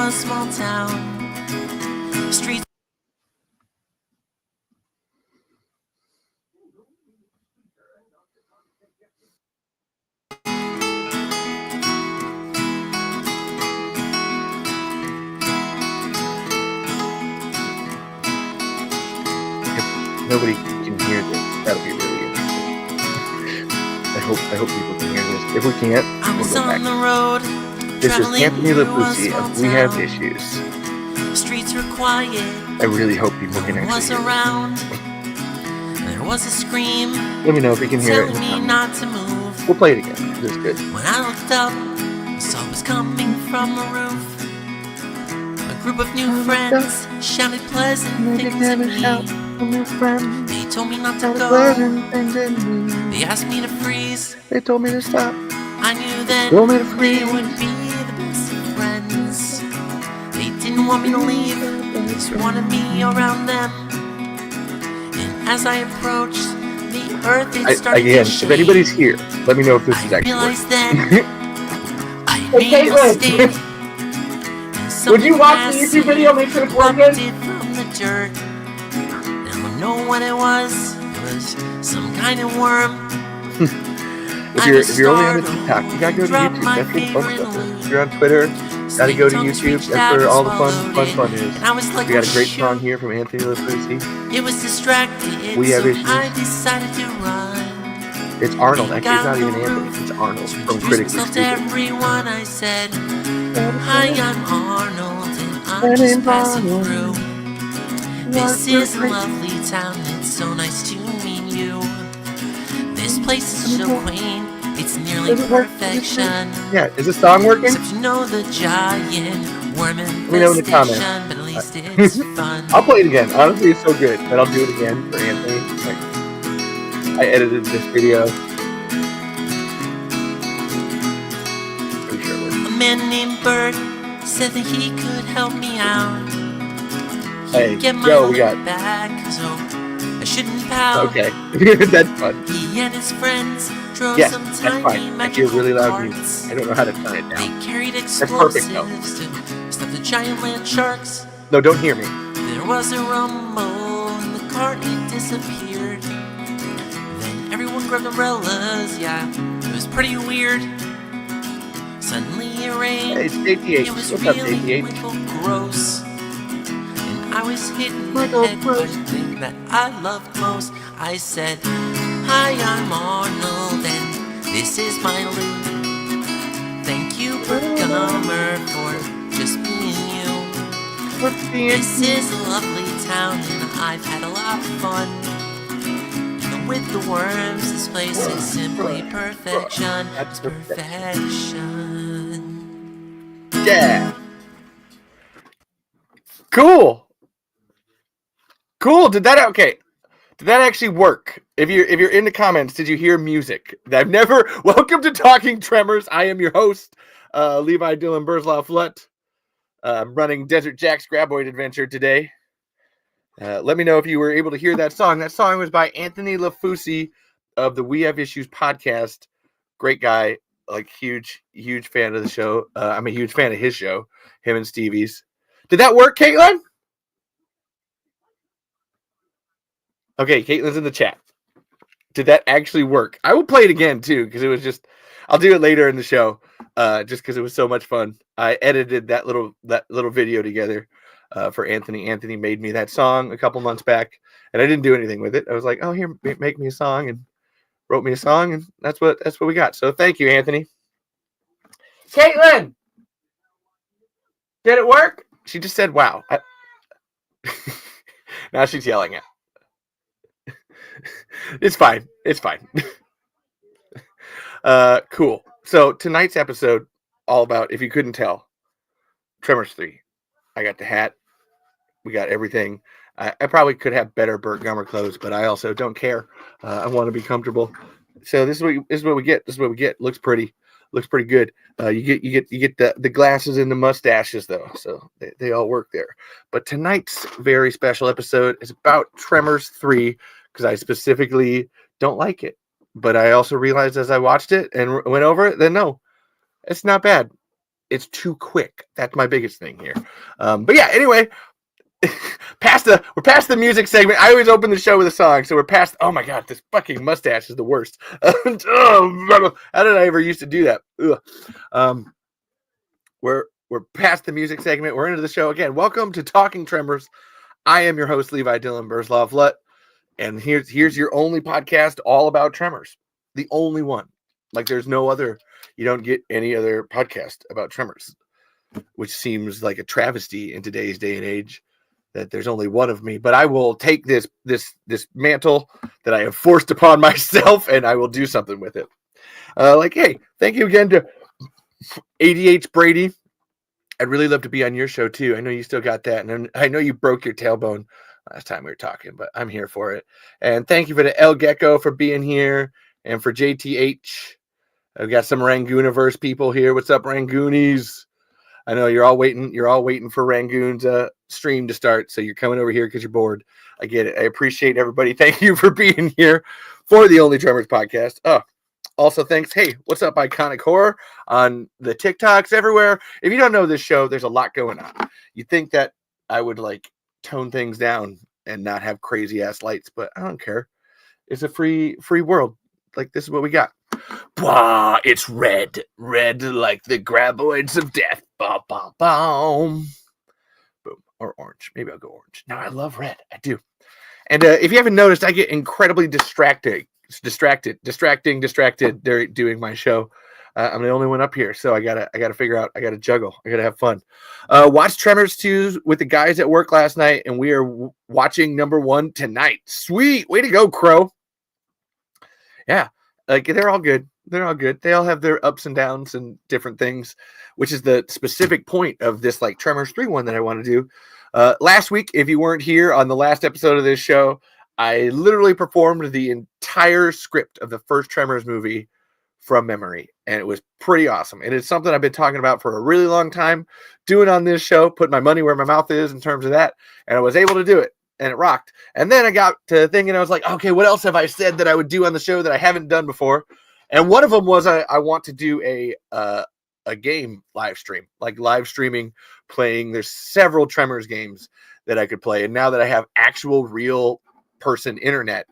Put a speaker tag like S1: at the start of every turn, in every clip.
S1: a small town. Streets.
S2: Nobody can hear this. That'll be really interesting. I hope people can hear this. If we can't, we'll go back.
S1: The road,
S2: this is Anthony LaFusi of We Have Issues.
S1: Streets were quiet.
S2: I really hope people can actually hear
S1: around. There was a scream.
S2: Let me know if you can hear it.
S1: Me not to move.
S2: We'll play it again. This is good.
S1: When I looked up, I saw it was coming from the roof. A group of new friends shouted pleasant things at me. They told me not to go. They asked me to freeze.
S2: They told me to stop.
S1: I knew that they would be the best of friends. They didn't want me to leave. They just wanted me around them. And as I approached the earth, it started to shake.
S2: If anybody's here, let me know if this is actually
S1: realized then I made a mistake.
S2: Would you watch the YouTube video? Make sure it's working.
S1: From the dirt. Know what it was. It was some kind of worm.
S2: if you're only on the TikTok, you gotta go to YouTube. That's where the fun stuff is. If you're on Twitter, gotta go to YouTube. That's where all the fun is. We got a great song here from Anthony LaFusi.
S1: It was distracted.
S2: We Have Issues.
S1: I decided to run.
S2: It's Arnold. Actually, it's not even Anthony. It's Arnold from Critically Speaking.
S1: Everyone, I said, hi, I'm Arnold, and I'm just passing through. This is a lovely town, it's so nice to meet you. This place is so quaint, it's nearly perfection.
S2: Yeah, is this song working?
S1: Except you know the giant worm infestation,
S2: let me know in the comments.
S1: But at least it's fun.
S2: I'll play it again. Honestly, it's so good, but I'll do it again for Anthony. Like, I edited this video. Pretty sure it works.
S1: A man named Bert said that he could help me out.
S2: Hey,
S1: get my
S2: yo, we got
S1: back, so I shouldn't pout.
S2: Okay, that's fun.
S1: He and his friends drove some
S2: that's
S1: tiny
S2: fine. I hear really loud
S1: carts.
S2: music. I don't know how to turn it down.
S1: They carried
S2: That's perfect, though.
S1: explosives to stop the giant land sharks.
S2: No, don't hear me.
S1: There was a rumble, and the cart it disappeared. Then everyone grabbed umbrellas. Yeah, it was pretty weird. Suddenly it rained.
S2: Hey, it's 88.
S1: It was
S2: What's up,
S1: really
S2: 88?
S1: gross. I was hitting the head by the thing that I loved most. I said, hi, I'm Arnold, and this is my loot. Thank you, Berghammer, for just being you. This is a lovely town, and I've had a lot of fun. And with the worms, this place is simply perfection. It's perfection.
S2: Yeah. Cool. Cool. Did that actually work? If you're in the comments, did you hear music? Welcome to Talking Tremors. I am your host, Levi Dylan Burzlow Flutt. I'm running Desert Jack's Graboid Adventure today. Let me know if you were able to hear that song. That song was by Anthony LaFusi of the We Have Issues podcast. Great guy, like huge fan of the show. I'm a huge fan of his show, him and Stevie's. Did that work, Caitlin? Okay, Caitlin's in the chat. Did that actually work? I will play it again too, because it was just. I'll do it later in the show, just because it was so much fun. I edited that little video together for Anthony. Anthony made me that song a couple months back, and I didn't do anything with it. I was like, "Oh, here, make me a song," and wrote me a song, and that's what we got. So thank you, Anthony. Caitlin, did it work? She just said, "Wow." Now she's yelling at. It's fine. Cool. So tonight's episode, all about, if you couldn't tell, Tremors 3. I got the hat. We got everything. I probably could have better Burt Gummer clothes, but I also don't care. I want to be comfortable. So this is what we get. This is what we get. Looks pretty good. You get the glasses and the mustaches though, so they all work there. But tonight's very special episode is about Tremors 3, because I specifically don't like it. But I also realized as I watched it and went over it that no, it's not bad. it's too quick. That's my biggest thing here. But yeah, anyway, we're past the music segment. I always open the show with a song, so we're past. Oh my god, this fucking mustache is the worst. How did I ever used to do that? We're past the music segment. We're into the show again. Welcome to Talking Tremors. I am your host, Levi Dylan Burzloff-Lutt, and here's your only podcast all about Tremors. The only one. Like there's no other. You don't get any other podcast about Tremors, which seems like a travesty in today's day and age that there's only one of me. But I will take this mantle that I have forced upon myself, and I will do something with it. Hey, thank you again to ADH Brady. I'd really love to be on your show too. I know you still got that, and I know you broke your tailbone last time we were talking, but I'm here for it. And thank you for the El Gecko for being here, and for JTH. I've got some Rangooniverse people here. What's up, Rangoonies? I know you're all waiting for Rangoon's stream to start, so you're coming over here because you're bored. I get it. I appreciate everybody. Thank you for being here for the Only Tremors podcast. Oh, also thanks. Hey, what's up, Iconic Horror on the TikToks everywhere? If you don't know this show, there's a lot going on. You'd think that I would like tone things down and not have crazy ass lights, but I don't care. It's a free world. Like this is what we got. Blah, it's red like the graboids of death. Bah, bah, boom. Boom. Or orange. Maybe I'll go orange. No, I love red. I do. And if you haven't noticed, I get incredibly distracted doing my show. I'm the only one up here, so I gotta figure out. I gotta juggle. I gotta have fun. Watched Tremors 2 with the guys at work last night, and we are watching number 1 tonight. Sweet, way to go, Crow. Yeah, like they're all good. They're all good. They all have their ups and downs and different things, which is the specific point of this like Tremors 3 one that I want to do. Last week, if you weren't here on the last episode of this show, I literally performed the entire script of the first Tremors movie from memory, and it was pretty awesome. And it's something I've been talking about for a really long time, doing on this show, putting my money where my mouth is in terms of that, and I was able to do it, and it rocked. And then I got to thinking, I was like, okay, what else have I said that I would do on the show that I haven't done before? And one of them was I want to do a game live stream, like live streaming, playing. There's several Tremors games that I could play, and now that I have actual real person internet,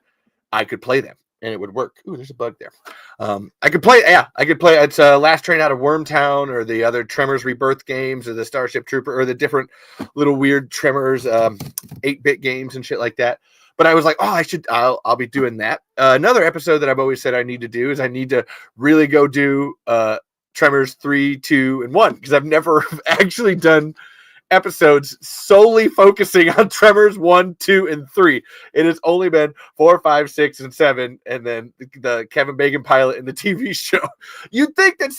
S2: I could play them and it would work. Ooh, there's a bug there. I could play. Yeah, I could play. It's Last Train Out of Wormtown, or the other Tremors Rebirth games, or the Starship Trooper, or the different little weird Tremors 8-bit games and shit like that. But I was like, oh, I'll be doing that. Another episode that I've always said I need to do is I need to really go do Tremors 3, 2, and 1, because I've never actually done episodes solely focusing on Tremors 1, 2, and 3. It has only been 4, 5, 6, and 7, and then the Kevin Bacon pilot in the TV show. You'd think that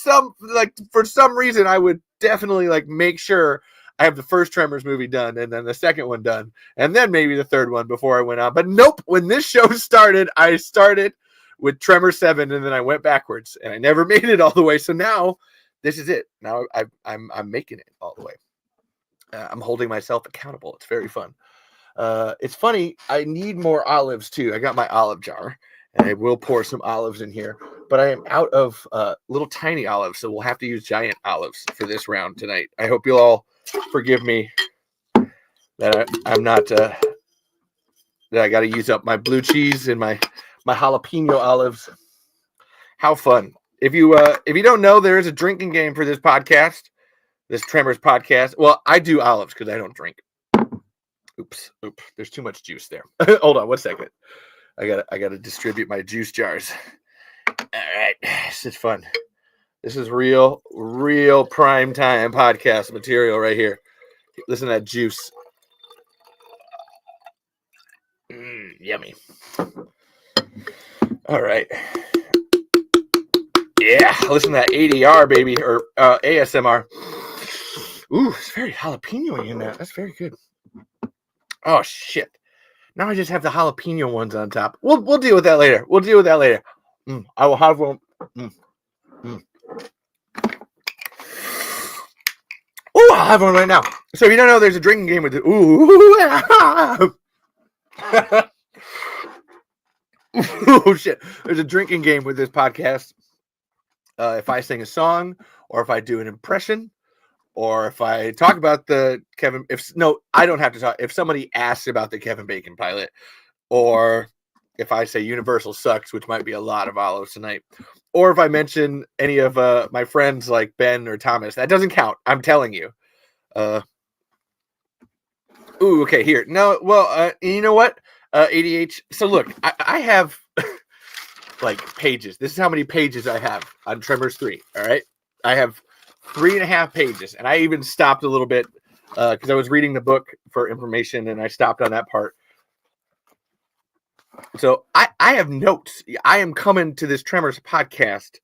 S2: for some reason I would definitely like make sure I have the first Tremors movie done, and then the second one done, and then maybe the third one before I went on. But nope, when this show started, I started with Tremors 7, and then I went backwards, and I never made it all the way. So now this is it. Now I'm making it all the way. I'm holding myself accountable. It's very fun. It's funny. I need more olives too. I got my olive jar, and I will pour some olives in here. But I am out of little tiny olives, so we'll have to use giant olives for this round tonight. I hope you'll all forgive me that I'm not that I got to use up my blue cheese and my jalapeno olives. How fun! If you don't know, there is a drinking game for this podcast. This Tremors podcast. Well, I do olives because I don't drink. Oops. There's too much juice there. Hold on 1 second. I gotta distribute my juice jars. All right. This is fun. This is real prime time podcast material right here. Listen to that juice. Yummy. All right. Yeah, listen to that ADR, baby, or ASMR. Ooh, it's very jalapeno in that. That's very good. Oh shit! Now I just have the jalapeno ones on top. We'll deal with that later. I will have one. Ooh, I'll have one right now. So if you don't know, there's a drinking game with it. Ooh. Oh shit! There's a drinking game with this podcast. If I sing a song or if I do an impression, or if I talk about the I don't have to talk. If somebody asks about the Kevin Bacon pilot, or if I say Universal sucks, which might be a lot of olives tonight, or if I mention any of my friends like Ben or Thomas, that doesn't count. I'm telling you. Ooh, okay, here. No, well, you know what? ADH. So look, I have like pages. This is how many pages I have on Tremors 3. All right. I have 3.5 pages, and I even stopped a little bit because I was reading the book for information, and I stopped on that part. So I have notes. I am coming to this Tremors podcast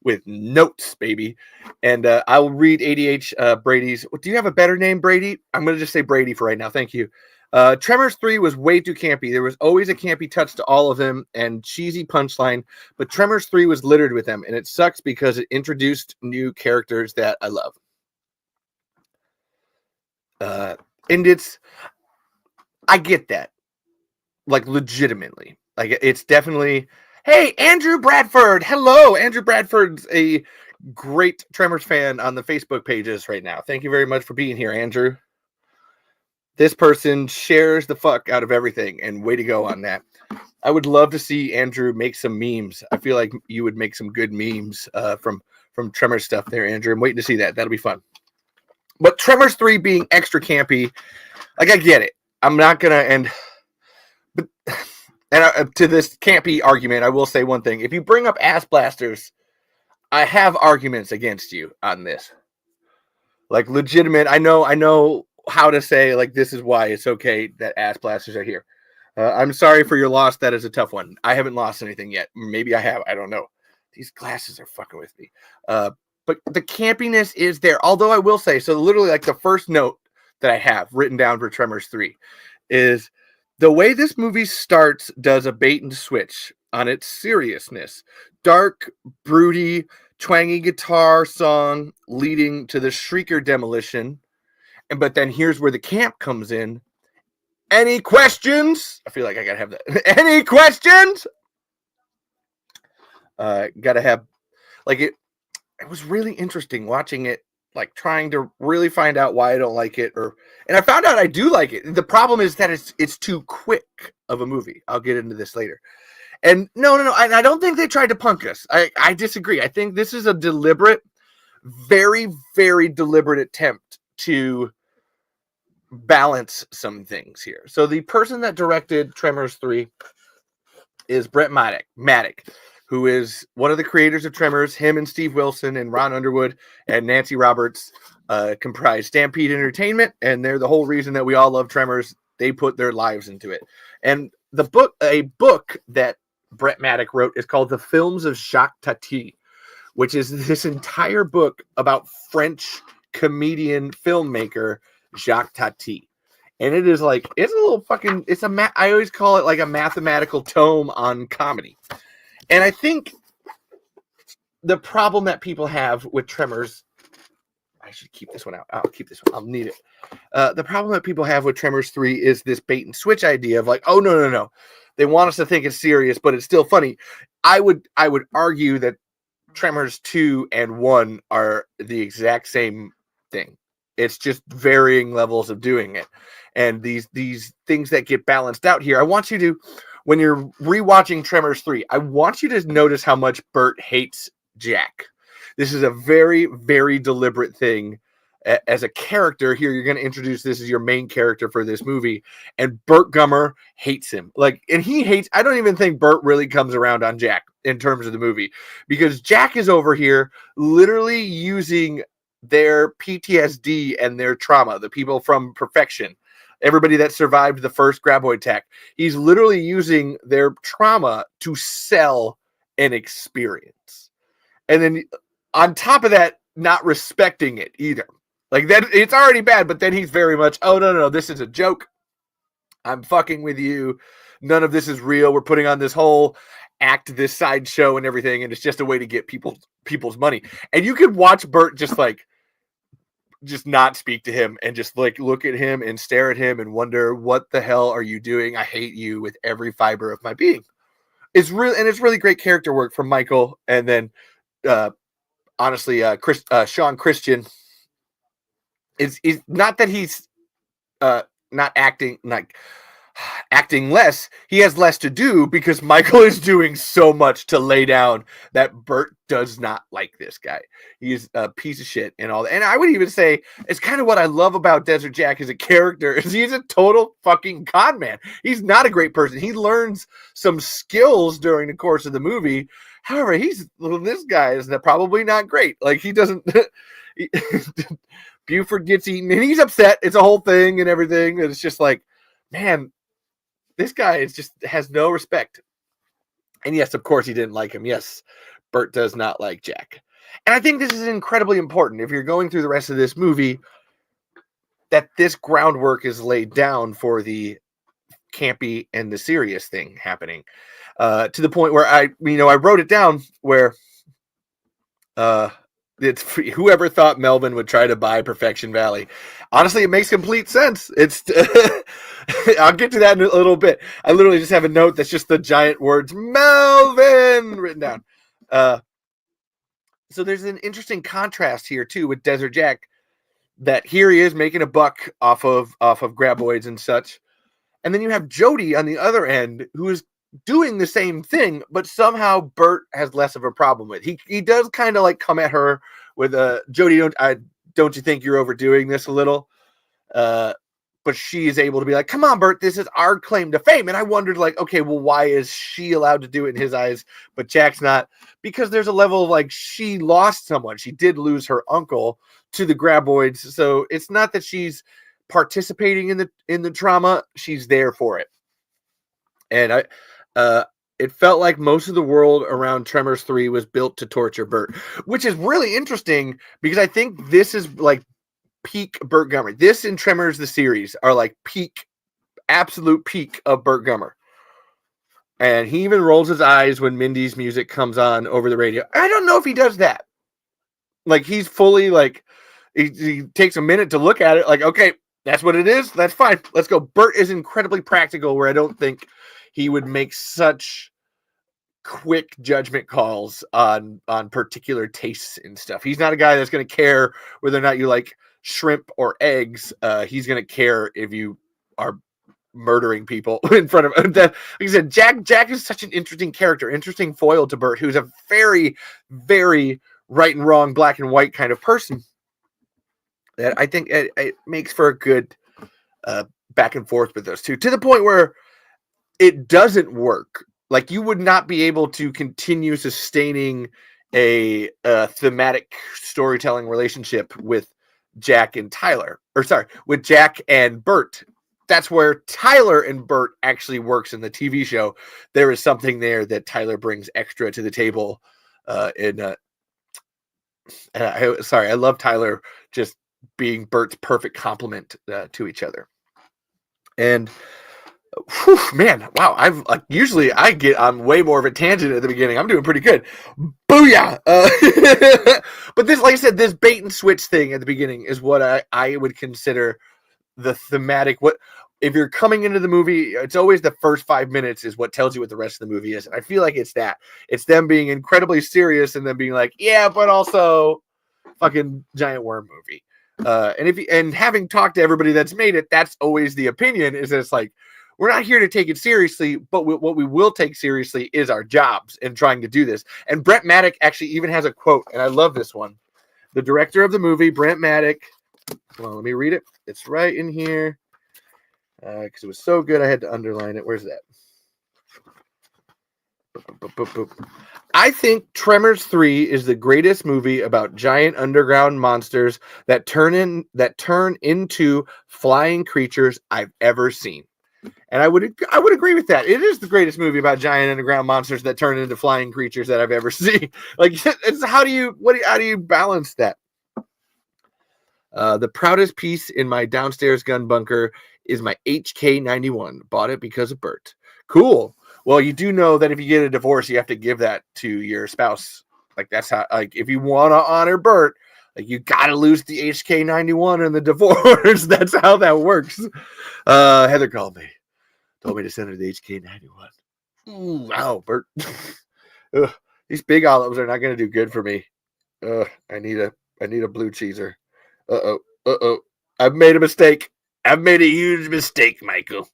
S2: with notes, baby. And I will read ADH Brady's. Do you have a better name, Brady? I'm going to just say Brady for right now. Thank you. Tremors 3 was way too campy. There was always a campy touch to all of them and cheesy punchline, but Tremors 3 was littered with them, and it sucks because it introduced new characters that I love. And I get that. Like, legitimately. Like, it's definitely, hey, Andrew Bradford. Hello. Andrew Bradford's a great Tremors fan on the Facebook pages right now. Thank you very much for being here, Andrew. This person shares the fuck out of everything, and way to go on that. I would love to see Andrew make some memes. I feel like you would make some good memes from Tremors stuff there, Andrew. I'm waiting to see that. That'll be fun. But Tremors 3 being extra campy, like, I get it. I'm not going to, to this campy argument, I will say one thing. If you bring up ass blasters, I have arguments against you on this. Like, legitimate, I know how to say, like, this is why it's okay that ass blasters are here. I'm sorry for your loss. That is a tough one. I haven't lost anything yet. Maybe I have. I don't know. These glasses are fucking with me. But the campiness is there. Although I will say, so literally like the first note that I have written down for Tremors 3 is the way this movie starts does a bait and switch on its seriousness. Dark, broody, twangy guitar song leading to the Shrieker demolition. But then here's where the camp comes in. Any questions? I feel like I gotta have that. Any questions? Gotta have, like, it was really interesting watching it, like trying to really find out why I don't like it, and I found out I do like it. The problem is that it's too quick of a movie. I'll get into this later. And no, I don't think they tried to punk us. I disagree. I think this is a deliberate, very, very deliberate attempt to balance some things here. So the person that directed Tremors 3 is Brett Maddock, who is one of the creators of Tremors. Him and Steve Wilson and Ron Underwood and Nancy Roberts comprise Stampede Entertainment, and they're the whole reason that we all love Tremors. They put their lives into it. And a book that Brett Maddock wrote is called The Films of Jacques Tati, which is this entire book about French comedian filmmaker Jacques Tati. And it is like, it's a little fucking, I always call it like a mathematical tome on comedy. And I think the problem that people have with Tremors, I should keep this one out. I'll keep this one. I'll need it. The problem that people have with Tremors 3 is this bait and switch idea of like, oh, no. They want us to think it's serious, but it's still funny. I would argue that Tremors 2 and 1 are the exact same thing. It's just varying levels of doing it. And these things that get balanced out here, I want you to, when you're rewatching Tremors 3, I want you to notice how much Bert hates Jack. This is a very, very deliberate thing. As a character here, you're going to introduce this as your main character for this movie, and Bert Gummer hates him. I don't even think Bert really comes around on Jack in terms of the movie, because Jack is over here literally using their PTSD and their trauma, the people from Perfection, everybody that survived the first graboid attack. He's literally using their trauma to sell an experience. And then on top of that, not respecting it either. Like, that, it's already bad, but then he's very much, oh, no, this is a joke. I'm fucking with you. None of this is real. We're putting on this whole act, this sideshow and everything, and it's just a way to get people's money. And you could watch Bert just not speak to him and just like look at him and stare at him and wonder, what the hell are you doing? I hate you with every fiber of my being. It's really great character work from Michael. And then honestly, Sean Christian, It's not that he's not acting like acting less. He has less to do because Michael is doing so much to lay down that Bert does not like this guy. He's a piece of shit and all that. And I would even say it's kind of what I love about Desert Jack as a character is he's a total fucking con man. He's not a great person. He learns some skills during the course of the movie. However, this guy is probably not great. Like he doesn't Buford gets eaten and he's upset. It's a whole thing and everything. And it's just like, man, this guy is just has no respect. And yes, of course, he didn't like him. Yes, Bert does not like Jack. And I think this is incredibly important if you're going through the rest of this movie, that this groundwork is laid down for the campy and the serious thing happening. To the point where I wrote it down where it's whoever thought Melvin would try to buy Perfection Valley. Honestly, it makes complete sense. It's I'll get to that in a little bit. I literally just have a note that's just the giant words Melvin written down. So there's an interesting contrast here too with Desert Jack, that here he is making a buck off of graboids and such, and then you have Jody on the other end who is doing the same thing, but somehow Bert has less of a problem with. He does kind of like come at her with Jody, don't you think you're overdoing this a little? But she is able to be like, come on, Bert, this is our claim to fame. And I wondered, like, okay, well, why is she allowed to do it in his eyes, but Jack's not? Because there's a level of like, she lost someone. She did lose her uncle to the graboids. So it's not that she's participating in the trauma. She's there for it. And it felt like most of the world around Tremors 3 was built to torture Bert, which is really interesting because I think this is like peak Burt Gummer. This and Tremors the series are like peak, absolute peak of Burt Gummer. And he even rolls his eyes when Mindy's music comes on over the radio. I don't know if he does that. Like he's fully like, he takes a minute to look at it like, okay, that's what it is. That's fine. Let's go. Burt is incredibly practical where I don't think he would make such quick judgment calls on particular tastes and stuff. He's not a guy that's going to care whether or not you like shrimp or eggs. He's going to care if you are murdering people in front of him. Like I said, Jack is such an interesting character, interesting foil to Bert, who's a very, very right and wrong, black and white kind of person. That I think it makes for a good back and forth with those two, to the point where it doesn't work. Like you would not be able to continue sustaining a thematic storytelling relationship with Jack and Tyler, with Jack and Bert. That's where Tyler and Bert actually works in the TV show. There is something there that Tyler brings extra to the table. I love Tyler just being Bert's perfect complement to each other. And whew, man, wow! Usually I get on way more of a tangent at the beginning. I'm doing pretty good. Booyah! But this, like I said, this bait and switch thing at the beginning is what I would consider the thematic. What if you're coming into the movie? It's always the first 5 minutes is what tells you what the rest of the movie is. And I feel like it's that. It's them being incredibly serious and then being like, yeah, but also fucking giant worm movie. And having talked to everybody that's made it, that's always the opinion. Is that it's like, we're not here to take it seriously, but what we will take seriously is our jobs in trying to do this. And Brent Maddock actually even has a quote, and I love this one. The director of the movie, Brent Maddock. Well, let me read it. It's right in here because it was so good I had to underline it. Where's that? I think Tremors 3 is the greatest movie about giant underground monsters that turn into flying creatures I've ever seen. And I would agree with that. It is the greatest movie about giant underground monsters that turn into flying creatures that I've ever seen. Like, it's how do you balance that? The proudest piece in my downstairs gun bunker is my HK91. Bought it because of Bert. Cool. Well, you do know that if you get a divorce, you have to give that to your spouse. Like that's how. Like if you want to honor Bert, like you got to lose the HK91 in the divorce. That's how that works. Heather called me, told me to send her the HK91. Ooh, wow, Bert. These big olives are not going to do good for me. I need a blue cheeser. Uh-oh. Uh-oh. I've made a mistake. I've made a huge mistake, Michael.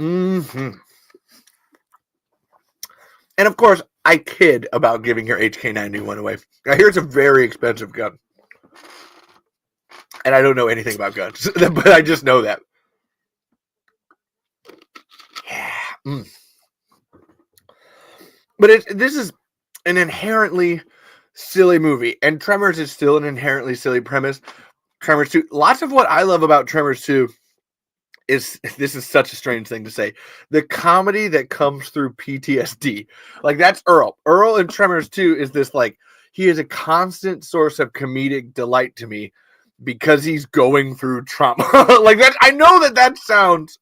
S2: Mm-hmm. And of course, I kid about giving her HK91 away. Now, here's a very expensive gun. And I don't know anything about guns, but I just know that. Yeah. Mm. But this is an inherently silly movie, and Tremors is still an inherently silly premise. Tremors 2, lots of what I love about Tremors 2 is, this is such a strange thing to say, the comedy that comes through PTSD. Like, that's Earl. Earl in Tremors 2 is this, like, he is a constant source of comedic delight to me because he's going through trauma. Like, that, I know that sounds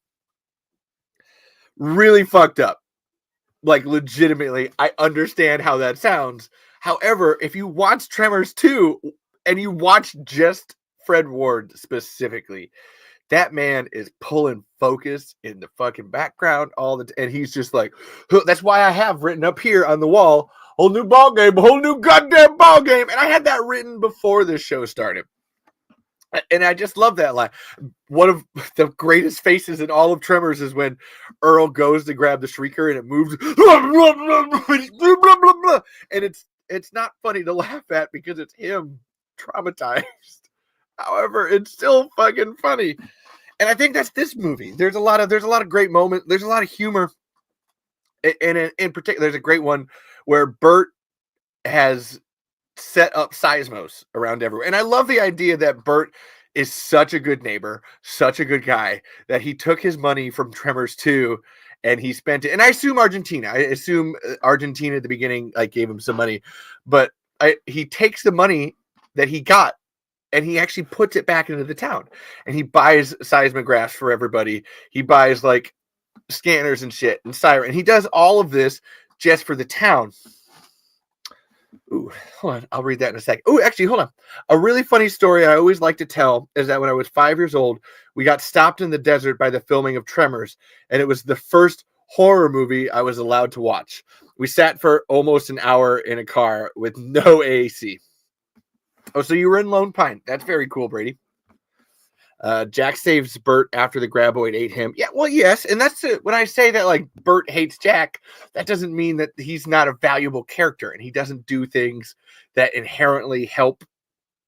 S2: really fucked up. Like, legitimately, I understand how that sounds. However, if you watch Tremors 2 and you watch just Fred Ward specifically, that man is pulling focus in the fucking background and he's just like, that's why I have written up here on the wall, whole new ball game, whole new goddamn ball game. And I had that written before this show started. And I just love that line. One of the greatest faces in all of Tremors is when Earl goes to grab the shrieker and it moves. And it's not funny to laugh at because it's him traumatized. However, it's still fucking funny. And I think that's this movie. There's a lot of great moments. There's a lot of humor. And in particular, there's a great one where Bert has set up seismos around everywhere. And I love the idea that Bert is such a good neighbor, such a good guy, that he took his money from Tremors 2 and he spent it. And I assume Argentina at the beginning, like, gave him some money, but he takes the money that he got and he actually puts it back into the town, and he buys seismographs for everybody. He buys, like, scanners and shit and siren. He does all of this just for the town. Ooh, hold on. I'll read that in a second. Ooh, actually, hold on. A really funny story I always like to tell is that when I was 5 years old, we got stopped in the desert by the filming of Tremors, and it was the first horror movie I was allowed to watch. We sat for almost an hour in a car with no AC. Oh, so you were in Lone Pine. That's very cool, Brady. Jack saves Bert after the graboid ate him. Yeah, well, yes. And that's it. When I say that, like, Bert hates Jack, that doesn't mean that he's not a valuable character and he doesn't do things that inherently help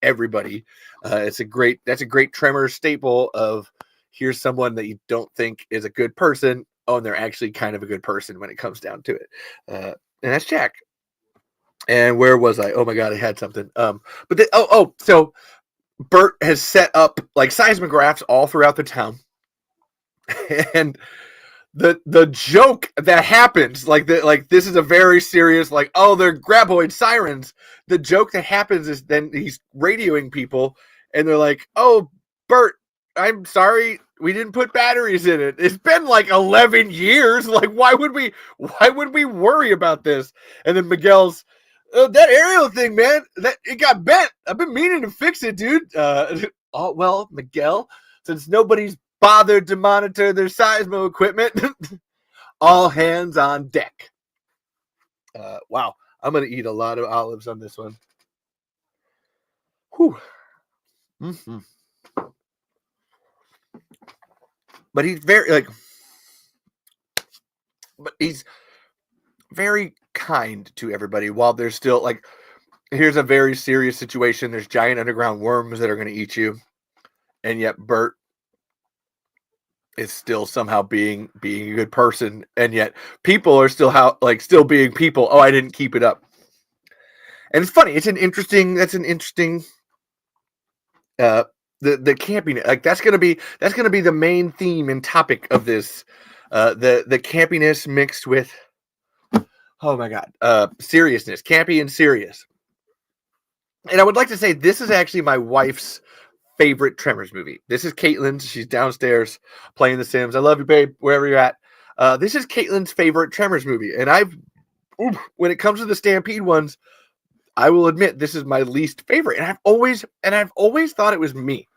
S2: everybody. That's a great Tremors staple of, here's someone that you don't think is a good person. Oh, and they're actually kind of a good person when it comes down to it. And that's Jack. And where was I? Oh my God, I had something. So Bert has set up, like, seismographs all throughout the town. And the joke that happens, like, this is a very serious, like, oh, they're graboid sirens. The joke that happens is then he's radioing people and they're like, oh, Bert, I'm sorry, we didn't put batteries in it. It's been like 11 years. Like, why would we worry about this? And then Miguel's, that aerial thing, man, that it got bent. I've been meaning to fix it, dude. Oh, well, Miguel, since nobody's bothered to monitor their seismo equipment, all hands on deck. Wow, I'm gonna eat a lot of olives on this one. Whew. Mm-hmm. But he's very kind to everybody while there's still, like, here's a very serious situation. There's giant underground worms that are going to eat you. And yet Bert is still somehow being a good person. And yet people are still still being people. Oh, I didn't keep it up. And it's funny. That's an interesting, the campiness. Like, that's going to be the main theme and topic of this. The campiness mixed with, oh my God, seriousness, campy and serious. And I would like to say this is actually my wife's favorite Tremors movie. This is Caitlin's. She's downstairs playing The Sims. I love you, babe, wherever you're at. This is Caitlin's favorite Tremors movie. And when it comes to the Stampede ones, I will admit this is my least favorite. And I've always thought it was me.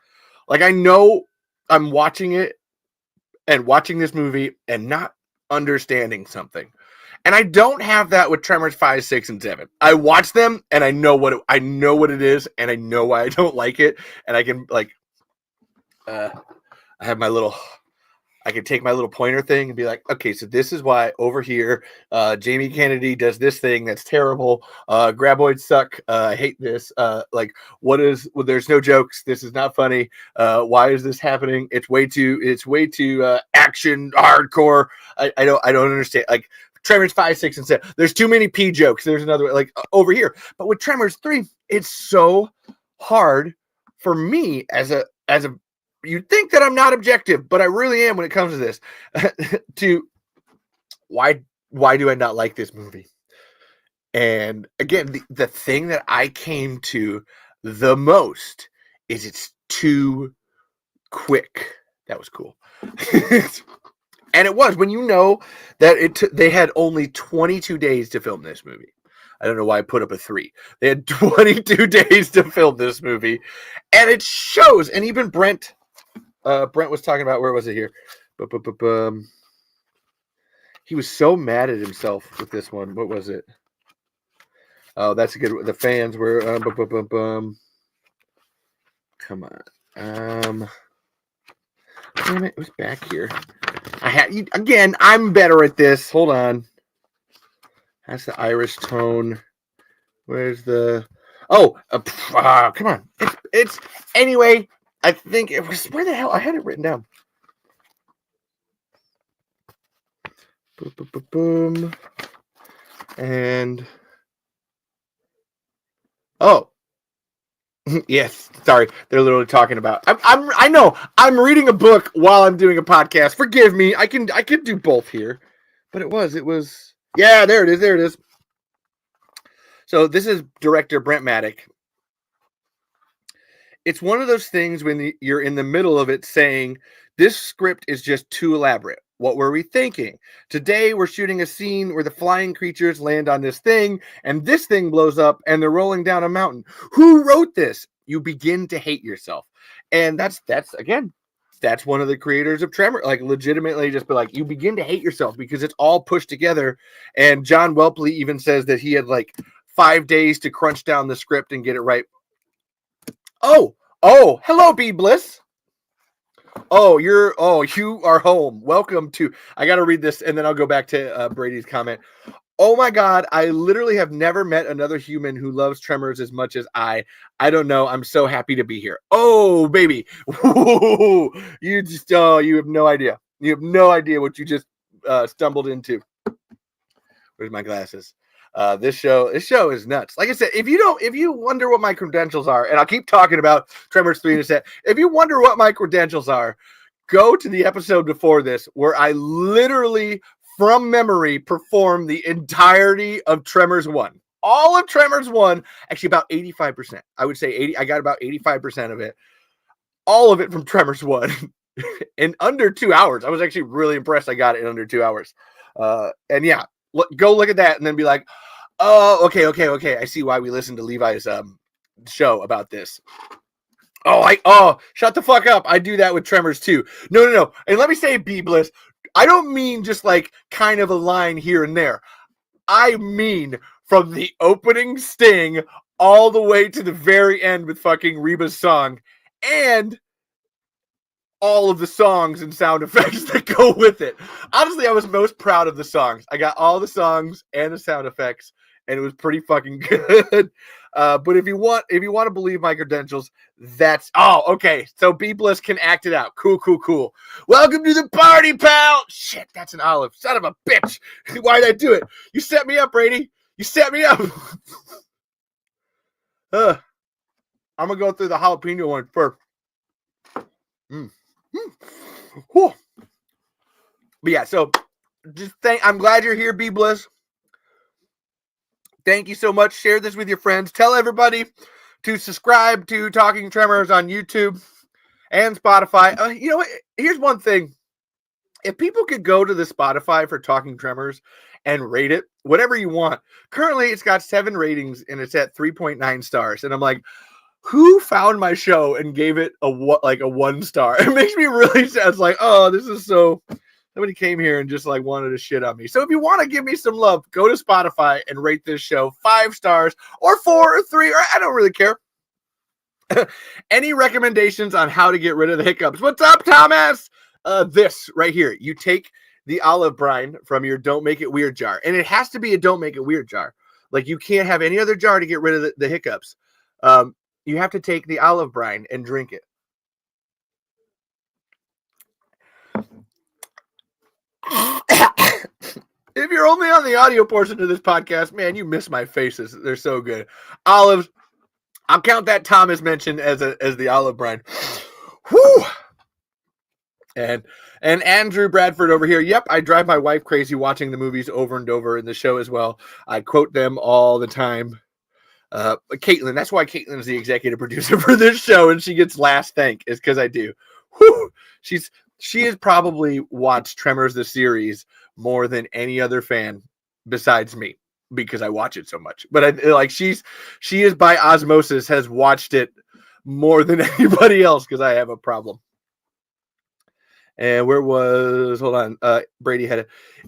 S2: Like, I know I'm watching it and watching this movie and not understanding something. And I don't have that with Tremors 5, 6, and 7. I watch them and I know what it is, and I know why I don't like it, and I can like I have my little I can take my little pointer thing and be like, okay, so this is why over here, Jamie Kennedy does this thing that's terrible. Graboids suck. I hate this. Like, there's no jokes. This is not funny. Why is this happening? It's way too action hardcore. I don't understand. Like Tremors 5, 6, and 7. There's too many P jokes. There's another like over here. But with Tremors 3, it's so hard for me as a you'd think that I'm not objective, but I really am when it comes to this. Why do I not like this movie? And again, the thing that I came to the most is it's too quick. That was cool. And it was, when you know that they had only 22 days to film this movie. I don't know why I put up a 3. They had 22 days to film this movie, and it shows. And even Brent was talking about, where was it here? He was so mad at himself with this one. What was it? Oh, that's a good. The fans were. Come on. Damn it! It was back here. Again. I'm better at this. Hold on. That's the Irish tone. Where's the? Oh, come on. It's anyway. I think it was, where the hell? I had it written down. Boom. And oh, yes. Sorry, they're literally talking about. I know. I'm reading a book while I'm doing a podcast. Forgive me. I can do both here, but it was. Yeah, there it is. So this is director Brent Maddock. It's one of those things when you're in the middle of it saying, this script is just too elaborate. What were we thinking? Today, we're shooting a scene where the flying creatures land on this thing, and this thing blows up, and they're rolling down a mountain. Who wrote this? You begin to hate yourself. And that's one of the creators of Tremors. Like, legitimately just be like, you begin to hate yourself because it's all pushed together. And John Welpley even says that he had like 5 days to crunch down the script and get it right. Oh, hello, B Bliss. You are home. Welcome to, I got to read this and then I'll go back to Brady's comment. Oh my God, I literally have never met another human who loves Tremors as much as I don't know. I'm so happy to be here. Oh, baby. You have no idea. You have no idea what you just stumbled into. Where's my glasses? This show is nuts. Like I said, if you wonder what my credentials are, and I'll keep talking about Tremors 3 in a set. If you wonder what my credentials are, go to the episode before this where I literally, from memory, performed the entirety of Tremors 1. All of Tremors 1, actually about 85%. I would say 80. I got about 85% of it. All of it from Tremors 1 in under 2 hours. I was actually really impressed I got it in under 2 hours. And yeah, go look at that and then be like, oh, okay. I see why we listened to Levi's show about this. Shut the fuck up. I do that with Tremors too. No. And let me say, B Bliss, I don't mean just like kind of a line here and there. I mean from the opening sting all the way to the very end with fucking Reba's song and all of the songs and sound effects that go with it. Honestly, I was most proud of the songs. I got all the songs and the sound effects, and it was pretty fucking good. But if you want to believe my credentials, okay. So B Bliss can act it out. Cool. Welcome to the party, pal. Shit, that's an olive. Son of a bitch. Why did I do it? You set me up, Brady. You set me up. I'm gonna go through the jalapeno one first. But yeah, so I'm glad you're here, B Bliss. Thank you so much. Share this with your friends. Tell everybody to subscribe to Talking Tremors on YouTube and Spotify. You know what? Here's one thing. If people could go to the Spotify for Talking Tremors and rate it, whatever you want. Currently, it's got 7 ratings and it's at 3.9 stars. And I'm like, who found my show and gave it a 1 star? It makes me really sad. It's like, oh, this is so Somebody came here and just like wanted to shit on me. So if you want to give me some love, go to Spotify and rate this show 5 stars or 4 or 3, or I don't really care. Any recommendations on how to get rid of the hiccups? What's up, Thomas? This right here. You take the olive brine from your Don't Make It Weird jar. And it has to be a Don't Make It Weird jar. Like you can't have any other jar to get rid of the hiccups. You have to take the olive brine and drink it. If you're only on the audio portion of this podcast, man, you miss my faces. They're so good. Olives. I'll count that Thomas mentioned as the olive brine. Whew. And Andrew Bradford over here. Yep, I drive my wife crazy watching the movies over and over in the show as well. I quote them all the time. Caitlin, that's why Caitlin is the executive producer for this show, and she gets last thank is because I do. Whew. She has probably watched Tremors the series more than any other fan besides me because I watch it so much. But she is by osmosis has watched it more than anybody else because I have a problem. And hold on, Brady had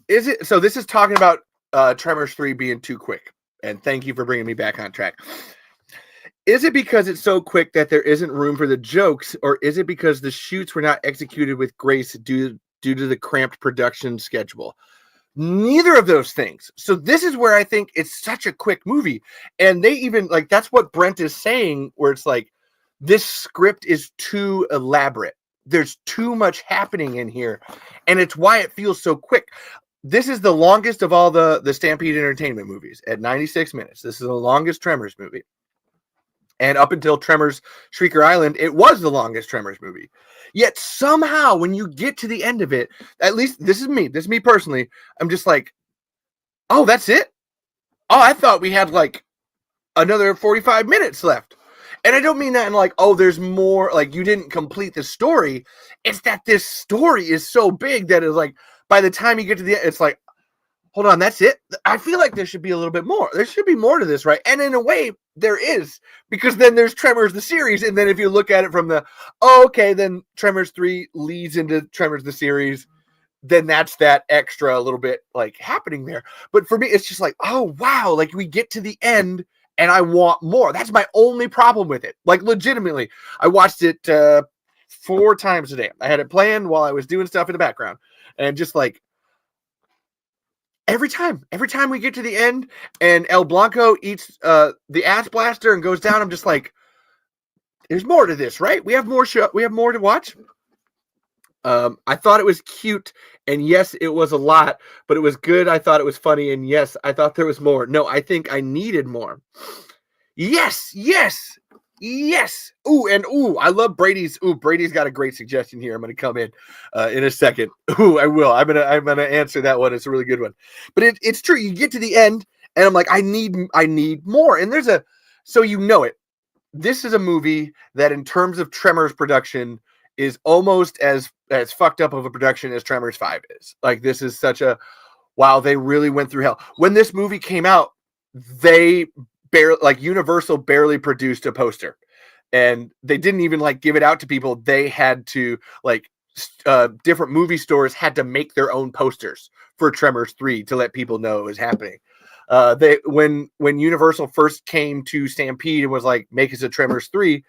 S2: it. So this is talking about Tremors 3 being too quick. And thank you for bringing me back on track. Is it because it's so quick that there isn't room for the jokes, or is it because the shoots were not executed with grace due to the cramped production schedule? Neither of those things. So this is where I think it's such a quick movie. And they even, like, that's what Brent is saying, where it's like, this script is too elaborate. There's too much happening in here. And it's why it feels so quick. This is the longest of all the Stampede Entertainment movies at 96 minutes. This is the longest Tremors movie. And up until Tremors Shrieker Island, it was the longest Tremors movie. Yet somehow, when you get to the end of it, at least this is me personally, I'm just like, oh, that's it? Oh, I thought we had like another 45 minutes left. And I don't mean that in like, oh, there's more, like you didn't complete the story. It's that this story is so big that it's like, by the time you get to the end, it's like, hold on, that's it? I feel like there should be a little bit more. There should be more to this, right? And in a way, there is. Because then there's Tremors the series, and then if you look at it from the, then Tremors 3 leads into Tremors the series, then that's that extra a little bit, like, happening there. But for me, it's just like, oh, wow, like, we get to the end, and I want more. That's my only problem with it. Like, legitimately, I watched it 4 times a day. I had it planned while I was doing stuff in the background. And just like, every time we get to the end and El Blanco eats the ass blaster and goes down, I'm just like, there's more to this, right? We have more to watch. I thought it was cute, and yes, it was a lot, but it was good. I thought it was funny, and yes, I thought there was more. No, I think I needed more. Yes. I love Brady's. Brady's got a great suggestion here. I'm going to come in a second. I will. I'm going to answer that one. It's a really good one. But it's true. You get to the end, and I'm like, I need more. And so you know it. This is a movie that, in terms of Tremors production, is almost as fucked up of a production as Tremors 5 is. Like, this is such a, wow, they really went through hell. When this movie came out, Universal barely produced a poster, and they didn't even like give it out to people. They had to different movie stores had to make their own posters for Tremors 3 to let people know it was happening. When Universal first came to Stampede and was like, make us a Tremors 3,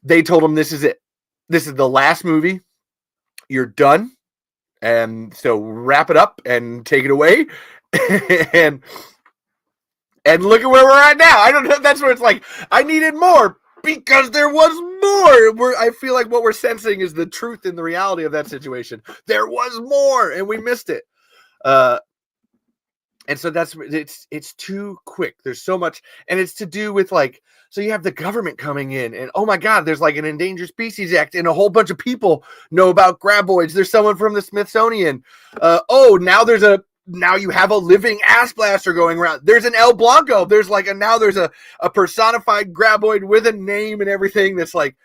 S2: they told them, this is it. This is the last movie. You're done. And so wrap it up and take it away. And look at where we're at now. I don't know. That's where it's like, I needed more because there was more. I feel like what we're sensing is the truth and the reality of that situation. There was more, and we missed it. And so it's too quick. There's so much, and it's to do with like, so you have the government coming in, and oh my God, there's like an Endangered Species Act, and a whole bunch of people know about graboids. There's someone from the Smithsonian. Now you have a living ass blaster going around. There's an El Blanco. There's like there's a personified graboid with a name and everything. That's like,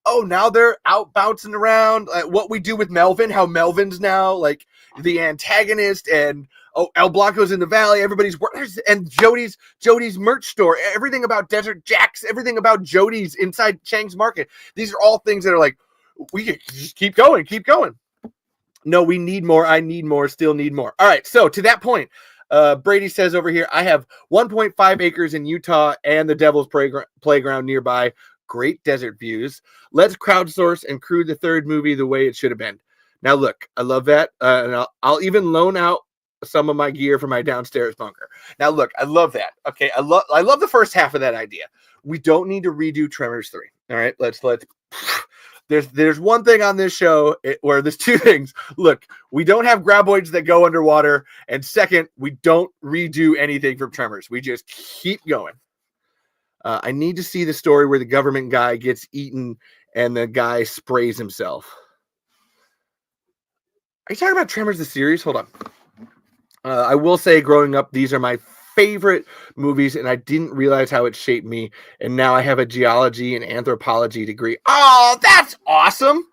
S2: oh, now they're out bouncing around. What we do with Melvin, how Melvin's now like the antagonist, and El Blanco's in the valley. Everybody's and Jody's merch store. Everything about Desert Jacks. Everything about Jody's inside Chang's Market. These are all things that are like, we can just keep going. No, we need more. I need more. Still need more. All right. So to that point, Brady says over here, I have 1.5 acres in Utah and the Devil's Playground nearby. Great desert views. Let's crowdsource and crew the third movie the way it should have been. Now, look, I love that. And I'll even loan out some of my gear for my downstairs bunker. Now, look, I love that. Okay. I love the first half of that idea. We don't need to redo Tremors 3. All right. Let's there's one thing on this show where there's two things. Look, we don't have graboids that go underwater. And second, we don't redo anything from Tremors. We just keep going. I need to see the story where the government guy gets eaten and the guy sprays himself. Are you talking about Tremors the series? Hold on. I will say growing up, these are my favorite movies, and I didn't realize how it shaped me. And now I have a geology and anthropology degree. Oh, that's awesome!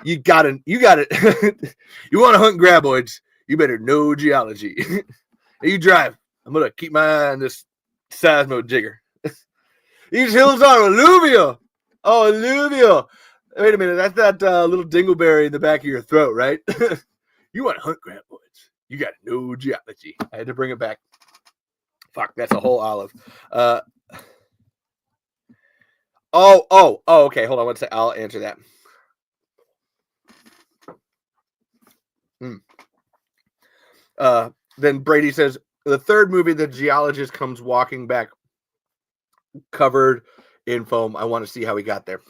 S2: You got it. You want to hunt graboids? You better know geology. Hey, you drive. I'm gonna keep my eye on this seismo jigger. These hills are alluvial. Oh, alluvial. Wait a minute. That's that little dingleberry in the back of your throat, right? You want to hunt graboids? You got to know geology. I had to bring it back. Fuck, that's a whole olive. Okay. Hold on one second. I'll answer that. Then Brady says, the third movie, the geologist comes walking back covered in foam. I want to see how he got there.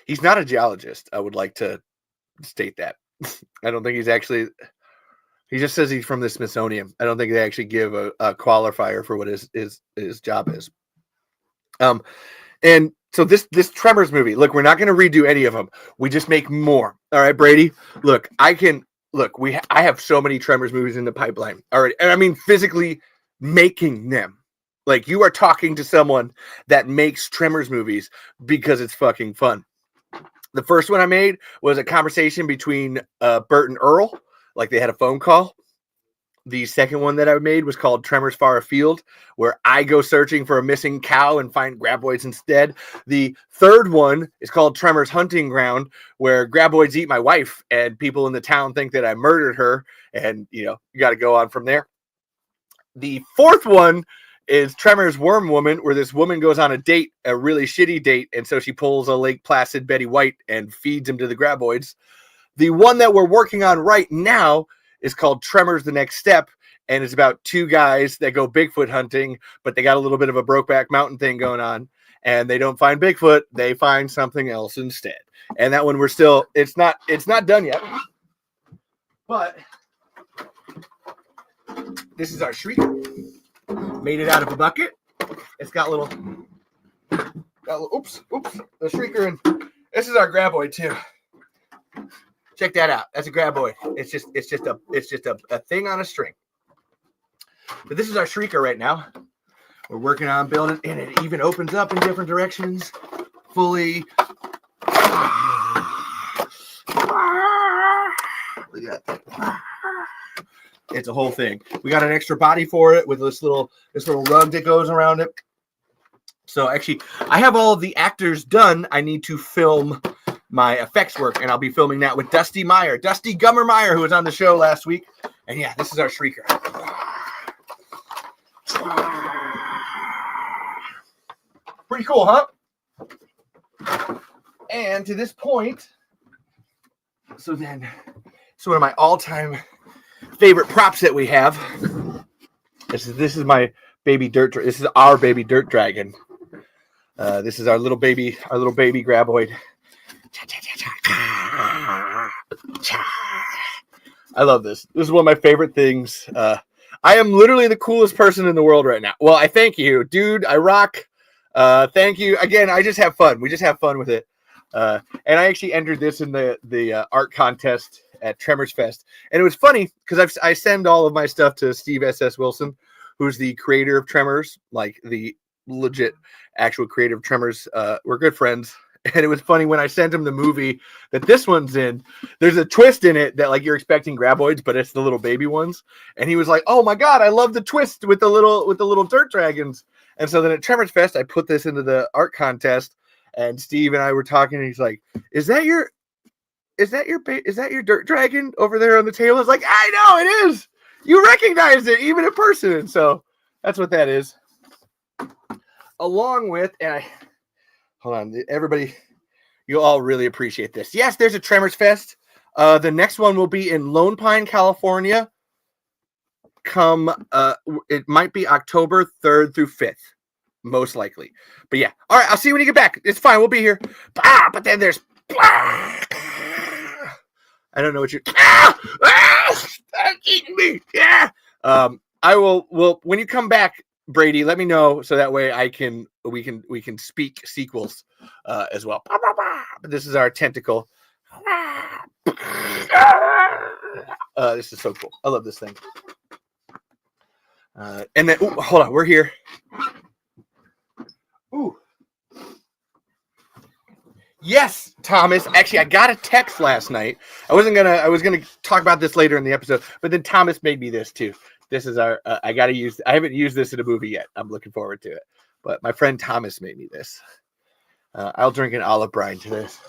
S2: He's not a geologist. I would like to state that. I don't think he's actually... He just says he's from the Smithsonian. I don't think they actually give a qualifier for what his job is. And so this Tremors movie, look, we're not going to redo any of them. We just make more. All right, Brady. Look, I have so many Tremors movies in the pipeline already. And I mean, physically making them. Like, you are talking to someone that makes Tremors movies because it's fucking fun. The first one I made was a conversation between Bert and Earl. Like, they had a phone call. The second one that I made was called Tremors Far Afield, where I go searching for a missing cow and find graboids instead. The third one is called Tremors Hunting Ground, where graboids eat my wife and people in the town think that I murdered her. And, you got to go on from there. The fourth one is Tremors Worm Woman, where this woman goes on a date, a really shitty date. And so she pulls a Lake Placid Betty White and feeds him to the graboids. The one that we're working on right now is called Tremors The Next Step, and it's about two guys that go Bigfoot hunting, but they got a little bit of a Brokeback Mountain thing going on, and they don't find Bigfoot, they find something else instead. And that one it's not done yet. But this is our shrieker. Made it out of a bucket. It's got little oops, the shrieker, and this is our graboid too. Check that out. That's a graboid. It's just a thing on a string. But this is our shrieker right now. We're working on building, and it even opens up in different directions. Fully. Look at that. It's a whole thing. We got an extra body for it with this little rug that goes around it. So actually, I have all of the actors done. I need to film my effects work, and I'll be filming that with Dusty Gummer Meyer, who was on the show last week. And yeah, this is our shrieker. Pretty cool, huh? And to this point, so one of my all-time favorite props that we have. This is my baby dirt. This is our baby dirt dragon. This is our little baby graboid. I love this. This is one of my favorite things. I am literally the coolest person in the world right now. Well, I thank you, dude. I rock. Thank you again. I just have fun. We just have fun with it. And I actually entered this in the art contest at Tremors Fest, and it was funny because I send all of my stuff to Steve S.S. Wilson, who's the creator of Tremors, like the legit actual creator of Tremors. We're good friends. And it was funny when I sent him the movie that this one's in. There's a twist in it that, like, you're expecting graboids, but it's the little baby ones. And he was like, "Oh my god, I love the twist with the little dirt dragons." And so then at Tremors Fest, I put this into the art contest, and Steve and I were talking, and he's like, "Is that your your dirt dragon over there on the table? It's like, I know it is. You recognized it even in person. And so that's what that is. Along with, hold on, everybody, you'll all really appreciate this. Yes, there's a Tremors Fest. The next one will be in Lone Pine, California. It might be October 3rd through 5th, most likely. But yeah, all right, I'll see you when you get back. It's fine, we'll be here. But then there's, I don't know what you're, eating me. Yeah. I will when you come back, Brady, let me know so that way we can speak sequels as well. But this is our tentacle. This is so cool. I love this thing. And then hold on, we're here. Ooh. Yes, Thomas. Actually, I got a text last night. I was gonna talk about this later in the episode, but then Thomas made me this too. This is our. I haven't used this in a movie yet. I'm looking forward to it. But my friend Thomas made me this. I'll drink an olive brine to this.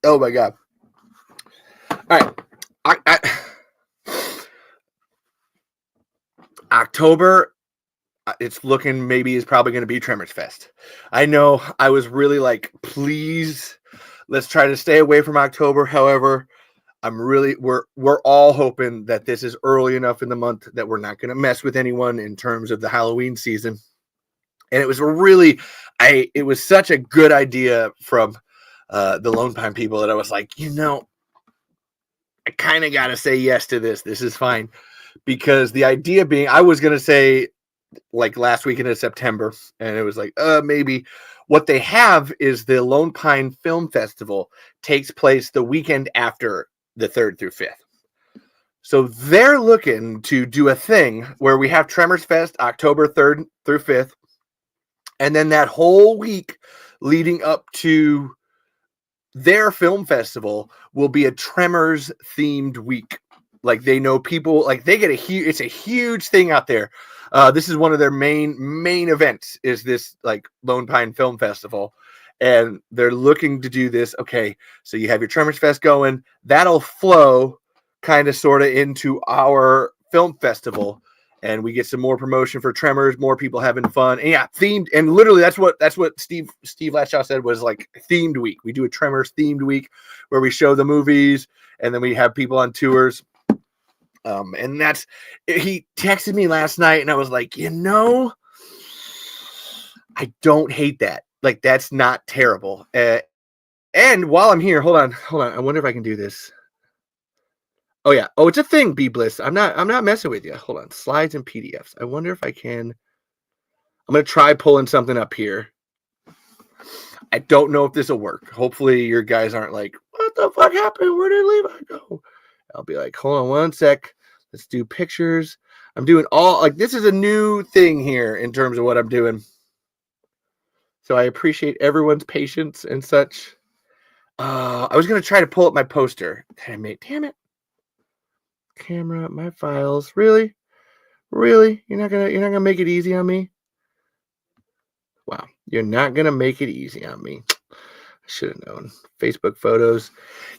S2: Oh my god! All right, October. It's looking maybe is probably going to be Tremors Fest. I know I was really like, please, let's try to stay away from October. However, we're all hoping that this is early enough in the month that we're not going to mess with anyone in terms of the Halloween season. And it was it was such a good idea from the Lone Pine people that I was like, I kind of got to say yes to this. This is fine. Because the idea being, I was going to say like last weekend in September, and it was like, maybe. What they have is the Lone Pine Film Festival takes place the weekend after the 3rd through 5th. So they're looking to do a thing where we have Tremors Fest October 3rd through 5th. And then that whole week leading up to their film festival will be a Tremors themed week. Like they know people, like they get it's a huge thing out there. This is one of their main events is this like Lone Pine Film Festival. And they're looking to do this. Okay, so you have your Tremors Fest going. That'll flow kind of sort of into our film festival. And we get some more promotion for Tremors, more people having fun. And yeah, themed. And literally that's what Steve Latshaw said was like themed week. We do a Tremors themed week where we show the movies and then we have people on tours. And he texted me last night and I was like, I don't hate that. Like, that's not terrible. And while I'm here, hold on. I wonder if I can do this. Oh yeah. Oh, it's a thing, B-Bliss. I'm not messing with you. Hold on. Slides and PDFs. I wonder if I can. I'm going to try pulling something up here. I don't know if this will work. Hopefully your guys aren't like, what the fuck happened? Where did Levi go? I'll be like, hold on one sec. Let's do pictures. I'm doing this is a new thing here in terms of what I'm doing. So I appreciate everyone's patience and such. I was going to try to pull up my poster. Damn it. Camera, my files. Really? You're not gonna make it easy on me? Wow. You're not going to make it easy on me. I should have known. Facebook photos.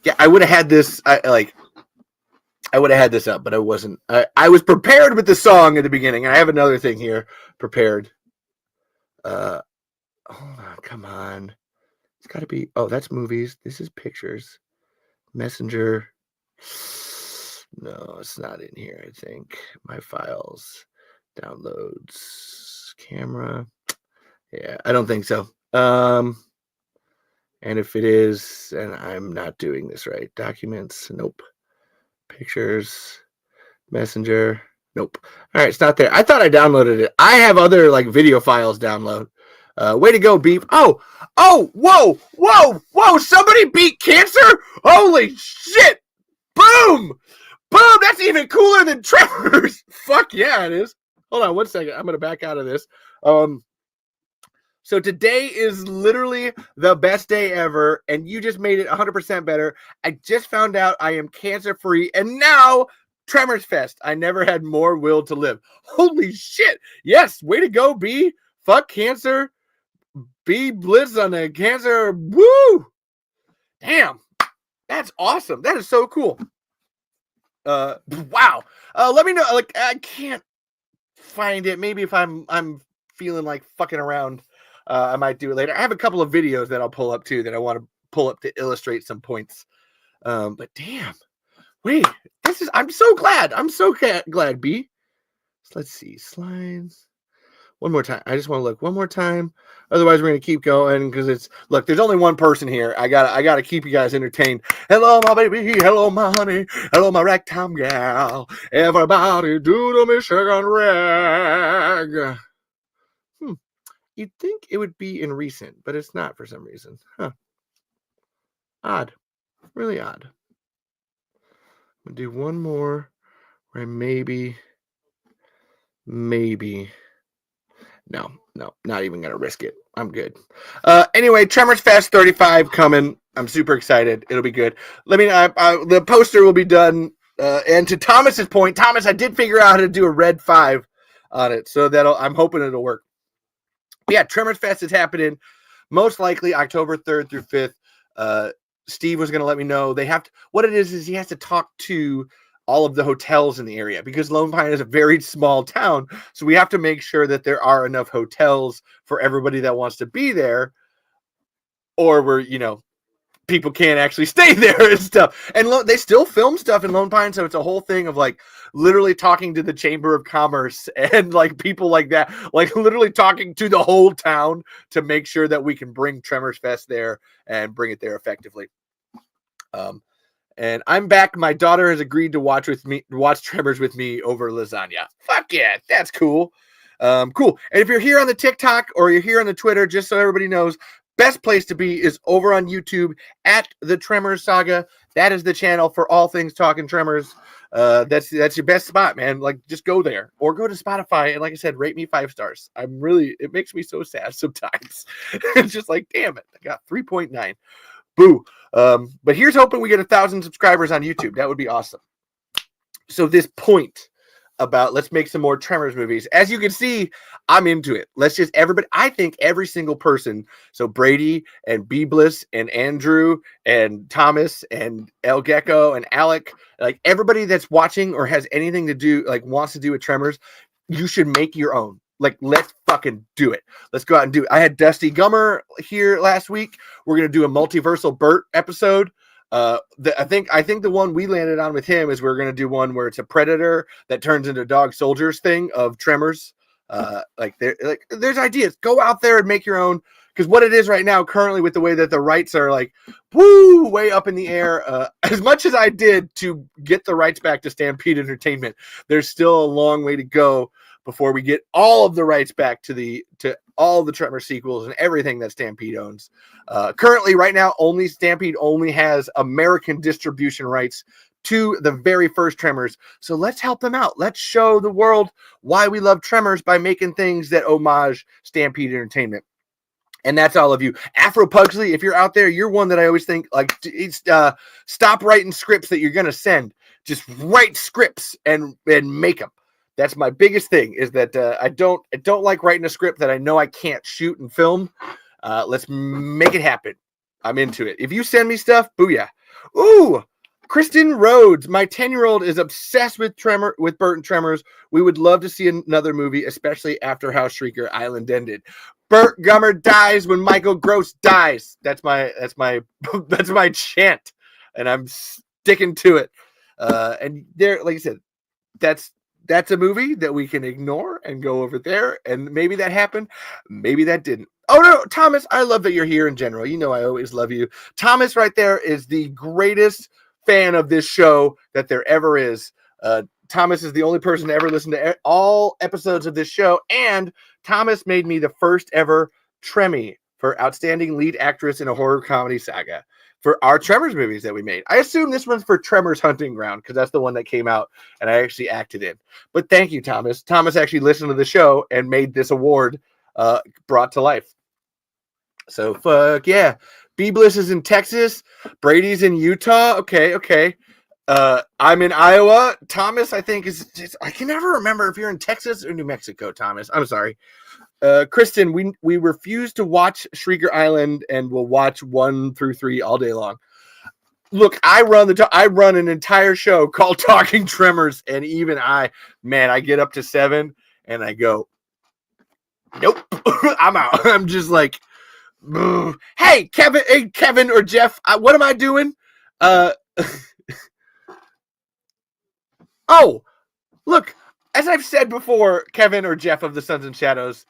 S2: Yeah, I would have had this. I would have had this up, but I wasn't. I was prepared with the song at the beginning. I have another thing here prepared. Hold on, come on. It's got to be. Oh, that's movies. This is pictures. Messenger. No, it's not in here. I think my files, downloads, camera. Yeah, I don't think so. And if it is, and I'm not doing this right. Documents. Nope. Pictures, Messenger. Nope. All right, it's not there. I thought I downloaded it. I have other like video files download. Way to go, Beef. Oh, whoa. Somebody beat cancer? Holy shit. Boom. That's even cooler than Tremors. Fuck yeah, it is. Hold on one second. I'm going to back out of this. So today is literally the best day ever, and you just made it 100% better. I just found out I am cancer-free, and now Tremors Fest. I never had more will to live. Holy shit. Yes. Way to go, B. Fuck cancer. B Blitz on the cancer. Woo. Damn. That's awesome. That is so cool. Wow. Let me know. Like, I can't find it. Maybe if I'm feeling like fucking around, I might do it later. I have a couple of videos that I'll pull up too that I want to pull up to illustrate some points. But damn. Wait, I'm so glad. I'm so glad, B. So let's see. Slides. One more time. I just want to look one more time. Otherwise, we're gonna keep going because look. There's only one person here. I gotta keep you guys entertained. Hello, my baby. Hello, my honey. Hello, my ragtime gal. Everybody, do the Michigan rag. You'd think it would be in recent, but it's not for some reason. Huh? Odd. Really odd. I'm gonna do one more where maybe. No, not even gonna risk it. I'm good. Anyway, Tremors Fest 35 coming. I'm super excited. It'll be good. The poster will be done. And to Thomas's point, Thomas, I did figure out how to do a red 5 on it, so I'm hoping it'll work. But yeah, Tremors Fest is happening most likely October 3rd through 5th. Steve was gonna let me know. What it is he has to talk to all of the hotels in the area because Lone Pine is a very small town. So we have to make sure that there are enough hotels for everybody that wants to be there, or people can't actually stay there and stuff. And they still film stuff in Lone Pine. So it's a whole thing of like literally talking to the Chamber of Commerce and like people like that, like literally talking to the whole town to make sure that we can bring Tremors Fest there and bring it there effectively. And I'm back. My daughter has agreed to watch Tremors with me over lasagna. Fuck yeah, that's cool. Cool. And if you're here on the TikTok or you're here on the Twitter, just so everybody knows, best place to be is over on YouTube at the Tremors Saga. That is the channel for all things talking Tremors. That's your best spot, man. Like, just go there or go to Spotify and, like I said, rate me 5 stars. It makes me so sad sometimes. It's just like, damn it, I got 3.9. Boo. But here's hoping we get 1,000 subscribers on YouTube. That would be awesome. So this point about let's make some more Tremors movies. As you can see, I'm into it. I think every single person, so Brady and Beebliss and Andrew and Thomas and El Gecko and Alec, like everybody that's watching or has anything to do, like wants to do with Tremors, you should make your own. Like, let's fucking do it. Let's go out and do it. I had Dusty Gummer here last week. We're going to do a Multiversal Bert episode. I think the one we landed on with him is we're going to do one where it's a predator that turns into dog soldiers thing of Tremors. There's ideas. Go out there and make your own. Because what it is right now, currently with the way that the rights are like, woo, way up in the air. As much as I did to get the rights back to Stampede Entertainment, there's still a long way to go before we get all of the rights back to all the Tremor sequels and everything that Stampede owns. Currently, right now, Stampede only has American distribution rights to the very first Tremors. So let's help them out. Let's show the world why we love Tremors by making things that homage Stampede Entertainment. And that's all of you. Afro Pugsley, if you're out there, you're one that I always think, like, stop writing scripts that you're going to send. Just write scripts and make them. That's my biggest thing, is that I don't like writing a script that I know I can't shoot and film. Let's make it happen. I'm into it. If you send me stuff, booyah. Ooh, Kristen Rhodes, my 10-year-old is obsessed with Bert and Tremors. We would love to see another movie, especially after how Shrieker Island ended. Bert Gummer dies when Michael Gross dies. That's my chant, and I'm sticking to it. And there, like I said, that's a movie that we can ignore and go over there. And maybe that happened. Maybe that didn't. Oh, no, Thomas, I love that you're here in general. You know I always love you. Thomas right there is the greatest fan of this show that there ever is. Thomas is the only person to ever listen to all episodes of this show. And Thomas made me the first ever Tremmy for Outstanding Lead Actress in a Horror Comedy Saga for our Tremors movies that we made. I assume this one's for Tremors Hunting Ground because that's the one that came out and I actually acted in. But thank you, Thomas. Thomas actually listened to the show and made this award brought to life. So fuck yeah. Beebliss is in Texas. Brady's in Utah. Okay. I'm in Iowa. Thomas, I think I can never remember if you're in Texas or New Mexico, Thomas. I'm sorry. Kristen, we refuse to watch Shrieker Island and we'll watch 1 through 3 all day long. Look, I run an entire show called Talking Tremors, and even I get up to 7 and I go, nope, I'm out. I'm just like, hey, Kevin or Jeff, what am I doing? Oh, look, as I've said before, Kevin or Jeff of the Sons and Shadows,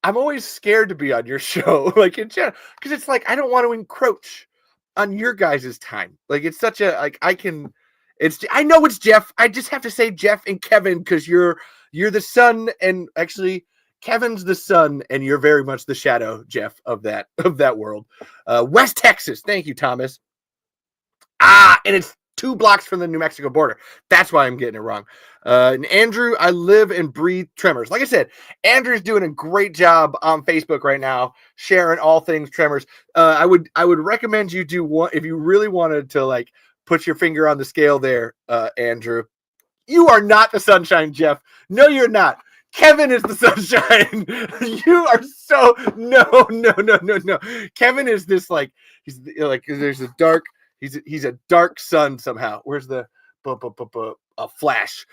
S2: I'm always scared to be on your show, like in chat, because it's like I don't want to encroach on your guys' time. Like it's such a like I know it's Jeff. I just have to say Jeff and Kevin because you're the son, and actually Kevin's the son, and you're very much the shadow, Jeff, of that world. West Texas. Thank you, Thomas. And it's 2 blocks from the New Mexico border. That's why I'm getting it wrong. And Andrew, I live and breathe Tremors. Like I said, Andrew's doing a great job on Facebook right now, sharing all things Tremors. I would recommend you do one if you really wanted to like put your finger on the scale there, Andrew. You are not the sunshine, Jeff. No, you're not. Kevin is the sunshine. You are so no. Kevin is this like he's like there's a dark. He's a dark sun somehow. Where's the Flash?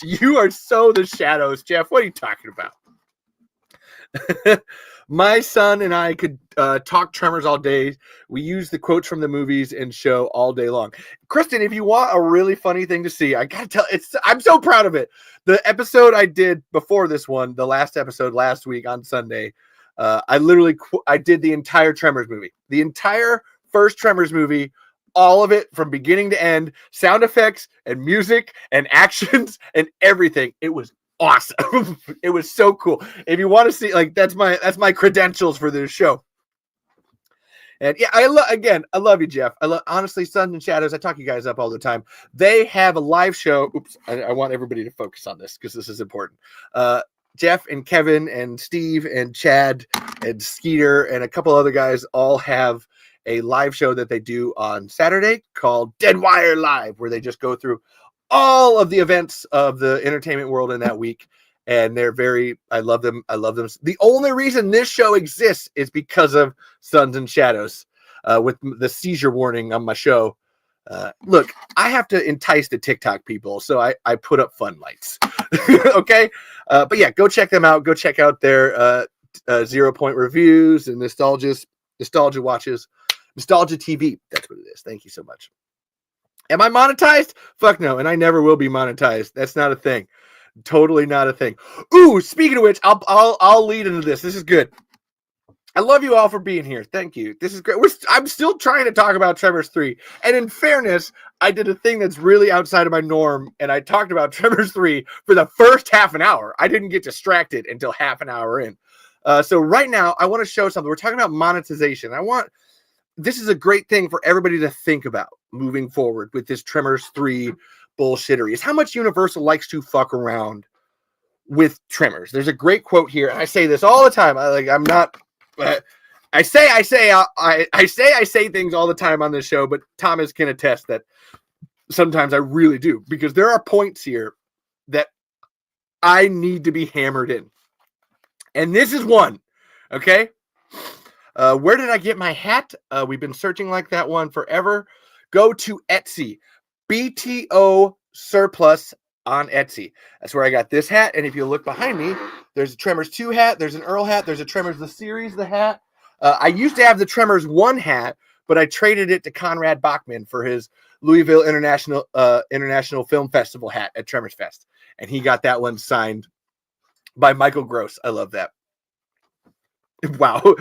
S2: You are so the shadows, Jeff. What are you talking about? My son and I could talk Tremors all day. We use the quotes from the movies and show all day long. Kristen, if you want a really funny thing to see, I gotta tell I'm so proud of it. The episode I did before this one, the last episode last week on Sunday, I did the entire Tremors movie. The entire first Tremors movie, all of it from beginning to end, sound effects and music and actions and everything. It was awesome. It was so cool. If you want to see, like, that's my credentials for this show. And yeah, I love you, Jeff. Honestly, Sons and Shadows. I talk you guys up all the time. They have a live show. Oops, I want everybody to focus on this because this is important. Jeff and Kevin and Steve and Chad and Skeeter and a couple other guys all have a live show that they do on Saturday called Dead Wire Live, where they just go through all of the events of the entertainment world in that week. And I love them. The only reason this show exists is because of Sons and Shadows, with the seizure warning on my show. Look, I have to entice the TikTok people, so I put up fun lights. Okay. But yeah, go check them out. Go check out their 0 Point reviews and nostalgia watches. Nostalgia TV. That's what it is. Thank you so much. Am I monetized? Fuck no. And I never will be monetized. That's not a thing. Totally not a thing. Ooh, speaking of which, I'll lead into this. This is good. I love you all for being here. Thank you. This is great. I'm still trying to talk about Tremors 3. And in fairness, I did a thing that's really outside of my norm. And I talked about Tremors 3 for the first half an hour. I didn't get distracted until half an hour in. So right now, I want to show something. We're talking about monetization. This is a great thing for everybody to think about moving forward with this Tremors 3 bullshittery. Is how much Universal likes to fuck around with Tremors. There's a great quote here, and I say this all the time. I say things all the time on this show, but Thomas can attest that sometimes I really do, because there are points here that I need to be hammered in. And this is one, okay? Where did I get my hat? We've been searching like that one forever. Go to Etsy. BTO Surplus on Etsy. That's where I got this hat. And if you look behind me, there's a Tremors 2 hat. There's an Earl hat. There's a Tremors the series, the hat. I used to have the Tremors 1 hat, but I traded it to Conrad Bachman for his Louisville International Film Festival hat at Tremors Fest. And he got that one signed by Michael Gross. I love that. Wow.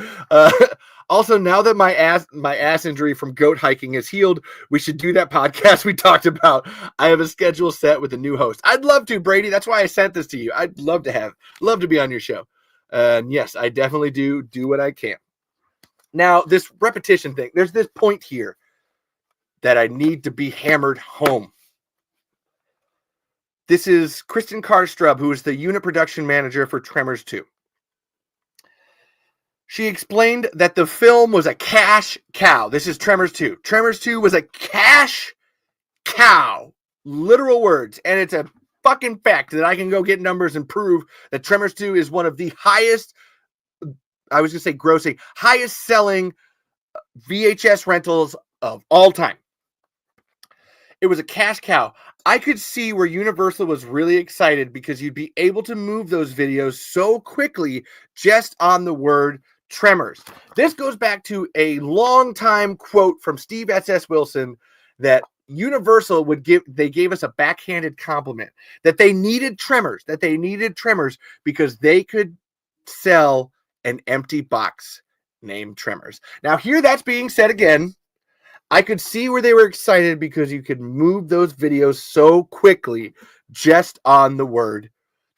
S2: Also, now that my ass injury from goat hiking is healed, we should do that podcast we talked about. I have a schedule set with a new host. I'd love to, Brady. That's why I sent this to you. I'd love to be on your show. And yes, I definitely do what I can. Now, this repetition thing, there's this point here that I need to be hammered home. This is Kristen Karstrup, who is the unit production manager for Tremors 2. She explained that the film was a cash cow. This is Tremors 2. Tremors 2 was a cash cow. Literal words. And it's a fucking fact that I can go get numbers and prove that Tremors 2 is one of the highest, I was going to say grossing, highest selling VHS rentals of all time. It was a cash cow. I could see where Universal was really excited because you'd be able to move those videos so quickly just on the word Tremors. This goes back to a long time quote from Steve S.S. Wilson that Universal gave us a backhanded compliment that they needed Tremors, because they could sell an empty box named Tremors. Now, here that's being said again. I could see where they were excited because you could move those videos so quickly just on the word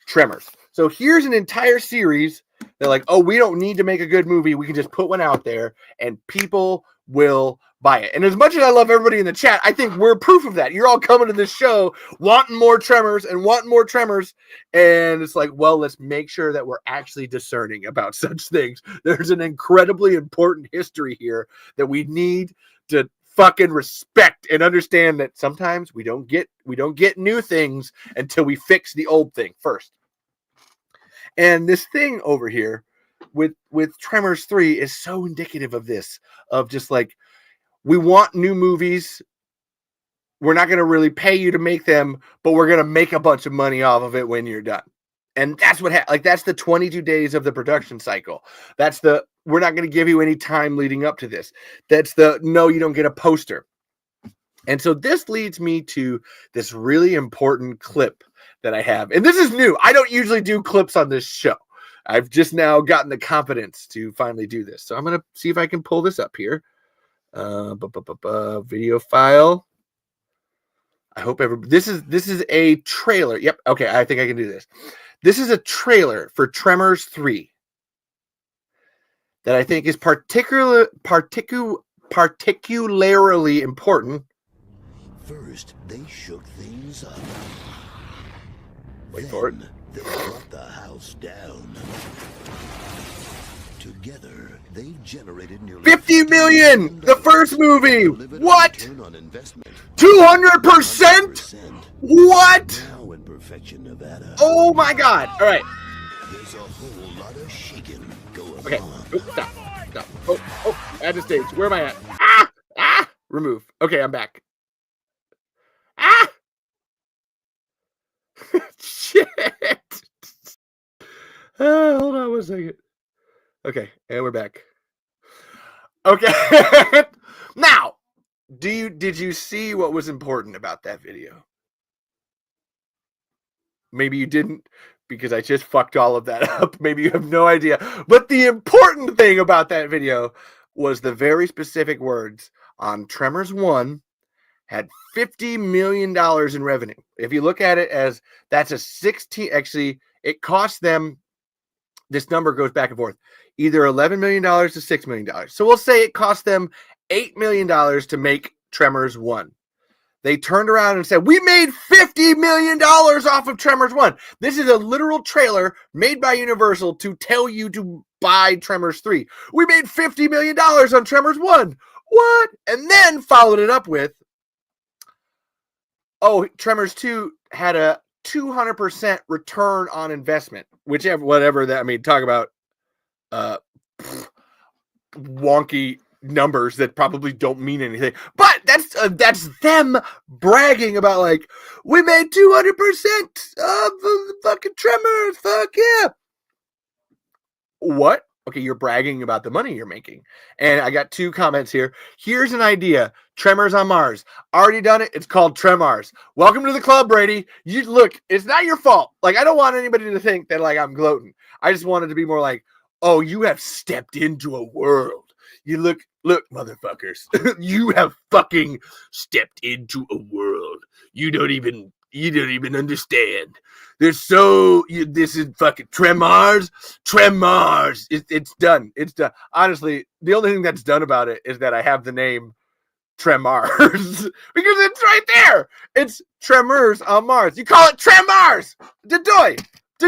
S2: Tremors. So here's an entire series. They're like, oh, we don't need to make a good movie. We can just put one out there and people will buy it. And as much as I love everybody in the chat, I think we're proof of that. You're all coming to this show wanting more Tremors and wanting more Tremors. And it's like, well, let's make sure that we're actually discerning about such things. There's an incredibly important history here that we need to fucking respect and understand that sometimes we don't get new things until we fix the old thing first. And this thing over here with Tremors 3 is so indicative of this, of just like, we want new movies. We're not going to really pay you to make them, but we're going to make a bunch of money off of it when you're done. And that's what that's the 22 days of the production cycle. We're not going to give you any time leading up to this. No, you don't get a poster. And so this leads me to this really important clip that I have. And this is new. I don't usually do clips on this show. I've just now gotten the confidence to finally do this. So I'm going to see if I can pull this up here. Video file. I hope this is a trailer. Yep. Okay. I think I can do this. This is a trailer for Tremors 3 that I think is particularly important.
S3: First, they shook things up.
S2: Wait for it.
S3: They brought the house down. Together, they generated nearly
S2: 50 million. The first movie. What?
S3: 200%?
S2: What?
S3: Now in Perfection, Nevada.
S2: Oh my God! All right.
S3: There's a whole lot of shaking going
S2: Okay.
S3: on.
S2: Oops, stop. Oh, add to stage. Where am I at? Remove. Okay, I'm back. Shit. Hold on 1 second. Okay, and we're back. Okay. Now, did you see what was important about that video? Maybe you didn't, because I just fucked all of that up. Maybe you have no idea. But the important thing about that video was the very specific words on Tremors 1 had $50 million in revenue. If you look at it as that's a 16, actually, it cost them, this number goes back and forth, either $11 million to $6 million. So we'll say it cost them $8 million to make Tremors 1. They turned around and said, we made $50 million off of Tremors 1. This is a literal trailer made by Universal to tell you to buy Tremors 3. We made $50 million on Tremors 1. What? And then followed it up with, oh, Tremors 2 had a 200% return on investment. Whatever that, I mean, talk about wonky numbers that probably don't mean anything, but that's them bragging about, like, we made 200% of the fucking Tremors. Fuck yeah. What? Okay, you're bragging about the money you're making. And I got 2 comments here. Here's an idea. Tremors on Mars. Already done it. It's called Tremors. Welcome to the club, Brady. You look, it's not your fault. Like, I don't want anybody to think that, like, I'm gloating. I just wanted to be more like, oh, you have stepped into a world. You look, motherfuckers. You have fucking stepped into a world. You don't even understand. This is fucking Tremors. It's done. It's done. Honestly, the only thing that's done about it is that I have the name Tremors because it's right there. It's Tremors on Mars. You call it Tremors.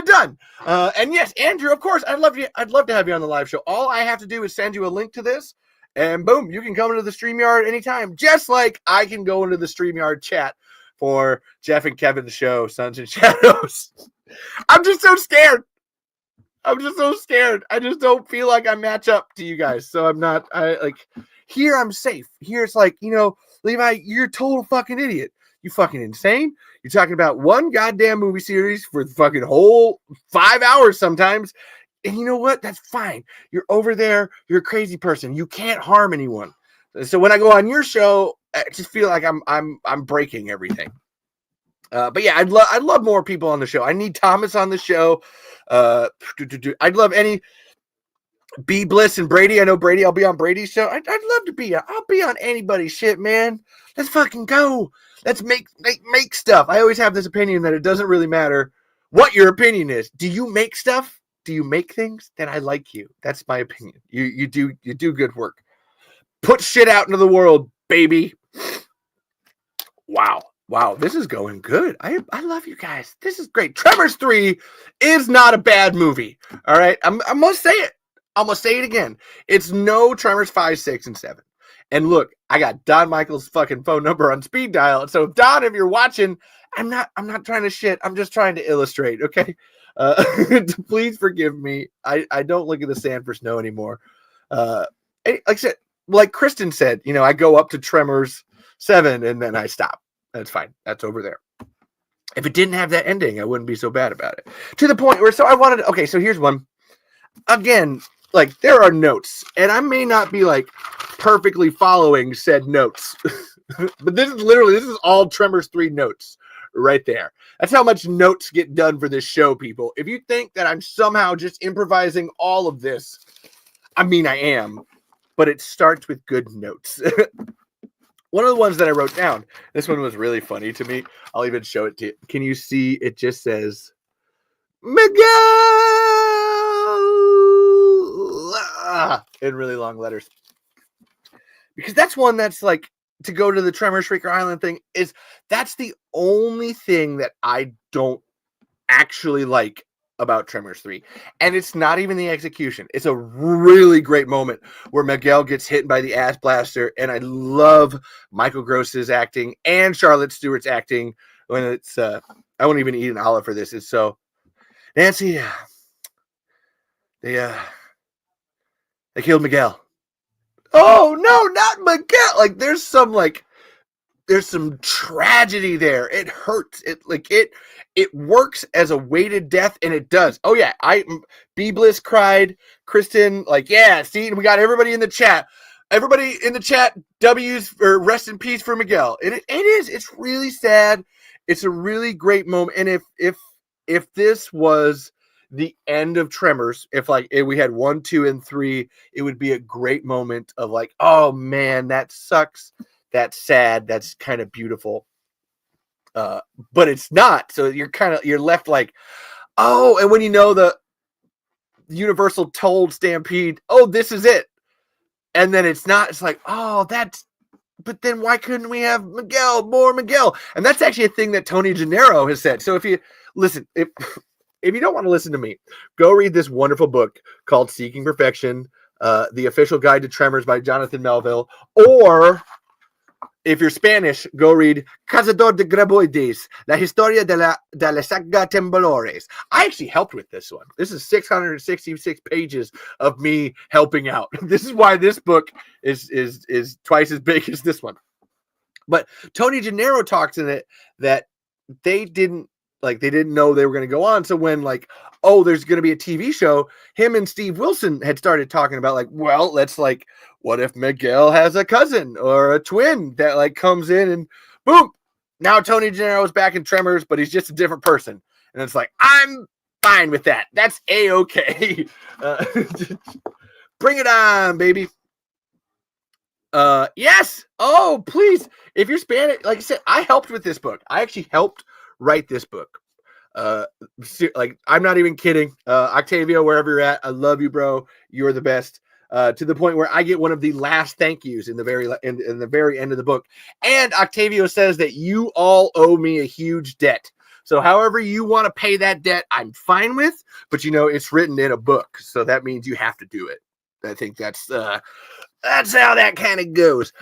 S2: Done. And yes, Andrew, of course, I'd love to have you on the live show. All I have to do is send you a link to this, And boom, you can come into the StreamYard anytime, just like I can go into the StreamYard chat for Jeff and Kevin's show, Sons and Shadows. I'm just so scared. I'm just so scared. I just don't feel like I match up to you guys. So I'm not, here I'm safe. Here it's like, Levi, you're a total fucking idiot. You fucking insane. You're talking about one goddamn movie series for the fucking whole 5 hours sometimes. And you know what? That's fine. You're over there. You're a crazy person. You can't harm anyone. So when I go on your show, I just feel like I'm breaking everything. But yeah, I'd love more people on the show. I need Thomas on the show. I'd love any B Bliss and Brady. I know Brady. I'll be on Brady's show. I'd love to be. I'll be on anybody's shit, man. Let's fucking go. Let's make stuff. I always have this opinion that it doesn't really matter what your opinion is. Do you make stuff? Do you make things? Then I like you. That's my opinion. You do good work. Put shit out into the world, baby. Wow, this is going good. I love you guys. This is great. Tremors 3 is not a bad movie. All right, I'm gonna say it. I'm gonna say it again. It's no Tremors 5, 6, and 7. And look, I got Don Michael's fucking phone number on speed dial. So Don, if you're watching, I'm not trying to shit. I'm just trying to illustrate. Okay. Please forgive me. I don't look at the sand for snow anymore. Like I said, like Kristen said, I go up to Tremors 7 and then I stop. That's fine. That's over there. If it didn't have that ending, I wouldn't be so bad about it. To the point where, so here's one. Again, like there are notes, and I may not be like perfectly following said notes, but this is all Tremors 3 notes right there. That's how much notes get done for this show, people. If you think that I'm somehow just improvising all of this, I mean, I am, but it starts with good notes. One of the ones that I wrote down, this one was really funny to me. I'll even show it to you. Can you see? It just says, Miguel! In really long letters. Because that's one that's like, to go to the Tremor Shrieker Island thing, that's the only thing that I don't actually like about Tremors 3. And it's not even the execution. It's a really great moment where Miguel gets hit by the ass blaster, and I love Michael Gross's acting and Charlotte Stewart's acting when it's I won't even eat an olive for this. It's so Nancy, they killed Miguel. Oh no, not Miguel. Like there's some tragedy there. It hurts. It works as a weighted death, and it does. Oh yeah, B Bliss cried. Kristen, yeah, see, we got everybody in the chat. Everybody in the chat, W's or rest in peace for Miguel. It is. It's really sad. It's a really great moment. And if this was the end of Tremors, if we had 1, 2, and 3, it would be a great moment of oh man, that sucks. That's sad. That's kind of beautiful. But it's not. So you're left oh, and when the Universal told Stampede, oh, this is it. And then it's not, it's oh, but then why couldn't we have more Miguel? And that's actually a thing that Tony Gennaro has said. So if you listen, if you don't want to listen to me, go read this wonderful book called Seeking Perfection, The Official Guide to Tremors by Jonathan Melville, or if you're Spanish, go read Cazador de Graboides, La Historia de la Saga Temblores. I actually helped with this one. This is 666 pages of me helping out. This is why this book is twice as big as this one. But Tony Gennaro talks in it that they didn't know they were going to go on. So when there's going to be a TV show, him and Steve Wilson had started talking about let's what if Miguel has a cousin or a twin that comes in and boom, now Tony Gennaro is back in Tremors, but he's just a different person. And it's I'm fine with that. That's A-okay. Bring it on, baby. Yes. Oh, please. If you're Spanish, like I said, I helped with this book. I actually helped write this book. I'm not even kidding. Octavio, wherever you're at, I love you, bro. You're the best. To the point where I get one of the last thank yous in the very end of the book. And Octavio says that you all owe me a huge debt. So however you want to pay that debt, I'm fine with, but it's written in a book. So that means you have to do it. I think that's That's how that kind of goes.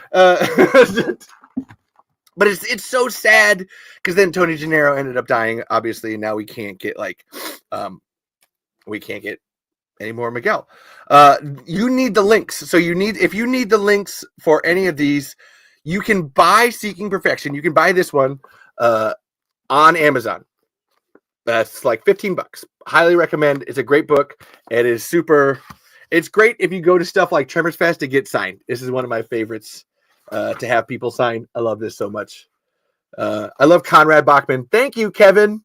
S2: But it's so sad because then Tony Gennaro ended up dying. Obviously, now we can't get any more Miguel. You need the links. So if you need the links for any of these, you can buy Seeking Perfection. You can buy this one on Amazon. That's like $15. Highly recommend. It's a great book. It is super. It's great if you go to stuff like Tremors Fest to get signed. This is one of my favorites to have people sign. I love this so much. I love Conrad Bachman. Thank you, Kevin.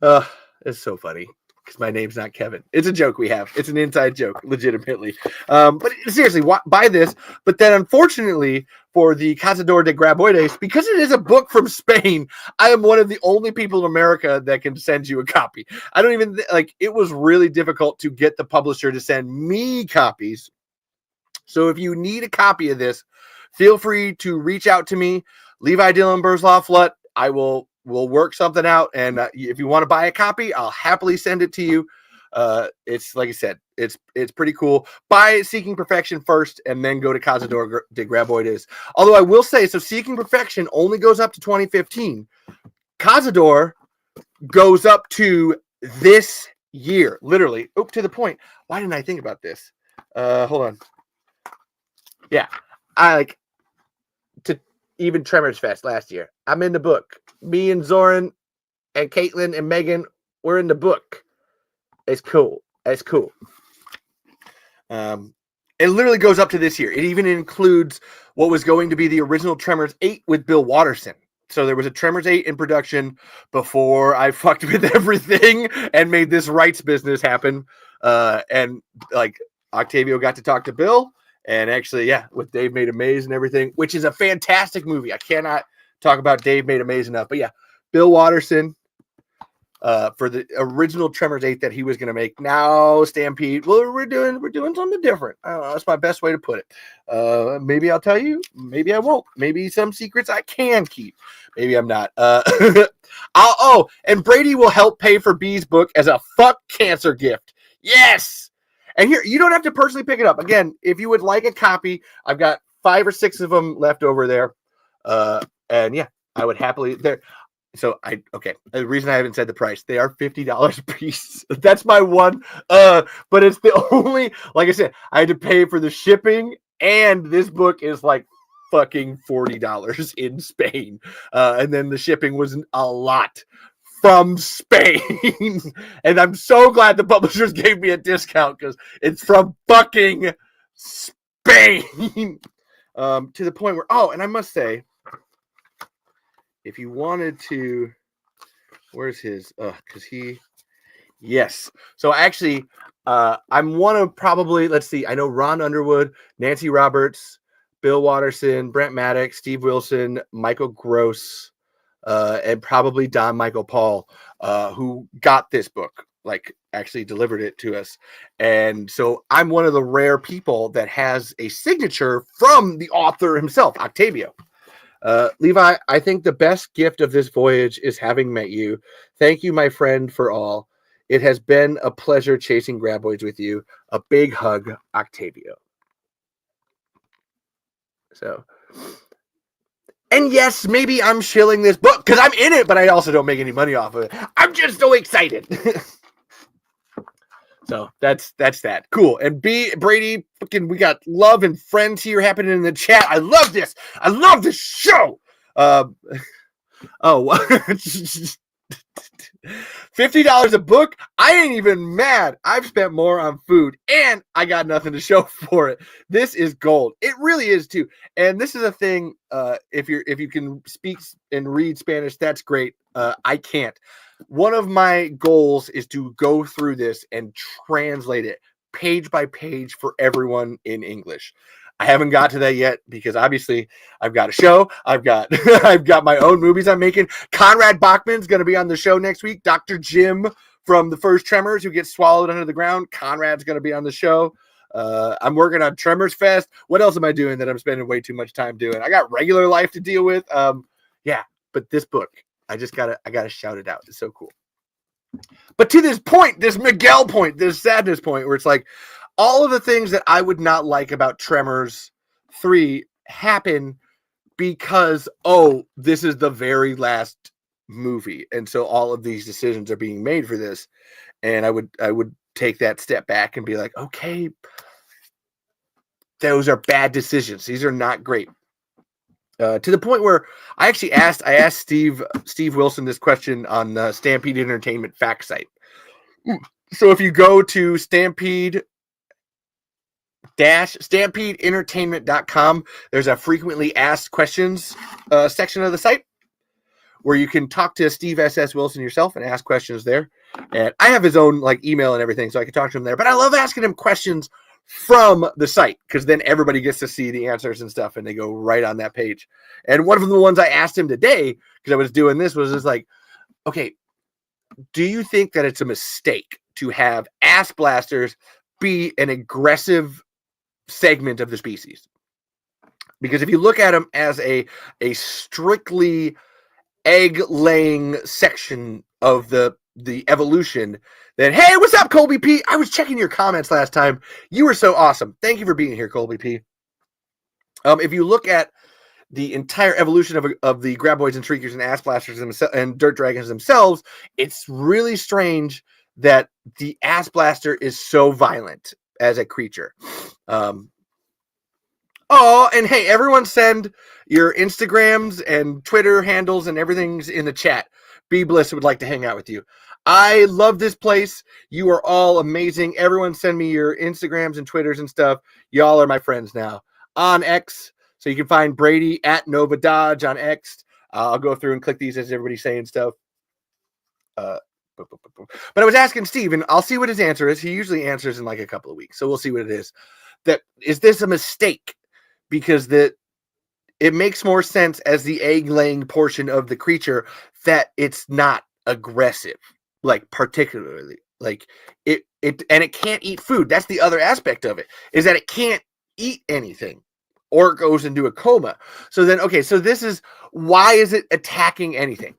S2: It's so funny because my name's not Kevin. It's a joke we have. It's an inside joke, legitimately. But seriously, buy this. But then, unfortunately, for the Cazador de Graboides, because it is a book from Spain, I am one of the only people in America that can send you a copy. I don't even it was really difficult to get the publisher to send me copies. So if you need a copy of this, feel free to reach out to me, Levi Dylan Burzloff Flut. I will work something out, and if you want to buy a copy, I'll happily send it to you. It's like I said, it's pretty cool. Buy Seeking Perfection first, and then go to Cazador de Graboides. Although I will say, so Seeking Perfection only goes up to 2015. Cazador goes up to this year, literally. Oh, to the point. Why didn't I think about this? Hold on. Yeah, even Tremors Fest last year. I'm in the book. Me and Zoran and Caitlin and Megan, we're in the book. It's cool. It's cool. It literally goes up to this year. It even includes what was going to be the original Tremors 8 with Bill Watterson. So there was a Tremors 8 in production before I fucked with everything and made this rights business happen. And Octavio got to talk to Bill. And actually, with Dave Made a Maze and everything, which is a fantastic movie. I cannot talk about Dave Made a Maze enough. But Bill Watterson for the original Tremors 8 that he was going to make. Now Stampede. Well, we're doing something different. I don't know. That's my best way to put it. Maybe I'll tell you. Maybe I won't. Maybe some secrets I can keep. Maybe I'm not. And Brady will help pay for B's book as a fuck cancer gift. Yes. And here, you don't have to personally pick it up. Again, if you would like a copy, I've got 5 or 6 of them left over there. I would happily there. So the reason I haven't said the price, they are $50 a piece. That's my one. But it's the only, like I said, I had to pay for the shipping, and this book is like fucking $40 in Spain. And then the shipping was a lot from Spain. And I'm so glad the publishers gave me a discount because it's from fucking Spain. To the point where, and I must say, if you wanted to, where's his? Yes. So actually, I'm one of probably, let's see, I know Ron Underwood, Nancy Roberts, Bill Watterson, Brent Maddox, Steve Wilson, Michael Gross, and probably Don Michael Paul, who got this book, actually delivered it to us. And so I'm one of the rare people that has a signature from the author himself, Octavio. Levi, I think the best gift of this voyage is having met you. Thank you, my friend, for all. It has been a pleasure chasing graboids with you. A big hug, Octavio. So, and yes, maybe I'm shilling this book because I'm in it, but I also don't make any money off of it. I'm just so excited. So that's that. Cool. And Brady, we got love and friends here happening in the chat. I love this. I love this show. $50 a book. I ain't even mad. I've spent more on food and I got nothing to show for it. This is gold. It really is too. And this is a thing. If you can speak and read Spanish, that's great. I can't. One of my goals is to go through this and translate it page by page for everyone in English. I haven't got to that yet because obviously I've got a show. I've got my own movies I'm making. Conrad Bachman's going to be on the show next week. Dr. Jim from the first Tremors who gets swallowed under the ground. Conrad's going to be on the show. I'm working on Tremors Fest. What else am I doing that I'm spending way too much time doing? I got regular life to deal with. But this book, I gotta shout it out. It's so cool. But to this point, this Miguel point, this sadness point, where it's like all of the things that I would not like about Tremors 3 happen because this is the very last movie, and so all of these decisions are being made for this. And I would take that step back and be like, okay, those are bad decisions. These are not great. To the point where I asked Steve Wilson this question on Stampede Entertainment fact site. So if you go to stampedeentertainment.com, there's a frequently asked questions section of the site where you can talk to Steve S.S. Wilson yourself and ask questions there. And I have his own email and everything, so I can talk to him there. But I love asking him questions from the site, because then everybody gets to see the answers and stuff, and they go right on that page. And one of the ones I asked him today, because I was doing this, was just okay, do you think that it's a mistake to have ass blasters be an aggressive segment of the species? Because if you look at them as a strictly egg-laying section of the evolution, then hey, what's up, Colby P? I was checking your comments last time. You were so awesome. Thank you for being here, Colby P. If you look at the entire evolution of the graboids and shriekers and ass blasters and dirt dragons themselves, it's really strange that the ass blaster is so violent as a creature. And hey, everyone send your Instagrams and Twitter handles and everything's in the chat. Be Bliss would like to hang out with you. I love this place. You are all amazing. Everyone send me your Instagrams and Twitters and stuff. Y'all are my friends now. On X, so you can find Brady at Nova Dodge on X. I'll go through and click these as everybody's saying stuff. But I was asking Steve, and I'll see what his answer is. He usually answers in a couple of weeks, so we'll see what it is. Is this a mistake? Because it makes more sense as the egg-laying portion of the creature that it's not aggressive, particularly. It can't eat food. That's the other aspect of it, is that it can't eat anything, or it goes into a coma. So then, okay, so this is, why is it attacking anything?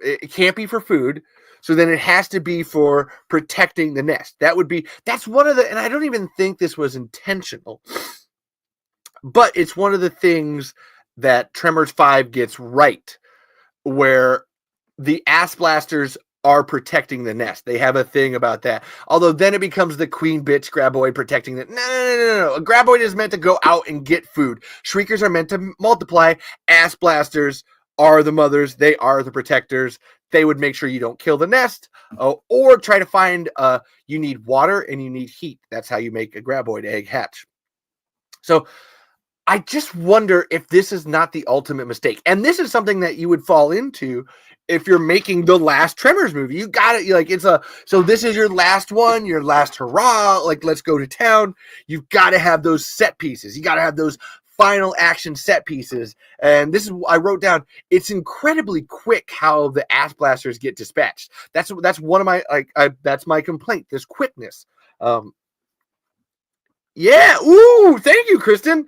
S2: It can't be for food, so then it has to be for protecting the nest. That's one of the, and I don't even think this was intentional, but it's one of the things that Tremors 5 gets right, where the ass blasters are protecting the nest. They have a thing about that. Although then it becomes the queen bitch graboid protecting the... No. A graboid is meant to go out and get food. Shriekers are meant to multiply. Ass blasters are the mothers. They are the protectors. They would make sure you don't kill the nest, or try to find... you need water and you need heat. That's how you make a graboid egg hatch. So I just wonder if this is not the ultimate mistake. And this is something that you would fall into if you're making the last Tremors movie. You got it. So this is your last one, your last hurrah. Let's go to town. You've got to have those set pieces. You got to have those final action set pieces. And this is, I wrote down, it's incredibly quick how the ass blasters get dispatched. That's one of my, that's my complaint, this quickness. Yeah. Ooh, thank you, Kristen.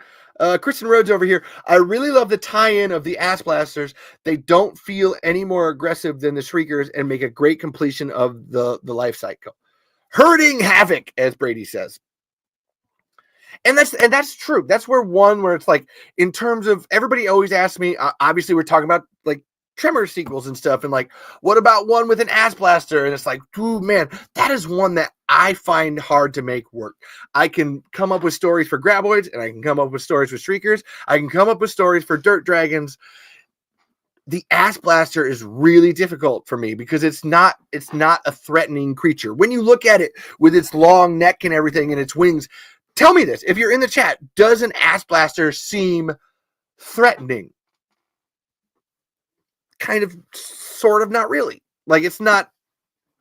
S2: Kristen Rhodes over here. I really love the tie-in of the ass blasters. They don't feel any more aggressive than the shriekers and make a great completion of the life cycle. Herding havoc, as Brady says. And that's true. That's where it's in terms of, everybody always asks me, obviously we're talking about Tremors sequels and stuff, and what about one with an ass blaster? And it's ooh, man, that is one that I find hard to make work. I can come up with stories for graboids, and I can come up with stories for shriekers. I can come up with stories for dirt dragons. The ass blaster is really difficult for me because it's not a threatening creature. When you look at it with its long neck and everything and its wings, tell me this. If you're in the chat, does an ass blaster seem threatening? Kind of, sort of, not really. It's not,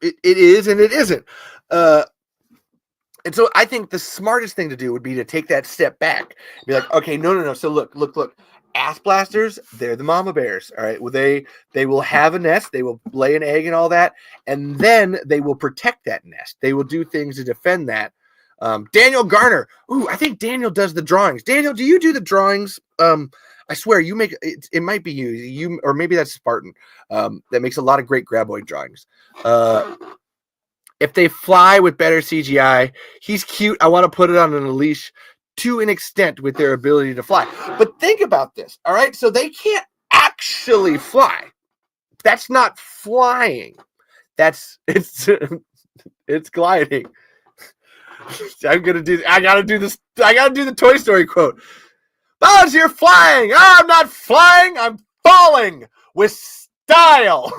S2: it is and it isn't. And so I think the smartest thing to do would be to take that step back. Be okay, no. So look. Ass blasters, they're the mama bears. All right. Well, they will have a nest, they will lay an egg and all that, and then they will protect that nest. They will do things to defend that. Daniel Garner. Ooh, I think Daniel does the drawings. Daniel, do you do the drawings? I swear you make it. It might be you, or maybe that's Spartan. That makes a lot of great graboid drawings. If they fly with better CGI, he's cute. I want to put it on a leash to an extent with their ability to fly. But think about this, all right? So they can't actually fly. That's not flying. It's gliding. I gotta do the Toy Story quote. Buzz, you're flying. I'm not flying. I'm falling with style.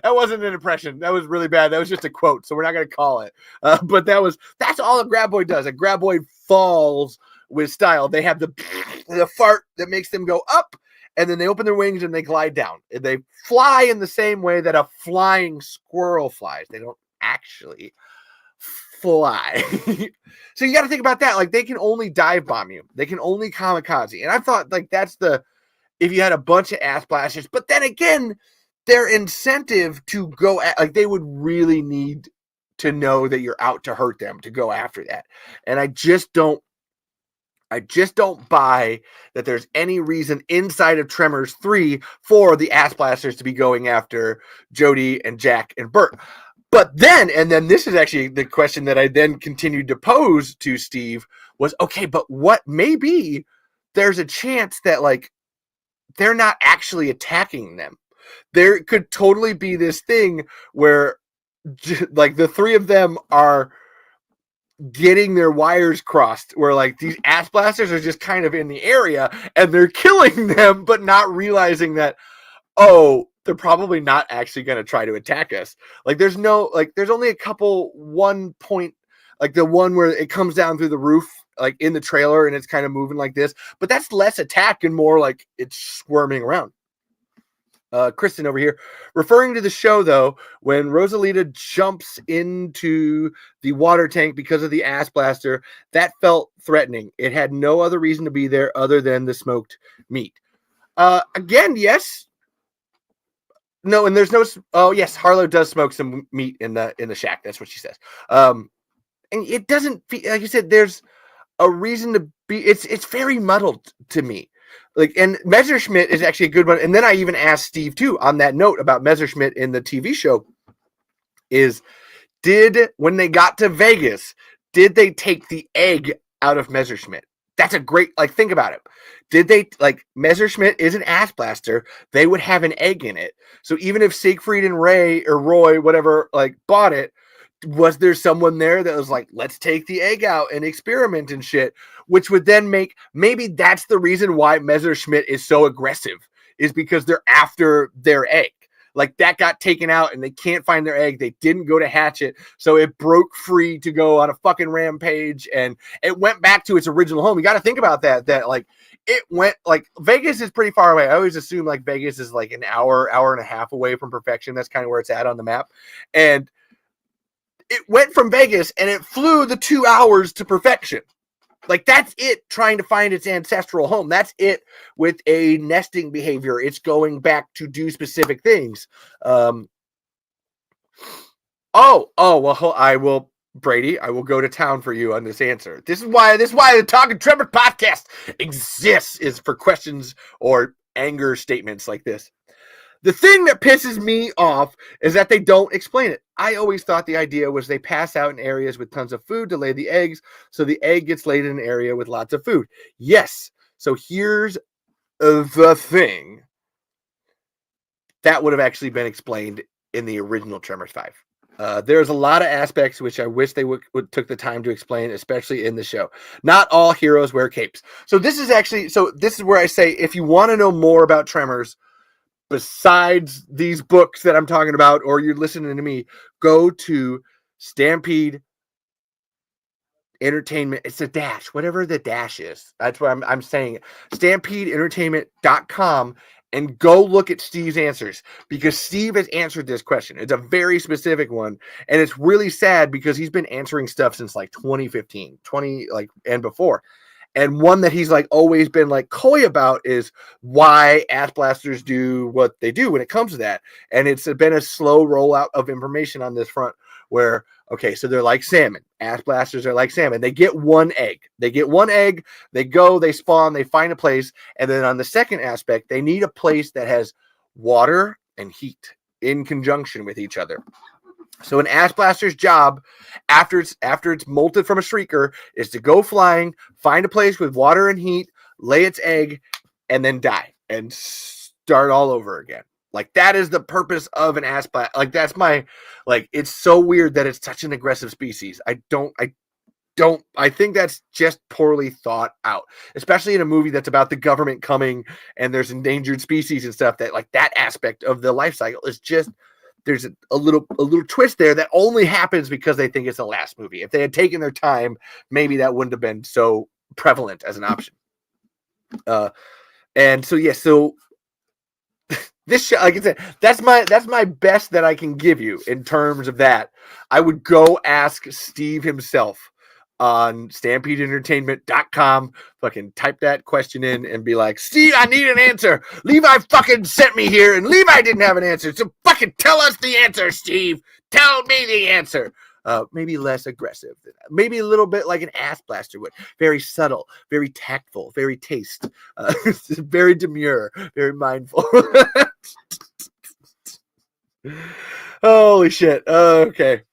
S2: That wasn't an impression. That was really bad. That was just a quote, so we're not going to call it. But that's all a Graboid does. A Graboid falls with style. They have the fart that makes them go up, and then they open their wings and they glide down. They fly in the same way that a flying squirrel flies. They don't actually fly. So you got to think about that. Like, they can only dive bomb you. They can only kamikaze. And I thought, like, that's if you had a bunch of ass blasters. But then again, their incentive to go like, they would really need to know that you're out to hurt them to go after that. And I just don't buy that there's any reason inside of Tremors 3 for the ass blasters to be going after Jody and Jack and Bert. But then this is actually the question that I then continued to pose to Steve was, okay, but what, maybe there's a chance that, like, they're not actually attacking them. There could totally be this thing where, like, the three of them are getting their wires crossed, where, like, these ass blasters are just kind of in the area and they're killing them, but not realizing that, oh, they're probably not actually going to try to attack us. Like, there's only a couple, one point, like the one where it comes down through the roof, like in the trailer, and it's kind of moving like this, but that's less attack and more like it's squirming around. Kristen over here, referring to the show, though, when Rosalita jumps into the water tank because of the ass blaster, that felt threatening. It had no other reason to be there other than the smoked meat. Again, yes. No, and there's no. Oh, yes, Harlow does smoke some meat in the shack. That's what she says. And it doesn't feel, like you said, there's a reason to be. It's very muddled to me. Like, and Messerschmitt is actually a good one. And then I even asked Steve too on that note about Messerschmitt in the TV show. When they got to Vegas, did they take the egg out of Messerschmitt? That's a great, like, think about it. Did they, like, Messerschmitt is an ass blaster. They would have an egg in it. So even if Siegfried and Ray or Roy, whatever, like, bought it, was there someone there that was like, let's take the egg out and experiment and shit, which would then maybe that's the reason why Messerschmitt is so aggressive, is because they're after their egg. Like, that got taken out and they can't find their egg. They didn't go to hatch it. So it broke free to go on a fucking rampage and it went back to its original home. You got to think about that like, it went, like, Vegas is pretty far away. I always assume, like, Vegas is like an hour and a half away from perfection. That's kind of where it's at on the map. And it went from Vegas and it flew the 2 hours to perfection. Like, that's it trying to find its ancestral home. That's it with a nesting behavior. It's going back to do specific things. Well, Brady, I will go to town for you on this answer. This is why the Talking Tremor podcast exists, is for questions or anger statements like this. The thing that pisses me off is that they don't explain it. I always thought the idea was they pass out in areas with tons of food to lay the eggs, so the egg gets laid in an area with lots of food. Yes. So here's the thing. That would have actually been explained in the original Tremors 5. There's a lot of aspects which I wish they would took the time to explain, especially in the show. Not all heroes wear capes. So this is where I say, if you want to know more about Tremors, besides these books that I'm talking about, or you're listening to me, go to Stampede Entertainment. It's a dash, whatever the dash is. That's what I'm saying. StampedeEntertainment.com, and go look at Steve's answers, because Steve has answered this question. It's a very specific one, and it's really sad because he's been answering stuff since like 2015, and before. And one that he's like always been like coy about is why ass blasters do what they do when it comes to that. And it's been a slow rollout of information on this front where, okay, so they're like salmon. Ass blasters are like salmon. They get one egg. They go, they spawn, they find a place. And then on the second aspect, they need a place that has water and heat in conjunction with each other. So an ass blaster's job after it's molted from a shrieker is to go flying, find a place with water and heat, lay its egg, and then die and start all over again. Like that is the purpose of an ass blaster. Like that's my like. It's so weird that it's such an aggressive species. I think that's just poorly thought out, especially in a movie that's about the government coming and there's endangered species and stuff. That like that aspect of the life cycle is just there's a little twist there that only happens because they think it's the last movie. If they had taken their time, maybe that wouldn't have been so prevalent as an option. And so yeah, so this show, like I said, that's my best that I can give you in terms of that. I would go ask Steve himself on StampedeEntertainment.com. Fucking type that question in and be like, Steve, I need an answer. Levi fucking sent me here, and Levi didn't have an answer. So fucking tell us the answer, Steve. Tell me the answer. Maybe less aggressive. Maybe a little bit like an ass blaster would. Very subtle, very tactful, very taste. Very demure, very mindful. Holy shit. Okay.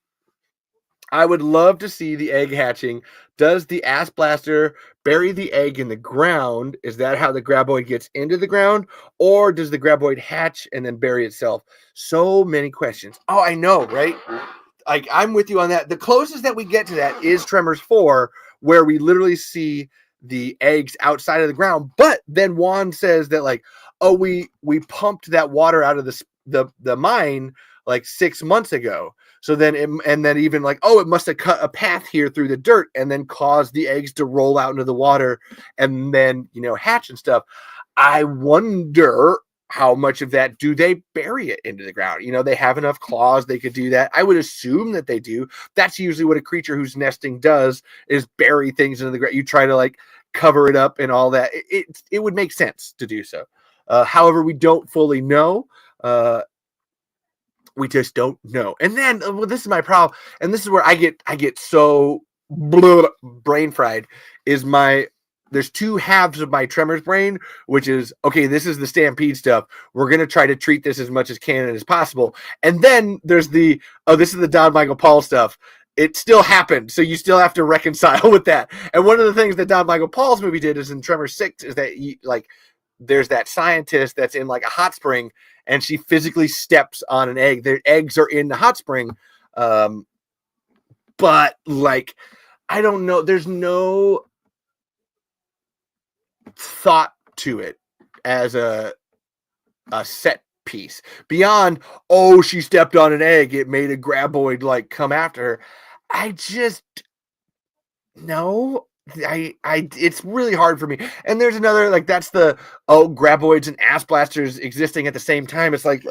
S2: I would love to see the egg hatching. Does the ass blaster bury the egg in the ground? Is that how the graboid gets into the ground? Or does the graboid hatch and then bury itself? So many questions. Oh, I know, right? Like, I'm with you on that. The closest that we get to that is Tremors 4, where we literally see the eggs outside of the ground. But then Juan says that, like, oh, we pumped that water out of the mine like 6 months ago. So then, even like, oh, it must have cut a path here through the dirt and then caused the eggs to roll out into the water and then, hatch and stuff. I wonder how much of that do they bury it into the ground? They have enough claws, they could do that. I would assume that they do. That's usually what a creature who's nesting does, is bury things into the ground. You try to like cover it up and all that. It would make sense to do so. However, we don't fully know. We just don't know. And then this is my problem, and this is where I get so brain fried. There's two halves of my Tremors brain, which is, okay, this is the Stampede stuff. We're going to try to treat this as much as canon as possible. And then there's this is the Don Michael Paul stuff. It still happened, so you still have to reconcile with that. And one of the things that Don Michael Paul's movie did is in Tremors 6 is that there's that scientist that's in like a hot spring, and she physically steps on an egg. Their eggs are in the hot spring. But like, I don't know. There's no thought to it as a set piece beyond, oh, she stepped on an egg, it made a graboid like come after her. I just no. It's really hard for me. And there's another, like, that's the graboids and ass blasters existing at the same time. It's like,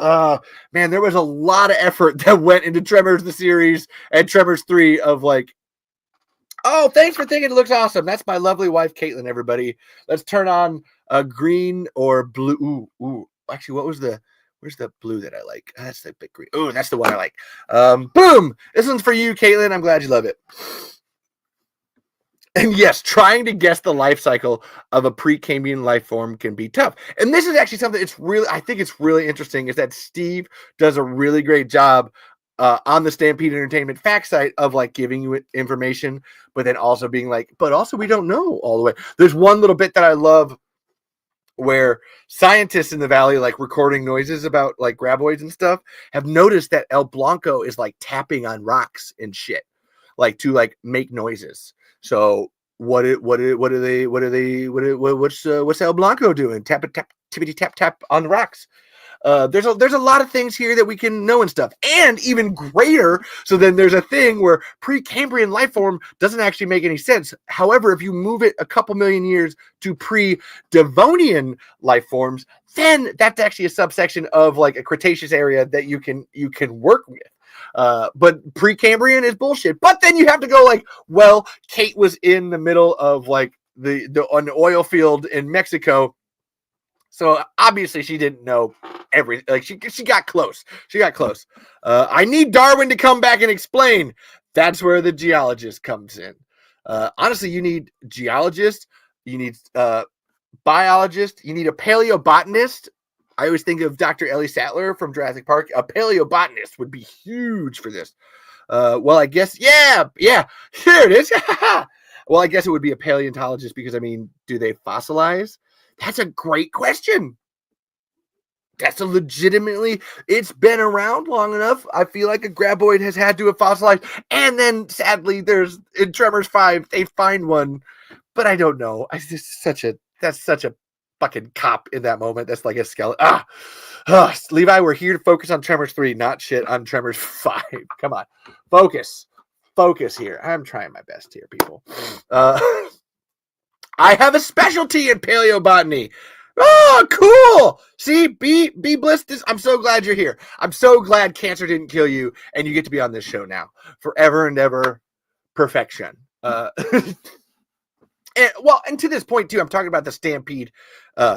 S2: man, there was a lot of effort that went into Tremors the series and Tremors 3 of like, oh, thanks for thinking it looks awesome. That's my lovely wife Caitlin, everybody. Let's turn on a green or blue. Ooh. Actually, where's the blue that I like? That's the big green. Ooh, that's the one I like. Boom. This one's for you, Caitlin. I'm glad you love it. And yes, trying to guess the life cycle of a Precambrian life form can be tough. And this is actually something I think it's really interesting, is that Steve does a really great job on the Stampede Entertainment fact site of like giving you information, but then also being like, but also we don't know all the way. There's one little bit that I love where scientists in the valley, like recording noises about like graboids and stuff, have noticed that El Blanco is like tapping on rocks and shit, like to like make noises. So what's El Blanco doing? Tippity tap on the rocks. There's a lot of things here that we can know and stuff, and even greater. So then there's a thing where Precambrian life form doesn't actually make any sense. However, if you move it a couple million years to pre-Devonian life forms, then that's actually a subsection of like a Cretaceous area that you can work with. But Precambrian is bullshit. But then you have to go like, well, Kate was in the middle of like an oil field in Mexico, so obviously she didn't know everything. Like she got close. I need Darwin to come back and explain. That's where the geologist comes in. Honestly, you need geologist, you need biologist, you need a paleobotanist. I always think of Dr. Ellie Sattler from Jurassic Park. A paleobotanist would be huge for this. Well, I guess, yeah, here it is. Well, I guess it would be a paleontologist because, I mean, do they fossilize? That's a great question. That's a legitimately, it's been around long enough. I feel like a graboid has had to have fossilized. And then sadly, there's in Tremors 5, they find one, but I don't know. That's such a fucking cop in that moment. That's like a skeleton. Levi, we're here to focus on Tremors 3, not shit on Tremors 5. Come on. Focus here. I'm trying my best here, people. I have a specialty in paleobotany. Oh, cool. See, be blissed. I'm so glad you're here. I'm so glad cancer didn't kill you and you get to be on this show now. Forever and ever. Perfection. And to this point, too, I'm talking about the Stampede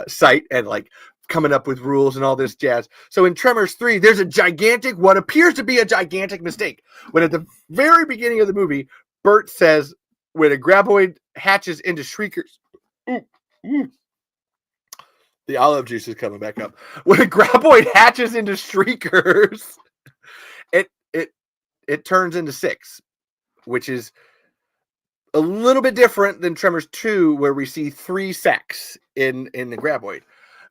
S2: site and like coming up with rules and all this jazz. So in Tremors 3, there's what appears to be a gigantic mistake. When at the very beginning of the movie, Bert says, when a graboid hatches into shriekers, the olive juice is coming back up. When a graboid hatches into shriekers, it turns into 6, which is a little bit different than Tremors 2, where we see 3 sacks in the graboid.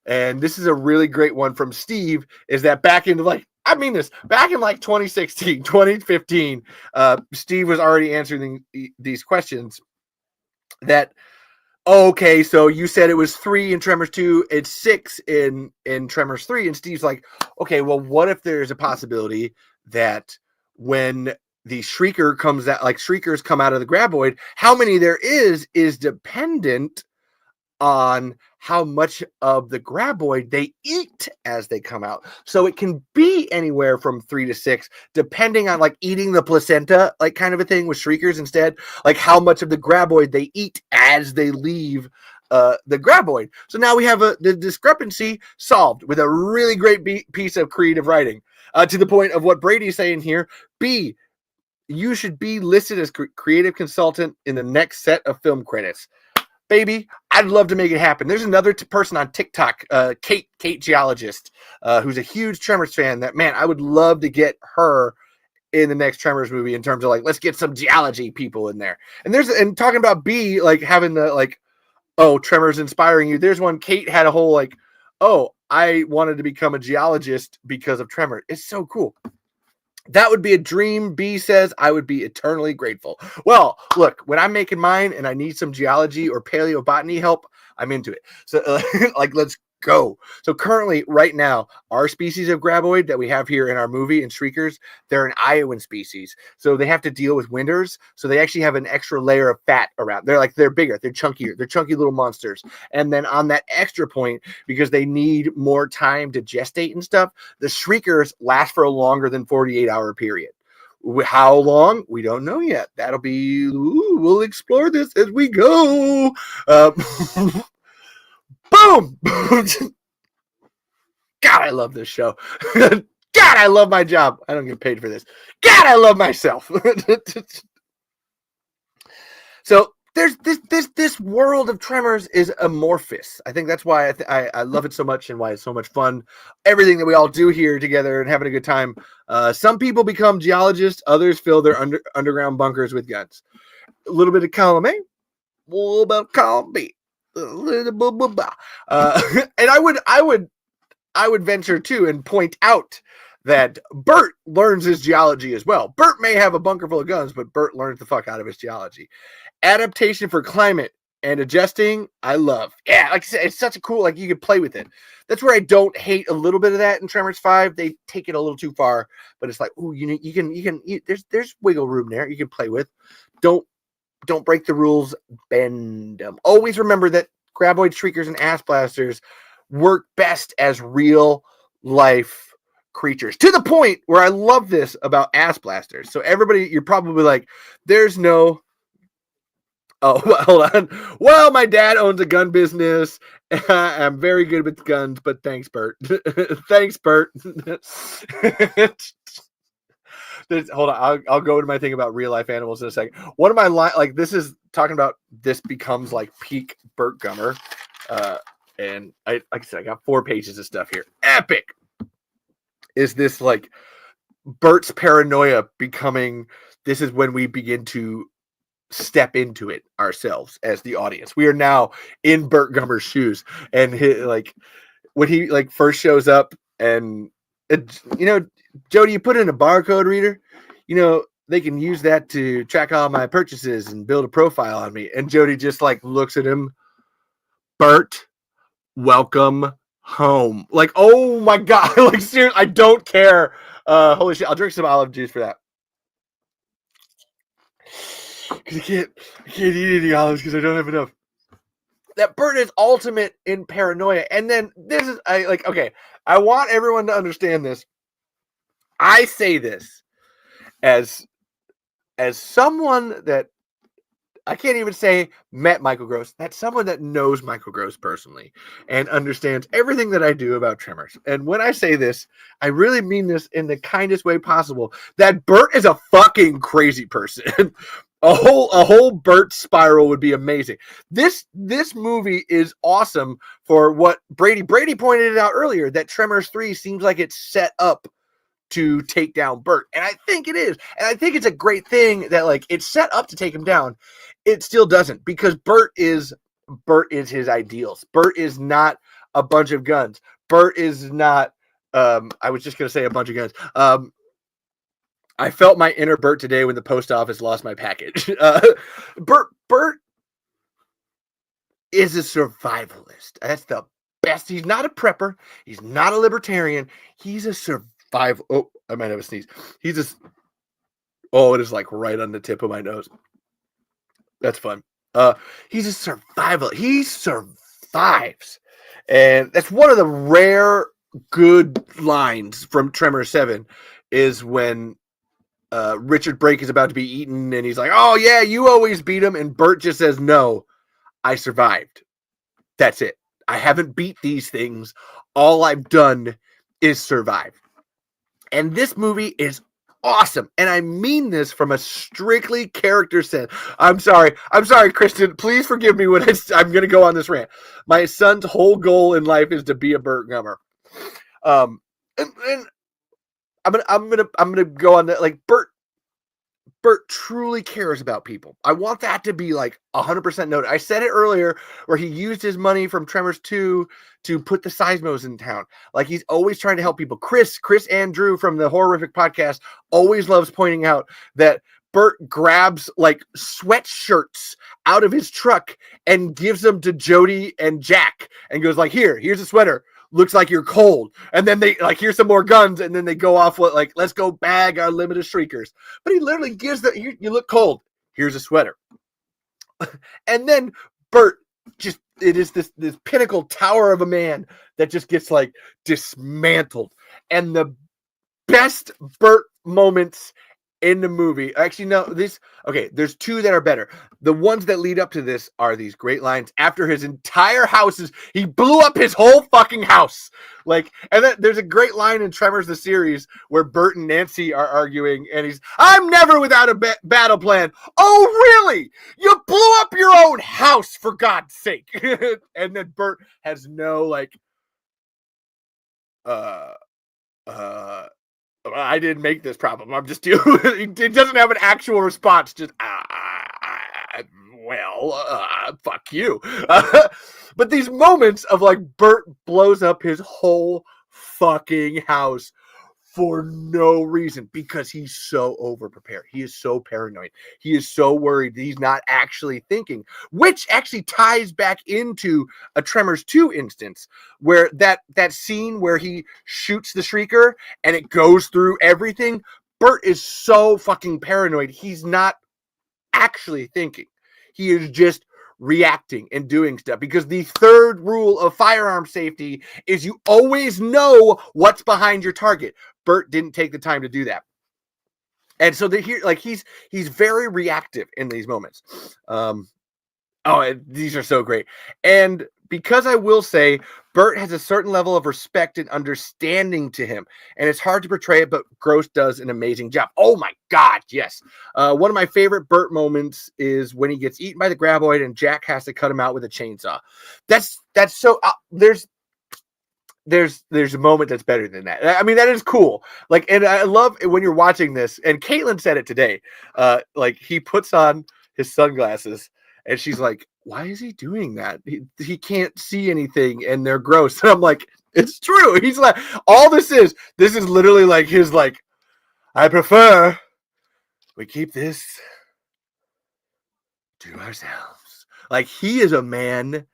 S2: And this is a really great one from Steve, is that back in 2016, 2015, Steve was already answering these questions that, okay, so you said it was 3 in Tremors 2, it's 6 in Tremors 3. And Steve's like, okay, well, what if there's a possibility that when the shrieker comes out, like shriekers come out of the graboid, how many there is dependent on how much of the graboid they eat as they come out. So it can be anywhere from 3 to 6, depending on like eating the placenta, like kind of a thing with shriekers instead, like how much of the graboid they eat as they leave the graboid. So now we have the discrepancy solved with a really great piece of creative writing, to the point of what Brady's saying here. B, you should be listed as creative consultant in the next set of film credits. Baby, I'd love to make it happen. There's another person on TikTok, Kate Geologist, who's a huge Tremors fan. That, man, I would love to get her in the next Tremors movie in terms of like, let's get some geology people in there. And talking about B, like having the like, oh, Tremors inspiring you. There's one. Kate had a whole like, oh, I wanted to become a geologist because of Tremors. It's so cool. That would be a dream. B says, I would be eternally grateful. Well, look, when I'm making mine and I need some geology or paleobotany help, I'm into it. So, like, let's go. So currently, right now, our species of graboid that we have here in our movie in Shriekers, they're an Iowan species. So they have to deal with winters. So they actually have an extra layer of fat around. They're bigger. They're chunkier. They're chunky little monsters. And then on that extra point, because they need more time to gestate and stuff, the Shriekers last for a longer than 48-hour period. How long? We don't know yet. That'll be, we'll explore this as we go. Boom! God, I love this show. God, I love my job. I don't get paid for this. God, I love myself. So there's this world of Tremors is amorphous. I think that's why I love it so much and why it's so much fun. Everything that we all do here together and having a good time. Some people become geologists. Others fill their underground bunkers with guns. A little bit of column A, a little bit of column B. And I would venture too and point out that Bert learns his geology as well. Bert may have a bunker full of guns, but Bert learns the fuck out of his geology. Adaptation for climate and adjusting, I love. Yeah, like I said, it's such a cool, like you can play with it. That's where I don't hate a little bit of that in Tremors 5. They take it a little too far, but it's like, ooh, you can there's wiggle room there you can play with. Don't break the rules, bend them. Always remember that graboid shriekers and ass blasters work best as real life creatures. To the point where I love this about ass blasters. So everybody, you're probably like, there's no... Oh, well, hold on. Well, my dad owns a gun business. I'm very good with guns, but thanks, Bert. Thanks, Bert. Hold on, I'll go into my thing about real life animals in a second. One of my this is talking about this becomes like peak Burt Gummer. and like I said, I got 4 pages of stuff here. Epic is this like Bert's paranoia becoming. This is when we begin to step into it ourselves as the audience. We are now in Bert Gummer's shoes, and like when he like first shows up, and Jody, you put in a barcode reader, they can use that to track all my purchases and build a profile on me. And Jody just like looks at him. Bert, welcome home. Like, oh my God. Like, seriously, I don't care. Holy shit. I'll drink some olive juice for that. Because I can't eat any olives because I don't have enough. That Bert is ultimate in paranoia. And then I want everyone to understand this. I say this as someone that I can't even say met Michael Gross. That's someone that knows Michael Gross personally and understands everything that I do about Tremors. And when I say this, I really mean this in the kindest way possible. That Bert is a fucking crazy person. A whole Bert spiral would be amazing. This movie is awesome for what Brady pointed it out earlier, that Tremors 3 seems like it's set up to take down Bert. And I think it is. And I think it's a great thing that like it's set up to take him down. It still doesn't, because Bert is his ideals. Bert is not a bunch of guns. Bert is not I was just going to say a bunch of guns. I felt my inner Bert today when the post office lost my package. Bert is a survivalist. That's the best. He's not a prepper. He's not a libertarian. He's a survival. Oh, I might have a sneeze. It is like right on the tip of my nose. That's fun. He's a survival. He survives. And that's one of the rare good lines from Tremors 7 is when Richard Brake is about to be eaten and he's like, oh yeah, you always beat him. And Bert just says, no, I survived. That's it. I haven't beat these things. All I've done is survive. And this movie is awesome. And I mean this from a strictly character sense. I'm sorry, Kristen. Please forgive me when I'm going to go on this rant. My son's whole goal in life is to be a Bert Gummer. And I'm gonna go on that. Like Bert truly cares about people. I want that to be like 100% noted. I said it earlier where he used his money from Tremors 2 to put the Seismos in town. Like he's always trying to help people. Chris and Drew from the Horrific podcast always loves pointing out that Bert grabs like sweatshirts out of his truck and gives them to Jody and Jack and goes like, here's a sweater. Looks like you're cold. And then they like, here's some more guns. And then they go off with like, let's go bag our limited shriekers. But he literally gives you look cold. Here's a sweater. And then Bert it is this pinnacle tower of a man that just gets like dismantled. And the best Bert moments in the movie. Actually, no, there's 2 that are better. The ones that lead up to this are these great lines after his entire he blew up his whole fucking house. Like, and then there's a great line in Tremors the series where Bert and Nancy are arguing and I'm never without a battle plan. Oh, really? You blew up your own house, for God's sake. And then Bert has no like, I didn't make this problem. I'm just dealing with it. It doesn't have an actual response. Just, fuck you. But these moments of like Bert blows up his whole fucking house for no reason because he's so overprepared. He is so paranoid. He is so worried that he's not actually thinking, which actually ties back into a Tremors 2 instance where that scene where he shoots the shrieker and it goes through everything. Bert is so fucking paranoid. He's not actually thinking. He is just reacting and doing stuff because the third rule of firearm safety is you always know what's behind your target. Bert didn't take the time to do that. And so he's very reactive in these moments. These are so great. And because I will say Bert has a certain level of respect and understanding to him, and it's hard to portray it, but Gross does an amazing job. Oh my God, yes. One of my favorite Bert moments is when he gets eaten by the graboid and Jack has to cut him out with a chainsaw. That's so there's a moment that's better than that. I mean, that is cool. Like, and I love when you're watching this, and Caitlin said it today. Like he puts on his sunglasses and she's like, why is he doing that? He can't see anything and they're gross. And I'm like, it's true. He's like, all this is literally like his, like, I prefer we keep this to ourselves. Like, he is a man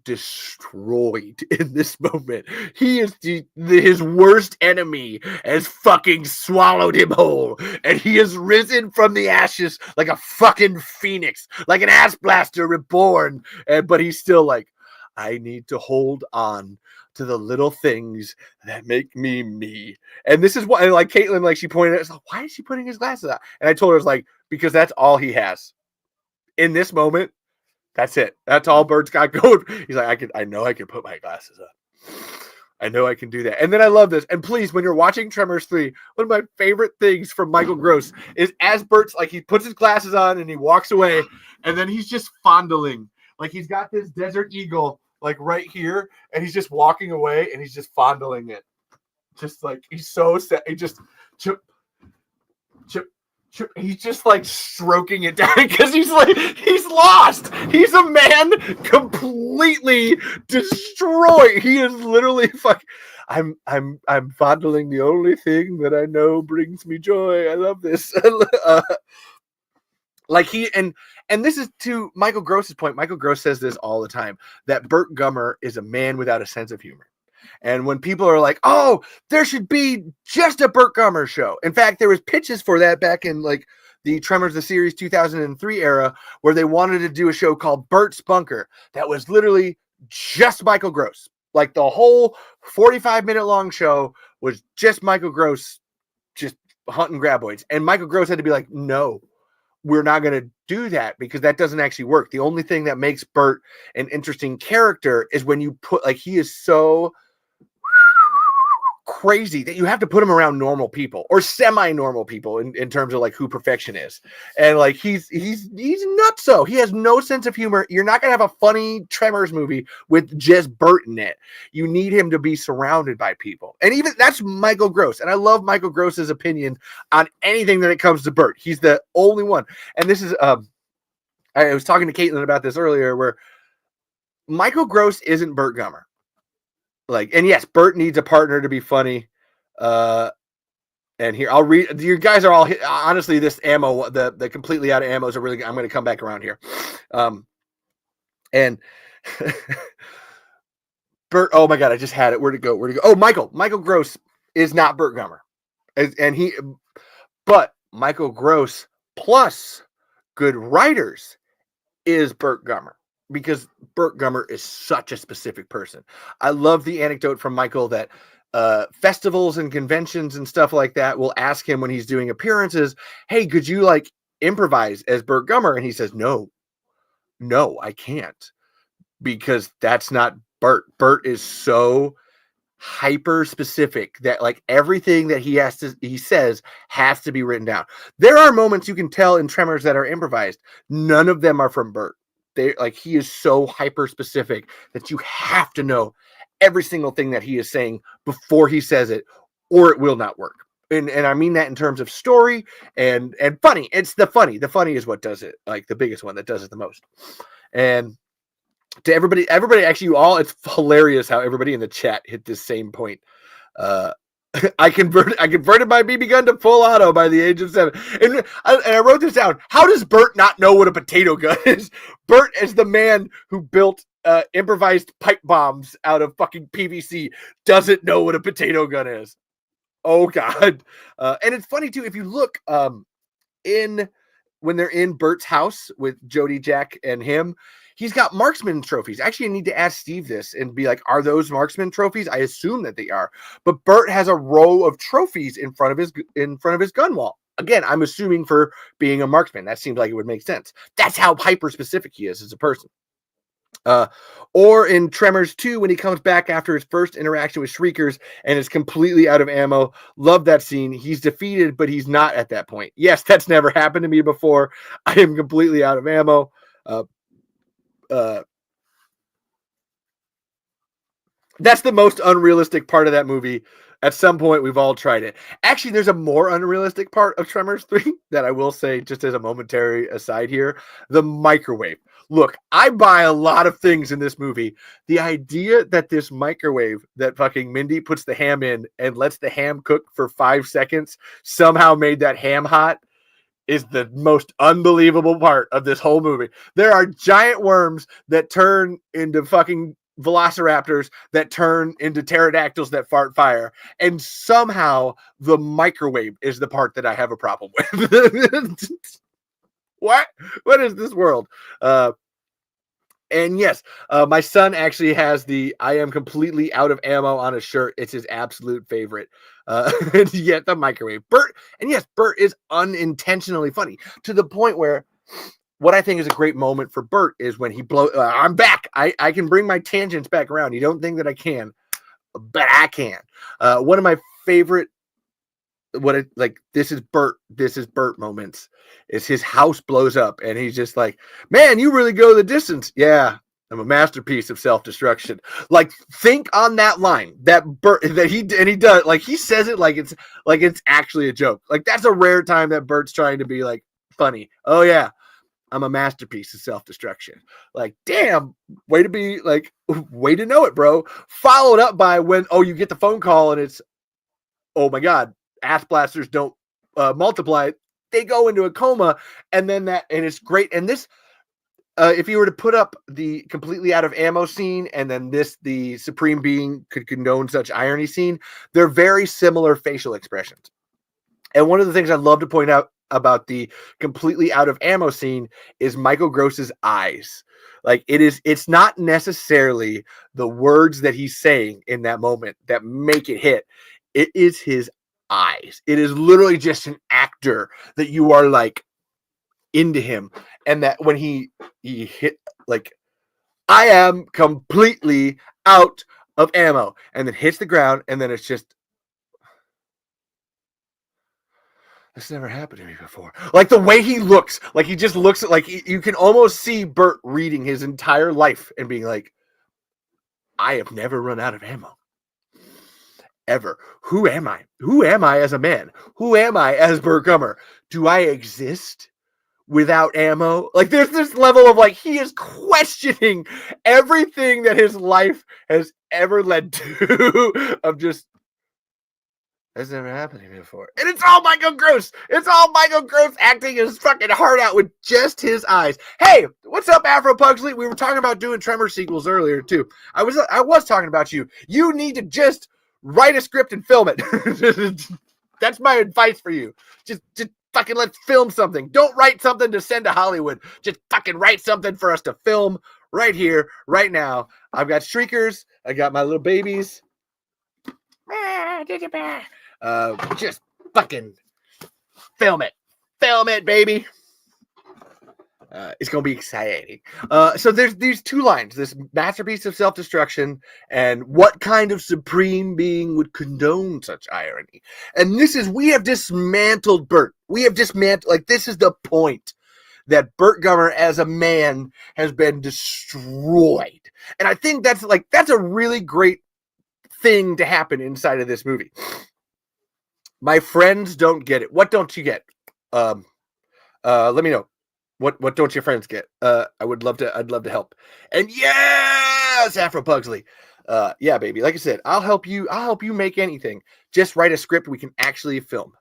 S2: destroyed in this moment. He is his worst enemy has fucking swallowed him whole, and he has risen from the ashes like a fucking phoenix, like an ass blaster reborn. But he's still like, I need to hold on to the little things that make me me. And this is why, like Caitlin, like she pointed out, like, why is she putting his glasses on? And I told her, it's like, because that's all he has in this moment. That's it. That's all Bert's got going. He's like, I know I can put my glasses on. I know I can do that. And then I love this. And please, when you're watching Tremors 3, one of my favorite things from Michael Gross is as Bert's, like, he puts his glasses on and he walks away, and then he's just fondling. Like, he's got this desert eagle, like, right here, and he's just walking away and he's just fondling it. Just like, he's so sad. He just chip. He's just like stroking it down because he's like, he's lost. He's a man completely destroyed. He is literally fuck. I'm fondling the only thing that I know brings me joy. I love this. Like he and this is to Michael Gross's point. Michael Gross says this all the time, that Bert Gummer is a man without a sense of humor. And when people are like, oh, there should be just a Bert Gummer show. In fact, there was pitches for that back in like the Tremors, the series 2003 era, where they wanted to do a show called Bert's Bunker that was literally just Michael Gross. Like the whole 45-minute long show was just Michael Gross just hunting graboids. And Michael Gross had to be like, no, we're not going to do that because that doesn't actually work. The only thing that makes Bert an interesting character is when you put, like, he is so crazy that you have to put him around normal people or semi-normal people in terms of like who perfection is. And like he's nuts. So he has no sense of humor. You're not gonna have a funny Tremors movie with just Bert in it. You need him to be surrounded by people. And even that's Michael Gross. And I love Michael Gross's opinion on anything that it comes to Bert. He's the only one. And this is I was talking to Caitlin about this earlier, where Michael Gross isn't Bert Gummer. Like, and yes, Bert needs a partner to be funny. And here, I'll read. You guys are all honestly, this ammo, the completely out of ammo is a really. I'm going to come back around here. And Bert. Oh my God, I just had it. Where'd it go? Oh, Michael Gross is not Bert Gummer, but Michael Gross plus good writers is Bert Gummer. Because Bert Gummer is such a specific person. I love the anecdote from Michael that festivals and conventions and stuff like that will ask him when he's doing appearances, hey, could you like improvise as Bert Gummer? And he says, no, I can't, because that's not Bert. Bert is so hyper specific that like everything that he says has to be written down. There are moments you can tell in Tremors that are improvised. None of them are from Bert. He is so hyper specific that you have to know every single thing that he is saying before he says it, or it will not work. And I mean that in terms of story and funny. It's the funny. The funny is what does it, like the biggest one that does it the most. And to everybody actually, you all, it's hilarious how everybody in the chat hit this same point. I converted my BB gun to full auto by the age of 7. And I wrote this down. How does Bert not know what a potato gun is? Bert is the man who built improvised pipe bombs out of fucking PVC. Doesn't know what a potato gun is. Oh God. And it's funny too, if you look when they're in Bert's house with Jody, Jack, and him, he's got marksman trophies. Actually, I need to ask Steve this and be like, are those marksman trophies? I assume that they are. But Bert has a row of trophies in front of his gun wall. Again, I'm assuming for being a marksman. That seems like it would make sense. That's how hyper specific he is as a person. Or in Tremors 2, when he comes back after his first interaction with Shriekers and is completely out of ammo. Love that scene. He's defeated, but he's not at that point. Yes, that's never happened to me before. I am completely out of ammo. That's the most unrealistic part of that movie. At some point, we've all tried it. Actually, there's a more unrealistic part of Tremors 3 that I will say, just as a momentary aside here, the microwave. Look, I buy a lot of things in this movie. The idea that this microwave that fucking Mindy puts the ham in and lets the ham cook for 5 seconds somehow made that ham hot is the most unbelievable part of this whole movie. There are giant worms that turn into fucking velociraptors that turn into pterodactyls that fart fire, and somehow the microwave is the part that I have a problem with. What is this world? And yes, my son actually has the "I am completely out of ammo" on his shirt. It's his absolute favorite. Yet the microwave. Bert is unintentionally funny to the point where what I think is a great moment for Bert is when he blows. I'm back. I can bring my tangents back around. You don't think that I can, but I can. One of my favorite, this is Bert moments is his house blows up and he's just like, man, you really go the distance. Yeah, I'm a masterpiece of self-destruction. Like, think on that line that Bert that he does, like he says it like it's actually a joke. Like, that's a rare time that Bert's trying to be like funny. Oh yeah, I'm a masterpiece of self-destruction. Like, damn, way to know it, bro. Followed up by when you get the phone call and it's, oh my god, ass blasters don't multiply. They go into a coma, and it's great. And this, if you were to put up the completely out of ammo scene, and then the Supreme Being could condone such irony scene, they're very similar facial expressions. And one of the things I love to point out about the completely out of ammo scene is Michael Gross's eyes. Like, it's not necessarily the words that he's saying in that moment that make it hit. It is his eyes. It is literally just an actor that you are like into him. And that when he hit, like, I am completely out of ammo, and then hits the ground, and then it's just, this never happened to me before. Like, the way he looks, like he just looks like you can almost see Bert reading his entire life and being like, I have never run out of ammo. Ever. Who am I? Who am I as a man? Who am I as Bert Gummer? Do I exist without ammo? Like, there's this level of, like, he is questioning everything that his life has ever led to of just, that's never happened to me before. And it's all Michael Gross. It's all Michael Gross acting his fucking heart out with just his eyes. Hey, what's up, Afro Pugsley? We were talking about doing Tremor sequels earlier, too. I was talking about you. You need to just write a script and film it. That's my advice for you. Just fucking let's film something. Don't write something to send to Hollywood. Just fucking write something for us to film right here, right now. I've got Shriekers. I got my little babies. Just fucking film it. Film it, baby. It's going to be exciting. So there's these two lines, this masterpiece of self-destruction and what kind of supreme being would condone such irony. And we have dismantled Bert. This is the point that Bert Gummer as a man has been destroyed. And I think that's a really great thing to happen inside of this movie. My friends don't get it. What don't you get? Let me know. What don't your friends get? I'd love to help. And yes, Afro Pugsley. Yeah, baby. Like I said, I'll help you make anything. Just write a script we can actually film.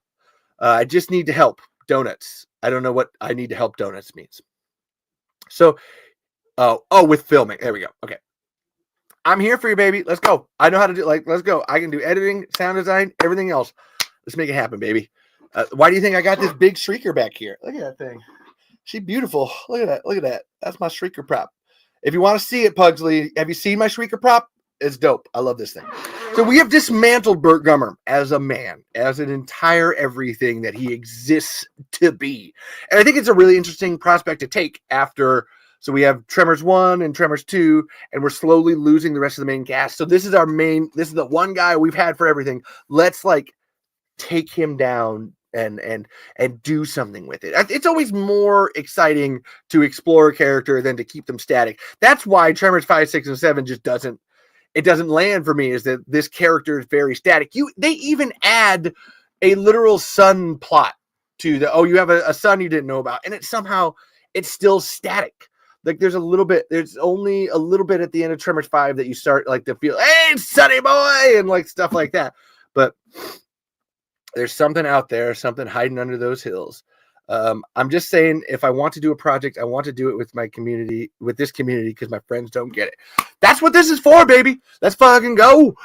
S2: I just need to help. Donuts. I don't know what I need to help donuts means. So, with filming. There we go. Okay. I'm here for you, baby. Let's go. I know how to do, let's go. I can do editing, sound design, everything else. Let's make it happen, baby. Why do you think I got this big shrieker back here? Look at that thing. She's beautiful. Look at that. Look at that. That's my shrieker prop. If you want to see it, Pugsley, have you seen my shrieker prop? It's dope. I love this thing. So we have dismantled Bert Gummer as a man, as an entire everything that he exists to be. And I think it's a really interesting prospect to take after So we have Tremors 1 and Tremors 2, and we're slowly losing the rest of the main cast. So this is the one guy we've had for everything. Let's like take him down and do something with it. It's always more exciting to explore a character than to keep them static. That's why Tremors 5, 6, and 7 just doesn't land for me, is that this character is very static. They even add a literal son plot to you have a son you didn't know about, and it's still static. Like there's only a little bit at the end of Tremors 5 that you start like to feel, hey, Sonny boy, and like stuff like that. But there's something out there, something hiding under those hills. I'm just saying, if I want to do a project, I want to do it with my community, because my friends don't get it. That's what this is for, baby. Let's fucking go.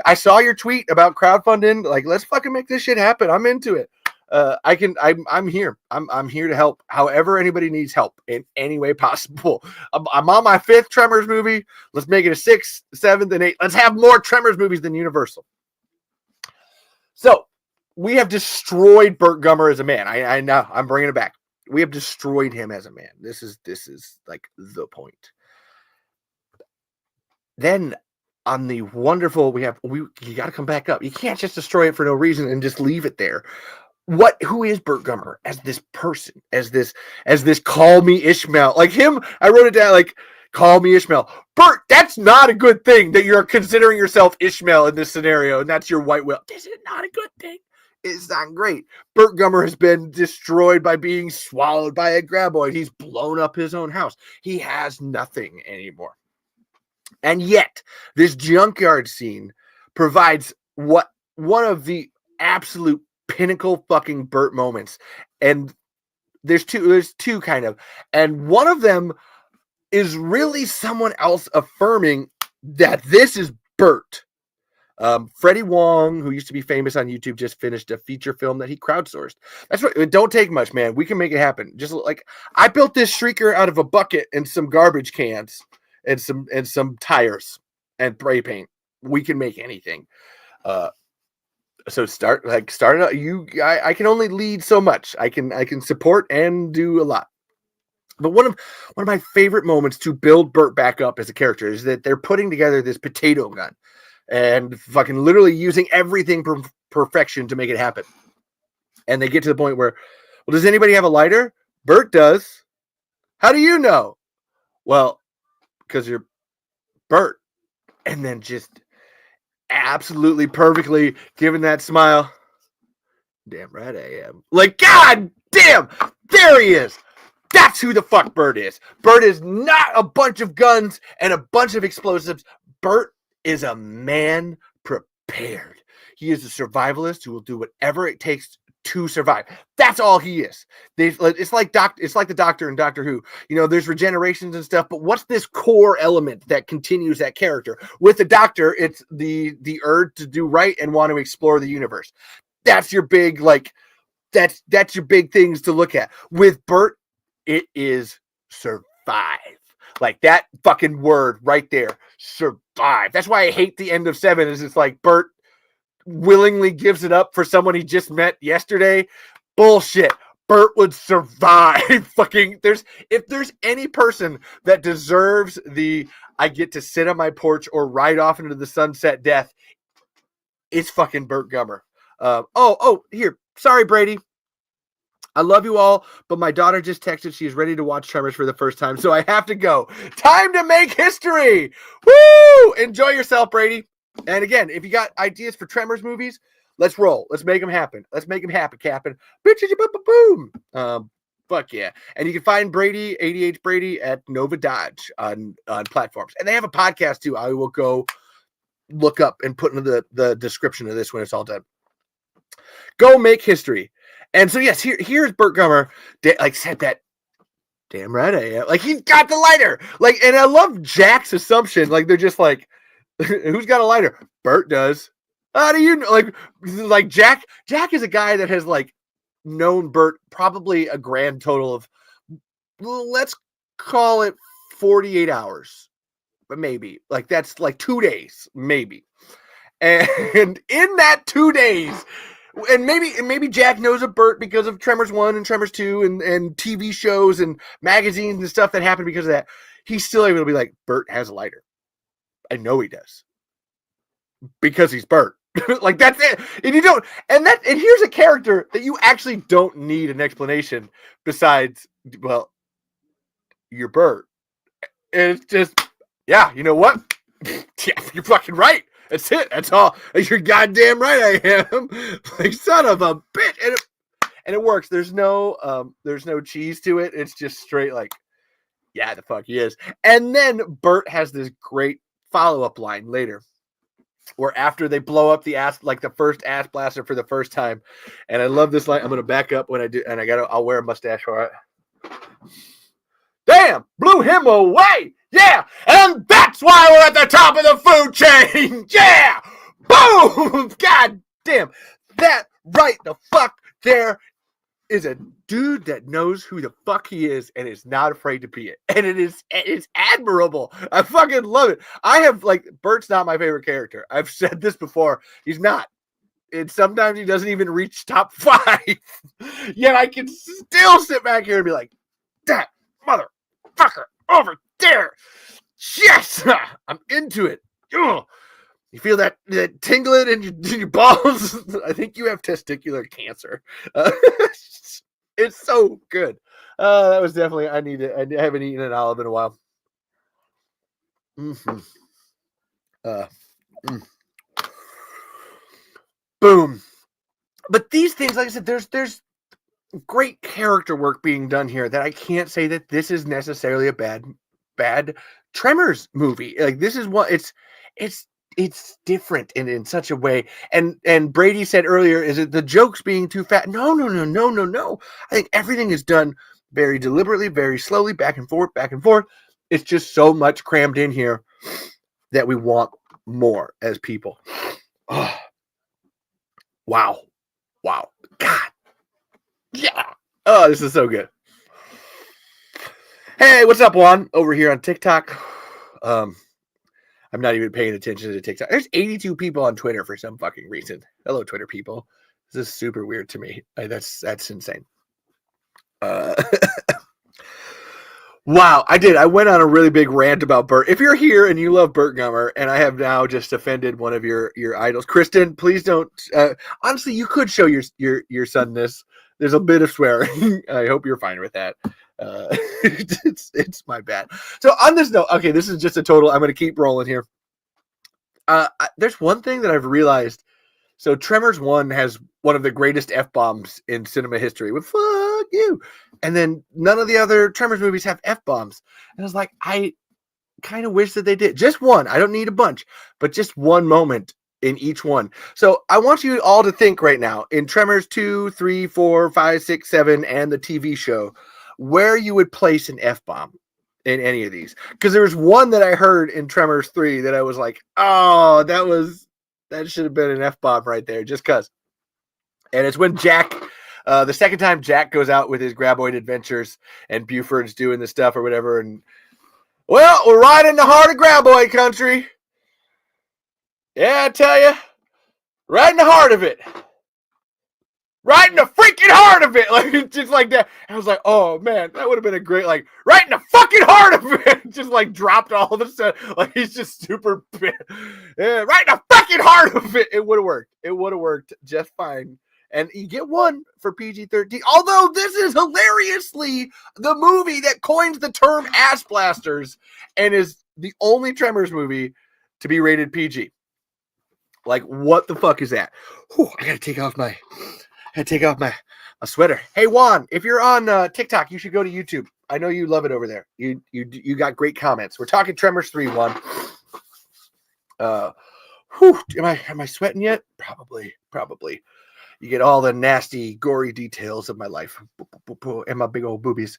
S2: I saw your tweet about crowdfunding. Like, let's fucking make this shit happen. I'm into it. I'm here. I'm here to help however anybody needs help in any way possible. I'm on my 5th Tremors movie. Let's make it a 6th, 7th, and 8th. Let's have more Tremors movies than Universal. So we have destroyed Burt Gummer as a man. I know, I'm bringing it back. We have destroyed him as a man. This is like the point. Then on the wonderful, you got to come back up. You can't just destroy it for no reason and just leave it there. Who is Burt Gummer as this person, as this call me Ishmael? Like him, I wrote it down like, call me Ishmael. Burt, that's not a good thing that you're considering yourself Ishmael in this scenario, and that's your white whale. This is not a good thing. It's not great. Burt Gummer has been destroyed by being swallowed by a graboid. He's blown up his own house. He has nothing anymore. And yet, this junkyard scene provides one of the absolute pinnacle fucking Burt moments. And there's two kind of. And one of them is really someone else affirming that this is Burt. Freddie Wong, who used to be famous on YouTube, just finished a feature film that he crowdsourced. That's what. It don't take much, man. We can make it happen. Just like I built this shrieker out of a bucket and some garbage cans and some tires and spray paint. We can make anything. So start it out. I can only lead so much. I can support and do a lot. But one of my favorite moments to build Burt back up as a character is that they're putting together this potato gun and fucking literally using everything perfection to make it happen. And they get to the point where, well, does anybody have a lighter? Burt does. How do you know? Well, because you're Burt. And then just absolutely perfectly giving that smile. Damn right I am. Like, God damn, there he is. That's who the fuck Burt is. Burt is not a bunch of guns and a bunch of explosives. Burt is a man prepared. He is a survivalist who will do whatever it takes to survive. That's all he is. It's like the Doctor in Doctor Who. You know, there's regenerations and stuff, but what's this core element that continues that character? With the Doctor, it's the urge to do right and want to explore the universe. That's your big that's your big things to look at. With Burt, it is survive. Like that fucking word right there. Survive. That's why I hate the end of 7 is it's like Burt willingly gives it up for someone he just met yesterday. Bullshit. Burt would survive. Fucking if there's any person that deserves I get to sit on my porch or ride off into the sunset death, it's fucking Burt Gummer. Here. Sorry, Brady. I love you all, but my daughter just texted she is ready to watch Tremors for the first time, so I have to go. Time to make history! Woo! Enjoy yourself, Brady. And again, if you got ideas for Tremors movies, let's roll. Let's make them happen. Let's make them happen, Captain. Boom! Fuck yeah. And you can find Brady, ADH Brady, at Nova Dodge on platforms. And they have a podcast, too. I will go look up and put into the description of this when it's all done. Go make history. And so, yes, here's Burt Gummer, said that, damn right I am. Like, he's got the lighter. Like, and I love Jack's assumption. Like, they're just like, who's got a lighter? Burt does. How do you know? Like Jack is a guy that has, known Burt probably a grand total of, let's call it 48 hours. But maybe. That's 2 days, maybe. And in that 2 days, And maybe Jack knows of Bert because of Tremors 1 and Tremors 2 and TV shows and magazines and stuff that happened because of that. He's still able to be like, Bert has a lighter. I know he does. Because he's Bert. Like, that's it. And you don't, and here's a character that you actually don't need an explanation besides, well, you're Bert. And it's just, yeah, you know what? Yeah, you're fucking right. That's it. That's all. You're goddamn right I am. Like, son of a bitch. And it works. There's no cheese to it. It's just straight like, yeah, the fuck he is. And then Bert has this great follow-up line later where after they blow up the ass, like the first ass blaster for the first time. And I love this line. I'm going to back up when I do. And I'll wear a mustache for it. Damn, blew him away. Yeah. And that's why we're at the top of the food chain. Yeah. Boom. God damn. That right the fuck there is a dude that knows who the fuck he is and is not afraid to be it. And it's admirable. I fucking love it. I have, like, Bert's not my favorite character. I've said this before. He's not. And sometimes he doesn't even reach top 5. Yet I can still sit back here and be like, that motherfucker over there. Yes, I'm into it. Ugh. You feel that tingling in your balls? I think you have testicular cancer. It's so good. That was definitely, I haven't eaten an olive in a while. Mm-hmm. Boom. But these things, like I said, there's great character work being done here that I can't say that this is necessarily a bad Tremors movie. Like, this is what it's different in such a way. And Brady said earlier, is it the jokes being too fat? No. I think everything is done very deliberately, very slowly, back and forth. It's just so much crammed in here that we want more as people. Oh. Wow. God. Yeah. Oh, this is so good. Hey, what's up, Juan? Over here on TikTok. I'm not even paying attention to TikTok. There's 82 people on Twitter for some fucking reason. Hello, Twitter people. This is super weird to me. That's insane. Wow, I went on a really big rant about Bert. If you're here and you love Bert Gummer, and I have now just offended one of your idols, Kristen, please don't. Honestly, you could show your son this. There's a bit of swearing. I hope you're fine with that. It's my bad. So on this note, okay, this is just a total. I'm going to keep rolling here. There's one thing that I've realized. So Tremors 1 has one of the greatest F-bombs in cinema history with fuck you. And then none of the other Tremors movies have F-bombs. And I was like, I kind of wish that they did. Just one. I don't need a bunch, but just one moment in each one. So I want you all to think right now in Tremors 2, 3, 4, 5, 6, 7, and the TV show, where you would place an F-bomb in any of these. Because there was one that I heard in Tremors 3 that I was like, oh, that should have been an F-bomb right there, just because. And it's when Jack, the second time Jack goes out with his graboid adventures and Buford's doing the stuff or whatever. And, well, we're right in the heart of graboid country. Yeah, I tell you, right in the heart of it. Right in the freaking heart of it. Like, just like that. I was like, oh, man, that would have been a great, like, right in the fucking heart of it. Just, like, dropped all of a sudden. Like, he's just super, yeah, right in the fucking heart of it. It would have worked. It would have worked just fine. And you get one for PG-13. Although this is hilariously the movie that coins the term ass blasters and is the only Tremors movie to be rated PG. Like, what the fuck is that? Whew, I gotta take off my sweater. Hey, Juan, if you're on TikTok, you should go to YouTube. I know you love it over there. You got great comments. We're talking Tremors 3, Juan. Am I sweating yet? Probably. You get all the nasty, gory details of my life and my big old boobies.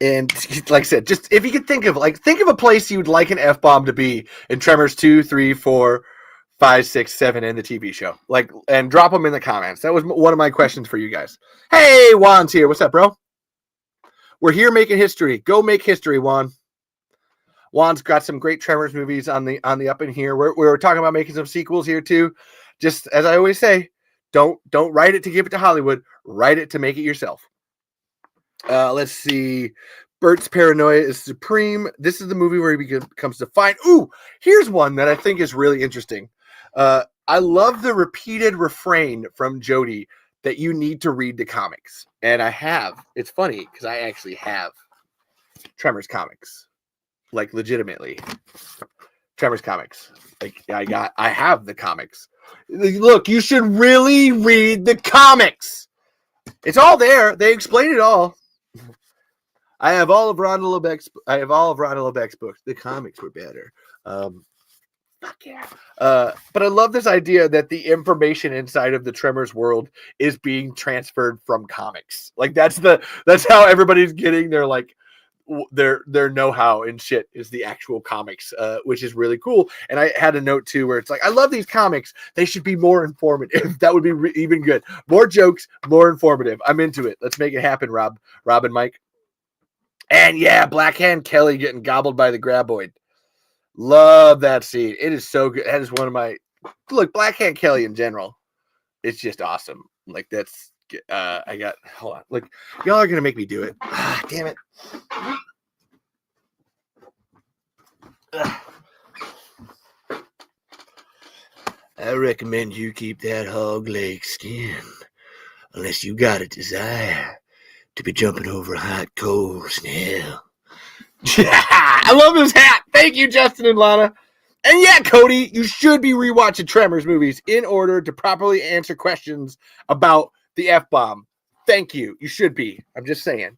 S2: And like I said, just if you could think of a place you'd like an F-bomb to be in Tremors 2, 3, 4, 5, 6, 7, and the TV show. Like, and drop them in the comments. That was one of my questions for you guys. Hey, Juan's here. What's up, bro? We're here making history. Go make history, Juan. Juan's got some great Tremors movies on the up in here. We're talking about making some sequels here too. Just as I always say, don't write it to give it to Hollywood. Write it to make it yourself. Let's see. Bert's paranoia is supreme. This is the movie where he becomes defiant. Ooh, here's one that I think is really interesting. I love the repeated refrain from Jody that you need to read the comics. And I have. It's funny because I actually have Tremors comics. Like, legitimately. Tremors comics. Like, I have the comics. Look, you should really read the comics. It's all there. They explain it all. I have all of Rhonda LeBeck's books. The comics were better. Fuck yeah. But I love this idea that the information inside of the Tremors world is being transferred from comics. Like, that's how everybody's getting their like their know-how and shit is the actual comics, which is really cool. And I had a note too where it's like, I love these comics. They should be more informative. That would be even good. More jokes, more informative. I'm into it. Let's make it happen, Rob and Mike. And yeah, Blackhand Kelly getting gobbled by the graboid. Love that scene. It is so good. That is one of my Blackhand Kelly in general. It's just awesome. Like, that's hold on. Look, y'all are gonna make me do it. Ah, damn it. I recommend you keep that hog leg skin, unless you got a desire to be jumping over hot coals now. I love this hat. Thank you, Justin and Lana. And yeah, Cody, you should be rewatching Tremors movies in order to properly answer questions about the F-bomb. Thank you. You should be. I'm just saying.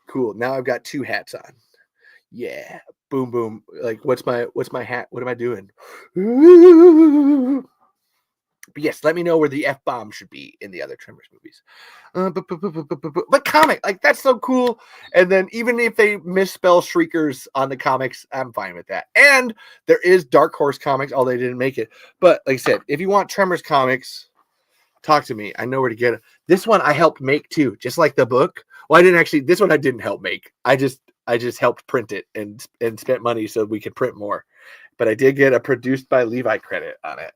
S2: Cool. Now I've got 2 hats on. Yeah. Boom, boom. Like, what's my hat? What am I doing? But yes, let me know where the F-bomb should be in the other Tremors movies. But comic, like, that's so cool. And then even if they misspell Shriekers on the comics, I'm fine with that. And there is Dark Horse comics, although they didn't make it. But like I said, if you want Tremors comics, talk to me. I know where to get it. This one I helped make too, just like the book. Well, this one I didn't help make. I just helped print it and spent money so we could print more. But I did get a produced by Levi credit on it.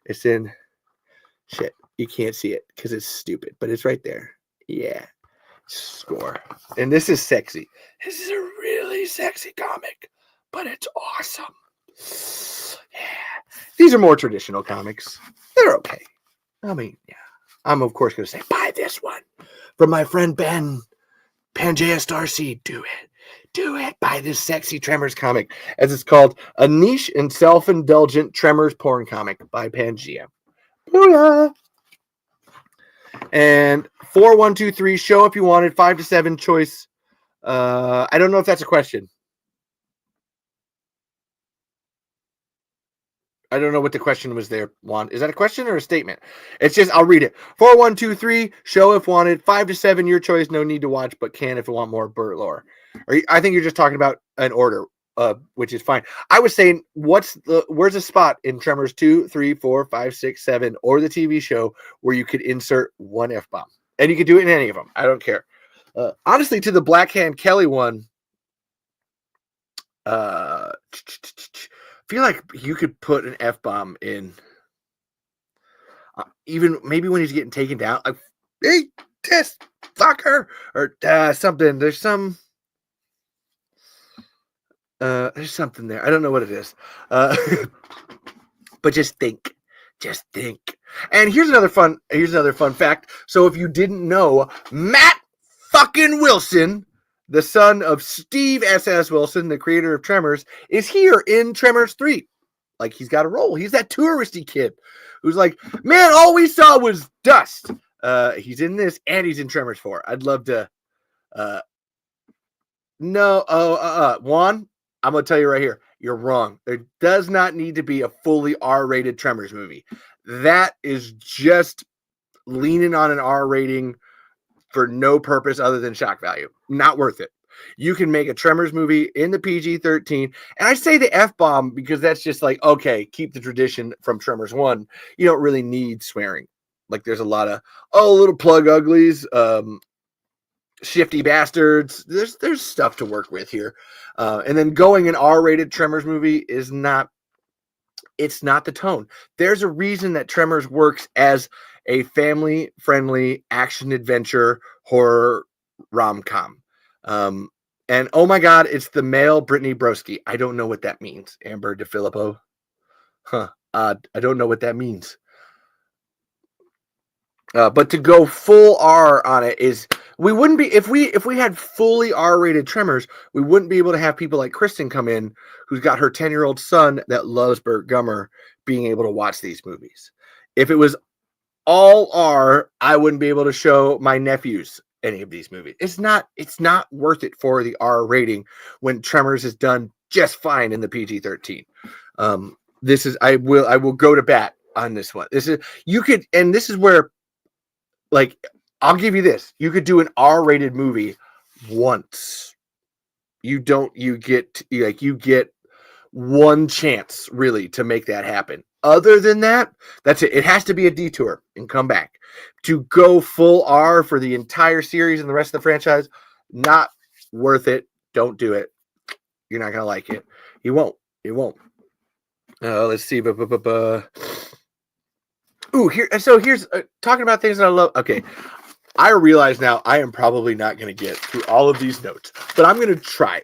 S2: It's in shit. You can't see it because it's stupid, but it's right there. Yeah. Score. And this is sexy. This is a really sexy comic, but it's awesome. Yeah. These are more traditional comics. They're okay. I mean, yeah. I'm, of course, going to say, buy this one from my friend Ben. Pangea Starseed. Do it. Do it. Buy this sexy Tremors comic, as it's called, a niche and self-indulgent Tremors porn comic by Pangea. Booyah! And 4123, show if you wanted, 5 to 7 choice. I don't know if that's a question. I don't know what the question was there, Juan. Is that a question or a statement? It's just, I'll read it. 4123, show if wanted, 5 to 7, your choice, no need to watch, but can if you want more Burt lore. I think you're just talking about an order, which is fine. I was saying, where's a spot in Tremors 2, 3, 4, 5, 6, 7, or the TV show where you could insert one F-bomb? And you could do it in any of them. I don't care. Honestly, to the Blackhand Kelly one, I feel like you could put an F-bomb in, even maybe when he's getting taken down, like, hey, this fucker, or something. There's something there. I don't know what it is. But just think. Just think. And here's another fun fact. So if you didn't know, Matt fucking Wilson, the son of Steve S.S. Wilson, the creator of Tremors, is here in Tremors 3. Like, he's got a role. He's that touristy kid who's like, man, all we saw was dust. He's in this, and he's in Tremors 4. I'd love to. Juan, I'm going to tell you right here, you're wrong. There does not need to be a fully R-rated Tremors movie. That is just leaning on an R rating for no purpose other than shock value. Not worth it. You can make a Tremors movie in the PG-13. And I say the F-bomb because that's just like, okay, keep the tradition from Tremors 1. You don't really need swearing. Like, there's a lot of, little plug uglies, shifty bastards. There's stuff to work with here. And then going an R-rated Tremors movie is not It's not the tone. There's a reason that Tremors works as a family-friendly action-adventure horror rom-com. And oh my God, it's the male Brittany Broski. I don't know what that means. Amber DeFilippo. I don't know what that means. But to go full R on it is, we wouldn't be, if we had fully R-rated Tremors, we wouldn't be able to have people like Kristen come in, who's got her 10-year-old son that loves Burt Gummer, being able to watch these movies. If it was all R, I wouldn't be able to show my nephews any of these movies. It's not worth it for the R rating when Tremors is done just fine in the PG-13. This is, I will go to bat on this one. This is, you could, and this is where, like, I'll give you this. You could do an R-rated movie once. You get one chance really to make that happen. Other than that, that's it. It has to be a detour and come back. To go full R for the entire series and the rest of the franchise, not worth it. Don't do it. You're not gonna like it. You won't. It won't. Let's see. Ooh, here's talking about things that I love. Okay, I realize now I am probably not going to get through all of these notes, but I'm going to try.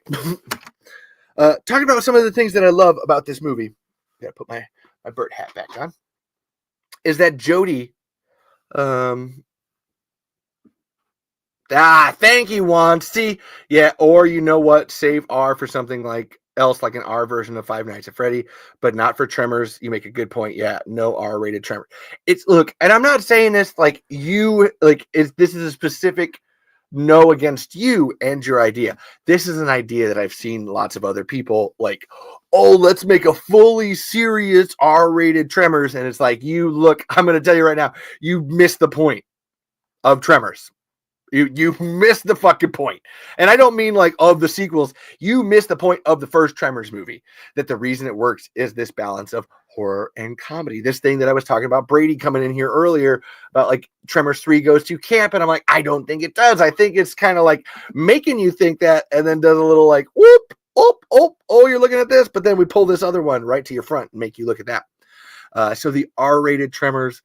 S2: Talking about some of the things that I love about this movie. Gotta put my Burt hat back on. Is that Jody? Thank you, Juan. See, yeah, or you know what? Save R for something like else, like an R version of Five Nights at Freddy, but not for Tremors. You make a good point. Yeah, no R-rated Tremor. It's, look, and I'm not saying this like you, like, this is a specific no against you and your idea. This is an idea that I've seen lots of other people like, oh, let's make a fully serious R-rated Tremors, and it's like, you look, I'm going to tell you right now, you missed the point of Tremors. You missed the fucking point. And I don't mean like of the sequels. You missed the point of the first Tremors movie. That the reason it works is this balance of horror and comedy. This thing that I was talking about, Brady coming in here earlier about like Tremors 3 goes to camp. And I'm like, I don't think it does. I think it's kind of like making you think that, and then does a little like, whoop, oh, you're looking at this. But then we pull this other one right to your front and make you look at that. So the R-rated Tremors,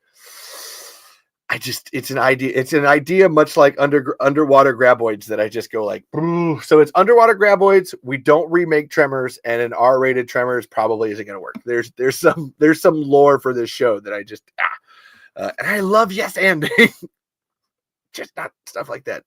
S2: it's an idea much like underwater graboids that I just go like, ooh. So it's underwater graboids. We don't remake Tremors, and an R-rated Tremors probably isn't going to work. There's some lore for this show that I just, and I love yes and just not stuff like that.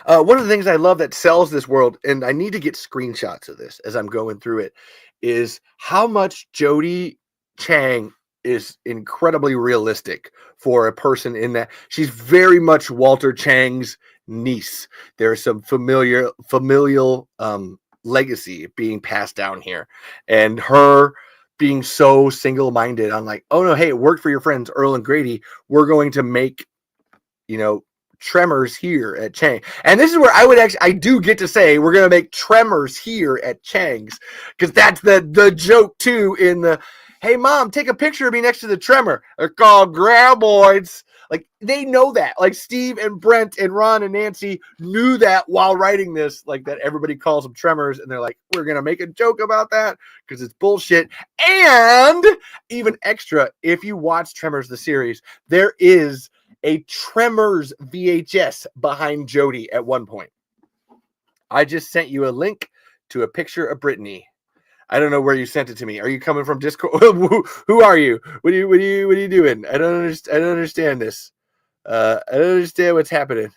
S2: One of the things I love that sells this world, and I need to get screenshots of this as I'm going through it, is how much Jodie Chang is incredibly realistic for a person in that she's very much Walter Chang's niece. There's some familial legacy being passed down here, and her being so single-minded on like, oh no, hey, it worked for your friends Earl and Grady. We're going to make, Tremors here at Chang. And this is where I do get to say we're going to make Tremors here at Chang's, because that's the joke too in the, hey, Mom, take a picture of me next to the Tremor. They're called graboids. Like, they know that. Like, Steve and Brent and Ron and Nancy knew that while writing this, like, that everybody calls them Tremors. And they're like, we're going to make a joke about that because it's bullshit. And even extra, if you watch Tremors, the series, there is a Tremors VHS behind Jodie at one point. I just sent you a link to a picture of Brittany. I don't know where you sent it to me. Are you coming from Discord? Who are you? What are you doing? I don't understand this. I don't understand what's happening.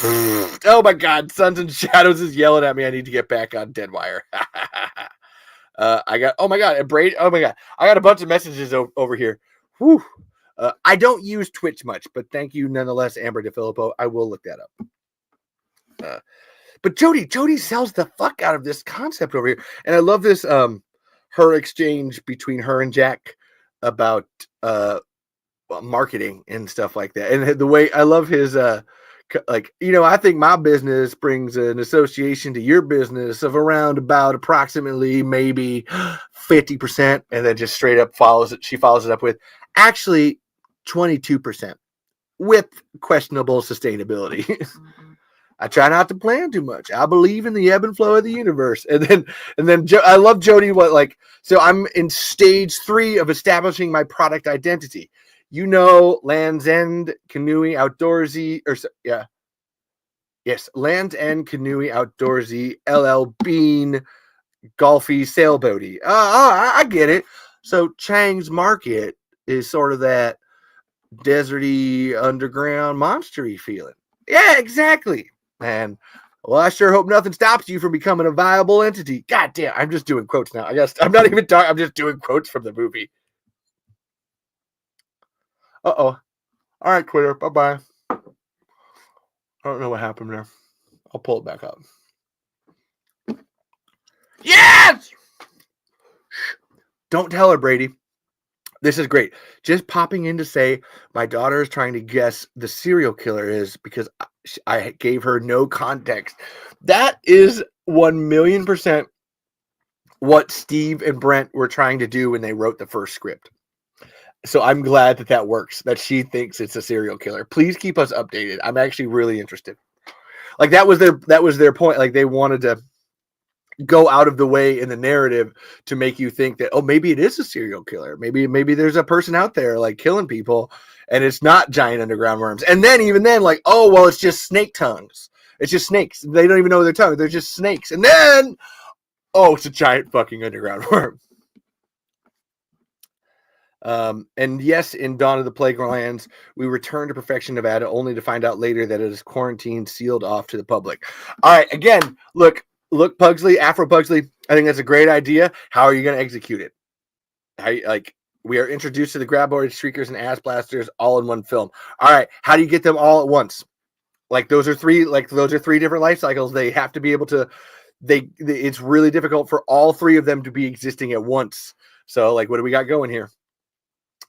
S2: Oh my God, Sons and Shadows is yelling at me. I need to get back on Deadwire. Oh my God, I got a bunch of messages over here. Whew. I don't use Twitch much, but thank you nonetheless, Amber DeFilippo. I will look that up. But Jodie sells the fuck out of this concept over here. And I love this, her exchange between her and Jack about marketing and stuff like that. And the way I love his, I think my business brings an association to your business of around about approximately maybe 50%. And then just straight up she follows it up with actually 22% with questionable sustainability. I try not to plan too much. I believe in the ebb and flow of the universe. And then I love Jody. So I'm in stage 3 of establishing my product identity. You know, Land's End, Canoe, Outdoorsy, yes, Land's End, Canoe, Outdoorsy, LL Bean, Golfy, Sailboaty. I get it. So Chang's Market is sort of that deserty, underground, monstery feeling. Yeah, exactly. And well, I sure hope nothing stops you from becoming a viable entity. God damn, I'm just doing quotes now. I'm not even talking. I'm just doing quotes from the movie. All right, Twitter. Bye bye. I don't know what happened there. I'll pull it back up. Yes! Don't tell her, Brady. This is great. Just popping in to say my daughter is trying to guess the serial killer is because I gave her no context. That is 1,000,000% what Steve and Brent were trying to do when they wrote the first script. So I'm glad that works, that she thinks it's a serial killer. Please keep us updated. I'm actually really interested. Like that was their point. Like they wanted to go out of the way in the narrative to make you think that, oh, maybe it is a serial killer. Maybe there's a person out there like killing people and it's not giant underground worms. And then even then, like, oh, well, it's just snake tongues. It's just snakes. They don't even know their tongue. They're just snakes. And then, oh, it's a giant fucking underground worm. And yes, in Dawn of the Plague Lands, we return to Perfection, Nevada, only to find out later that it is quarantined, sealed off to the public. All right, again, look, Pugsley, Afro Pugsley, I think that's a great idea. How are you going to execute it? We are introduced to the Graboid, Shriekers, and Ass Blasters all in one film. All right, how do you get them all at once? Those are three different life cycles. They have to be able to. It's really difficult for all three of them to be existing at once. So, what do we got going here?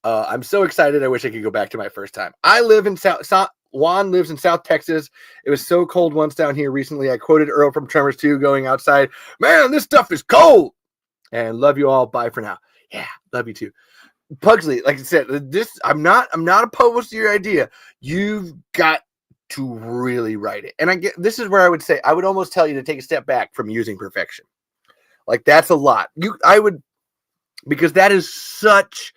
S2: I'm so excited. I wish I could go back to my first time. I live in Juan lives in South Texas. It was so cold once down here recently. I quoted Earl from Tremors 2 going outside. Man, this stuff is cold. And love you all. Bye for now. Yeah, love you too. Pugsley, like I said, I'm not opposed to your idea. You've got to really write it. And this is where I would almost tell you to take a step back from using perfection. That's a lot. Because that is such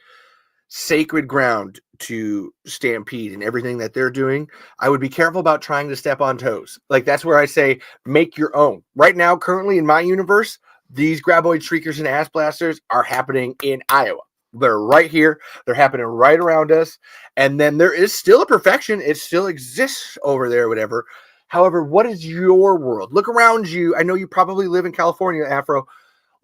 S2: sacred ground to Stampede and everything that they're doing. I would be careful about trying to step on toes. That's where I say make your own. Right now, currently in my universe, these Graboid, Shriekers, and Ass Blasters are happening in Iowa. They're right here. They're happening right around us. And then there is still a perfection. It still exists over there, whatever. However, what is your world? Look around you. I know you probably live in California, Afro.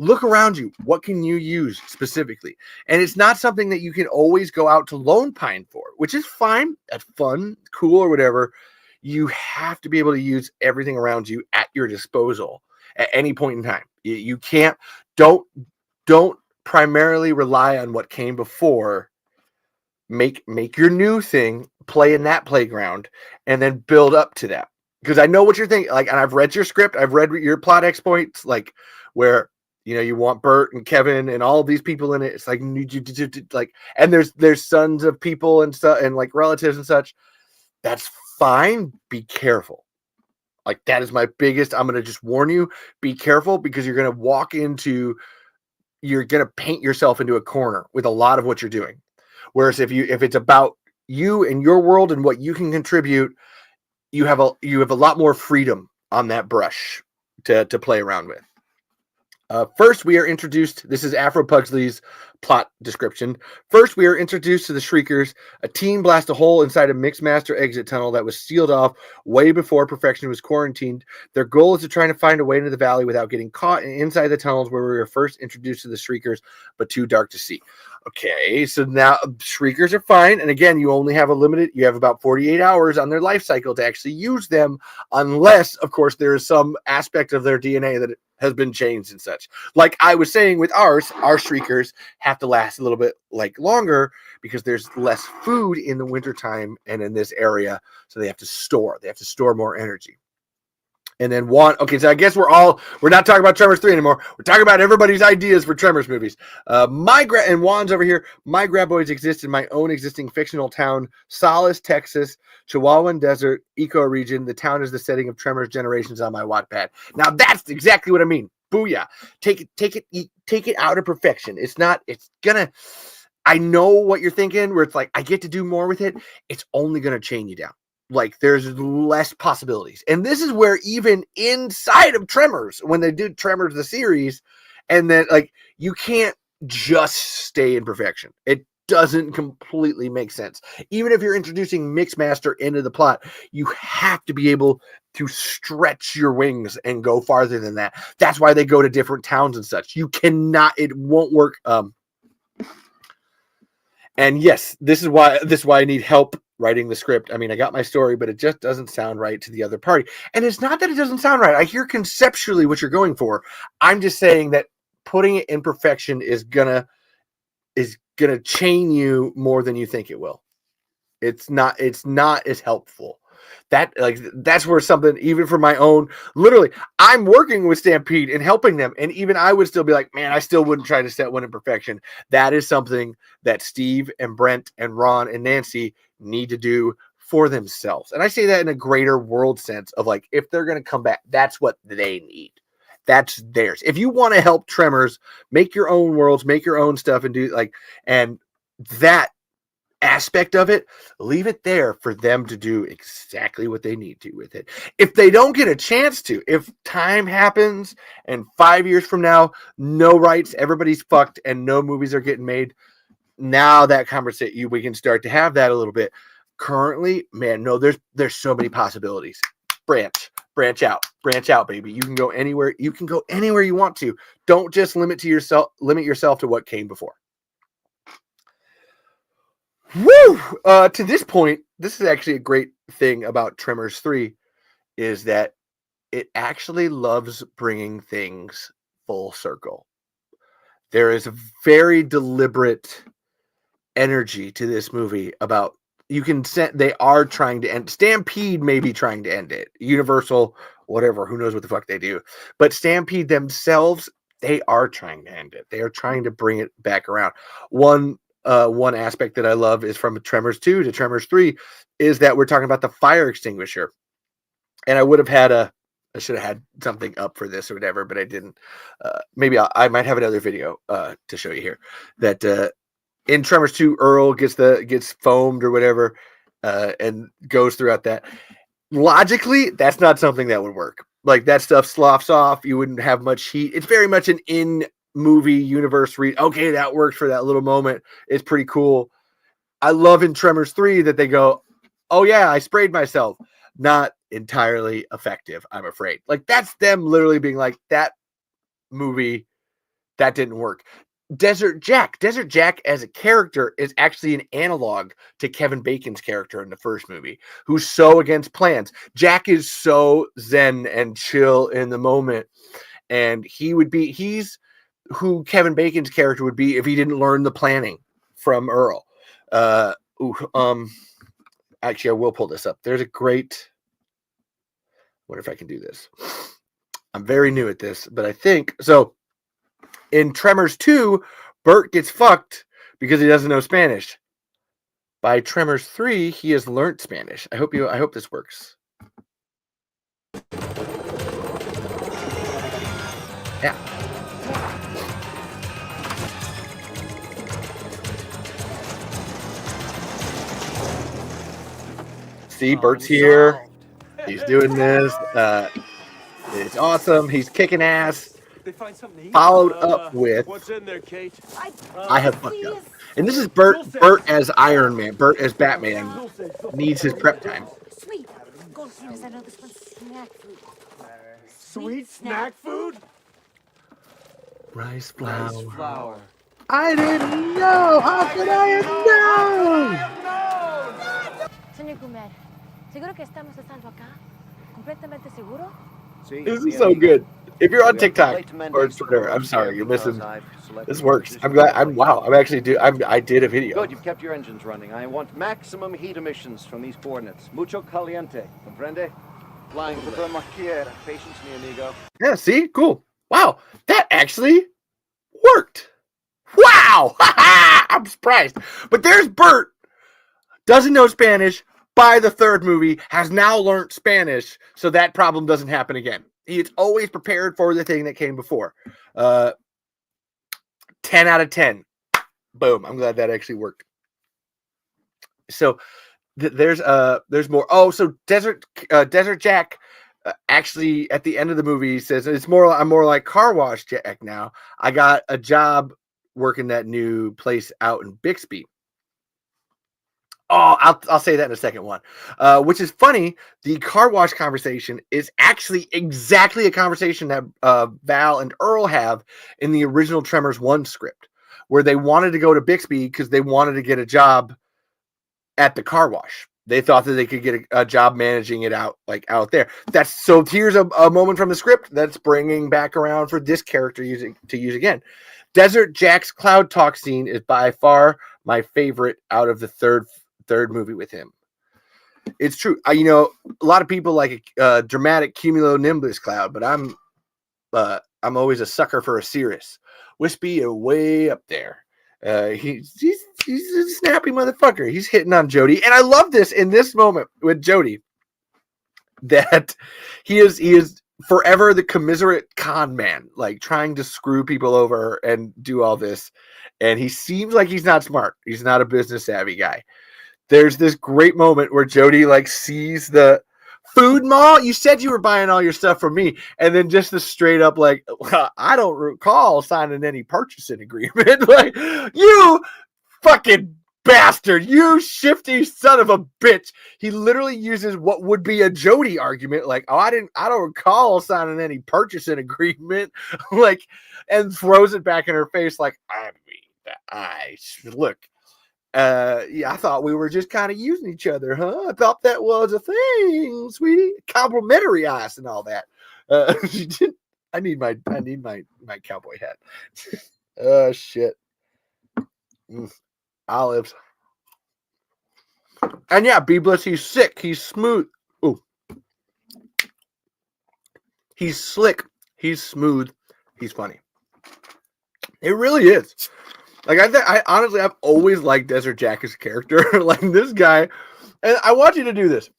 S2: Look around you. What can you use specifically? And it's not something that you can always go out to Lone Pine for, which is fine. That's fun, cool, or whatever. You have to be able to use everything around you at your disposal at any point in time. You can't, don't primarily rely on what came before. Make your new thing, play in that playground, and then build up to that. Because I know what you're thinking. And I've read your script. I've read your plot exploits, where you want Bert and Kevin and all of these people in it. It's and there's sons of people and stuff and relatives and such. That's fine. Be careful. That is my biggest. I'm going to just warn you, be careful because you're going to paint yourself into a corner with a lot of what you're doing. Whereas if it's about you and your world and what you can contribute, you have a lot more freedom on that brush to play around with. First, we are introduced. This is Afro Pugsley's plot description. First, we are introduced to the Shriekers. A team blasts a hole inside a Mixmaster exit tunnel that was sealed off way before Perfection was quarantined. Their goal is to try to find a way into the valley without getting caught inside the tunnels where we were first introduced to the Shriekers, but too dark to see. Okay, so now Shriekers are fine. And again, you have about 48 hours on their life cycle to actually use them, unless, of course, there is some aspect of their DNA that has been changed and such. Like I was saying with our Shriekers have to last a little bit longer because there's less food in the wintertime and in this area. So they have to store more energy. And then Juan. Okay, so I guess we're not talking about Tremors 3 anymore. We're talking about everybody's ideas for Tremors movies. And Juan's over here. My graboids exist in my own existing fictional town, Solace, Texas, Chihuahuan Desert, eco-region. The town is the setting of Tremors Generations on my Wattpad. Now that's exactly what I mean. Booyah. Take it out of perfection. I know what you're thinking, where it's like, I get to do more with it. It's only going to chain you down. Like, there's less possibilities. And this is where even inside of Tremors, when they did Tremors the series, and then, like, you can't just stay in perfection. It doesn't completely make sense. Even if you're introducing Mixmaster into the plot, you have to be able to stretch your wings and go farther than that. That's why they go to different towns and such. You cannot, it won't work. And yes, this is why I need help writing the script. I mean, I got my story, but it just doesn't sound right to the other party. And it's not that it doesn't sound right. I hear conceptually what you're going for. I'm just saying that putting it in perfection is gonna chain you more than you think it will. It's not as helpful. That's where something, even for my own, literally, I'm working with Stampede and helping them, and even I would still be like, man, I still wouldn't try to set one in perfection. That is something that Steve and Brent and Ron and Nancy need to do for themselves. And I say that in a greater world sense of, like, if they're going to come back, that's what they need. That's theirs. If you want to help Tremors, make your own worlds, make your own stuff, and do and that aspect of it, leave it there for them to do exactly what they need to with it. If they don't get a chance to, if time happens and 5 years from now, no rights, everybody's fucked, and no movies are getting made, now that conversation, we can start to have that a little bit. Currently, man, no, there's so many possibilities. Branch out, baby. You can go anywhere. You can go anywhere you want to. Don't just limit yourself to what came before. Woo! To this point, this is actually a great thing about Tremors 3, is that it actually loves bringing things full circle. There is a very deliberate energy to this movie about, you can sense they are trying to end. Stampede may be trying to end it. Universal, whatever, who knows what the fuck they do. But Stampede themselves, they are trying to end it. They are trying to bring it back around. One aspect that I love is from Tremors 2 to Tremors 3 is that we're talking about the fire extinguisher. And I should have had something up for this or whatever, but I didn't. Maybe I might have another video to show you here. That in Tremors 2, Earl gets foamed or whatever, and goes throughout that. Logically, that's not something that would work. Like, that stuff sloughs off. You wouldn't have much heat. It's very much an in-movie universe read. Okay, that works for that little moment. It's pretty cool. I love in Tremors 3 that they go, oh yeah, I sprayed myself. Not entirely effective, I'm afraid. Like, that's them literally being like, that movie, that didn't work. Desert Jack as a character is actually an analog to Kevin Bacon's character in the first movie, who's so against plans. Jack is so zen and chill in the moment, and he's who Kevin Bacon's character would be if he didn't learn the planning from Earl. Actually, I will pull this up. There's a great, wonder if I can do this. I'm very new at this, but I think so. In Tremors 2, Bert gets fucked because he doesn't know Spanish. By Tremors 3, he has learned Spanish. I hope this works. Yeah. See, Bert's here. He's doing this. It's awesome. He's kicking ass. Followed up with,
S4: what's in there, Kate?
S2: I have fucked up. And this is Bert as Iron Man. Bert as Batman needs his prep time.
S5: Sweet. Go upstairs. I know this one's snack food.
S4: Sweet snack food?
S2: Rice flour.
S4: Rice flour.
S2: I didn't know. How could I have known?
S5: Señor Gumer, ¿seguro que estamos a salvo acá? ¿Completamente seguro?
S2: This is so good. If you're on TikTok or Twitter, I'm sorry, you're missing. This works. I'm glad. I did a video.
S6: Good, you've kept your engines running. I want maximum heat emissions from these coordinates. Mucho caliente. Comprende?
S4: Flying blade. Patience, mi amigo.
S2: Yeah, see? Cool. Wow, that actually worked. Wow! I'm surprised. But there's Bert, doesn't know Spanish, by the third movie, has now learned Spanish, so that problem doesn't happen again. He's always prepared for the thing that came before. 10 out of 10. Boom. I'm glad that actually worked. So there's more. Oh, so Desert Jack actually at the end of the movie says I'm more like Car Wash Jack now. I got a job working that new place out in Bixby. Oh, I'll say that in a second one. Which is funny. The car wash conversation is actually exactly a conversation that Val and Earl have in the original Tremors 1 script, where they wanted to go to Bixby because they wanted to get a job at the car wash. They thought that they could get a job managing it out there. That's so. Here's a moment from the script that's bringing back around for this character to use again. Desert Jack's cloud talk scene is by far my favorite out of the third movie with him. It's true. A lot of people like a dramatic cumulonimbus cloud, but I'm always a sucker for a Cirrus. Wispy way up there. He's a snappy motherfucker. He's hitting on Jody, and I love this in this moment with Jody that he is forever the commiserate con man, like trying to screw people over and do all this. And he seems like he's not smart. He's not a business savvy guy. There's this great moment where Jody sees the food mall. You said you were buying all your stuff from me. And then just the straight up I don't recall signing any purchasing agreement. You fucking bastard. You shifty son of a bitch. He literally uses what would be a Jody argument. I don't recall signing any purchasing agreement. And throws it back in her face. Look. I thought we were just kind of using each other, huh? I thought that was a thing, sweetie. Complimentary ice and all that. I need my cowboy hat. Oh shit. Olives. And yeah, Beebless, he's sick. He's smooth. Ooh. He's slick. He's smooth. He's funny. It really is. I honestly, I've always liked Desert Jack as a character. This guy, and I want you to do this.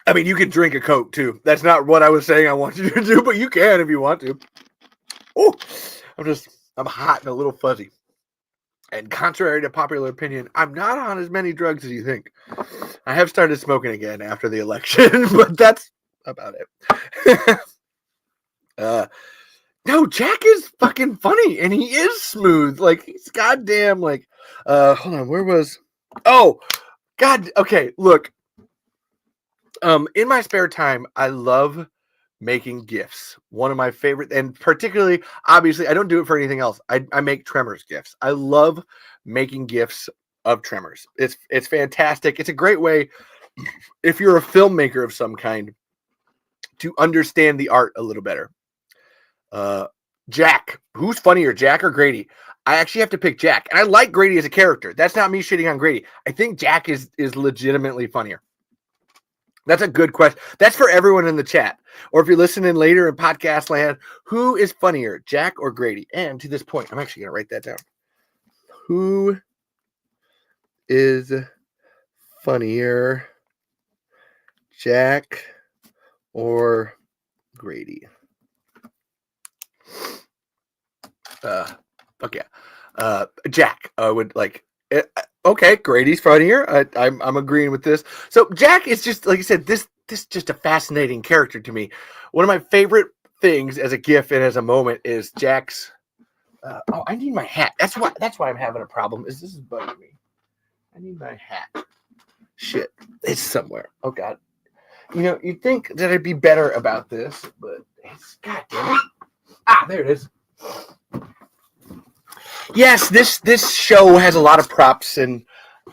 S2: I mean, you can drink a Coke too. That's not what I was saying I want you to do, but you can if you want to. Oh, I'm hot and a little fuzzy. And contrary to popular opinion, I'm not on as many drugs as you think. I have started smoking again after the election, but that's about it. No, Jack is fucking funny and he is smooth. He's goddamn hold on, where was God, okay, look. In my spare time, I love making GIFs. One of my favorite, and particularly, obviously, I don't do it for anything else. I make Tremors GIFs. I love making GIFs of Tremors. It's fantastic. It's a great way, if you're a filmmaker of some kind, to understand the art a little better. Jack, who's funnier, Jack or Grady? I actually have to pick Jack, and I like Grady as a character. That's not me shitting on Grady. I think Jack is legitimately funnier. That's a good question. That's for everyone in the chat, or if you're listening later in podcast land, who is funnier, Jack or Grady? And to this point, I'm actually gonna write that down. Who is funnier, Jack or Grady? Fuck yeah. Jack would okay, Grady's funnier. I'm agreeing with this. So Jack is just, like I said, this just a fascinating character to me. One of my favorite things as a GIF and as a moment is Jack's I need my hat. That's why I'm having a problem. This is bugging me. I need my hat. Shit. It's somewhere. Oh god. You'd think that I'd be better about this, but it's goddamn it. There it is. Yes, this show has a lot of props, and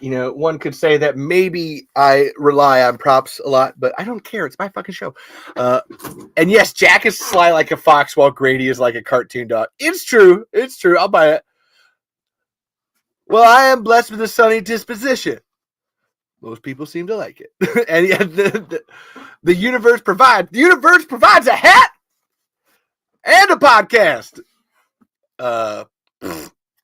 S2: one could say that maybe I rely on props a lot, but I don't care. It's my fucking show. And yes, Jack is sly like a fox, while Grady is like a cartoon dog. It's true. It's true. I'll buy it. Well, I am blessed with a sunny disposition. Most people seem to like it. And yet the universe provides a hat and a podcast.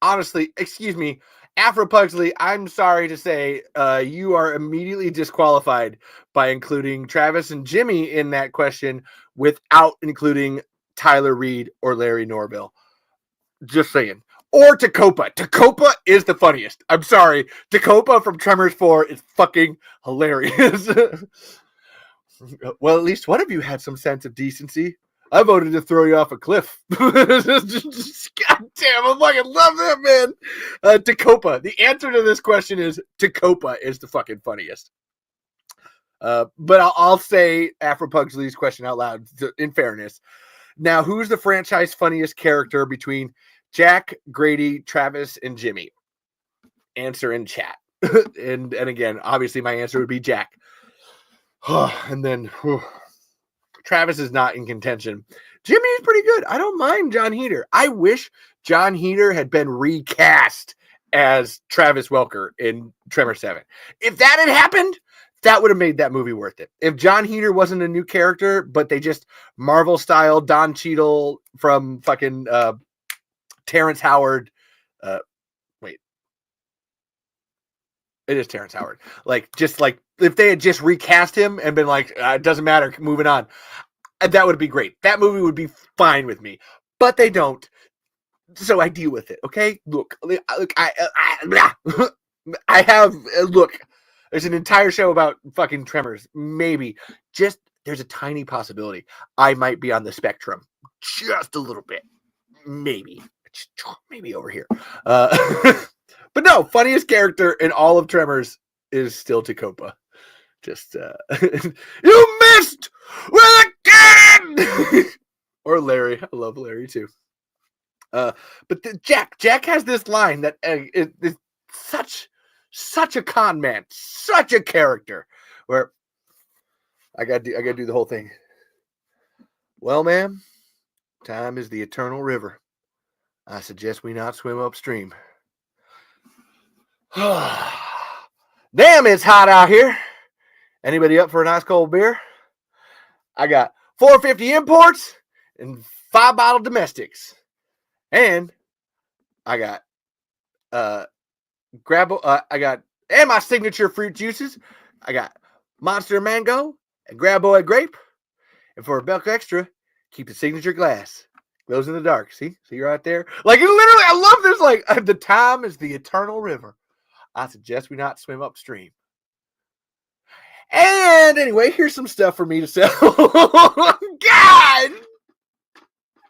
S2: Honestly, excuse me, Afro Pugsley, I'm sorry to say you are immediately disqualified by including Travis and Jimmy in that question without including Tyler Reed or Larry Norville. Just saying. Or Tacopa. Tacopa is the funniest. I'm sorry. Tacopa from Tremors 4 is fucking hilarious. Well, at least one of you had some sense of decency. I voted to throw you off a cliff. God damn, I fucking love that, man. Tacopa. The answer to this question is Tacopa is the fucking funniest. But I'll say Afro Pugsley's question out loud, in fairness. Now, who's the franchise funniest character between Jack, Grady, Travis, and Jimmy? Answer in chat. and again, obviously my answer would be Jack. And then Travis is not in contention. Jimmy is pretty good. I don't mind John Heater. I wish John Heater had been recast as Travis Welker in Tremor 7. If that had happened, that would have made that movie worth it. If John Heater wasn't a new character, but they just Marvel style Don Cheadle from fucking Terrence Howard. Wait. It is Terrence Howard. Just if they had just recast him and been like, it doesn't matter, moving on. That would be great. That movie would be fine with me. But they don't. So I deal with it, okay? Look, I have, there's an entire show about fucking Tremors. Maybe. There's a tiny possibility I might be on the spectrum. Just a little bit. Maybe over here. But no, funniest character in all of Tremors is still Tacopa. Just you missed with a cannon. Or Larry. I love Larry too. But Jack has this line that is such a con man, such a character. Where I gotta do the whole thing. Well, ma'am, time is the eternal river. I suggest we not swim upstream. Damn, it's hot out here. Anybody up for a nice cold beer? I got $4.50 imports and 5 bottle domestics. And I got and my signature fruit juices. I got Monster Mango and Graboid Grape. And for a buck extra, keep the signature glass. Glows in the dark. See right there? Literally, I love this. The time is the eternal river. I suggest we not swim upstream. And anyway, here's some stuff for me to sell. God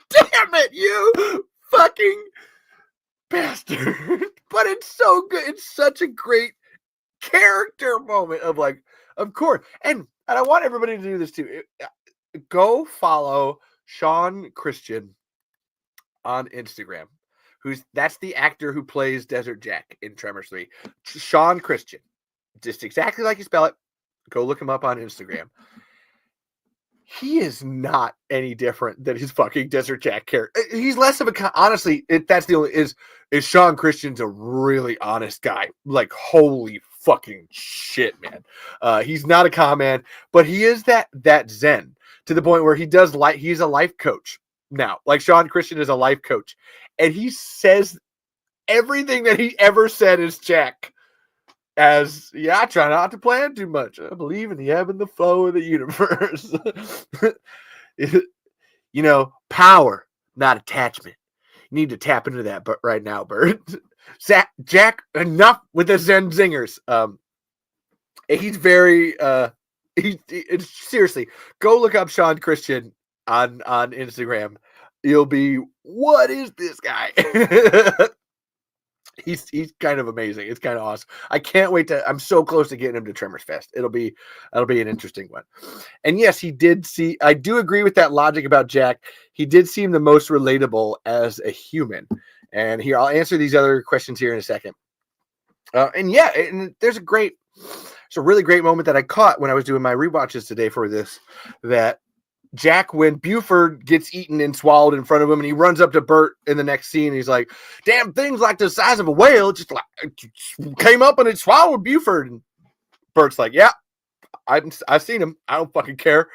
S2: damn it, you fucking bastard. But it's so good. It's such a great character moment of course. And I want everybody to do this too. Go follow Sean Christian on Instagram. That's the actor who plays Desert Jack in Tremors 3. Sean Christian. Just exactly like you spell it. Go look him up on Instagram. He is not any different than his fucking Desert Jack character. He's less of a honestly, that's the only is Sean Christian's a really honest guy. Holy fucking shit, man. He's not a con man, but he is that zen to the point where he's a life coach now. Sean Christian is a life coach. And he says everything that he ever said is Jack. I try not to plan too much. I believe in the ebb and the flow of the universe. Power, not attachment. You need to tap into that right now, Bert. Jack, enough with the Zen zingers. He's very seriously, go look up Sean Christian on Instagram. You'll be, what is this guy? He's kind of amazing. It's kind of awesome. I can't wait I'm so close to getting him to Tremors Fest. That'll be an interesting one. And yes, I do agree with that logic about Jack. He did seem the most relatable as a human. And here, I'll answer these other questions here in a second. And there's a really great moment that I caught when I was doing my rewatches today for this, that Jack, when Buford gets eaten and swallowed in front of him, and he runs up to Bert in the next scene, he's like, damn things like the size of a whale just came up and it swallowed Buford. And Bert's like, yeah, I've seen him. I don't fucking care.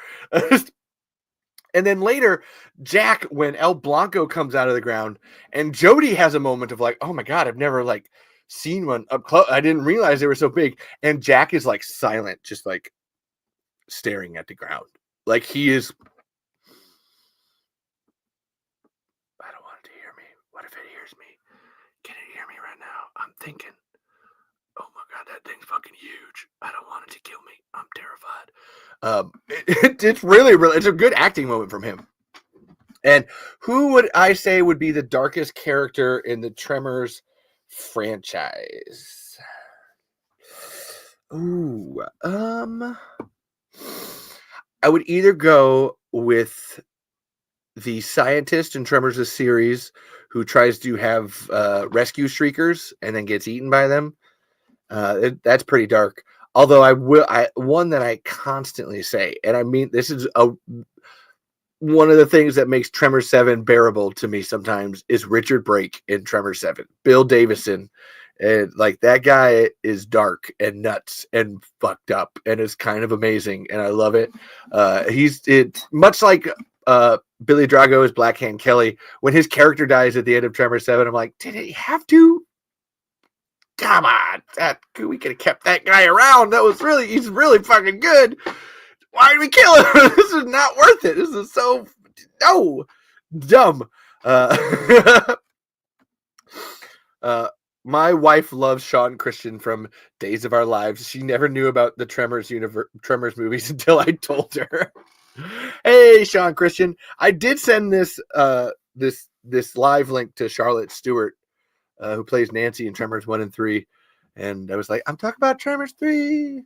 S2: And then later, Jack, when El Blanco comes out of the ground, and Jody has a moment of like, oh my God, I've never like seen one up close. I didn't realize they were so big. And Jack is like silent, just like staring at the ground. Like he is. I don't want it to hear me. What if it hears me? Can it hear me right now? I'm thinking, oh my God, that thing's fucking huge. I don't want it to kill me. I'm terrified. It's really, it's a good acting moment from him. And who would I say would be the darkest character in the Tremors franchise? Ooh, I would either go with the scientist in Tremors' series who tries to have rescue streakers and then gets eaten by them. That's pretty dark. Although one that I constantly say, and I mean, this is one of the things that makes Tremors 7 bearable to me sometimes is Richard Brake in Tremors 7. Bill Davison, and like that guy is dark and nuts and fucked up and is kind of amazing, and I love it. It's much like Billy Drago's Black Hand Kelly. When his character dies at the end of Tremors 7, I'm like, did he have to? Come on, we could have kept that guy around. He's really fucking good. Why did we kill him? This is not worth it. This is so dumb. My wife loves Sean Christian from Days of Our Lives. She never knew about the Tremors movies until I told her. Hey, Sean Christian, I did send this live link to Charlotte Stewart, who plays Nancy in Tremors 1 and 3. And I was like, I'm talking about Tremors 3.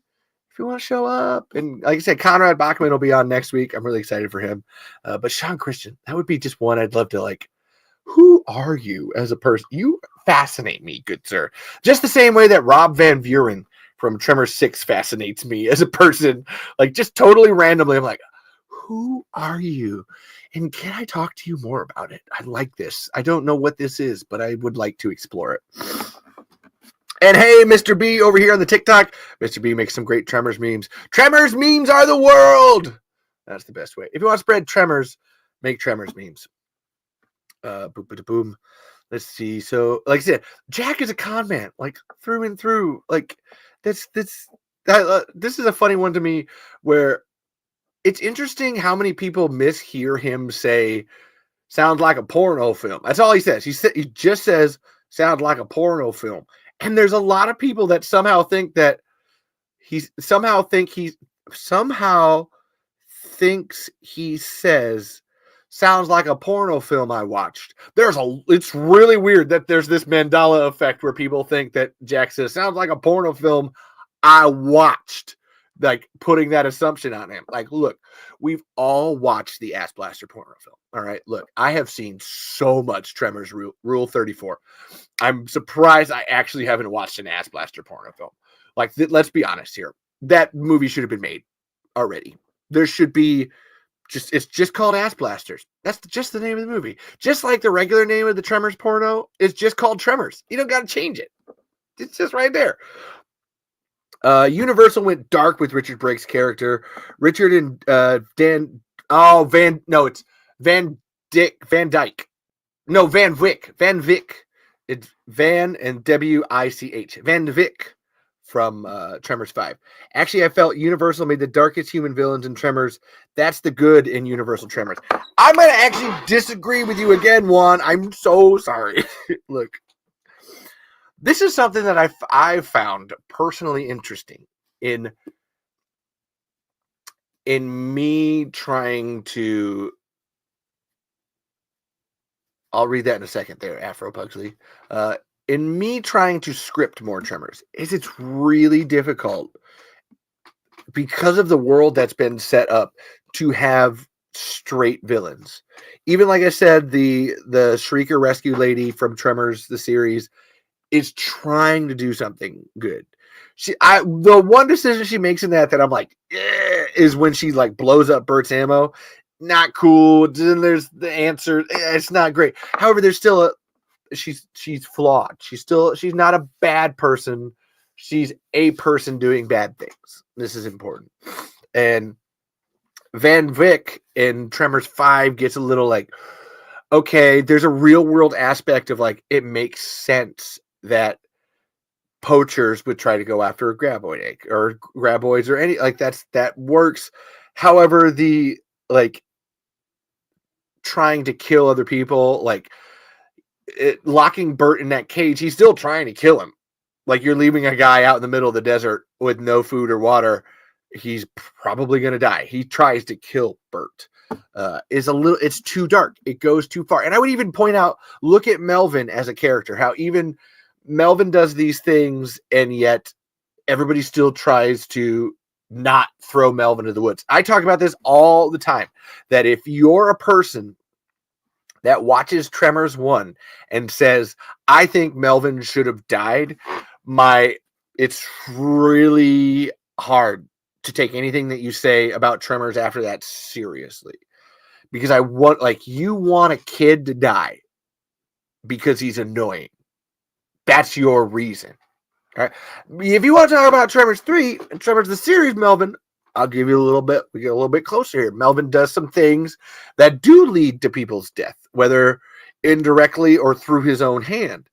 S2: If you want to show up. And like I said, Conrad Bachman will be on next week. I'm really excited for him. But Sean Christian, that would be just one I'd love to like. Who are you as a person? You fascinate me, good sir. Just the same way that Rob Van Vuren from Tremors 6 fascinates me as a person. Like just totally randomly, I'm like, who are you? And can I talk to you more about it? I like this. I don't know what this is, but I would like to explore it. And hey, Mr. B over here on the TikTok. Mr. B makes some great Tremors memes. Tremors memes are the world. That's the best way. If you want to spread Tremors, make Tremors memes. Boom. Let's see. So, like I said, Jack is a con man, like through and through. Like this is a funny one to me where it's interesting how many people mishear him say sounds like a porno film. That's all he says. He just says sounds like a porno film. And there's a lot of people that somehow think that he thinks he says sounds like a porno film I watched. It's really weird that there's this Mandela effect where people think that Jack says sounds like a porno film I watched, like putting that assumption on him. Like, look, we've all watched the Ass Blaster porno film. All right, look, I have seen so much Tremors Rule 34. I'm surprised I actually haven't watched an Ass Blaster porno film. Like, let's be honest here. That movie should have been made already. There should be it's just called Ass Blasters. That's just the name of the movie. Just like the regular name of the Tremors porno is just called Tremors. You don't got to change it. It's just right there. Universal went dark with Richard Brake's character. Richard and it's Van Dyke. No, Van Vick. Van Vick. It's Van and W-I-C-H. Van Vick from Tremors 5. Actually, I felt Universal made the darkest human villains in Tremors. That's the good in Universal Tremors. I'm going to actually disagree with you again, Juan. I'm so sorry. Look, this is something that I've found personally interesting in me trying to. I'll read that in a second there, Afro Pugsley. In me trying to script more Tremors, it's really difficult because of the world that's been set up to have straight villains. Even like I said, the Shrieker rescue lady from Tremors, the series, is trying to do something good. The one decision she makes in that I'm like, is when she like blows up Bert's ammo. Not cool. Then there's the answer. It's not great. However, there's still she's flawed. She's not a bad person. She's a person doing bad things. This is important. And Van Vick in Tremors 5 gets a little like, okay, there's a real world aspect of like, it makes sense that poachers would try to go after a graboid egg or graboids or any like that works. However, the like trying to kill other people, like locking Bert in that cage, he's still trying to kill him. Like you're leaving a guy out in the middle of the desert with no food or water, he's probably going to die. He tries to kill Bert. It's too dark. It goes too far. And I would even point out, look at Melvin as a character, how even Melvin does these things and yet everybody still tries to not throw Melvin into the woods. I talk about this all the time, that if you're a person that watches Tremors 1 and says, I think Melvin should have died, it's really hard to take anything that you say about Tremors after that seriously. Because you want a kid to die because he's annoying. That's your reason. All right. If you want to talk about Tremors 3 and Tremors the series, Melvin, I'll give you a little bit. We get a little bit closer here. Melvin does some things that do lead to people's death, whether indirectly or through his own hand.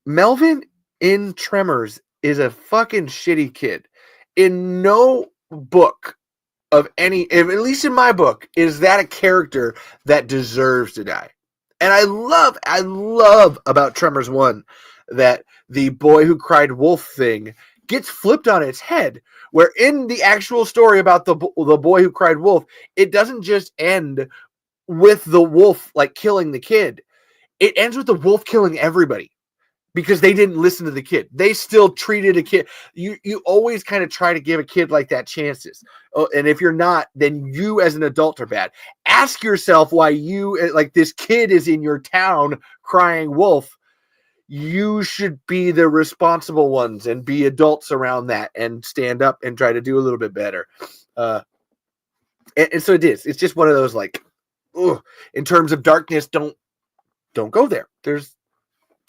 S2: Melvin in Tremors is a fucking shitty kid. In no book of any, at least in my book, is that a character that deserves to die. And I love about Tremors 1 that the boy who cried wolf thing gets flipped on its head, where in the actual story about the boy who cried wolf, it doesn't just end with the wolf like killing the kid. It ends with the wolf killing everybody because they didn't listen to the kid. They still treated a kid. You always kind of try to give a kid like that chances. Oh, and if you're not, then you as an adult are bad. Ask yourself why you, like this kid is in your town crying wolf. You should be the responsible ones and be adults around that and stand up and try to do a little bit better. And so it is. It's just one of those like, ugh, in terms of darkness, don't go there.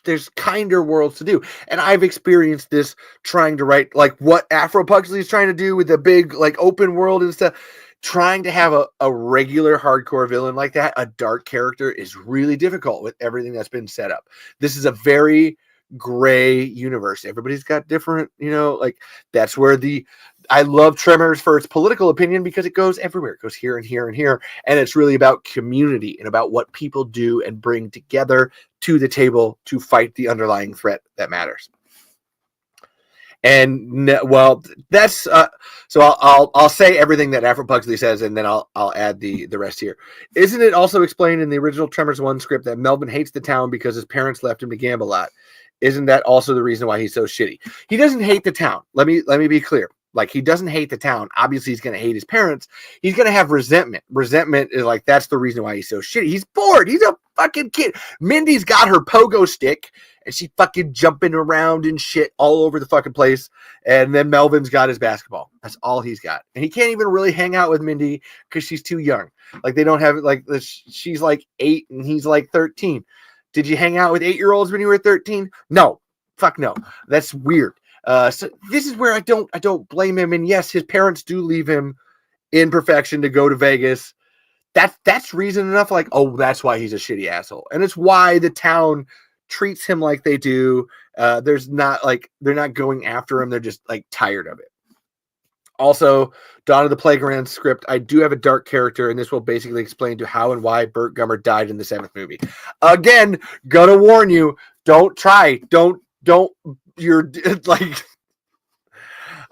S2: There's kinder worlds to do. And I've experienced this trying to write like what Afro Pugsley is trying to do with the big like open world and stuff. Trying to have a regular hardcore villain like that, a dark character, is really difficult with everything that's been set up. This is a very gray universe. Everybody's got different, like that's where I love Tremors for its political opinion because it goes everywhere. It goes here and here and here. And it's really about community and about what people do and bring together to the table to fight the underlying threat that matters. And well, that's so I'll say everything that Afro Pugsley says, and then I'll add the rest here. Isn't it also explained in the original Tremors 1 script that Melvin hates the town because his parents left him to gamble a lot? Isn't that also the reason why he's so shitty? He doesn't hate the town. Let me be clear. Like, he doesn't hate the town. Obviously, he's going to hate his parents. He's going to have resentment. Resentment is like, that's the reason why he's so shitty. He's bored. He's a fucking kid. Mindy's got her pogo stick, and she's fucking jumping around and shit all over the fucking place. And then Melvin's got his basketball. That's all he's got. And he can't even really hang out with Mindy because she's too young. Like, they don't have, like, she's like 8 and he's like 13. Did you hang out with 8-year-olds when you were 13? No. Fuck no. That's weird. So this is where I don't blame him. And yes, his parents do leave him in perfection to go to Vegas. That's reason enough. Like, oh, that's why he's a shitty asshole. And it's why the town treats him like they do. They're not going after him. They're just like tired of it. Also, Dawn of the Playground script, I do have a dark character, and this will basically explain to how and why Burt Gummer died in the 7th movie. Again, gonna warn you, don't try. Don't, you're like,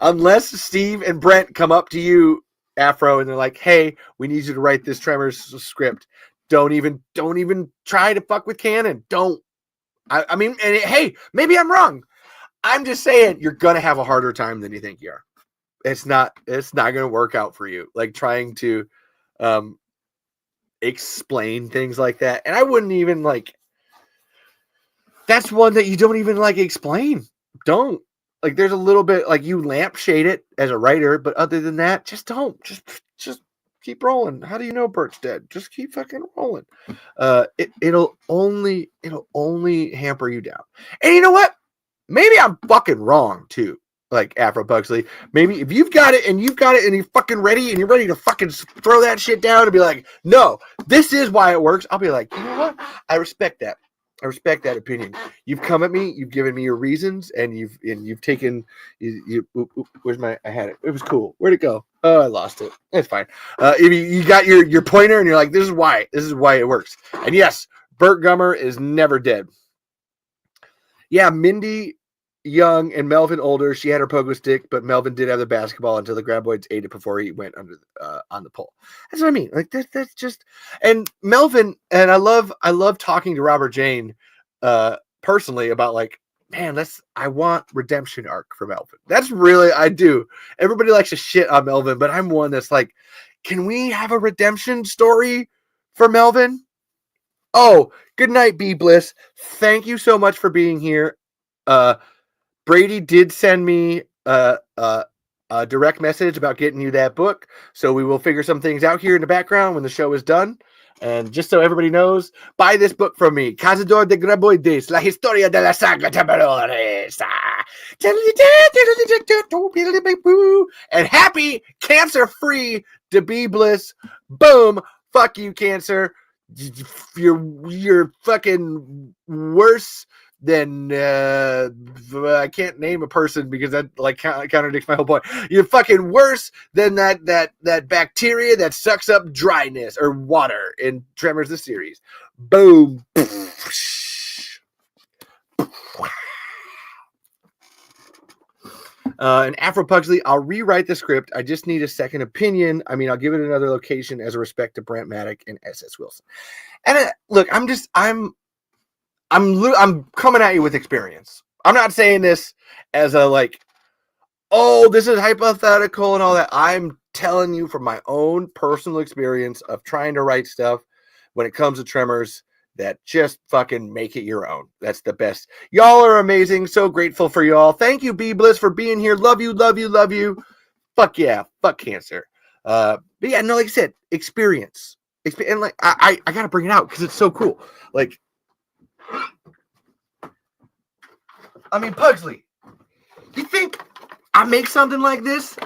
S2: unless Steve and Brent come up to you, Afro, and they're like, hey, we need you to write this Tremors script. Don't even try to fuck with canon. Don't. I mean, and hey, maybe I'm wrong. I'm just saying you're gonna have a harder time than you think you are. It's not gonna work out for you. Like trying to explain things like that. And I wouldn't even like, that's one that you don't even like explain. Don't. Like, there's a little bit like you lampshade it as a writer, but other than that, just don't. Just keep rolling. How do you know Bert's dead? Just keep fucking rolling. It'll only hamper you down. And you know what? maybe I'm fucking wrong too. Like Afro Pugsley, maybe if you've got it and you're fucking ready and you're ready to fucking throw that shit down and be like, no, this is why it works. I'll be like, you know what? I respect that. I respect that opinion. You've come at me, you've given me your reasons, and you've taken where's my I had it. It was cool. Where'd it go? Oh, I lost it. It's fine. If you got your pointer and you're like, this is why it works. And yes, Burt Gummer is never dead. Yeah, Mindy young and Melvin older. She had her pogo stick, but Melvin did have the basketball until the graboids ate it before he went under on the pole. That's what I mean. Like that's just, and Melvin, and I love talking to Robert Jane personally about like, man, I want redemption arc for Melvin. That's really, I do. Everybody likes to shit on Melvin, but I'm one that's like, can we have a redemption story for Melvin? Oh, good night, B Bliss. Thank you so much for being here. Brady did send me a direct message about getting you that book, so we will figure some things out here in the background when the show is done. And just so everybody knows, buy this book from me, Cazador de Graboides, La Historia de la Saga Tremors. And happy cancer-free to be bliss. Boom. Fuck you, cancer. You're fucking worse than I can't name a person because that like contradicts my whole point. You're fucking worse than that bacteria that sucks up dryness or water in Tremors the series. Boom. And Afro Pugsley, I'll rewrite the script. I just need a second opinion. I mean, I'll give it another location as a respect to Brent Maddock and SS Wilson. And look, I'm coming at you with experience. I'm not saying this as a like, oh, this is hypothetical and all that. I'm telling you from my own personal experience of trying to write stuff when it comes to Tremors that just fucking make it your own. That's the best. Y'all are amazing. So grateful for y'all. Thank you, B Bliss, for being here. Love you, love you, love you. Fuck yeah. Fuck cancer. But yeah, no, like I said, experience. And like I gotta bring it out because it's so cool. Like, I mean, Pugsley, you think I make something like this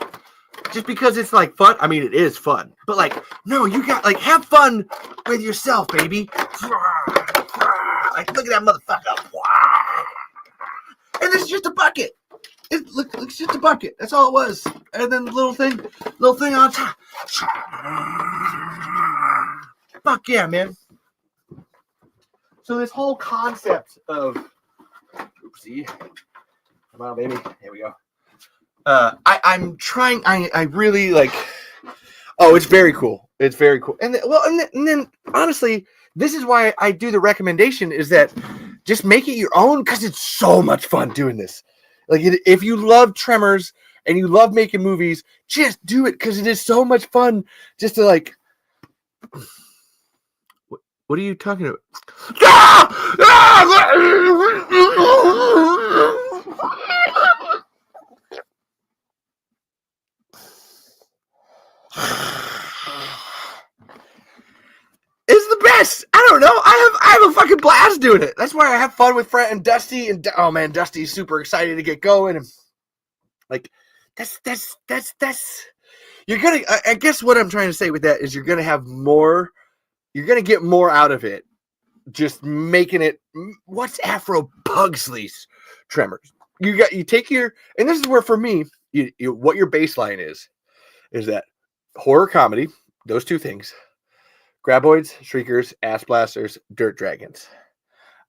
S2: just because it's like fun? I mean, it is fun, but like, no, you got like have fun with yourself, baby. Like, look at that motherfucker. And this is just a bucket. It's just a bucket. That's all it was. And then the little thing on top. Fuck yeah, man. So this whole concept of oopsie. Come on, baby. Here we go. I'm trying. I really like. Oh, it's very cool. It's very cool. And then honestly, this is why I do the recommendation is that just make it your own because it's so much fun doing this. Like if you love Tremors and you love making movies, just do it because it is so much fun. Just to like. What are you talking about? It's the best. I don't know. I have a fucking blast doing it. That's why I have fun with Fred and Dusty. And oh man, Dusty's super excited to get going. And like, that's. You're gonna. I guess what I'm trying to say with that is you're gonna have more. You're gonna get more out of it. Just making it. What's Afro Pugsley's Tremors? You take your, and this is where for me, what your baseline is that horror comedy, those two things, graboids, shriekers, ass blasters, dirt dragons.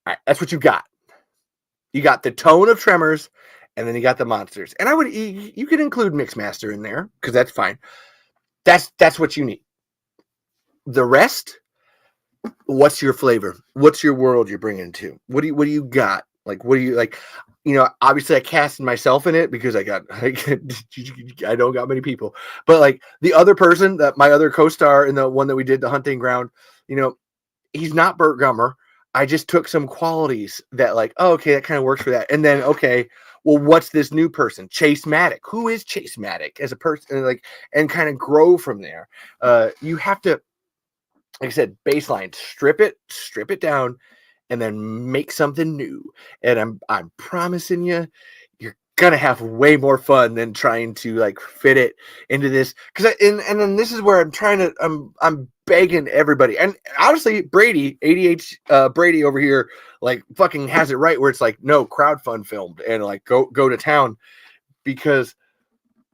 S2: All right, that's what you got. You got the tone of Tremors, and then you got the monsters. And you could include Mixmaster in there because that's fine. That's what you need. The rest, what's your flavor? What's your world you're bringing to? What do you got? Like, what do you like? You know, obviously I casted myself in it because I don't got many people, but like the other person that my other co-star in the one that we did the hunting ground, you know, he's not Burt Gummer. I just took some qualities that like, oh, okay, that kind of works for that. And then, okay, well, what's this new person? Chase Maddock. Who is Chase Maddock as a person? Like, and kind of grow from there. You have to, like I said, baseline, strip it down, and then make something new. And I'm promising you're gonna have way more fun than trying to like fit it into this. And then this is where I'm begging everybody. And honestly, Brady, Brady over here, like fucking has it right where it's like, no, crowdfund filmed and like go to town, because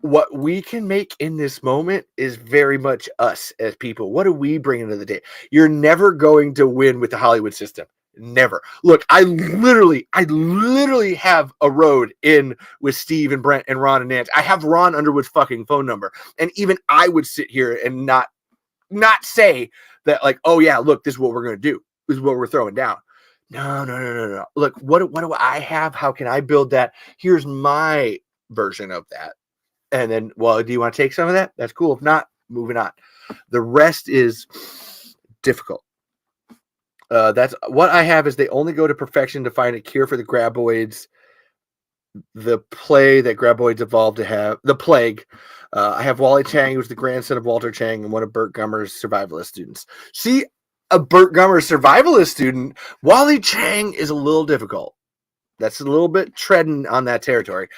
S2: what we can make in this moment is very much us as people. What do we bring into the day? You're never going to win with the Hollywood system. Never. Look, I literally have a road in with Steve and Brent and Ron and Nance. I have Ron Underwood's fucking phone number. And even I would sit here and not say that like, oh yeah, look, this is what we're going to do. This is what we're throwing down. No. Look, what do I have? How can I build that? Here's my version of that. And then, well, do you want to take some of that? That's cool. If not, moving on. The rest is difficult. That's what I have is they only go to perfection to find a cure for the graboids, the play that graboids evolved to have, the plague. I have Wally Chang, who's the grandson of Walter Chang and one of Burt Gummer's survivalist students. See, a Burt Gummer survivalist student, Wally Chang is a little difficult. That's a little bit treading on that territory.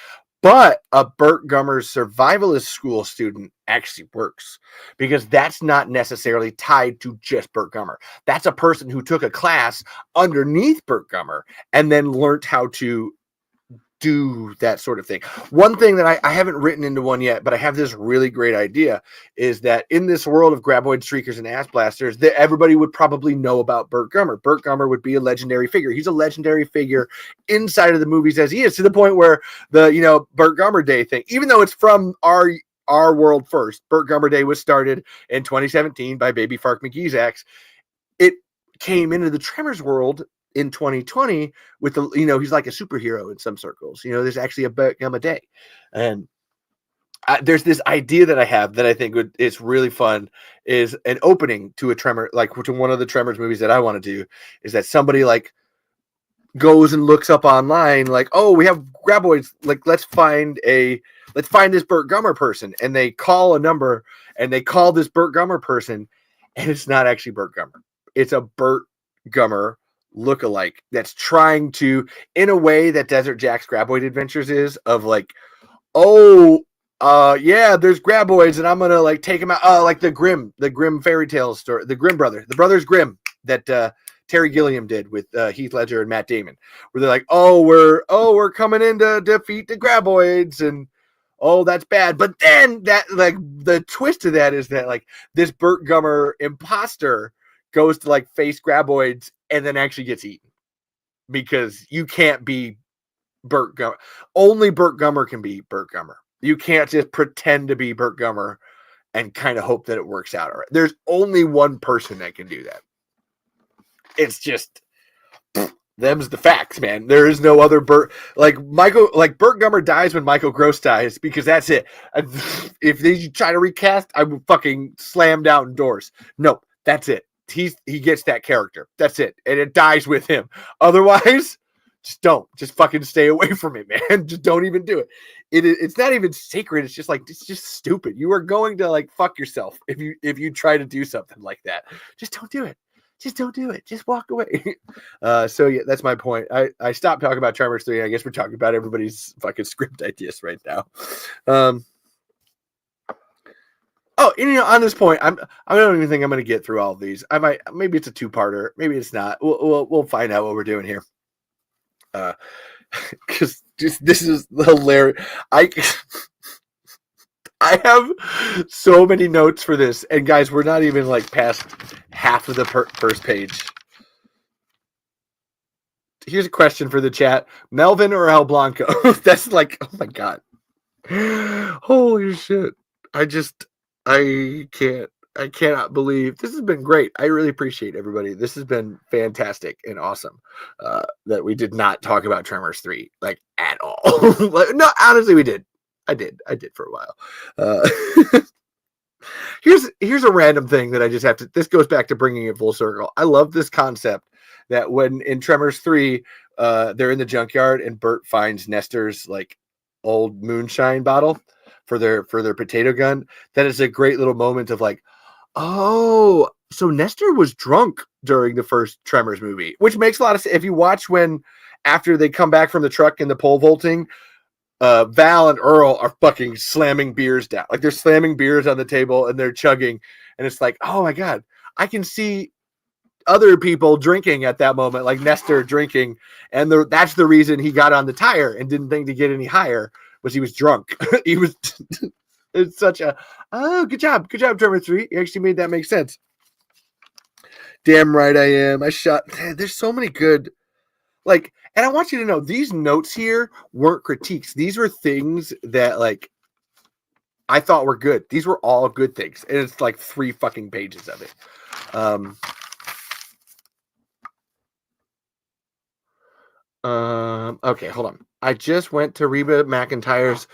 S2: But a Burt Gummer survivalist school student actually works, because that's not necessarily tied to just Burt Gummer. That's a person who took a class underneath Burt Gummer and then learned how to do that sort of thing. One thing that I haven't written into one yet, but I have this really great idea, is that in this world of graboid streakers and ass blasters, that everybody would probably know about Burt Gummer. Burt Gummer would be a legendary figure. He's a legendary figure inside of the movies as he is, to the point where the Burt Gummer Day thing, even though it's from our world first, Burt Gummer Day was started in 2017 by Baby Fark McGeezax. It came into the Tremors world in 2020 with the, he's like a superhero in some circles. There's actually a Burt Gummer Day. And there's this idea that I have that I think it's really fun, is an opening to a Tremor, like to one of the Tremors movies that I want to do, is that somebody like goes and looks up online, like, oh, we have graboids, like let's find this Burt Gummer person, and they call a number and they call this Burt Gummer person, and it's not actually Burt Gummer. It's a Burt Gummer lookalike that's trying to, in a way that Desert Jack's Graboid Adventures is, of like, yeah, there's graboids and I'm gonna like take them out, like the Grimm fairy tale story, the brothers Grimm that Terry Gilliam did with Heath Ledger and Matt Damon, where they're like, we're coming in to defeat the graboids, and that's bad. But then that, like, the twist to that is that like this Burt Gummer imposter goes to like face graboids and then actually gets eaten, because you can't be Burt Gummer. Only Burt Gummer can be Burt Gummer. You can't just pretend to be Burt Gummer and kind of hope that it works out. All right. There's only one person that can do that. It's just, them's the facts, man. There is no other Burt. Like Burt Gummer dies when Michael Gross dies, because that's it. If they try to recast, I would fucking slam down doors. No, that's it. He gets that character. That's it. And it dies with him. Otherwise, just fucking stay away from it, man. Just don't even do it. It's not even sacred. It's just stupid. You are going to like fuck yourself if you try to do something like that. Just don't do it. Just don't do it. Just walk away. So yeah, that's my point. I stopped talking about Tremors 3. I guess we're talking about everybody's fucking script ideas right now. On this point, I don't even think I'm going to get through all of these. Maybe it's a two-parter. Maybe it's not. We'll find out what we're doing here. Because this is hilarious. I have so many notes for this, and guys, we're not even like past half of the first page. Here's a question for the chat: Melvin or El Blanco? That's like, oh my god, holy shit! I cannot believe this has been great. I really appreciate everybody. This has been fantastic and awesome. That we did not talk about Tremors 3 like at all. No, honestly, we did. I did for a while. Here's a random thing that I just have to. This goes back to bringing it full circle. I love this concept that when in Tremors 3, they're in the junkyard and Burt finds Nestor's like old moonshine bottle for their potato gun. That is a great little moment of like, oh, So Nestor was drunk during the first Tremors movie, which makes a lot of sense. If you watch after they come back from the truck in the pole vaulting, Val and Earl are fucking slamming beers down. Like they're slamming beers on the table and they're chugging. And it's like, oh my God, I can see other people drinking at that moment, like Nestor drinking. And that's the reason he got on the tire and didn't think to get any higher, was he was drunk. He was, it's such a, oh, good job. Good job, Tremor 3. You actually made that make sense. Damn right I am. There's so many good, like, and I want you to know these notes here weren't critiques. These were things that, like, I thought were good. These were all good things. And it's like 3 fucking pages of it. Okay, hold on. I just went to Reba McEntire's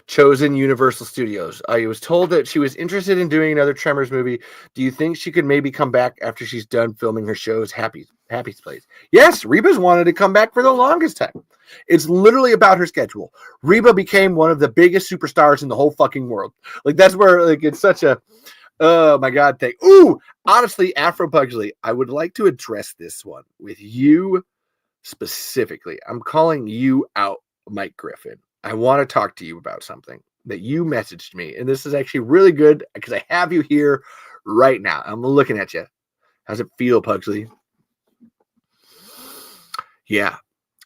S2: chosen Universal Studios. I was told that she was interested in doing another Tremors movie. Do you think she could maybe come back after she's done filming her shows? Happy's Place. Yes, Reba's wanted to come back for the longest time. It's literally about her schedule. Reba became one of the biggest superstars in the whole fucking world. Like, that's where, like, it's such a, oh my God thing. Ooh, honestly, Afro Pugsley, I would like to address this one with you specifically. I'm calling you out, Mike Griffin. I want to talk to you about something that you messaged me, and this is actually really good because I have you here right now. I'm looking at you. How's it feel, Pugsley? Yeah,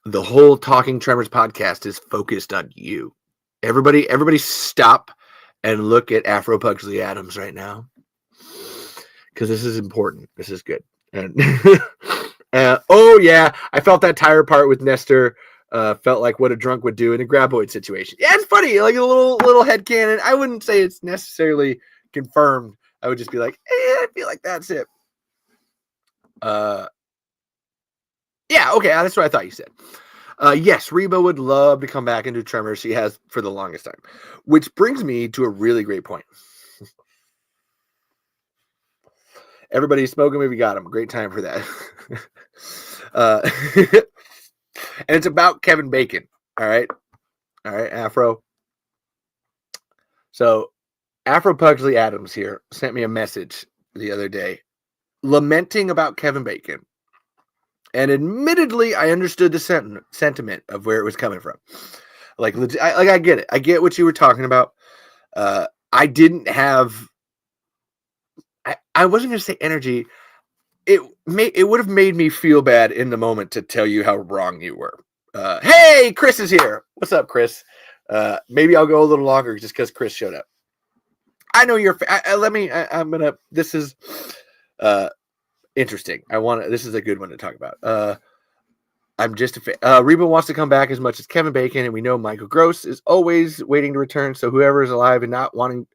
S2: the whole Talking Tremors podcast is focused on you. Everybody stop and look at Afro Pugsley Adams right now, because this is important. This is good. And oh yeah, I felt that tire part with Nestor. Felt like what a drunk would do in a graboid situation. Yeah, it's funny, like a little headcanon. I wouldn't say it's necessarily confirmed. I would just be like, I feel like that's it. Yeah, okay, that's what I thought you said. Yes, Reba would love to come back and do Tremors. She has for the longest time. Which brings me to a really great point. Everybody's smoking, we got him. Great time for that. And it's about Kevin Bacon. All right, Afro. So Afro Pugsley Adams here sent me a message the other day lamenting about Kevin Bacon. And admittedly, I understood the sentiment of where it was coming from. Like, I get it. I get what you were talking about. I didn't have. I wasn't going to say energy. It would have made me feel bad in the moment to tell you how wrong you were. Hey, Chris is here. What's up, Chris? Maybe I'll go a little longer just because Chris showed up. I know you're. I'm gonna. This is interesting. This is a good one to talk about. I'm just a fan. Reba wants to come back as much as Kevin Bacon, and we know Michael Gross is always waiting to return. So whoever is alive and not wanting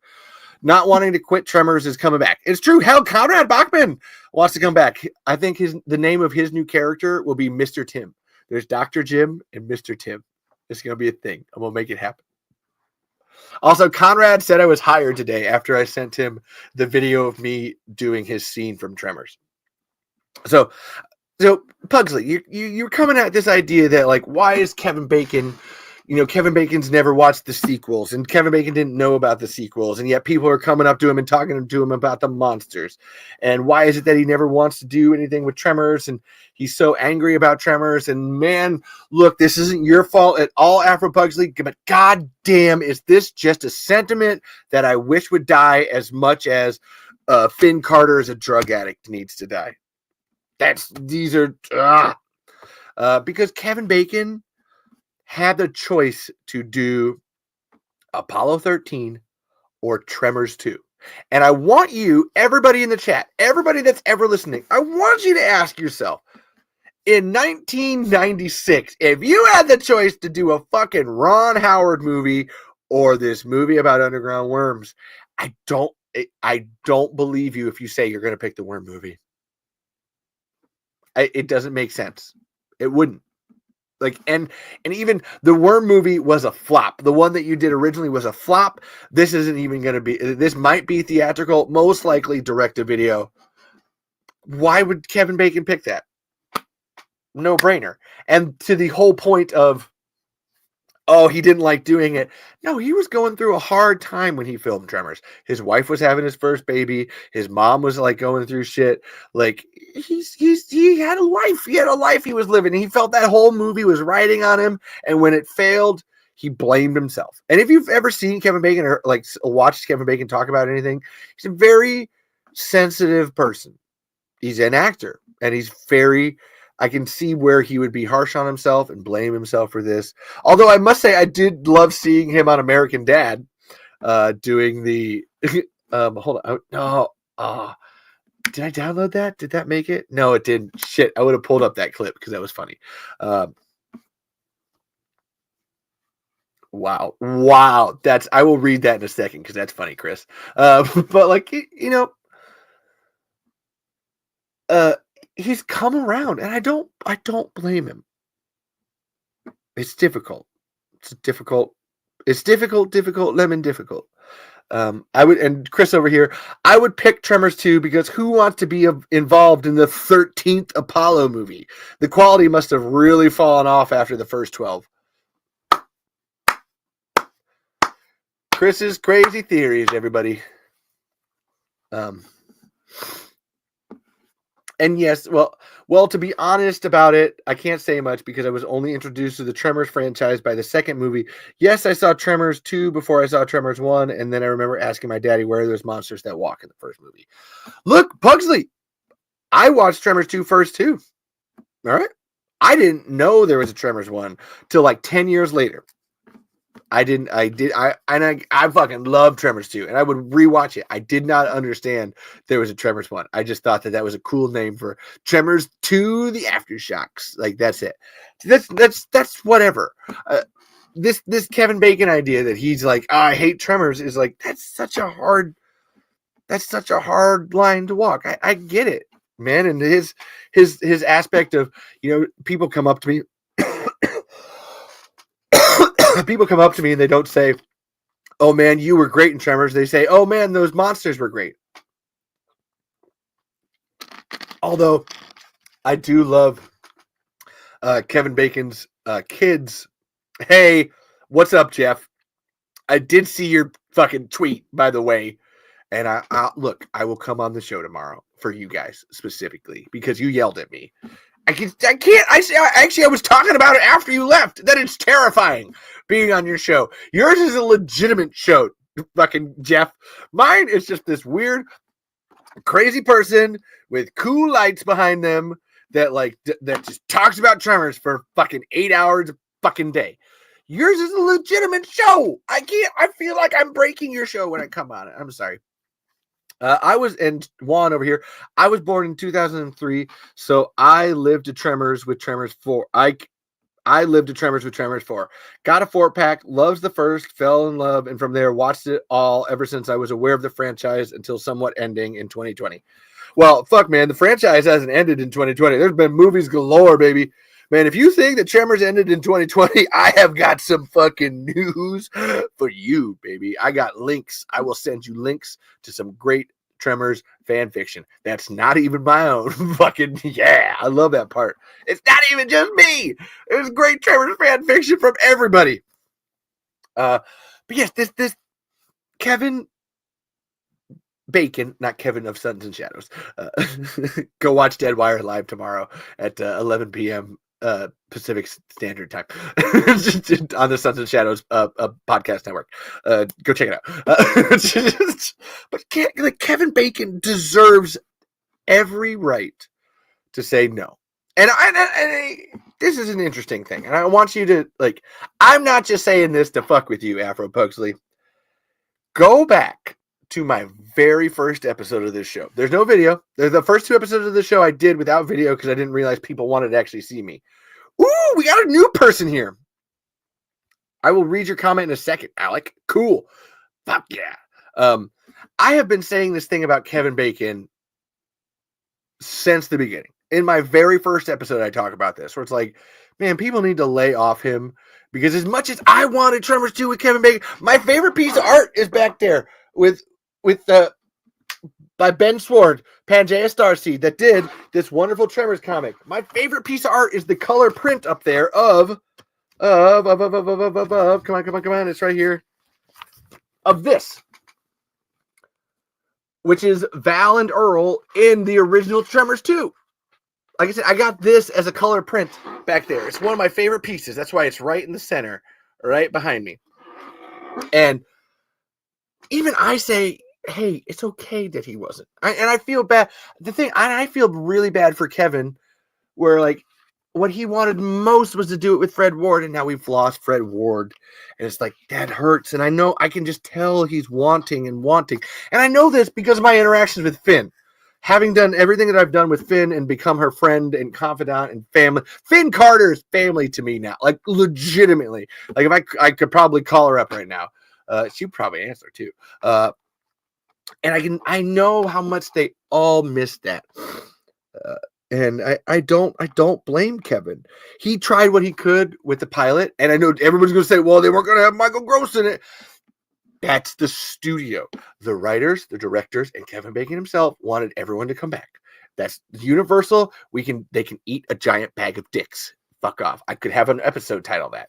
S2: to quit Tremors is coming back. It's true. Hell, Conrad Bachman wants to come back. I think the name of his new character will be Mr. Tim. There's Dr. Jim and Mr. Tim. It's going to be a thing. I'm going to make it happen. Also, Conrad said I was hired today after I sent him the video of me doing his scene from Tremors. So Pugsley, you're coming at this idea that, like, why is Kevin Bacon, Kevin Bacon's never watched the sequels, and Kevin Bacon didn't know about the sequels, and yet people are coming up to him and talking to him about the monsters. And why is it that he never wants to do anything with Tremors, and he's so angry about Tremors? And man, look, this isn't your fault at all, Afro Pugsley, but goddamn, is this just a sentiment that I wish would die as much as Finn Carter as a drug addict needs to die. Because Kevin Bacon had the choice to do Apollo 13 or Tremors 2. And I want you, everybody in the chat, everybody that's ever listening, I want you to ask yourself, in 1996, if you had the choice to do a fucking Ron Howard movie or this movie about underground worms, I don't believe you if you say you're going to pick the worm movie. It doesn't make sense. It wouldn't. Like, and even the worm movie was a flop. The one that you did originally was a flop. This isn't even going to be. This might be theatrical, most likely direct to video. Why would Kevin Bacon pick that? No brainer. And to the whole point of oh, he didn't like doing it. No, he was going through a hard time when he filmed Tremors. His wife was having his first baby. His mom was like going through shit. Like he had a life. He had a life he was living. He felt that whole movie was riding on him. And when it failed, he blamed himself. And if you've ever seen Kevin Bacon or like watched Kevin Bacon talk about anything, he's a very sensitive person. He's an actor, and he's very. I can see where he would be harsh on himself and blame himself for this. Although I must say, I did love seeing him on American Dad, doing the. Hold on, no, did I download that? Did that make it? No, it didn't. Shit, I would have pulled up that clip because that was funny. Wow, that's. I will read that in a second because that's funny, Chris. But like he's come around, and I don't blame him. It's difficult. It's difficult, lemon difficult. I would, and Chris over here, I would pick Tremors 2 because who wants to be involved in the 13th Apollo movie? The quality must have really fallen off after the first 12. Chris's crazy theories, everybody. And yes, well, to be honest about it, I can't say much because I was only introduced to the Tremors franchise by the second movie. Yes, I saw Tremors 2 before I saw Tremors 1, and then I remember asking my daddy, where are those monsters that walk in the first movie? Look, Pugsley, I watched Tremors 2 first too. All right? I didn't know there was a Tremors 1 till like 10 years later. I fucking love Tremors 2, and I would rewatch it. I did not understand there was a Tremors 1. I just thought that was a cool name for Tremors 2: The Aftershocks. Like, that's it. That's whatever. This Kevin Bacon idea that he's like, oh, I hate Tremors is like, that's such a hard line to walk. I get it, man. And his aspect of, people come up to me. People come up to me and they don't say, oh man, you were great in Tremors. They say, oh man, those monsters were great. Although I do love Kevin Bacon's kids. Hey, what's up, Jeff? I did see your fucking tweet, by the way. And I will come on the show tomorrow for you guys specifically because you yelled at me. I was talking about it after you left. That it's terrifying being on your show. Yours is a legitimate show, fucking Jeff. Mine is just this weird, crazy person with cool lights behind them that that just talks about Tremors for fucking 8 hours a fucking day. Yours is a legitimate show. I feel like I'm breaking your show when I come on it. I'm sorry. And Juan over here, I was born in 2003, so I lived to Tremors with Tremors 4. I lived to Tremors with Tremors 4. Got a 4-pack, loves the first, fell in love, and from there watched it all ever since I was aware of the franchise until somewhat ending in 2020. Well, fuck, man, the franchise hasn't ended in 2020. There's been movies galore, baby. Man, if you think that Tremors ended in 2020, I have got some fucking news for you, baby. I got links. I will send you links to some great Tremors fan fiction. That's not even my own. Fucking yeah, I love that part. It's not even just me. It was great Tremors fan fiction from everybody. But yes, this Kevin Bacon, not Kevin of Suns and Shadows. Go watch Deadwire live tomorrow at 11 p.m. Pacific Standard Time on the Sons and Shadows podcast network. Go check it out. But Kevin Bacon deserves every right to say no. And this is an interesting thing, and I want you to I'm not just saying this to fuck with you, Afro Pugsley. Go back to my very first episode of this show. There's no video. The first 2 episodes of the show I did without video because I didn't realize people wanted to actually see me. Ooh, we got a new person here. I will read your comment in a second, Alec. Cool. Fuck yeah. I have been saying this thing about Kevin Bacon since the beginning. In my very first episode, I talk about this, where it's like, man, people need to lay off him because as much as I wanted Tremors 2 with Kevin Bacon, my favorite piece of art is back there by Ben Sword, Pangea Starseed, that did this wonderful Tremors comic. My favorite piece of art is the color print up there of Come on. It's right here. Of this, which is Val and Earl in the original Tremors 2. Like I said, I got this as a color print back there. It's one of my favorite pieces. That's why it's right in the center, right behind me. And even I say, hey, it's okay that he wasn't. And I feel bad. The thing, I feel really bad for Kevin, where like what he wanted most was to do it with Fred Ward, and now we've lost Fred Ward. And it's like, that hurts. And I know, I can just tell he's wanting. And I know this because of my interactions with Finn. Having done everything that I've done with Finn and become her friend and confidant and family, Finn Carter's family to me now, like legitimately. Like if I could probably call her up right now. She'd probably answer too. And I know how much they all miss that. And I don't blame Kevin. He tried what he could with the pilot, and I know everyone's going to say, well, they weren't going to have Michael Gross in it. That's the studio. The writers, the directors, and Kevin Bacon himself wanted everyone to come back. That's Universal. They can eat a giant bag of dicks. Fuck off. I could have an episode title that.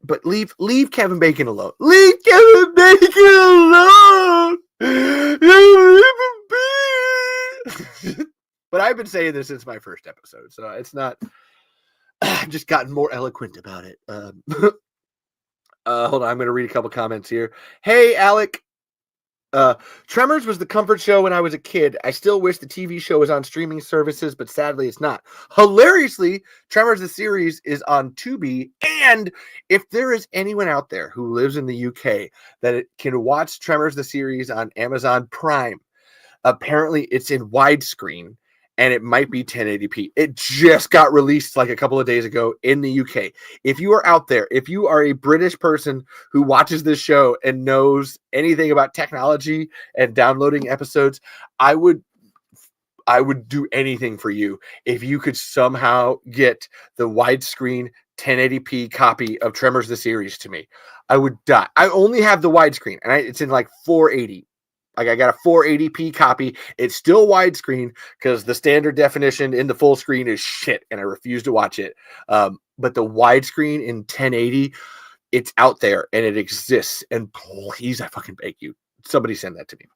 S2: But leave Kevin Bacon alone. Leave Kevin Bacon alone. But I've been saying this since my first episode, so it's not. I've just gotten more eloquent about it. Hold on, I'm going to read a couple comments here. Hey, Alec. Tremors was the comfort show when I was a kid. I still wish the TV show was on streaming services, but sadly it's not. Hilariously, Tremors the series is on Tubi, and if there is anyone out there who lives in the UK that can watch Tremors the series on Amazon Prime, apparently it's in widescreen. And it might be 1080p. It just got released like a couple of days ago in the UK. If you are out there, if you are a British person who watches this show and knows anything about technology and downloading episodes, I would do anything for you if you could somehow get the widescreen 1080p copy of Tremors the series to me. I would die. I only have the widescreen, and it's in like 480. Like I got a 480p copy. It's still widescreen because the standard definition in the full screen is shit, and I refuse to watch it. But the widescreen in 1080, it's out there and it exists. And please, I fucking beg you, somebody send that to me.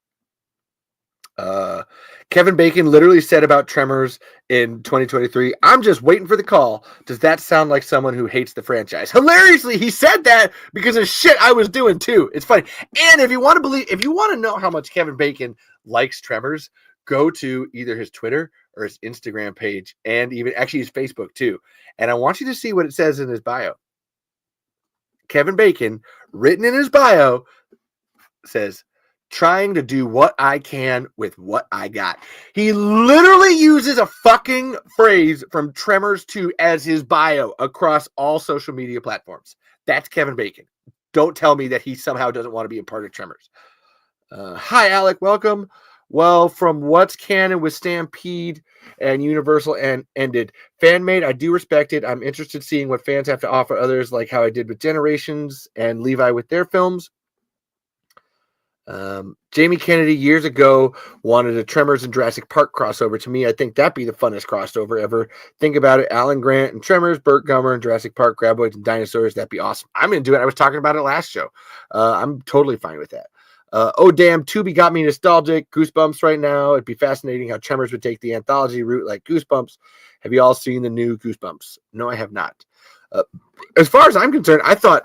S2: Kevin Bacon literally said about Tremors in 2023, I'm just waiting for the call. Does that sound like someone who hates the franchise? Hilariously, he said that because of shit I was doing too. It's funny. And if you want to know how much Kevin Bacon likes Tremors, go to either his Twitter or his Instagram page, and even actually his Facebook too. And I want you to see what it says in his bio. Kevin Bacon, written in his bio, says, trying to do what I can with what I got. He literally uses a fucking phrase from Tremors 2 as his bio across all social media platforms. That's Kevin Bacon. Don't tell me that he somehow doesn't want to be a part of Tremors. Hi, Alec. Welcome. Well, from what's canon with Stampede and Universal and ended. Fan made, I do respect it. I'm interested in seeing what fans have to offer others, like how I did with Generations and Levi with their films. Jamie Kennedy years ago wanted a Tremors and Jurassic Park crossover. To me, I think that'd be the funnest crossover ever. Think about it. Alan Grant and Tremors, Burt Gummer and Jurassic Park, Graboids and Dinosaurs. That'd be awesome. I'm going to do it. I was talking about it last show. I'm totally fine with that. Oh, damn. Tubi got me nostalgic. Goosebumps right now. It'd be fascinating how Tremors would take the anthology route like Goosebumps. Have you all seen the new Goosebumps? No, I have not. As far as I'm concerned, I thought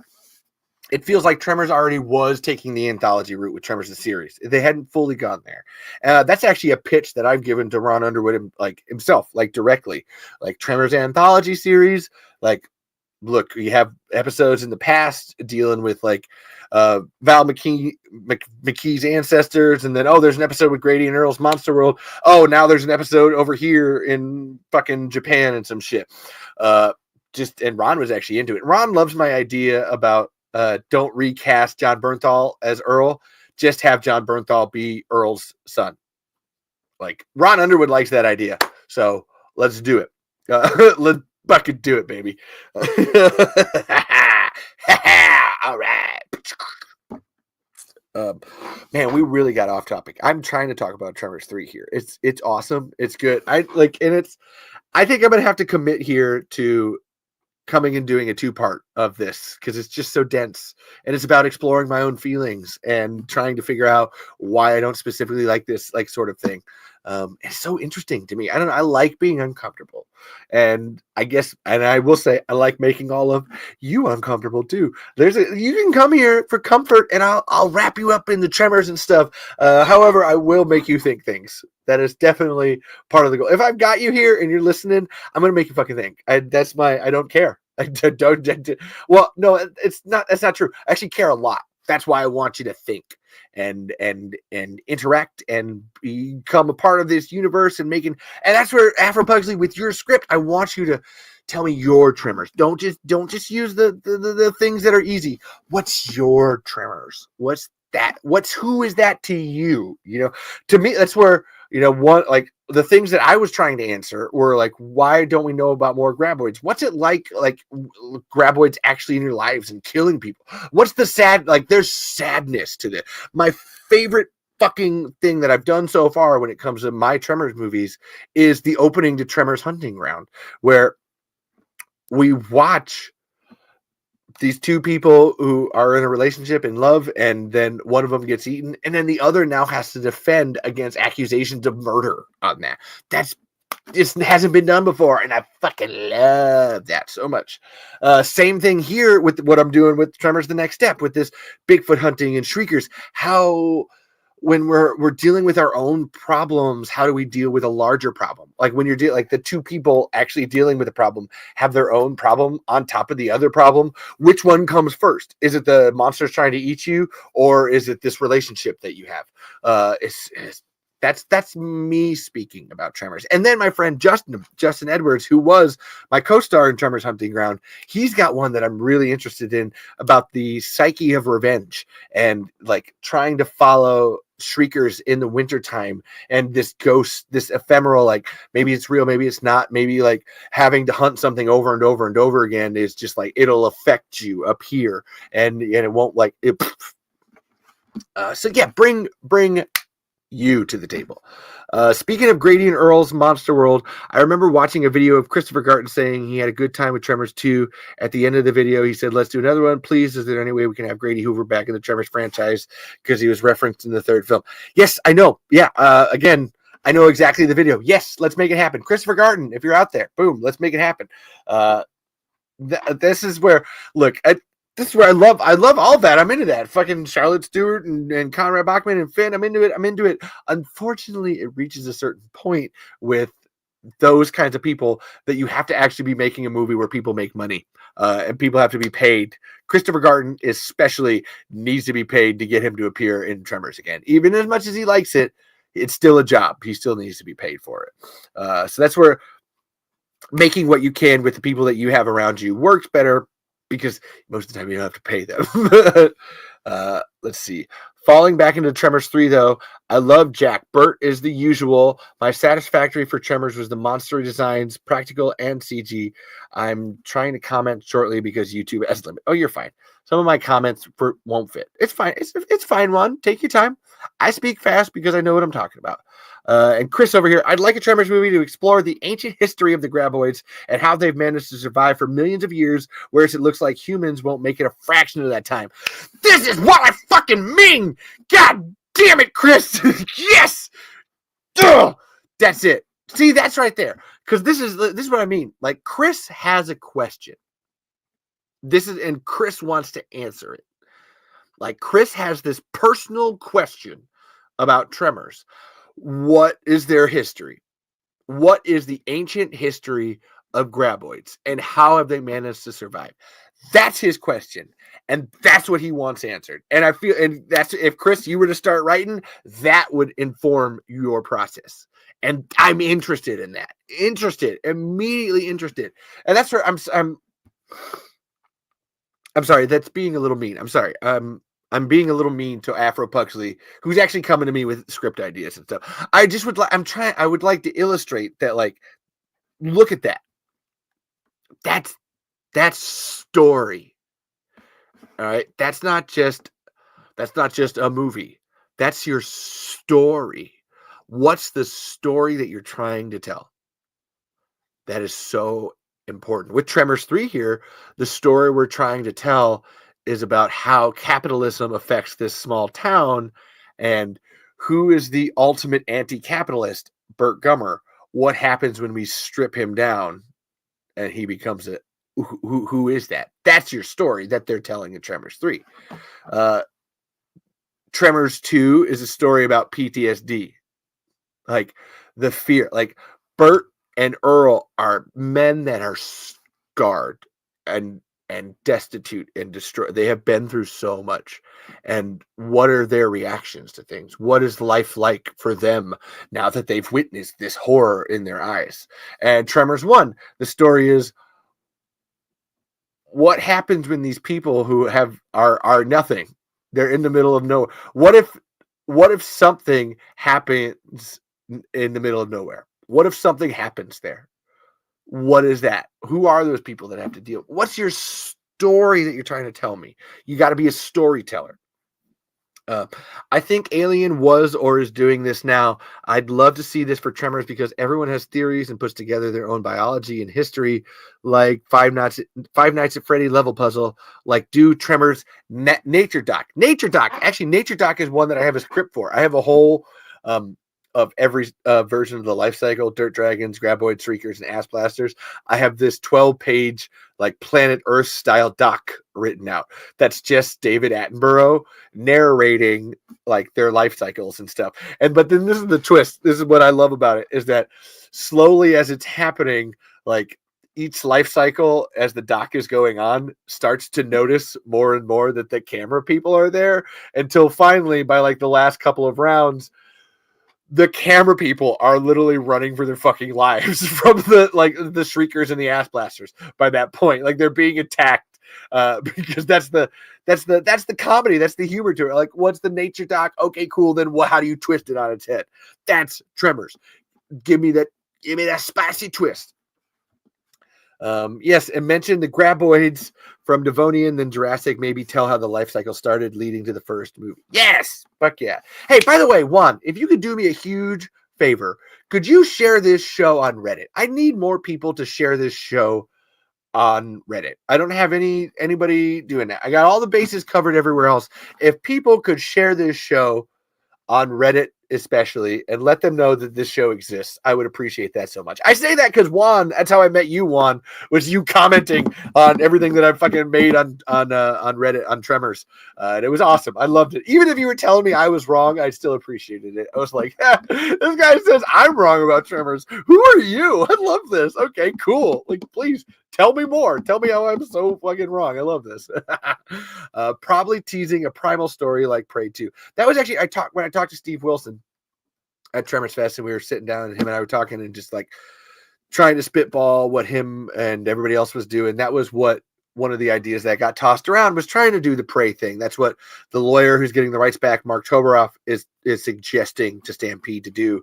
S2: it feels like Tremors already was taking the anthology route with Tremors the series. They hadn't fully gone there. That's actually a pitch that I've given to Ron Underwood himself, directly. Like Tremors anthology series, look, you have episodes in the past dealing with Val McKee's ancestors, and then there's an episode with Grady and Earl's Monster World. Oh, now there's an episode over here in fucking Japan and some shit. And Ron was actually into it. Ron loves my idea about don't recast John Bernthal as Earl. Just have John Bernthal be Earl's son. Ron Underwood likes that idea. So let's do it. Let's fucking do it, baby. All right. Man, we really got off topic. I'm trying to talk about Tremors 3 here. It's awesome. It's good. I think I'm gonna have to commit here to coming and doing a 2-part of this because it's just so dense, and it's about exploring my own feelings and trying to figure out why I don't specifically like this like sort of thing. It's so interesting to me. I don't know. I like being uncomfortable, and I guess, and I will say, I like making all of you uncomfortable too. You can come here for comfort, and I'll wrap you up in the tremors and stuff. However, I will make you think things. That is definitely part of the goal. If I've got you here and you're listening, I'm gonna make you fucking think. I don't care. I don't. Well, no, it's not. That's not true. I actually care a lot. That's why I want you to think and interact and become a part of this universe and making. And that's where Afro Pugsley, with your script, I want you to tell me your tremors. Don't just use the things that are easy. What's your tremors? What's that? Who is that to you? You know, to me, that's where, you know, one, like the things that I was trying to answer were like, why don't we know about more graboids? What's it like graboids actually in your lives and killing people? What's the sad, like, there's sadness to this. My favorite fucking thing that I've done so far when it comes to my Tremors movies is the opening to Tremors Hunting Ground, where we watch these two people who are in a relationship in love, and then one of them gets eaten, and then the other now has to defend against accusations of murder on that. This hasn't been done before, and I fucking love that so much. Same thing here with what I'm doing with Tremors The Next Step, with this Bigfoot hunting and shriekers. How, when we're dealing with our own problems, how do we deal with a larger problem? Like when you're like the two people actually dealing with a problem have their own problem on top of the other problem. Which one comes first? Is it the monsters trying to eat you, or is it this relationship that you have? That's me speaking about Tremors. And then my friend Justin Edwards, who was my co-star in Tremors Hunting Ground, he's got one that I'm really interested in about the psyche of revenge and like trying to follow shriekers in the wintertime, and this ghost, this ephemeral, like maybe it's real, maybe it's not, maybe like having to hunt something over and over and over again is just like it'll affect you up here, and it won't like it. So yeah, bring you to the table. Speaking of Grady and Earl's Monster World, I remember watching a video of Christopher Garten saying he had a good time with Tremors 2. At the end of the video, he said, "Let's do another one, please. Is there any way we can have Grady Hoover back in the Tremors franchise?" Because he was referenced in the third film. Yes, I know. Yeah. Again, I know exactly the video. Yes, let's make it happen. Christopher Garten, if you're out there, boom, let's make it happen. This is where, look, this is where I love all that. I'm into that. Fucking Charlotte Stewart and Conrad Bachman and Finn. I'm into it. Unfortunately, it reaches a certain point with those kinds of people that you have to actually be making a movie where people make money, and people have to be paid. Christopher Garten especially needs to be paid to get him to appear in Tremors again. Even as much as he likes it, it's still a job. He still needs to be paid for it. So that's where making what you can with the people that you have around you works better, because most of the time you don't have to pay them. Let's see. Falling back into Tremors 3, though, I love Jack. Burt is the usual. My satisfactory for Tremors was the monster designs, practical and CG. I'm trying to comment shortly because YouTube has limit. Oh, you're fine. Some of my comments won't fit. It's fine. It's fine, Ron. Take your time. I speak fast because I know what I'm talking about. And Chris over here, I'd like a Tremors movie to explore the ancient history of the graboids and how they've managed to survive for millions of years, whereas it looks like humans won't make it a fraction of that time. This is what I fucking mean! God damn it, Chris! Yes! Ugh! That's it. See, that's right there. Because this is what I mean. Like, Chris has a question. And Chris wants to answer it. Like, Chris has this personal question about Tremors. What is their history? What is the ancient history of graboids, and how have they managed to survive? That's his question, and that's what he wants answered. And I feel, and that's, if Chris, you were to start writing, that would inform your process. And I'm interested in that. Immediately interested. And that's where I'm sorry, that's being a little mean. I'm sorry. I'm being a little mean to Afro Pugsley, who's actually coming to me with script ideas and stuff. I would like to illustrate that, like, look at that. That's story. All right. That's not just a movie. That's your story. What's the story that you're trying to tell? That is so important. With Tremors 3 here, the story we're trying to tell is about how capitalism affects this small town and who is the ultimate anti-capitalist, Burt Gummer. What happens when we strip him down and he becomes a who is that? That's your story that they're telling in Tremors 3. Tremors 2 is a story about PTSD. Like the fear. Like Burt and Earl are men that are scarred and destitute and destroyed. They have been through so much. And what are their reactions to things? What is life like for them now that they've witnessed this horror in their eyes? And Tremors 1, the story is what happens when these people who are nothing, they're in the middle of nowhere. What if something happens in the middle of nowhere? What if something happens there? What is that? Who are those people that have to deal? What's your story that you're trying to tell me? You got to be a storyteller. I think Alien was or is doing this now. I'd love to see this for Tremors because everyone has theories and puts together their own biology and history, like Five Nights at Freddy level puzzle, like do Tremors Nature Doc. Nature Doc. Actually, Nature Doc is one that I have a script for. I have a whole of every version of the life cycle, Dirt Dragons, Graboids, Shriekers, and Ass Blasters. I have this 12-page like Planet Earth style doc written out. That's just David Attenborough narrating like their life cycles and stuff. But then this is the twist. This is what I love about it, is that slowly as it's happening, like each life cycle as the doc is going on starts to notice more and more that the camera people are there, until finally by like the last couple of rounds, the camera people are literally running for their fucking lives from the Shriekers and the Ass Blasters. By that point, like they're being attacked because that's the comedy, that's the humor to it. Like, what's the Nature Doc? Okay, cool. Then how do you twist it on its head? That's Tremors. Give me that spicy twist. Yes, and mention the Graboids from Devonian, then Jurassic, maybe tell how the life cycle started leading to the first movie. Yes! Fuck yeah. Hey, by the way, Juan, if you could do me a huge favor, could you share this show on Reddit? I need more people to share this show on Reddit. I don't have anybody doing that. I got all the bases covered everywhere else. If people could share this show on Reddit especially, and let them know that this show exists, I would appreciate that so much. I say that because Juan, that's how I met you, Juan, was you commenting on everything that I fucking made on Reddit on Tremors, and it was awesome. I loved it. Even if you were telling me I was wrong, I still appreciated it. I was like, this guy says I'm wrong about Tremors. Who are you? I love this. Okay, cool. Like, please tell me more. Tell me how I'm so fucking wrong. I love this. Probably teasing a primal story like Prey 2. That was actually when I talked to Steve Wilson at Tremors Fest, and we were sitting down, and him and I were talking and just like trying to spitball what him and everybody else was doing. That was what one of the ideas that got tossed around was trying to do the Prey thing. That's what the lawyer who's getting the rights back, Mark Toberoff, is suggesting to Stampede to do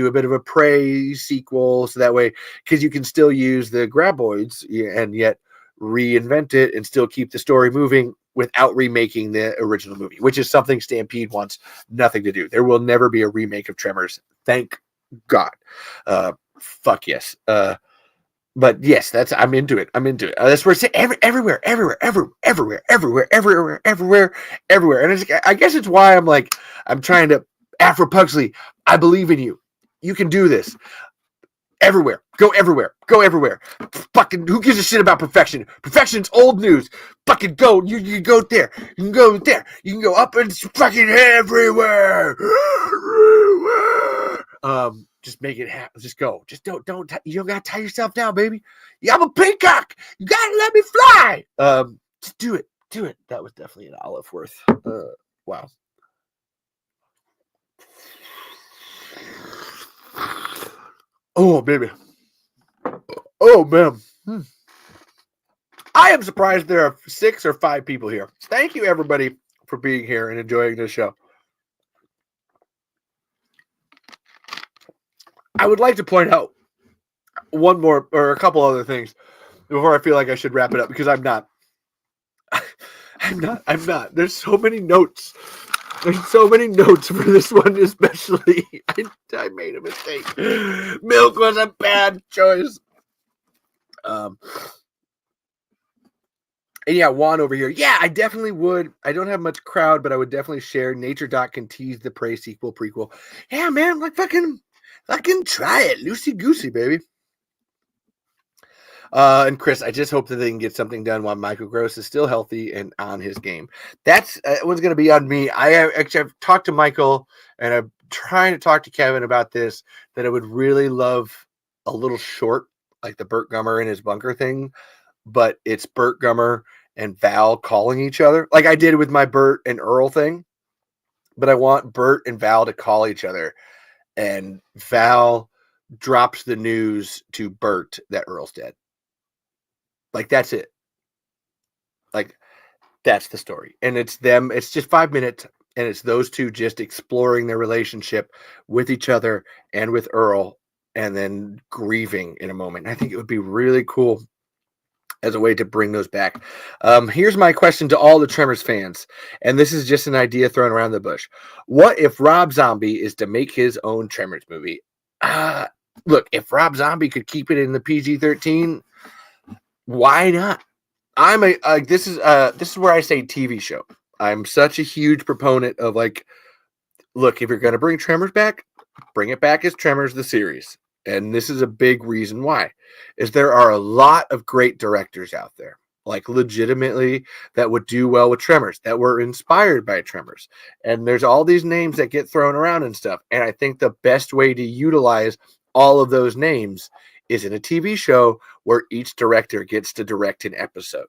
S2: a bit of a Prey sequel. So that way, because you can still use the Graboids and yet reinvent it and still keep the story moving without remaking the original movie, which is something Stampede wants nothing to do. There will never be a remake of Tremors. Thank God. Fuck yes. But yes, I'm into it. That's where it's everywhere. And I guess it's why I'm trying to, Afro Pugsley, I believe in you. You can do this. Everywhere. Go everywhere. Fucking, who gives a shit about perfection? Perfection's old news. Fucking go. You can go there. You can go there. You can go up and fucking everywhere. Just make it happen. Just go. Just don't. You don't gotta tie yourself down, baby. Yeah, I'm a peacock. You gotta let me fly. Just do it. That was definitely an olive worth. Wow. Oh, baby. Oh, man. I am surprised there are 6 or 5 people here. Thank you, everybody, for being here and enjoying this show. I would like to point out one more or a couple other things before I feel like I should wrap it up, because I'm not. I'm not. There's so many notes. There's so many notes for this one, especially. I made a mistake. Milk was a bad choice. And yeah, Juan over here. Yeah, I definitely would. I don't have much crowd, but I would definitely share. Nature Doc can tease the Prey sequel, prequel. Yeah, man, like fucking try it. Loosey goosey, baby. And Chris, I just hope that they can get something done while Michael Gross is still healthy and on his game. That's what's going to be on me. I've talked to Michael, and I'm trying to talk to Kevin about this, that I would really love a little short, like the Burt Gummer in his bunker thing, but it's Burt Gummer and Val calling each other, like I did with my Burt and Earl thing. But I want Burt and Val to call each other, and Val drops the news to Burt that Earl's dead. Like, that's it. Like, that's the story. And it's them. It's just 5 minutes, and it's those two just exploring their relationship with each other and with Earl, and then grieving in a moment. I think it would be really cool as a way to bring those back. Here's my question to all the Tremors fans, and this is just an idea thrown around the bush. What if Rob Zombie is to make his own Tremors movie? Look, if Rob Zombie could keep it in the PG-13, why not? This is where I say TV show. I'm such a huge proponent of, like, look, if you're going to bring Tremors back, bring it back as Tremors the series. And this is a big reason why, is there are a lot of great directors out there, like legitimately, that would do well with Tremors, that were inspired by Tremors. And there's all these names that get thrown around and stuff. And I think the best way to utilize all of those names is in a TV show where each director gets to direct an episode.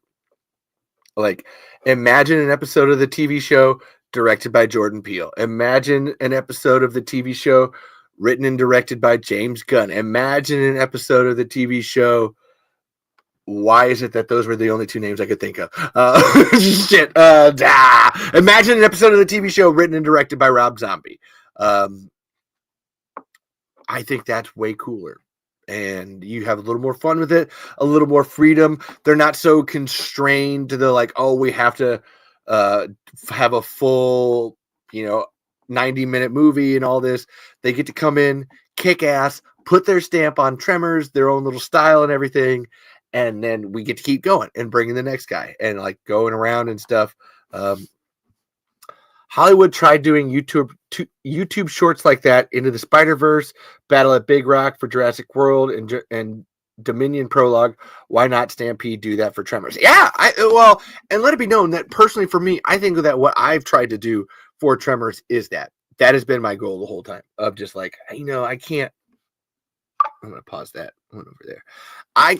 S2: Like, imagine an episode of the TV show directed by Jordan Peele. Imagine an episode of the TV show written and directed by James Gunn. Imagine an episode of the TV show. Why is it that those were the only two names I could think of? Shit. Imagine an episode of the TV show written and directed by Rob Zombie. I think that's way cooler. And you have a little more fun with it, a little more freedom. They're not so constrained to the, like, oh, we have to have a full, 90-minute movie and all this. They get to come in, kick ass, put their stamp on Tremors, their own little style and everything. And then we get to keep going and bringing the next guy and, like, going around and stuff. Hollywood tried doing YouTube shorts like that, Into the Spider-Verse, Battle at Big Rock for Jurassic World, and Dominion Prologue. Why not Stampede do that for Tremors? Yeah, and let it be known that personally for me, I think that what I've tried to do for Tremors is that has been my goal the whole time, of just like, I can't. I'm going to pause that one over there. I'm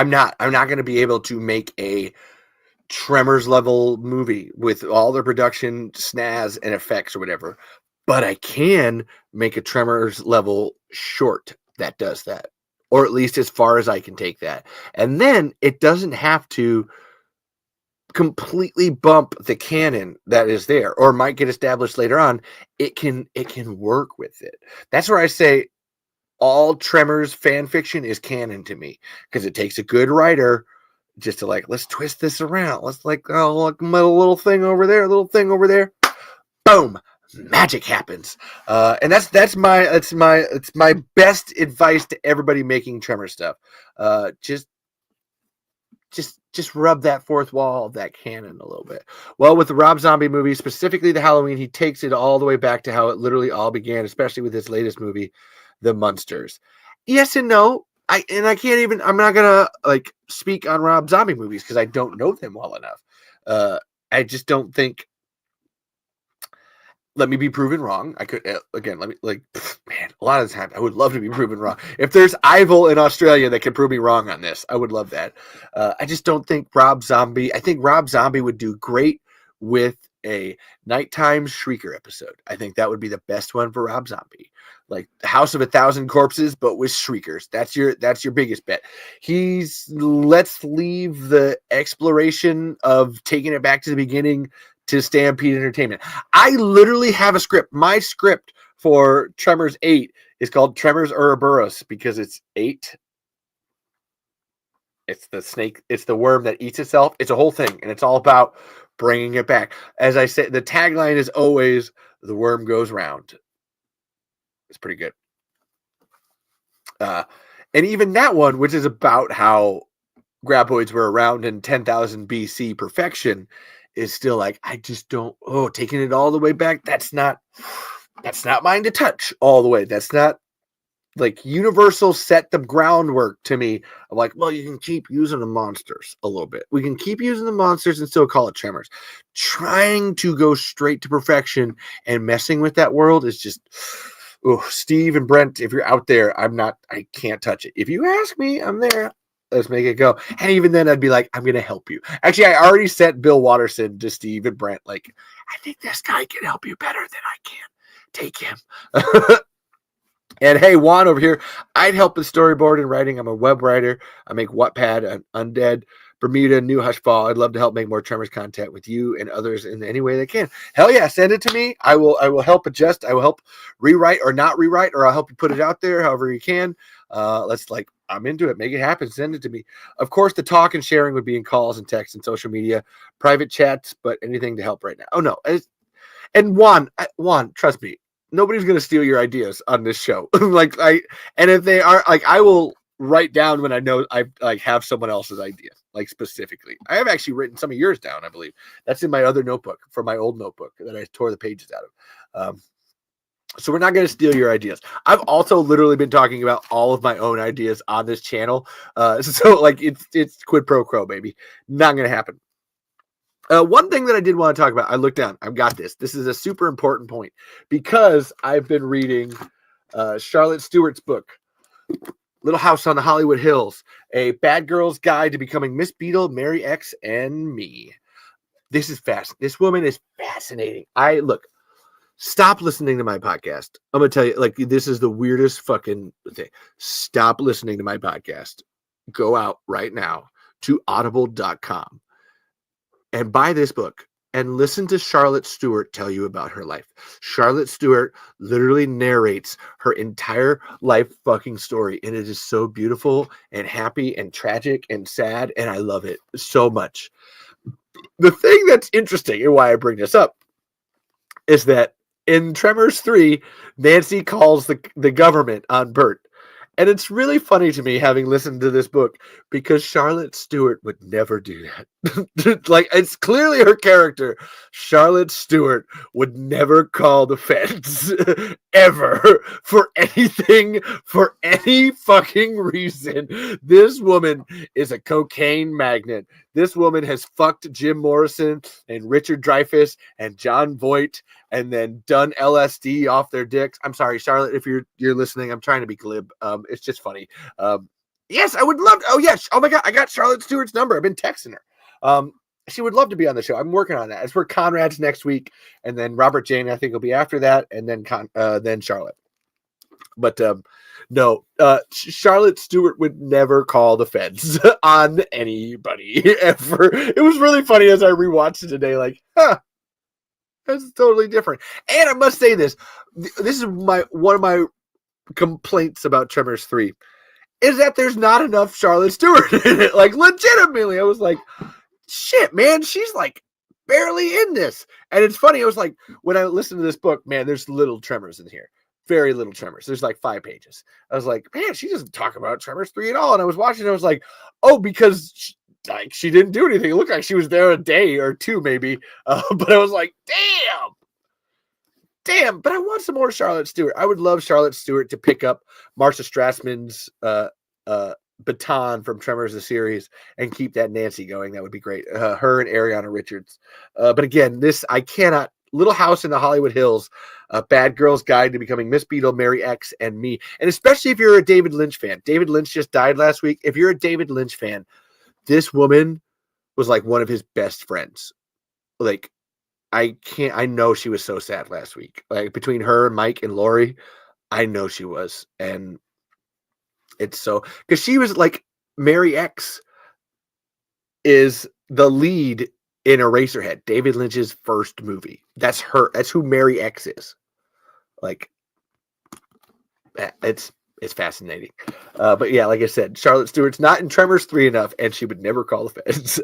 S2: not going to be able to make a Tremors level movie with all the production snaz and effects or whatever, but I can make a Tremors level short that does that, or at least as far as I can take that. And then it doesn't have to completely bump the canon that is there, or might get established later on. It can work with it. That's where I say all Tremors fan fiction is canon to me, because it takes a good writer just to, like, let's twist this around. Let's, like, oh, look, a little thing over there, boom, magic happens. And that's my best advice to everybody making Tremor stuff. Just rub that fourth wall of that canon a little bit. Well, with the Rob Zombie movie, specifically the Halloween, he takes it all the way back to how it literally all began, especially with his latest movie, The Munsters. Yes and no. I'm not gonna, like, speak on Rob Zombie movies because I don't know them well enough. I just don't think. Let me be proven wrong. I could, again, man, a lot of the time I would love to be proven wrong. If there's Ivel in Australia that can prove me wrong on this, I would love that. I just don't think Rob Zombie. I think Rob Zombie would do great with a nighttime Shrieker episode. I think that would be the best one for Rob Zombie. Like House of a Thousand Corpses, but with Shriekers. That's your biggest bet. Let's leave the exploration of taking it back to the beginning to Stampede Entertainment. I literally have a script. My script for Tremors 8 is called Tremors Ouroboros because it's 8. It's the snake. It's the worm that eats itself. It's a whole thing, and it's all about bringing it back. As I said, the tagline is always, the worm goes round. It's pretty good. And even that one, which is about how graboids were around in 10,000 BC perfection, is still like, I just don't, taking it all the way back, that's not mine to touch all the way. That's not like Universal set the groundwork to me. I'm like, well, you can keep using the monsters a little bit. We can keep using the monsters and still call it Tremors. Trying to go straight to perfection and messing with that world is just, Steve and Brent, if you're out there, I can't touch it. If you ask me, I'm there. Let's make it go. And even then, I'd be like, I'm going to help you. Actually, I already sent Bill Watterson to Steve and Brent. Like, I think this guy can help you better than I can. Take him. And hey, Juan over here, I'd help with storyboard and writing. I'm a web writer. I make Wattpad, Undead, Bermuda, New Hushball. I'd love to help make more Tremors content with you and others in any way they can. Hell yeah, send it to me. I will help adjust. I will help rewrite or not rewrite, or I'll help you put it out there however you can. I'm into it. Make it happen. Send it to me. Of course, the talk and sharing would be in calls and texts and social media, private chats, but anything to help right now. Oh no. And Juan, trust me, nobody's going to steal your ideas on this show. And if they are, like, I will write down when I know I have someone else's idea, like specifically. I have actually written some of yours down, I believe. That's in my other notebook, from my old notebook that I tore the pages out of. So we're not going to steal your ideas. I've also literally been talking about all of my own ideas on this channel. So like it's quid pro quo, baby. Not going to happen. One thing that I did want to talk about, I looked down. I've got this. This is a super important point because I've been reading Charlotte Stewart's book, Little House on the Hollywood Hills, A Bad Girl's Guide to Becoming Miss Beadle, Mary X, and Me. This is fast. This woman is fascinating. Stop listening to my podcast. I'm going to tell you, like, this is the weirdest fucking thing. Stop listening to my podcast. Go out right now to audible.com and buy this book and listen to Charlotte Stewart tell you about her life. Charlotte Stewart literally narrates her entire life fucking story, and it is so beautiful and happy and tragic and sad, and I love it so much. The thing that's interesting and why I bring this up is that in Tremors 3, Nancy calls the government on Bert. And it's really funny to me, having listened to this book, because Charlotte Stewart would never do that. Like, it's clearly her character. Charlotte Stewart would never call the feds ever for anything, for any fucking reason. This woman is a cocaine magnet. This woman has fucked Jim Morrison and Richard Dreyfuss and John Voight and then done LSD off their dicks. I'm sorry, Charlotte, if you're listening, I'm trying to be glib. It's just funny. Yes, I would love to. Oh, yes. Oh, my God. I got Charlotte Stewart's number. I've been texting her. She would love to be on the show. I'm working on that. It's for Conrad's next week. And then Robert Jane, I think, will be after that. And then Charlotte. But no, Charlotte Stewart would never call the feds on anybody ever. It was really funny as I rewatched it today. Like, that's totally different. And I must say this. This is one of my complaints about Tremors 3 is that there's not enough Charlotte Stewart in it. Like, legitimately, I was like, shit, man, she's like barely in this. And it's funny, I was like, when I listened to this book, man, there's little Tremors in here. Very little Tremors. There's like 5 pages. I was like, man, she doesn't talk about Tremors 3 at all. And I was watching, I was like, oh, because she didn't do anything. It looked like she was there a day or 2, maybe. But I was like, damn, but I want some more Charlotte Stewart. I would love Charlotte Stewart to pick up Marsha Strassman's baton from Tremors the series and keep that Nancy going. That would be great. Her and Ariana Richards. But again, this, I cannot. Little House in the Hollywood Hills, A Bad Girl's Guide to Becoming Miss Beadle, Mary X, and Me. And especially if you're a David Lynch fan. David Lynch just died last week. If you're a David Lynch fan, this woman was like one of his best friends. Like, I know she was so sad last week. Like, between her and Mike and Lori, I know she was. And it's so, because she was like, Mary X is the lead in Eraserhead, David Lynch's first movie. That's her. That's who Mary X is. Like, it's fascinating. But yeah, like I said, Charlotte Stewart's not in Tremors 3 enough, and she would never call the feds.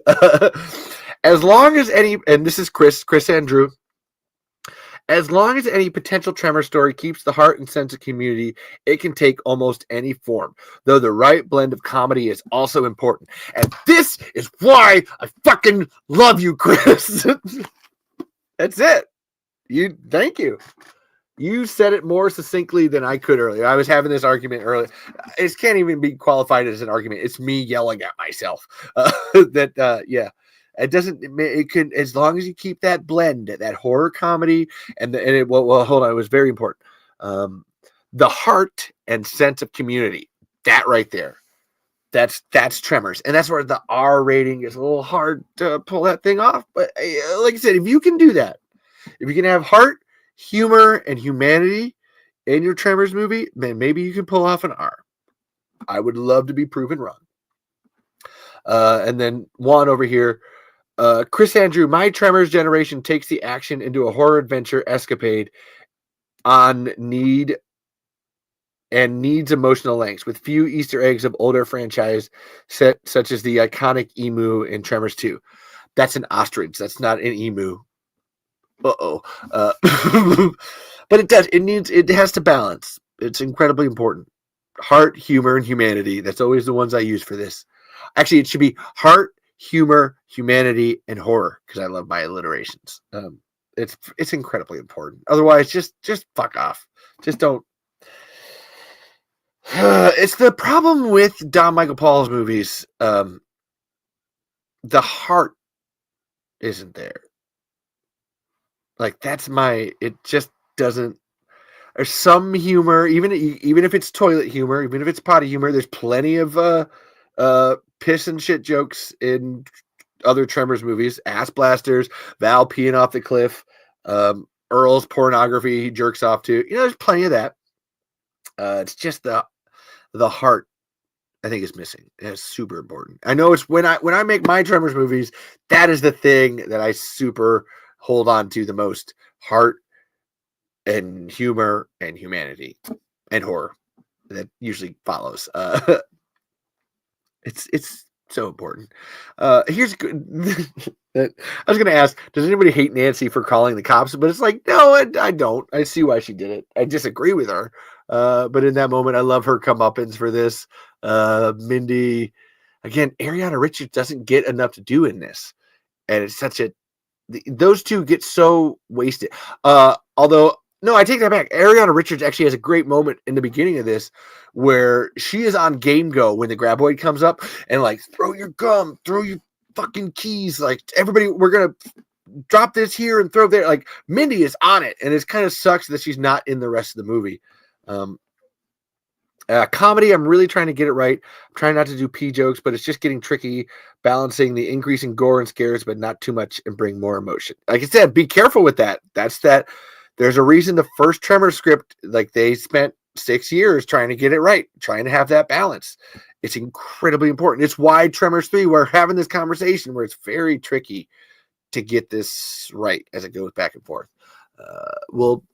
S2: As long as and this is Chris Andrew. As long as any potential Tremor story keeps the heart and sense of community, it can take almost any form, though the right blend of comedy is also important. And this is why I fucking love you, Chris. That's it. Thank you. You said it more succinctly than I could earlier. I was having this argument earlier. It can't even be qualified as an argument. It's me yelling at myself. Yeah. It can, as long as you keep that blend, that horror comedy, well, hold on, it was very important. The heart and sense of community, that right there, that's Tremors, and that's where the R rating is a little hard to pull that thing off. But like I said, if you can do that, if you can have heart, humor, and humanity in your Tremors movie, man, maybe you can pull off an R. I would love to be proven wrong. And then Juan over here. Chris Andrew, my Tremors generation takes the action into a horror adventure escapade on needs emotional lengths with few Easter eggs of older franchise such as the iconic emu in Tremors 2. That's an ostrich. That's not an emu. But it has to balance. It's incredibly important. Heart, humor, and humanity. That's always the ones I use for this. Actually, it should be heart, humor, humanity, and horror, because I love my alliterations. It's incredibly important. Otherwise, just fuck off. Just don't. It's the problem with Don Michael Paul's movies. The heart isn't there. Like, it just doesn't. There's some humor, even if it's toilet humor, even if it's potty humor. There's plenty of piss and shit jokes in other Tremors movies. Ass blasters, Val peeing off the cliff, Earl's pornography he jerks off to. There's plenty of that. It's just the heart, I think, is missing. It's super important. I know it's when I make my Tremors movies, that is the thing that I super hold on to the most: heart and humor and humanity and horror. That usually follows. It's so important. Here's good. I was going to ask, does anybody hate Nancy for calling the cops? But it's like, no, I don't. I see why she did it. I disagree with her. But in that moment, I love her comeuppance for this. Mindy, again, Ariana Richards doesn't get enough to do in this. And it's those two get so wasted. Although, no, I take that back. Ariana Richards actually has a great moment in the beginning of this where she is on Game Go when the graboid comes up and like, throw your gum, throw your fucking keys. Like, everybody, we're going to drop this here and throw there. Like, Mindy is on it, and it kind of sucks that she's not in the rest of the movie. Comedy, I'm really trying to get it right. I'm trying not to do pee jokes, but it's just getting tricky, balancing the increasing gore and scares, but not too much and bring more emotion. Like I said, be careful with that. There's a reason the first Tremor script, like, they spent 6 years trying to get it right, trying to have that balance. It's incredibly important. It's why Tremors 3, we're having this conversation where it's very tricky to get this right as it goes back and forth. We'll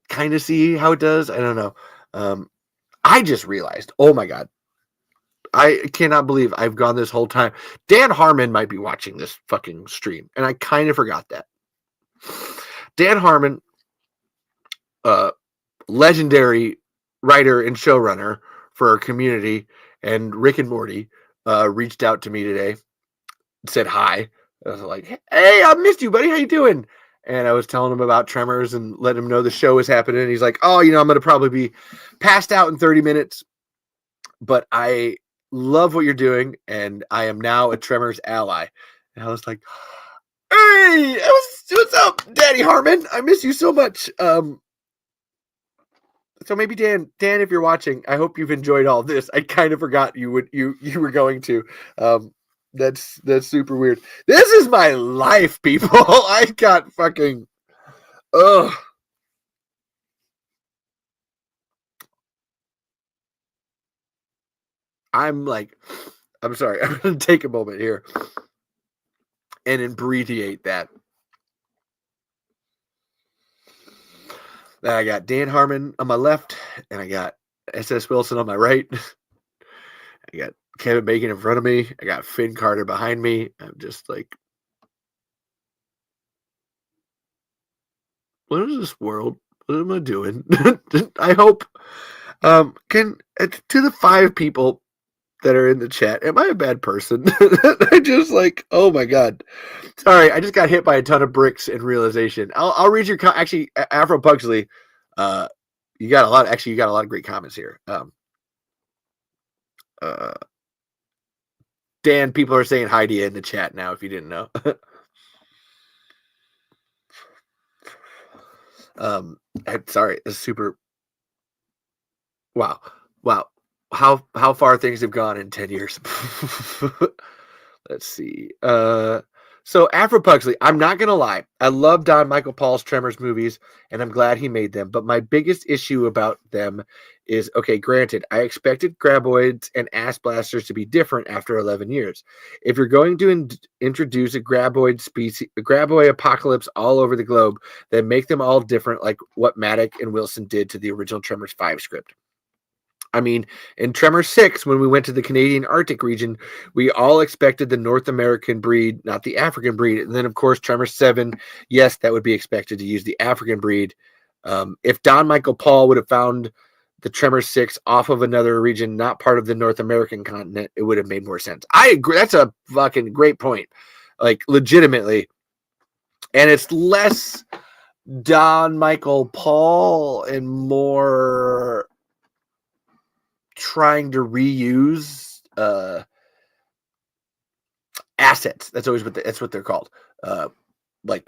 S2: kind of see how it does. I don't know. I just realized, oh my God, I cannot believe I've gone this whole time. Dan Harmon might be watching this fucking stream, and I kind of forgot that. Dan Harmon, legendary writer and showrunner for Community and Rick and Morty, reached out to me today, said hi. I was like, hey, I missed you, buddy. How you doing? And I was telling him about Tremors and letting him know the show was happening. And he's like, oh, I'm going to probably be passed out in 30 minutes. But I love what you're doing, and I am now a Tremors ally. And I was like, hey, what's up, Daddy Harmon? I miss you so much. So maybe Dan, if you're watching, I hope you've enjoyed all this. I kind of forgot you were going to. That's super weird. This is my life, people. I got fucking I'm sorry. I'm gonna take a moment here and abbreviate that. I got Dan Harmon on my left, and I got SS Wilson on my right. I got Kevin Bacon in front of me. I got Finn Carter behind me. I'm just like, What is this world? What am I doing? I hope. Can to the 5 people that are in the chat, am I a bad person? I just like, oh my god. Sorry, I just got hit by a ton of bricks in realization. I'll read your actually, Afro Pugsley. You got a lot. Actually, you got a lot of great comments here. Dan, people are saying hi to you in the chat now. If you didn't know. I'm sorry. It's super. Wow. How far things have gone in 10 years. Let's see. So Afro Pugsley, I'm not gonna lie. I love Don Michael Paul's Tremors movies, and I'm glad he made them. But my biggest issue about them is, okay, granted, I expected graboids and ass blasters to be different after 11 years. If you're going to introduce a graboid species, a graboid apocalypse all over the globe, then make them all different, like what Maddock and Wilson did to the original Tremors 5 script. I mean, in Tremors 6, when we went to the Canadian Arctic region, we all expected the North American breed, not the African breed. And then, of course, Tremors 7, yes, that would be expected to use the African breed. If Don Michael Paul would have found the Tremors 6 off of another region, not part of the North American continent, it would have made more sense. I agree. That's a fucking great point. Like, legitimately. And it's less Don Michael Paul and more trying to reuse assets. That's always that's what they're called. Like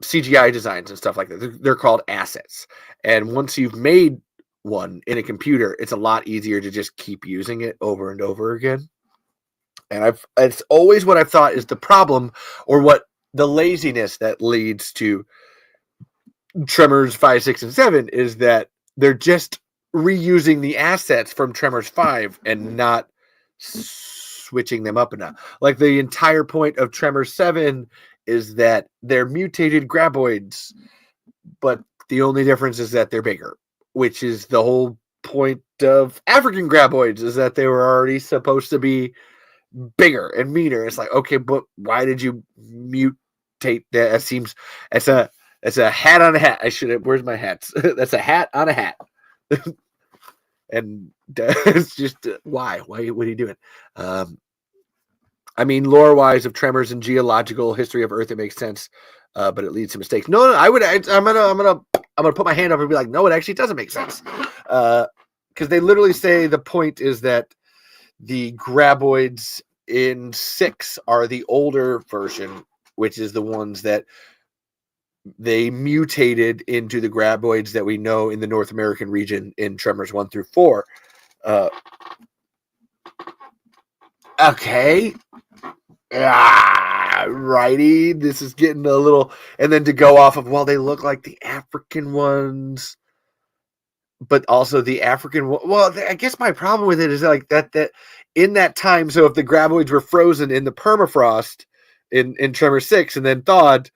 S2: CGI designs and stuff like that. They're called assets. And once you've made one in a computer, it's a lot easier to just keep using it over and over again. And it's always what I've thought is the problem, or what the laziness that leads to Tremors 5, 6, and 7 is that they're just reusing the assets from Tremors 5 and not switching them up enough. Like, the entire point of Tremors 7 is that they're mutated graboids, but the only difference is that they're bigger, which is the whole point of African graboids, is that they were already supposed to be bigger and meaner. It's like, okay, but why did you mutate that? It seems it's a hat on a hat. I should have. Where's my hats? That's a hat on a hat. And it's just why? What are you doing? I mean, lore-wise, of Tremors and geological history of Earth, it makes sense, but it leads to mistakes. No, I'm gonna put my hand up and be like, no, it actually doesn't make sense, because they literally say the point is that the graboids in 6 are the older version, which is the ones that they mutated into the graboids that we know in the North American region in Tremors 1 through 4. Okay. Righty. This is getting a little, and then to go off of, well, they look like the African ones, but also the African. Well, I guess my problem with it is like that in that time. So if the graboids were frozen in the permafrost in Tremor 6 and then thawed,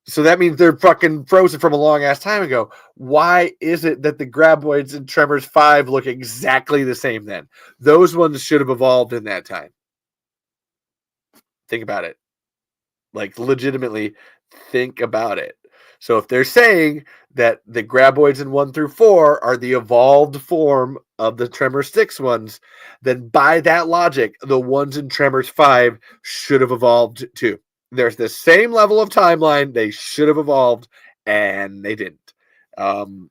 S2: so that means they're fucking frozen from a long ass time ago. Why is it that the graboids in Tremors 5 look exactly the same then? Those ones should have evolved in that time. Think about it. Like, legitimately think about it. So if they're saying that the graboids in 1 through 4 are the evolved form of the Tremor 6 ones, then by that logic, the ones in Tremors 5 should have evolved too. There's the same level of timeline. They should have evolved, and they didn't. Don,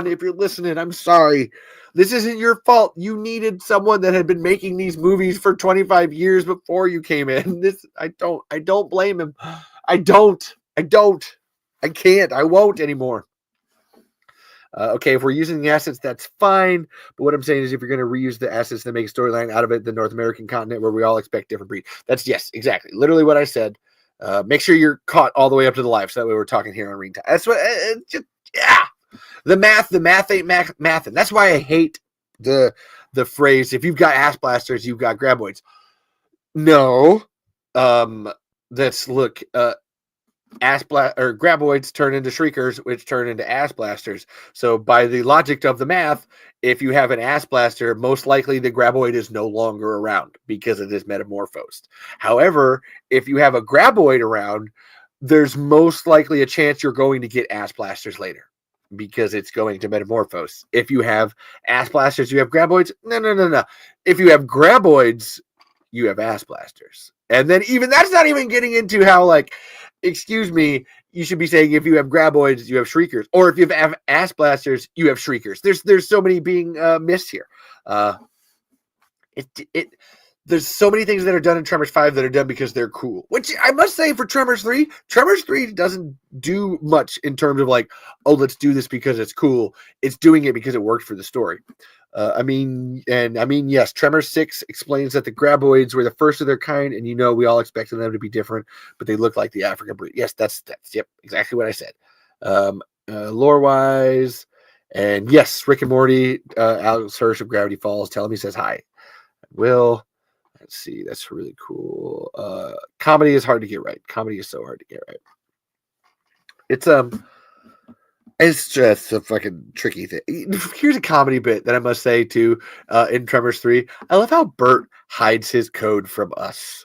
S2: if you're listening, I'm sorry. This isn't your fault. You needed someone that had been making these movies for 25 years before you came in. I don't blame him. I can't. I won't anymore. Okay, if we're using the assets, that's fine. But what I'm saying is, if you're going to reuse the assets to make a storyline out of it, the North American continent, where we all expect different breed. That's, yes, exactly. Literally what I said. Make sure you're caught all the way up to the life. So that way we're talking here on Ring Time. That's what, yeah. The math ain't math. And that's why I hate the phrase, if you've got ass blasters, you've got graboids. No. Look, graboids turn into shriekers, which turn into ass blasters. So by the logic of the math, if you have an ass blaster, most likely the graboid is no longer around because it is metamorphosed. However, if you have a graboid around, there's most likely a chance you're going to get ass blasters later because it's going to metamorphose. If you have ass blasters, you have graboids. No. If you have graboids, you have ass blasters. And then even that's not even getting into how, like, excuse me, you should be saying if you have graboids, you have shriekers, or if you have ass blasters, you have shriekers. There's so many being missed here. There's so many things that are done in Tremors 5 that are done because they're cool. Which I must say for Tremors 3 doesn't do much in terms of like, oh, let's do this because it's cool. It's doing it because it worked for the story. Yes, Tremors 6 explains that the graboids were the first of their kind, and we all expected them to be different, but they look like the African breed. Yes, that's exactly what I said. Lore-wise, and yes, Rick and Morty, Alex Hirsch of Gravity Falls, tell him he says hi. Will. Let's see. That's really cool. Comedy is hard to get right. Comedy is so hard to get right. It's just a fucking tricky thing. Here's a comedy bit that I must say too. In Tremors 3, I love how Bert hides his code from us.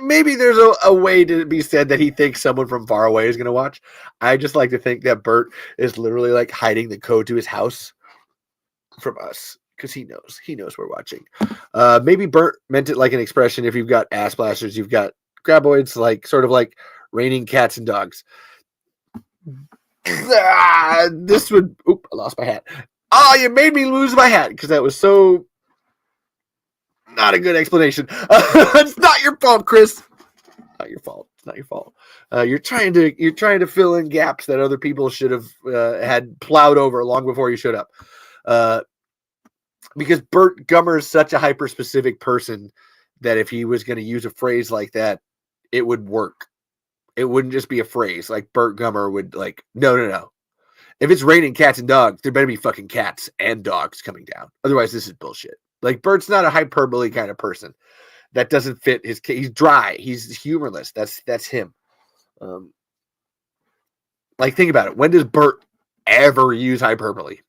S2: Maybe there's a way to be said that he thinks someone from far away is going to watch. I just like to think that Bert is literally like hiding the code to his house from us. Because he knows we're watching. Maybe Bert meant it like an expression. If you've got ass blasters, you've got graboids, like sort of like raining cats and dogs. This would. Oop! I lost my hat. Oh, you made me lose my hat because that was so not a good explanation. It's not your fault, Chris. Not your fault. It's not your fault. You're trying to fill in gaps that other people should have had plowed over long before you showed up. Because Bert Gummer is such a hyper-specific person that if he was going to use a phrase like that, it would work. It wouldn't just be a phrase. Like Bert Gummer would like, no. If it's raining cats and dogs, there better be fucking cats and dogs coming down. Otherwise, this is bullshit. Like Bert's not a hyperbole kind of person. That doesn't fit his. He's dry. He's humorless. That's him. Like think about it. When does Bert ever use hyperbole?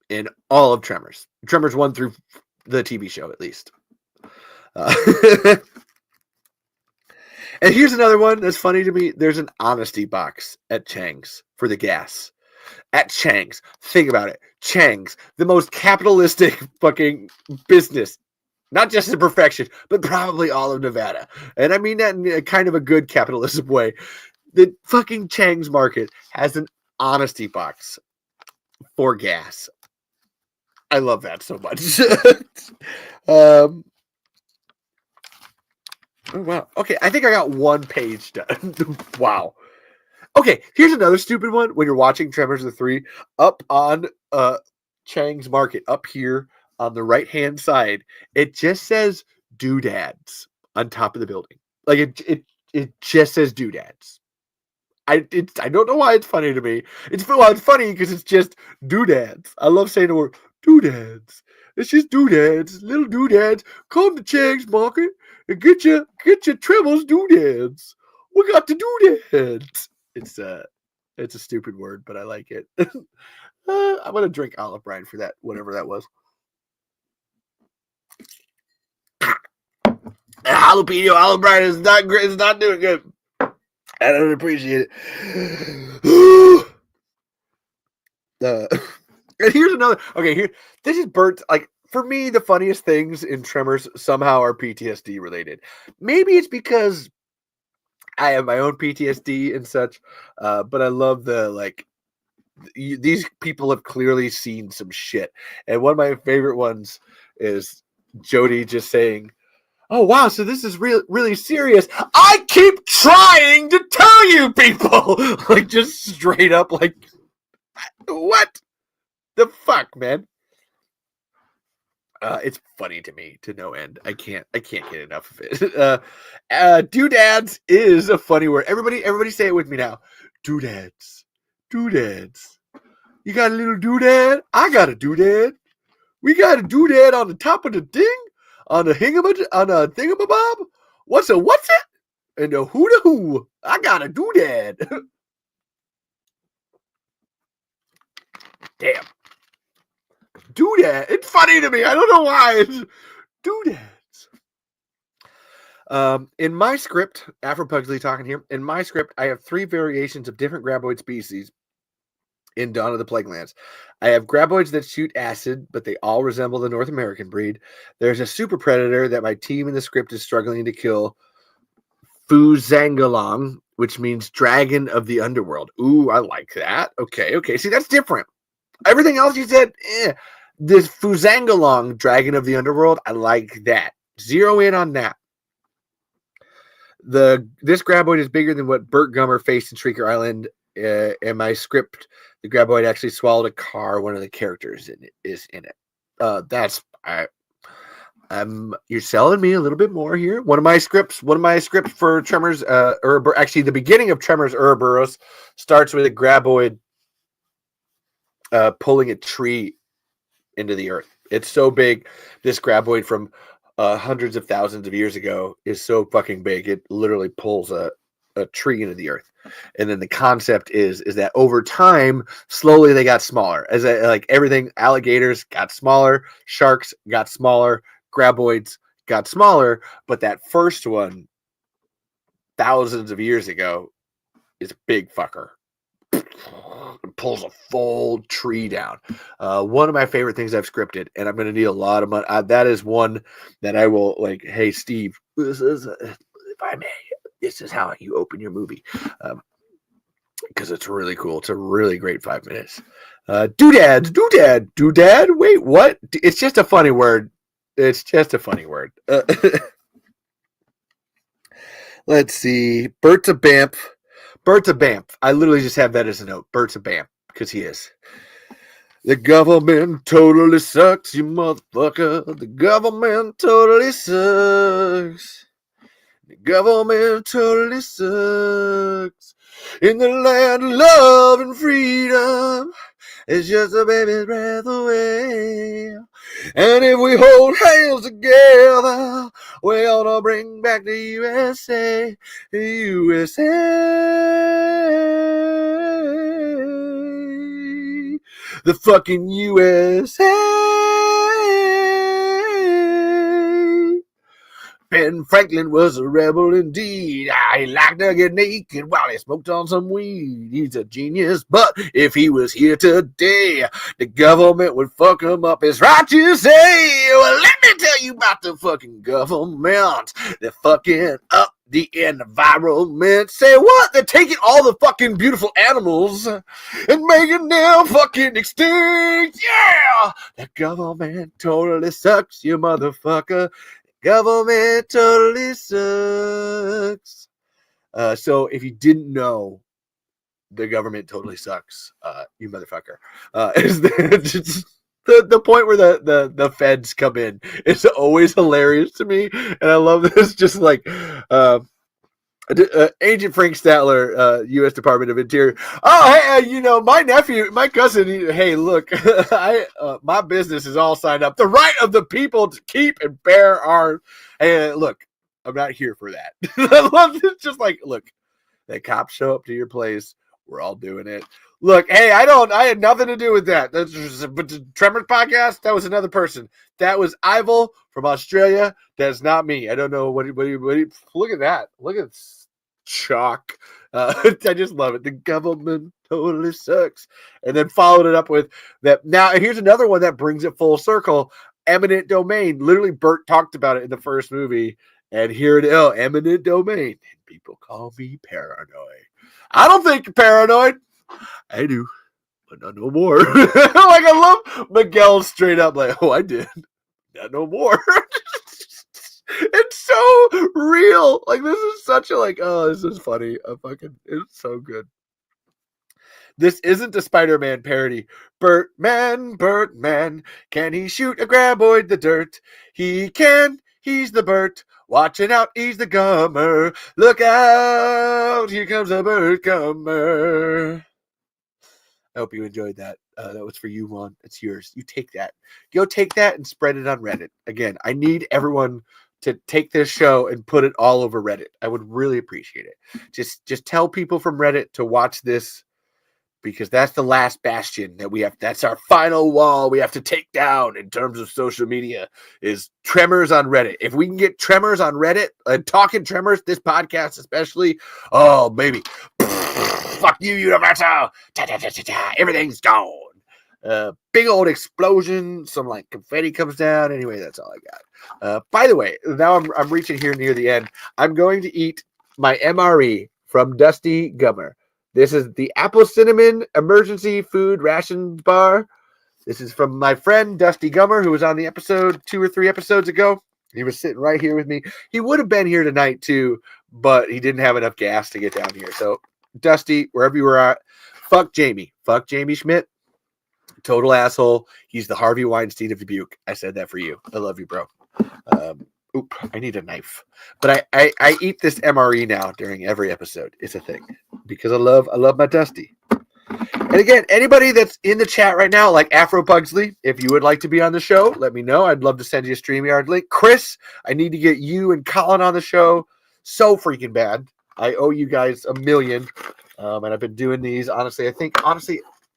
S2: In all of Tremors 1 through the TV show, at least. And here's another one that's funny to me. There's an honesty box at Chang's for the gas. At Chang's. Think about it. Chang's, the most capitalistic fucking business. Not just in perfection, but probably all of Nevada. And I mean that in a kind of a good capitalism way. The fucking Chang's market has an honesty box for gas. I love that so much. Oh, wow. Okay, I think I got one page done. Wow. Okay, here's another stupid one. When you're watching Tremors the 3, up on Chang's Market, up here on the right-hand side, it just says doodads on top of the building. Like, it just says doodads. I don't know why it's funny to me. It's funny because it's just doodads. I love saying the word doodads. It's just doodads, little doodads. Come to Chang's Market and get your Tremors doodads. We got the doodads. It's a stupid word, but I like it. I'm gonna drink olive brine for that, whatever that was. Jalapeno olive brine is not great. It's not doing good. I don't appreciate it. And here's another. Okay, here. This is Bert's. Like for me, the funniest things in Tremors somehow are PTSD related. Maybe it's because I have my own PTSD and such. But I love the like. These people have clearly seen some shit, and one of my favorite ones is Jody just saying, "Oh wow, so this is really serious. I keep trying to tell you people." Like just straight up like what the fuck, man? It's funny to me to no end. I can't get enough of it. Doodads is a funny word. Everybody say it with me now. Doodads. Doodads. You got a little doodad? I got a doodad. We got a doodad on the top of the thing? On a thingamabob? What's it? And a who? I got a doodad. Damn. Doodad. It's funny to me. I don't know why. It's doodads. In my script, Afro Pugsley talking here. In my script, I have 3 variations of different graboid species in Dawn of the Plaguelands. I have graboids that shoot acid, but they all resemble the North American breed. There's a super predator that my team in the script is struggling to kill, Fuzangalong, which means dragon of the underworld. Ooh, I like that. Okay. See, that's different. Everything else you said, this Fuzangalong, dragon of the underworld, I like that. Zero in on that. This graboid is bigger than what Burt Gummer faced in Shrieker Island. In my script, the graboid actually swallowed a car. One of the characters is in it. You're selling me a little bit more here. One of my scripts for Tremors, actually the beginning of Tremors Ouroboros starts with a graboid pulling a tree into the earth. It's so big. This graboid from hundreds of thousands of years ago is so fucking big. It literally pulls a tree into the earth. And then the concept is that over time, slowly they got smaller. Like everything, alligators got smaller, sharks got smaller, graboids got smaller, but that first one, thousands of years ago, is a big fucker. It pulls a full tree down. One of my favorite things I've scripted, and I'm going to need a lot of money. That is one that I will like. Hey, Steve, this is, if I may, this is how you open your movie, because it's really cool. It's a really great 5 minutes. Doodad. Wait, what? It's just a funny word. It's just a funny word. Let's see. Bert's a Bamf. I literally just have that as a note. Bert's a Bamf, because he is. The government totally sucks, you motherfucker. The government totally sucks. The government totally sucks. In the land of love and freedom, it's just a baby's breath away. And if we hold hands together, we ought to bring back the USA. The USA. The fucking USA. Ben Franklin was a rebel indeed. He liked to get naked while he smoked on some weed. He's a genius, but if he was here today, the government would fuck him up. It's right to say. Well, let me tell you about the fucking government. They're fucking up the environment. Say what? They're taking all the fucking beautiful animals and making them fucking extinct. Yeah! The government totally sucks, you motherfucker. Government totally sucks. So if you didn't know, the government totally sucks, you motherfucker. Is the point where the feds come in is always hilarious to me, and I love this. Just like Agent Frank Statler, U.S. Department of Interior. Oh, hey, my cousin. Hey, look, my business is all signed up. The right of the people to keep and bear arms. Hey, look, I'm not here for that. I love this. Just like, look, the cops show up to your place. We're all doing it. Look, hey, I had nothing to do with that. But the Tremors podcast, that was another person. That was Ivel from Australia. That's not me. I don't know what look at that. Look at chalk. I just love it. The government totally sucks. And then followed it up with that. Now, here's another one that brings it full circle. Eminent domain. Literally, Bert talked about it in the first movie. And here it is, eminent domain. And people call me paranoid. I don't think you're paranoid. I do, but not no more. Like, I love Miguel straight up like, oh, I did. Not no more. It's so real. Like, this is such a like, oh, this is funny. It's so good. This isn't a Spider-Man parody. Bertman, can he shoot a graboid the dirt? He can. He's the Bert. Watching out, he's the Gummer. Look out, here comes a Bert Gummer. I hope you enjoyed that. That was for you, Juan. It's yours. You take that. Go take that and spread it on Reddit. Again, I need everyone to take this show and put it all over Reddit. I would really appreciate it. Just tell people from Reddit to watch this because that's the last bastion that we have. That's our final wall we have to take down in terms of social media is Tremors on Reddit. If we can get Tremors on Reddit and talking Tremors, this podcast especially, oh, baby. Fuck you, Universal. Everything's gone. Big old explosion. Some like confetti comes down. Anyway, that's all I got. By the way, now I'm reaching here near the end. I'm going to eat my MRE from Dusty Gummer. This is the Apple Cinnamon Emergency Food Rations Bar. This is from my friend Dusty Gummer, who was on the episode 2 or 3 episodes ago. He was sitting right here with me. He would have been here tonight too, but he didn't have enough gas to get down here. So, Dusty, wherever you were at, fuck Jamie. Fuck Jamie Schmidt. Total asshole. He's the Harvey Weinstein of Dubuque. I said that for you. I love you, bro. I need a knife. But I eat this MRE now during every episode. It's a thing because I love my Dusty. And again, anybody that's in the chat right now, like Afro Pugsley, if you would like to be on the show, let me know. I'd love to send you a StreamYard link. Chris, I need to get you and Colin on the show. So freaking bad. I owe you guys $1 million. And I've been doing these. Honestly,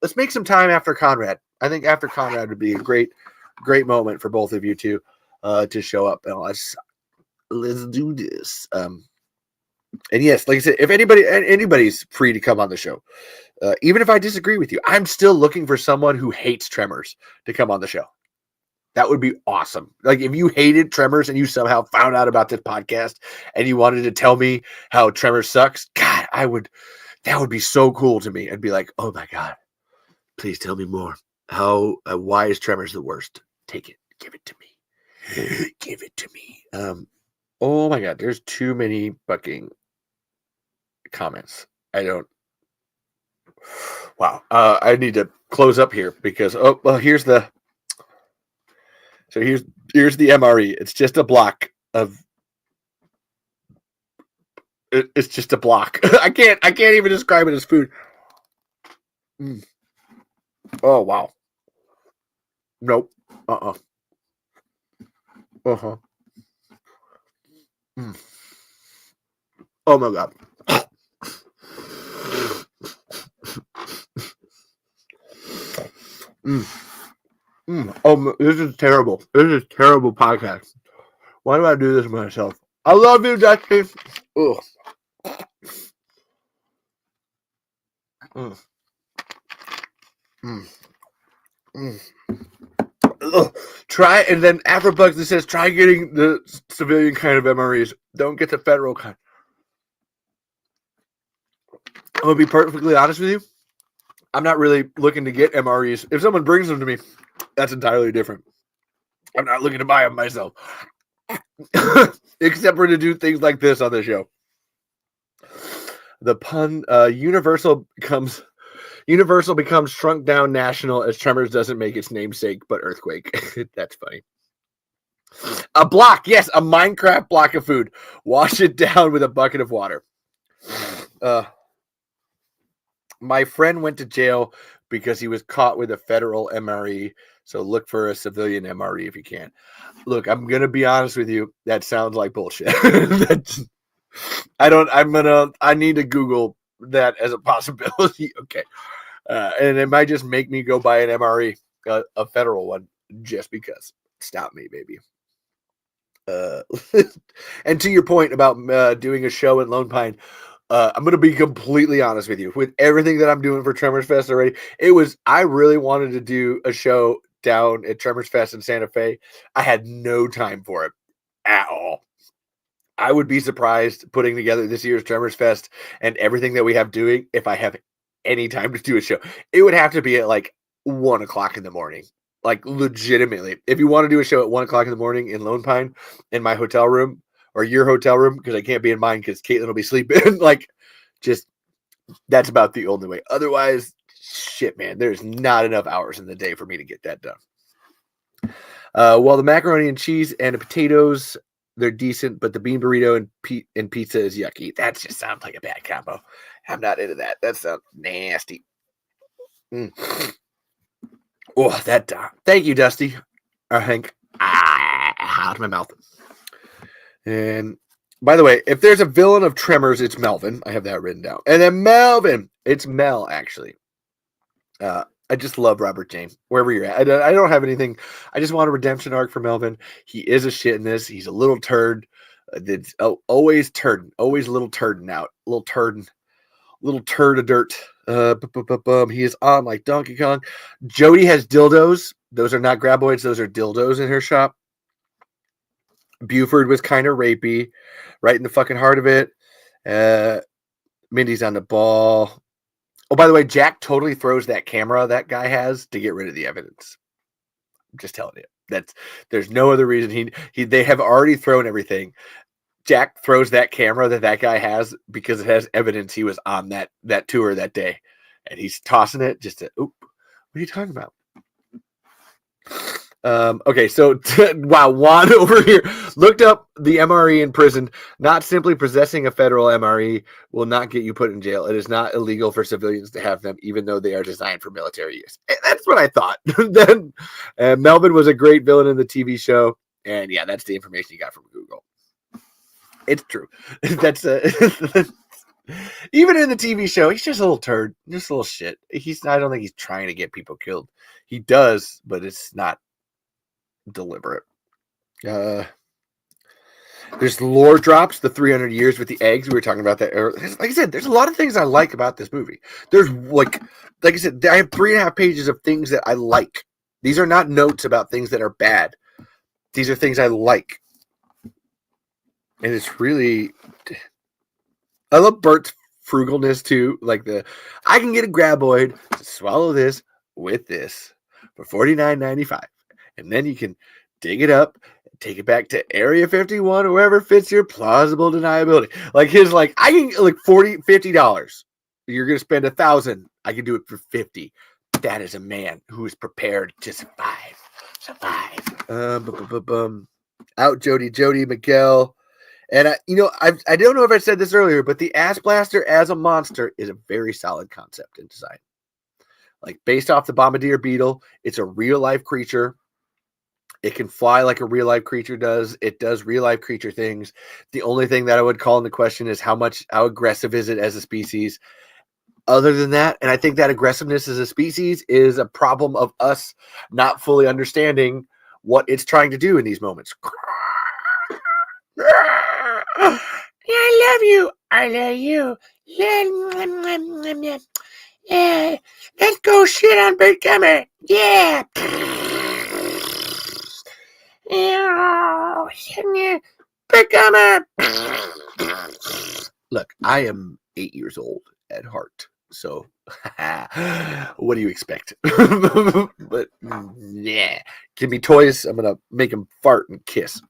S2: let's make some time after Conrad. I think after Conrad would be a great moment for both of you two. To show up and let's do this. And yes, like I said, if anybody's free to come on the show, even if I disagree with you, I'm still looking for someone who hates Tremors to come on the show. That would be awesome. Like if you hated Tremors and you somehow found out about this podcast and you wanted to tell me how Tremors sucks, God, that would be so cool to me. I'd be like, oh my God, please tell me more. Why is Tremors the worst? Take it, give it to me. Give it to me. Oh my God, there's too many fucking comments. Wow. I need to close up here because here's the MRE. It's just a block of it's just a block. I can't even describe it as food. Oh wow. Nope. Uh-huh. Oh my God. Oh, this is terrible. This is terrible podcast. Why do I do this to myself? I love you, Dusty. Ugh. Try, and then Afrobugs that says try getting the civilian kind of MREs. Don't get the federal kind. I'm gonna be perfectly honest with you. I'm not really looking to get MREs. If someone brings them to me, that's entirely different. I'm not looking to buy them myself, except for to do things like this on the show. The pun Universal becomes shrunk down national as Tremors doesn't make its namesake but earthquake. That's funny. A block, yes, a Minecraft block of food. Wash it down with a bucket of water. My friend went to jail because he was caught with a federal MRE. So look for a civilian MRE if you can. Look, I'm gonna be honest with you. That sounds like bullshit. I need to Google that as a possibility. Okay. And it might just make me go buy an MRE, a federal one, just because. Stop me, baby. And to your point about doing a show in Lone Pine, I'm going to be completely honest with you. With everything that I'm doing for Tremors Fest already, I really wanted to do a show down at Tremors Fest in Santa Fe. I had no time for it at all. I would be surprised putting together this year's Tremors Fest and everything that we have doing if I have any time to do a show. It would have to be at like 1 o'clock in the morning. Like legitimately. If you want to do a show at 1 o'clock in the morning in Lone Pine in my hotel room or your hotel room, because I can't be in mine because Caitlin will be sleeping. Like, just that's about the only way. Otherwise, shit, man, there's not enough hours in the day for me to get that done. Well, the macaroni and cheese and the potatoes, they're decent, but the bean burrito and pizza is yucky. That just sounds like a bad combo. I'm not into that. That sounds nasty. Oh, that. Thank you, Dusty. Or Hank. Out of my mouth. And by the way, if there's a villain of Tremors, it's Melvin. I have that written down. And then Melvin. It's Mel, actually. I just love Robert James, wherever you're at. I don't have anything. I just want a redemption arc for Melvin. He is a shit in this. He's a little turd. That's always turd, always a little turding out, little turd of dirt. He is on like Donkey Kong. Jody has dildos. Those are not graboids. Those are dildos in her shop. Buford was kind of rapey, right in the fucking heart of it. Mindy's on the ball. Oh, by the way, Jack totally throws that camera that guy has to get rid of the evidence. I'm just telling you. There's no other reason. They have already thrown everything. Jack throws that camera that guy has because it has evidence he was on that tour that day, and he's tossing it just to. Oop, what are you talking about? Okay, so wow, Juan over here looked up the MRE in prison. Not simply possessing a federal MRE will not get you put in jail. It is not illegal for civilians to have them, even though they are designed for military use. That's what I thought. Then Melvin was a great villain in the TV show, and yeah, that's the information you got from Google. It's true. That's even in the TV show, he's just a little turd, just a little shit. I don't think he's trying to get people killed. He does, but it's not deliberate. There's lore drops, the 300 years with the eggs. We were talking about that earlier. Like I said, there's a lot of things I like about this movie. There's like I said, I have 3.5 pages of things that I like. These are not notes about things that are bad. These are things I like. And it's really, I love Bert's frugalness too. Like I can get a graboid to swallow this with this for $49.95. And then you can dig it up, take it back to Area 51 or wherever fits your plausible deniability. Like I can like $50. You're gonna spend $1,000. I can do it for $50. That is a man who is prepared to survive. Out Jody Miguel. And I don't know if I said this earlier, but the Ass Blaster as a monster is a very solid concept in design. Like based off the Bombardier Beetle, it's a real life creature. It can fly like a real life creature does. It does real life creature things. The only thing that I would call into question is how aggressive is it as a species. Other than that, and I think that aggressiveness as a species is a problem of us not fully understanding what it's trying to do in these moments. I love you. Yeah, let's go shit on Bert Gummer. Yeah. Bert Gummer. Look, I am 8 years old at heart, so what do you expect? But yeah, give me toys. I'm gonna make him fart and kiss.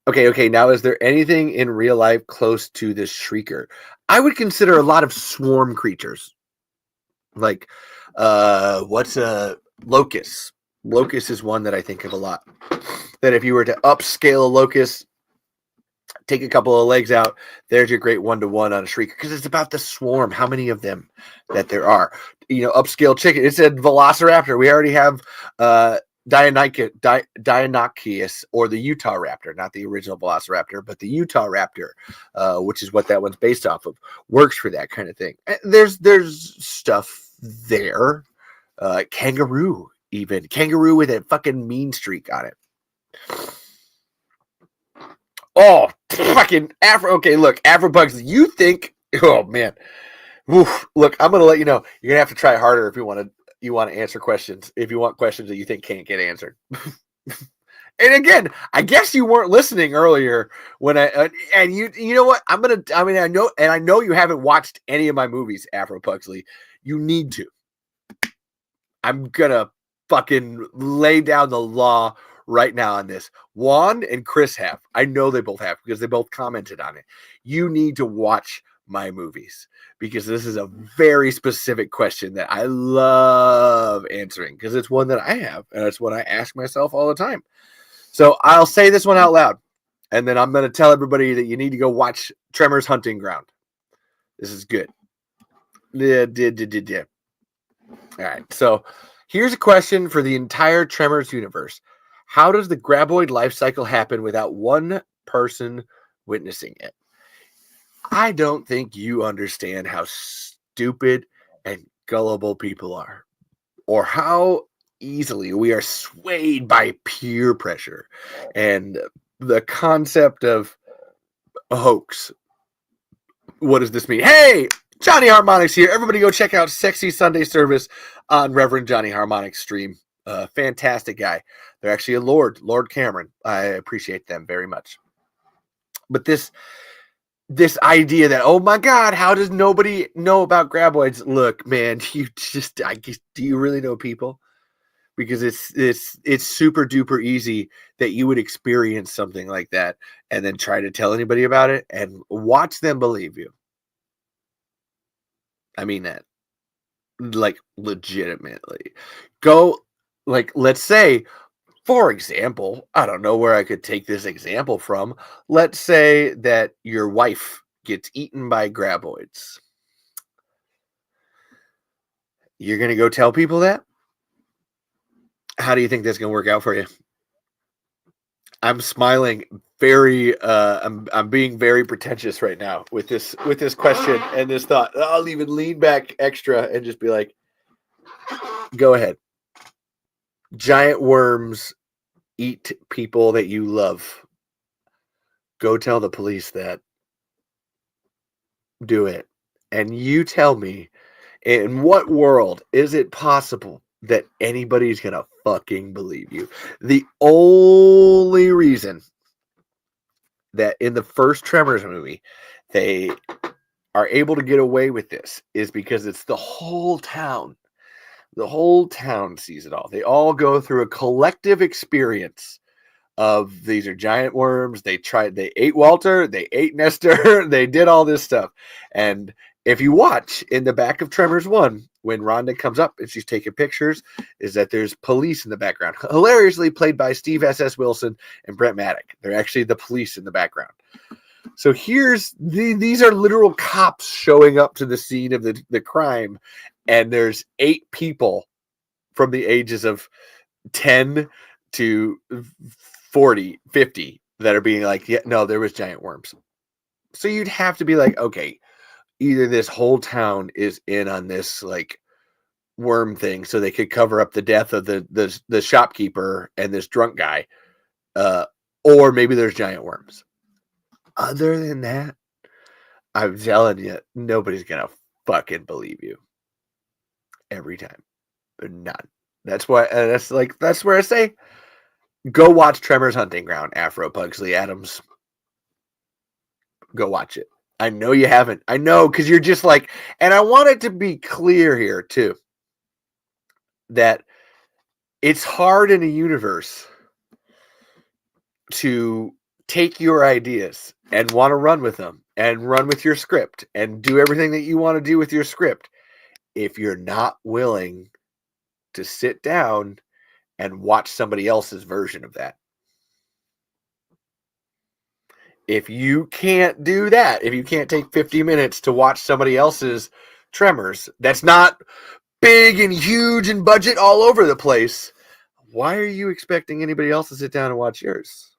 S2: Okay. Now, is there anything in real life close to this Shrieker? I would consider a lot of swarm creatures. Like, what's a locust? Locust is one that I think of a lot. That if you were to upscale a locust, take a couple of legs out, there's your great 1-to-1 on a Shrieker. Because it's about the swarm, how many of them that there are. Upscale chicken. It said Velociraptor. We already have Deinonychus, or the Utah Raptor, not the original Velociraptor, but the Utah Raptor, which is what that one's based off of, works for that kind of thing. There's stuff there. Kangaroo with a fucking mean streak on it. Oh, fucking Afro. Okay, look, Afro Bugs. You think? Oh man. Oof, look, I'm gonna let you know. You're gonna have to try harder if you want to answer questions. If you want questions that you think can't get answered. And again, I guess you weren't listening earlier when and you know what? I know you haven't watched any of my movies, Afro Pugsley. You need to. I'm gonna fucking lay down the law right now on this. Juan and Chris have. I know they both have because they both commented on it. You need to watch my movies because this is a very specific question that I love answering because it's one that I have and it's one I ask myself all the time. So I'll say this one out loud and then I'm going to tell everybody that you need to go watch Tremors Hunting Ground. This is good. Yeah. All right. So here's a question for the entire Tremors universe. How does the graboid life cycle happen without one person witnessing it? I don't think you understand how stupid and gullible people are, or how easily we are swayed by peer pressure and the concept of a hoax. What does this mean? Hey, Johnny Harmonix here. Everybody go check out Sexy Sunday Service on Reverend Johnny Harmonix stream. Fantastic guy. They're actually a Lord Cameron. I appreciate them very much. But this idea that, oh my God, how does nobody know about graboids? Look, man, do you really know people? Because it's super duper easy that you would experience something like that and then try to tell anybody about it and watch them believe you. I mean that, like, legitimately. Go, like, let's say, for example, I don't know where I could take this example from. Let's say that your wife gets eaten by graboids. You're going to go tell people that? How do you think that's going to work out for you? I'm smiling very, I'm being very pretentious right now with this question and this thought. I'll even lean back extra and just be like, go ahead. Giant worms eat people that you love. Go tell the police that. Do it. And you tell me, in what world is it possible that anybody's gonna fucking believe you? The only reason that in the first Tremors movie they are able to get away with this is because it's the whole town. The whole town sees it all. They all go through a collective experience of these are giant worms. They ate Walter, they ate Nestor, they did all this stuff. And if you watch in the back of Tremors 1, when Rhonda comes up and she's taking pictures, is that there's police in the background. Hilariously played by Steve S.S. Wilson and Brent Maddock. They're actually the police in the background. So these are literal cops showing up to the scene of the crime, and there's 8 people from the ages of 10 to 40, 50 that are being like, yeah, no, there was giant worms. So you'd have to be like, okay, either this whole town is in on this like worm thing so they could cover up the death of the shopkeeper and this drunk guy, or maybe there's giant worms. Other than that, I'm telling you, nobody's gonna fucking believe you every time. None. That's why. That's where I say, go watch Tremors Hunting Ground. Afro Pugsley Adams. Go watch it. I know you haven't. I know, because you're just like, and I want it to be clear here too, that it's hard in a universe to take your ideas and want to run with them and run with your script and do everything that you want to do with your script if you're not willing to sit down and watch somebody else's version of that. If you can't do that, if you can't take 50 minutes to watch somebody else's Tremors, that's not big and huge and budget all over the place, why are you expecting anybody else to sit down and watch yours?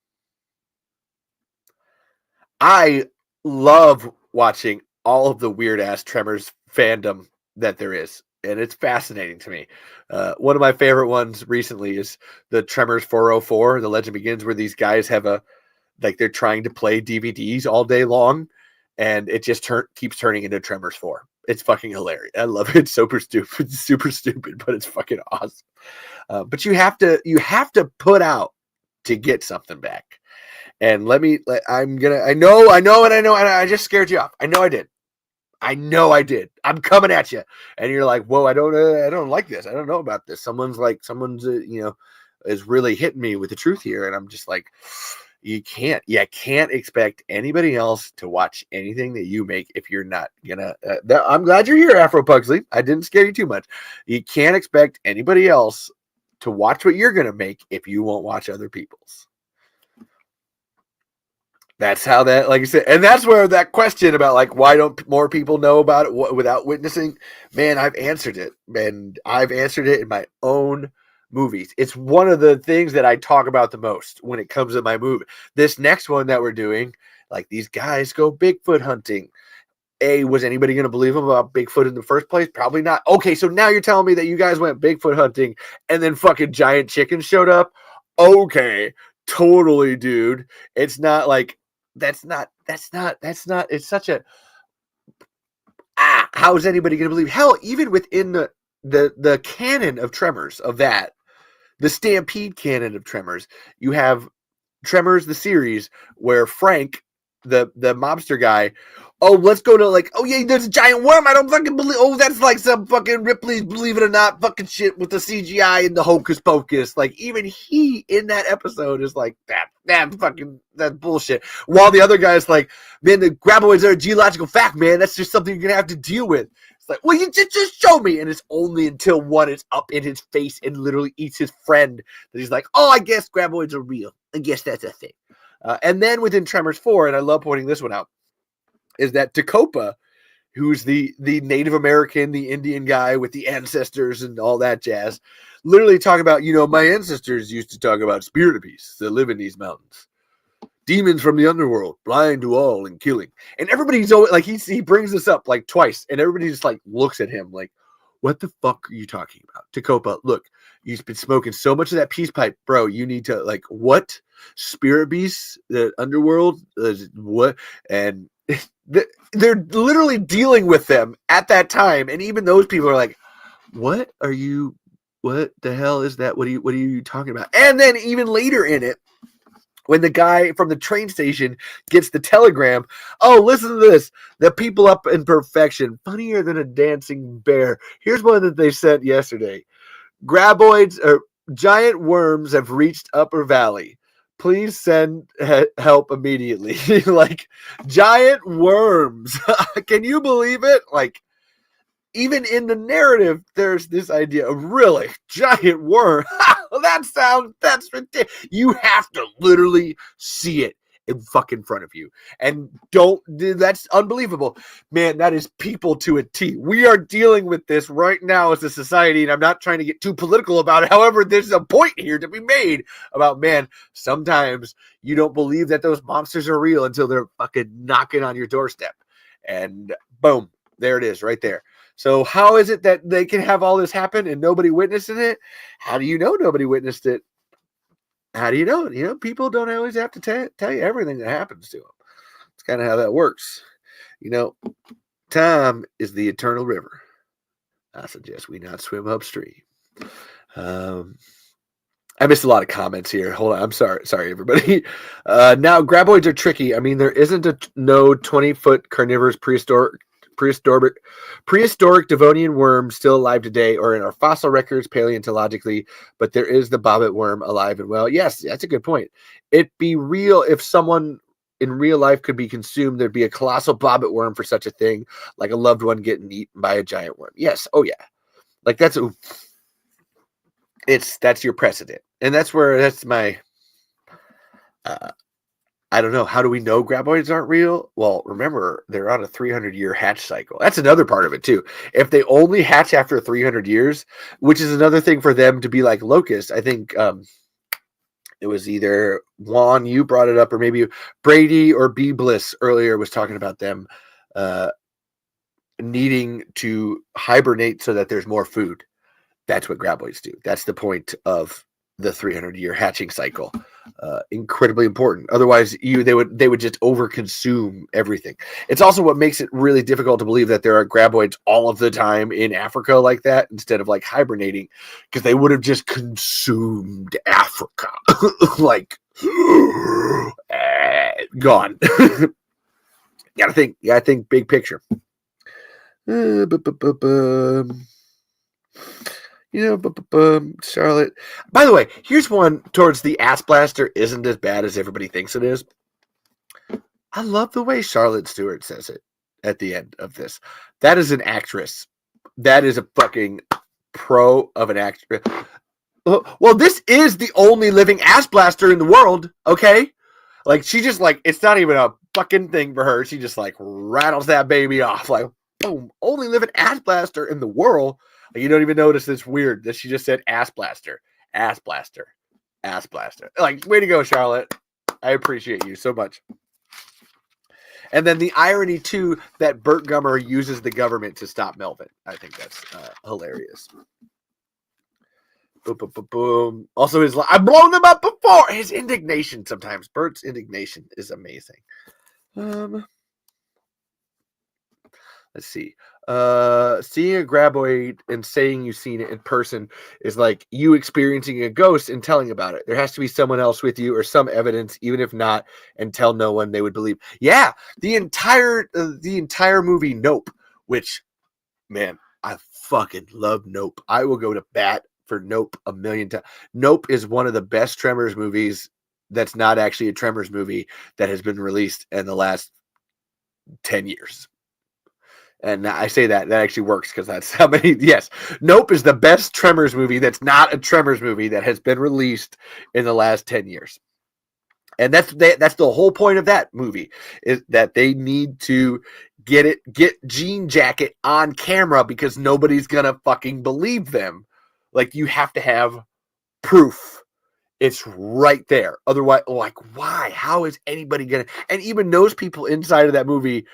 S2: I love watching all of the weird ass Tremors fandom that there is, and it's fascinating to me. One of my favorite ones recently is the Tremors 404, The Legend Begins, where these guys have they're trying to play DVDs all day long, and it just keeps turning into Tremors 4. It's fucking hilarious. I love it. It's super stupid, but it's fucking awesome. But you have to put out to get something back. And I know, and I just scared you off. I know I did. I'm coming at you. And you're like, whoa, I don't like this. I don't know about this. Someone's is really hitting me with the truth here. And I'm just like, you can't expect anybody else to watch anything that you make if you're not gonna. I'm glad you're here, Afro Pugsley. I didn't scare you too much. You can't expect anybody else to watch what you're gonna make if you won't watch other people's. That's how that, like I said, and that's where that question about like why don't more people know about it without witnessing, man, I've answered it, and I've answered it in my own movies. It's one of the things that I talk about the most when it comes to my movie. This next one that we're doing, like these guys go Bigfoot hunting. was anybody going to believe him about Bigfoot in the first place? Probably not. Okay, so now you're telling me that you guys went Bigfoot hunting and then fucking giant chickens showed up? Okay, totally, dude. It's not like that's not. It's such a how is anybody going to believe? Hell, even within the canon of Tremors, of that, the Stampede canon of Tremors, you have Tremors the series where Frank, the mobster guy, oh, let's go to like, oh yeah, there's a giant worm. I don't fucking believe. Oh, that's like some fucking Ripley's Believe It or Not fucking shit with the CGI and the hocus pocus. Like even he in that episode is like that's bullshit. While the other guy's like, man, the graboids are a geological fact, man. That's just something you're gonna have to deal with. It's like, well, you just show me. And it's only until one is up in his face and literally eats his friend that he's like, oh, I guess graboids are real. I guess that's a thing. And then within Tremors 4, and I love pointing this one out, is that Tacopa, who's the Native American, the Indian guy with the ancestors and all that jazz, literally talking about, my ancestors used to talk about spirit beasts that live in these mountains. Demons from the underworld, blind to all and killing. And everybody's always like, he brings this up like twice, and everybody just like looks at him like, what the fuck are you talking about? Tacopa, look, you've been smoking so much of that peace pipe, bro. You need to like, what? Spirit beasts, the underworld, what? And they're literally dealing with them at that time, and even those people are like, what the hell is that? What are you talking about? And then even later in it, when the guy from the train station gets the telegram, oh, listen to this, the people up in perfection, funnier than a dancing bear. Here's one that they sent yesterday. Graboids or giant worms have reached Upper Valley. Please send help immediately. Like, giant worms. Can you believe it? Like, even in the narrative, there's this idea of really giant worm. That's ridiculous. You have to literally see it in fucking front of you. And that's unbelievable. Man, that is people to a T. We are dealing with this right now as a society, and I'm not trying to get too political about it. However, there's a point here to be made about, man, sometimes you don't believe that those monsters are real until they're fucking knocking on your doorstep. And boom, there it is right there. So how is it that they can have all this happen and nobody witnessed it? How do you know nobody witnessed it? How do you know it? People don't always have to tell you everything that happens to them. It's kind of how that works. Time is the eternal river. I suggest we not swim upstream. I missed a lot of comments here. Hold on. I'm sorry, everybody. Now, graboids are tricky. I mean, there isn't no 20-foot carnivorous prehistoric Devonian worm still alive today or in our fossil records paleontologically, but there is the bobbit worm alive and well. Yes, that's a good point. It'd be real if someone in real life could be consumed. There'd be a colossal bobbit worm for such a thing, like a loved one getting eaten by a giant worm. Yes. Oh yeah. Like that's your precedent. And that's my I don't know. How do we know graboids aren't real? Well, remember, they're on a 300-year hatch cycle. That's another part of it, too. If they only hatch after 300 years, which is another thing for them to be like locusts, I think it was either Juan, you brought it up, or maybe Brady or B. Bliss earlier was talking about them needing to hibernate so that there's more food. That's what graboids do. That's the point of the 300-year hatching cycle. Incredibly important. Otherwise, they would just overconsume everything. It's also what makes it really difficult to believe that there are graboids all of the time in Africa like that, instead of like hibernating, because they would have just consumed Africa. Like gone. Gotta think big picture. Charlotte. By the way, here's one towards the ass blaster isn't as bad as everybody thinks it is. I love the way Charlotte Stewart says it at the end of this. That is an actress. That is a fucking pro of an actress. Well, this is the only living ass blaster in the world, okay? Like, she just, like, it's not even a fucking thing for her. She just, like, rattles that baby off. Like, boom. Only living ass blaster in the world. You don't even notice it's weird that she just said ass blaster, ass blaster, ass blaster. Like, way to go, Charlotte. I appreciate you so much. And then the irony too that Burt Gummer uses the government to stop Melvin. I think that's hilarious. Boom, boom, boom, boom. Also, I've blown them up before. His indignation sometimes. Burt's indignation is amazing. Let's see. Seeing a graboid and saying you've seen it in person is like you experiencing a ghost and telling about it. There has to be someone else with you or some evidence, even if not, and tell no one they would believe. Yeah, the entire movie Nope, which, man, I fucking love Nope. I will go to bat for Nope a million times. Nope is one of the best Tremors movies that's not actually a Tremors movie that has been released in the last 10 years. And I say that actually works because that's how many. Yes, Nope is the best Tremors movie that's not a Tremors movie that has been released in the last 10 years. And that's the whole point of that movie, is that they need to get Jean Jacket on camera because nobody's gonna fucking believe them. Like, you have to have proof. It's right there. Otherwise, like, why? How is anybody gonna? And even those people inside of that movie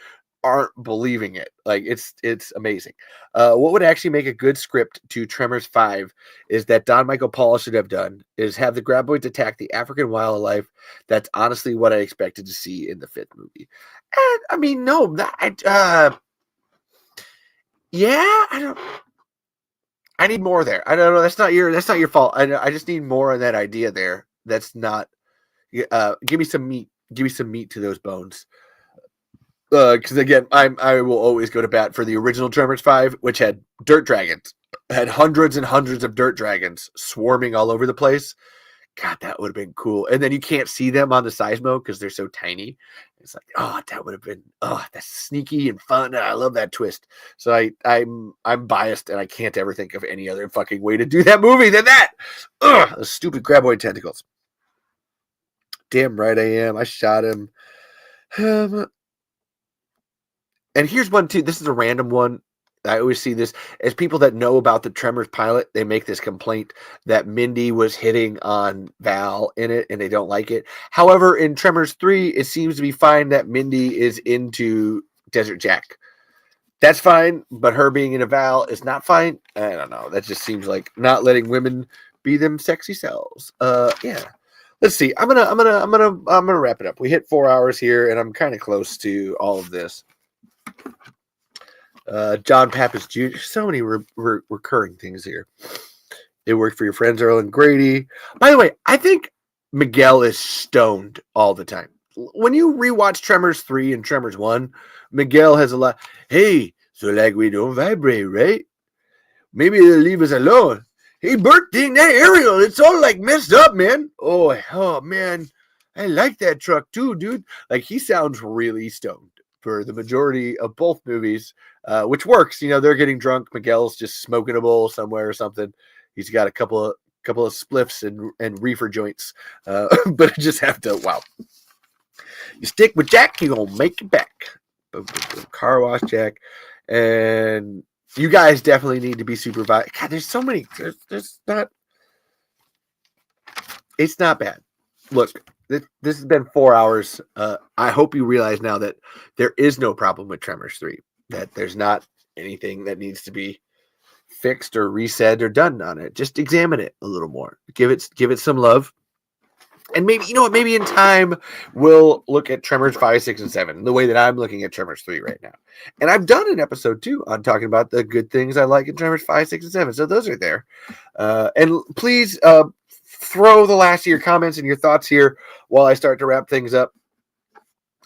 S2: aren't believing it. Like, it's amazing. What would actually make a good script to Tremors 5 is that Don Michael Paul should have done is have the graboids attack the African wildlife. That's honestly what I expected to see in the 5th movie. And I mean, no, yeah, I need more there. I don't know. That's not your fault. I just need more of that idea there. That's not. Give me some meat. Give me some meat to those bones. Because again, I will always go to bat for the original Tremors 5, which had dirt dragons, had hundreds and hundreds of dirt dragons swarming all over the place. God, that would have been cool. And then you can't see them on the seismo because they're so tiny. It's like, oh, that would have been, oh, that's sneaky and fun. And I love that twist. So I'm biased and I can't ever think of any other fucking way to do that movie than that. Ugh, those stupid graboid tentacles. Damn right I am. I shot him. And here's one too. This is a random one. I always see this as people that know about the Tremors pilot. They make this complaint that Mindy was hitting on Val in it and they don't like it. However, in Tremors 3, it seems to be fine that Mindy is into Desert Jack. That's fine, but her being into Val is not fine. I don't know. That just seems like not letting women be them sexy selves. Yeah. Let's see. I'm gonna wrap it up. We hit 4 hours here, and I'm kind of close to all of this. John Pappas Jr. So many recurring things here. It worked for your friends Earl and Grady. By the way, I think Miguel is stoned all the time. When you rewatch Tremors 3 and Tremors 1, Miguel has a lot. Hey, so like we don't vibrate, right? Maybe they'll leave us alone. Hey, Bert, dang that aerial. It's all like messed up, man. Oh man. I like that truck too, dude. Like, he sounds really stoned for the majority of both movies, which works. You know, they're getting drunk. Miguel's just smoking a bowl somewhere or something. He's got a couple of spliffs and reefer joints. But I just have to, wow. You stick with Jack, you're going to make it back. Boom, boom, boom. Car wash Jack. And you guys definitely need to be supervised. God, there's so many. There's not. It's not bad. Look, this has been 4 hours. I hope you realize now that there is no problem with Tremors 3. That there's not anything that needs to be fixed or reset or done on it. Just examine it a little more. Give it some love. And maybe, you know what, maybe in time we'll look at Tremors 5, 6, and 7 the way that I'm looking at Tremors 3 right now. And I've done an episode too on talking about the good things I like in Tremors 5, 6, and 7. So those are there. And please throw the last of your comments and your thoughts here while I start to wrap things up.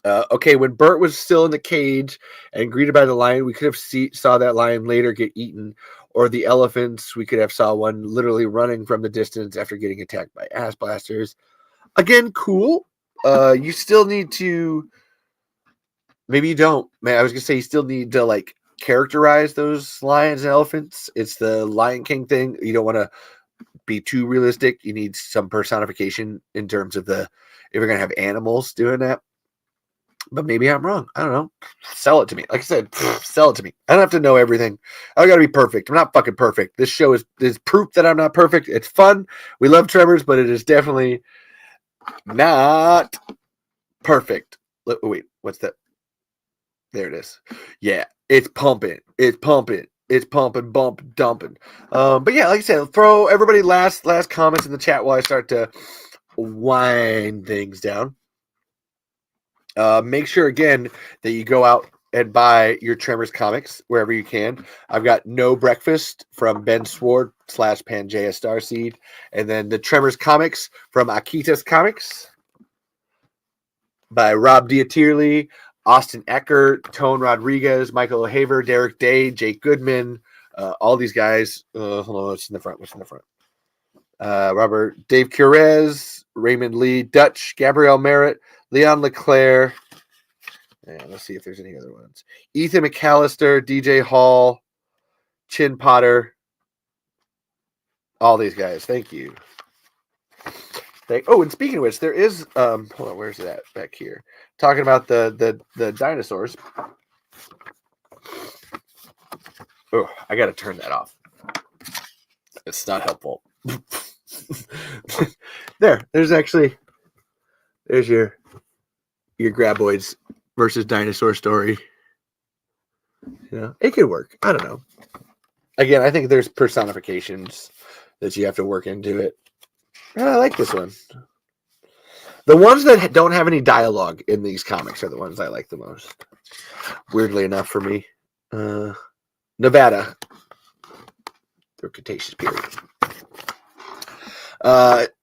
S2: Okay, when Bert was still in the cage and greeted by the lion, we could have saw that lion later get eaten. Or the elephants, we could have saw one literally running from the distance after getting attacked by ass blasters. Again, cool. You still need to. Maybe you don't. Man, I was gonna say you still need to like characterize those lions and elephants. It's the Lion King thing. You don't want to be too realistic. You need some personification in terms of if you're gonna have animals doing that. But maybe I'm wrong. I don't know. Sell it to me. Like I said, sell it to me. I don't have to know everything. I gotta be perfect. I'm not fucking perfect. This show is proof that I'm not perfect. It's fun. We love Tremors, but it is definitely not perfect. Wait, what's that? There it is. Yeah, it's pumping. It's pumping. It's pumping, bump, dumping. But yeah, like I said, throw everybody last comments in the chat while I start to wind things down. Make sure again that you go out and buy your Tremors comics wherever you can. I've got No Breakfast from Ben Sword / Pangea Starseed, and then the Tremors comics from Akitas Comics by Rob Diatierle, Austin Eckert, Tone Rodriguez, Michael O'Haver, Derek Day, Jake Goodman, all these guys. Hold on, what's in the front? Robert, Dave Curez, Raymond Lee, Dutch, Gabrielle Merritt, Leon LeClaire. And let's see if there's any other ones. Ethan McAllister, DJ Hall, Chin Potter. All these guys. Thank you. And speaking of which, there is hold on, where's that back here? Talking about the dinosaurs. Oh, I gotta turn that off. It's not helpful. There's your Graboids versus dinosaur story. You know, it could work. I don't know. Again, I think there's personifications that you have to work into it. I like this one. The ones that don't have any dialogue in these comics are the ones I like the most. Weirdly enough for me. Nevada. The Cretaceous period.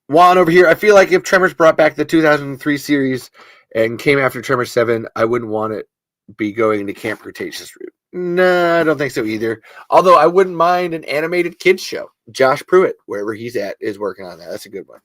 S2: Juan over here. I feel like if Tremors brought back the 2003 series and came after Tremors 7, I wouldn't want it be going into Camp Cretaceous route. No, I don't think so either. Although I wouldn't mind an animated kids show. Josh Pruitt, wherever he's at, is working on that. That's a good one.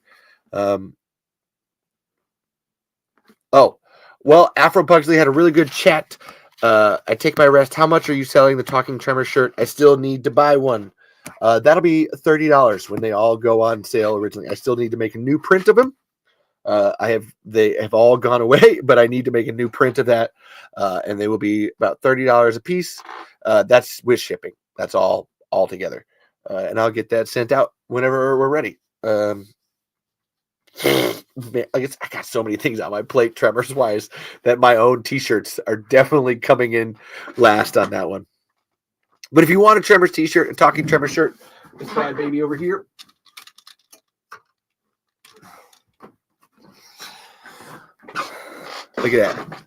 S2: Afro Pugsley had a really good chat. I take my rest. How much are you selling the Talking Tremors shirt? I still need to buy one. That'll be $30 when they all go on sale originally. I still need to make a new print of them. They have all gone away, but I need to make a new print of that, and they will be about $30 a piece. That's with shipping. That's all together, and I'll get that sent out whenever we're ready. Man, I got so many things on my plate, Tremors wise, that my own T-shirts are definitely coming in last on that one. But if you want a Tremors T-shirt, a Talking Tremors shirt, this bad baby over here. Look at that.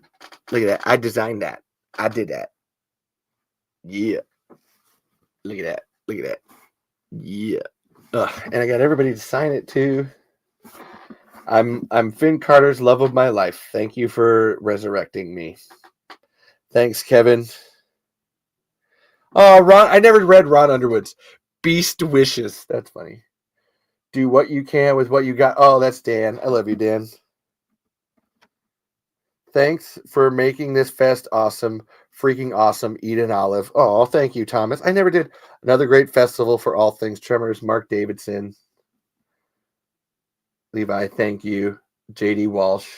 S2: Look at that. I designed that. I did that. Yeah. Look at that. Look at that. Yeah. And I got everybody to sign it too. I'm Finn Carter's love of my life. Thank you for resurrecting me. Thanks, Kevin. Oh, Ron, I never read Ron Underwood's Beast Wishes. That's funny. Do what you can with what you got. Oh, that's Dan. I love you, Dan. Thanks for making this fest awesome. Freaking awesome. Eat an olive. Oh, thank you, Thomas. I never did. Another great festival for all things Tremors. Mark Davidson. Levi, thank you. JD Walsh.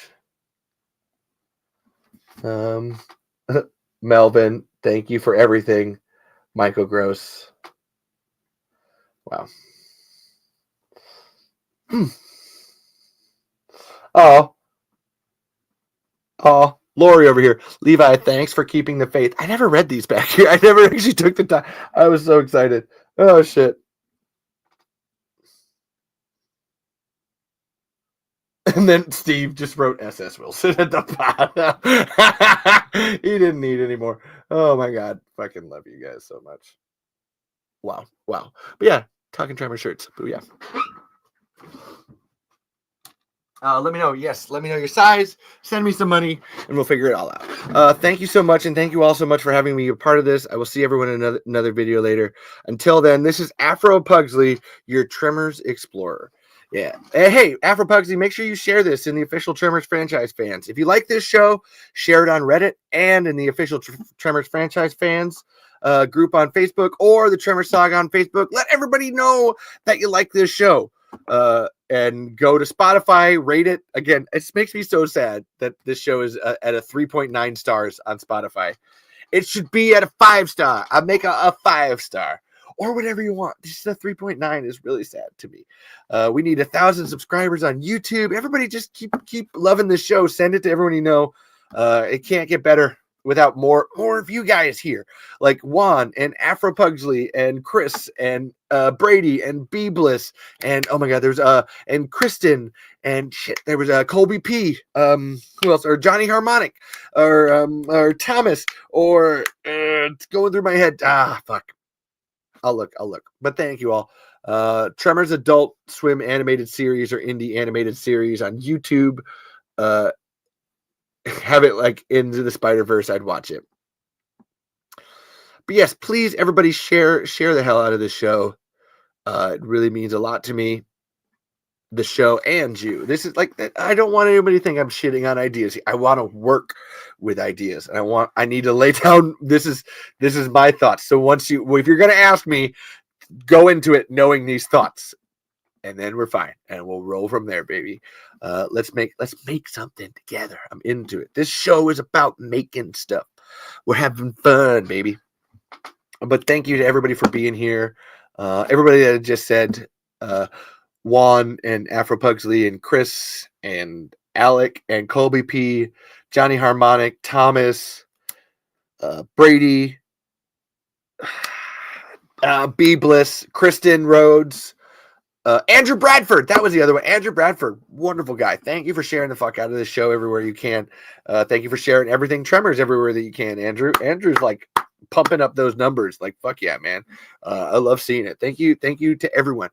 S2: Melvin, thank you for everything. Michael Gross. Wow. Oh, Lori over here. Levi, thanks for keeping the faith. I never read these back here. I never actually took the time. I was so excited. Oh, shit. And then Steve just wrote SS Wilson at the bottom. He didn't need any more. Oh, my God. Fucking love you guys so much. Wow. But yeah, Talking Tremor shirts. But yeah. Let me know. Yes, let me know your size. Send me some money, and we'll figure it all out. Thank you so much, and thank you all so much for having me a part of this. I will see everyone in another video later. Until then, this is Afro Pugsley, your Tremors Explorer. Yeah. Hey, Afro Pugsley, make sure you share this in the official Tremors franchise fans. If you like this show, share it on Reddit and in the official Tremors franchise fans group on Facebook or the Tremors Saga on Facebook. Let everybody know that you like this show. And go to Spotify, rate it. Again, it makes me so sad that this show is at a 3.9 stars on Spotify. It should be at a 5-star. I make a 5-star or whatever you want. This is a 3.9 is really sad to me. We need 1,000 subscribers on YouTube. Everybody just keep loving this show. Send it to everyone you know. It can't get better. without more of you guys here, like Juan and Afro Pugsley and Chris and Brady and B Bliss and oh my god, there's and Kristen and shit, there was Colby P, who else, or Johnny Harmonic, or Thomas, or it's going through my head. Fuck. I'll look. But thank you all. Tremors Adult Swim animated series or indie animated series on YouTube. Have it like Into the Spider-Verse, I'd watch it. But yes, please, everybody share the hell out of this show. It really means a lot to me. The show and you. This is like, I don't want anybody to think I'm shitting on ideas. I want to work with ideas, and I need to lay down. This is my thoughts. So if you're gonna ask me, go into it knowing these thoughts, and then we're fine, and we'll roll from there, baby. Let's make something together. I'm into it. This show is about making stuff. We're having fun, baby. But thank you to everybody for being here. Everybody that just said, Juan and Afro Pugsley and Chris and Alec and Colby P, Johnny Harmonic, Thomas, Brady, B Bliss, Kristen Rhodes, Andrew Bradford. That was the other one. Andrew Bradford, wonderful guy. Thank you for sharing the fuck out of this show everywhere you can. Thank you for sharing everything Tremors everywhere that you can, Andrew. Andrew's like pumping up those numbers. Like, fuck yeah, man. I love seeing it. Thank you to everyone.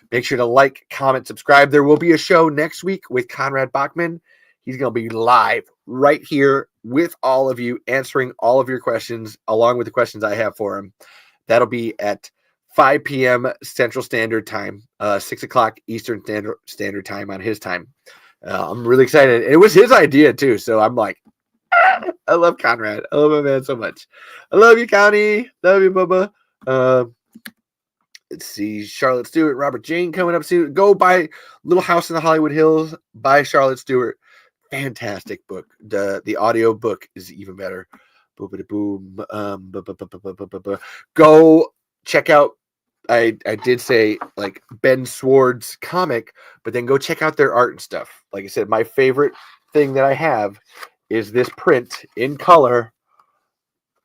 S2: Make sure to like, comment, subscribe. There will be a show next week with Conrad Bachman. He's going to be live right here with all of you, answering all of your questions along with the questions I have for him. That'll be at 5 p.m. Central Standard Time, 6 o'clock Eastern Standard Time on his time. I'm really excited. It was his idea too, so I'm like, I love Conrad. I love my man so much. I love you, Connie. Love you, Bubba. Let's see, Charlotte Stewart, Robert Jane coming up soon. Go buy Little House in the Hollywood Hills by Charlotte Stewart. Fantastic book. The audio book is even better. Boom. Go check out. I did say like Ben Sward's comic, but then go check out their art and stuff. Like I said, my favorite thing that I have is this print in color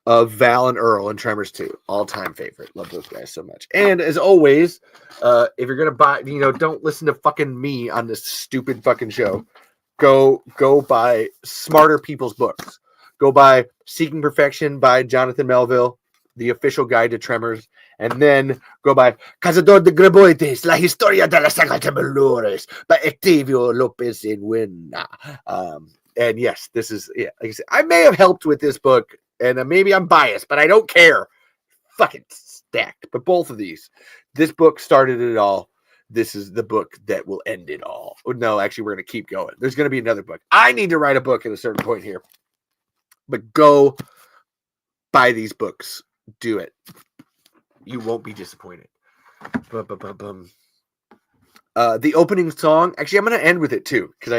S2: of Val and Earl and Tremors 2. All-time favorite. Love those guys so much. And as always, if you're gonna buy, don't listen to fucking me on this stupid fucking show. Go buy smarter people's books. Go buy Seeking Perfection by Jonathan Melville, the official guide to Tremors, and then go by Cazador de Graboides, La Historia de la Saga Temblores by Octavio Lopez en Buena. And yes, this is, like I said, I may have helped with this book, and maybe I'm biased, but I don't care. Fucking stacked. But both of these, this book started it all. This is the book that will end it all. No, actually, we're going to keep going. There's going to be another book. I need to write a book at a certain point here. But go buy these books. Do it. You won't be disappointed. The opening song, actually, I'm going to end with it too, because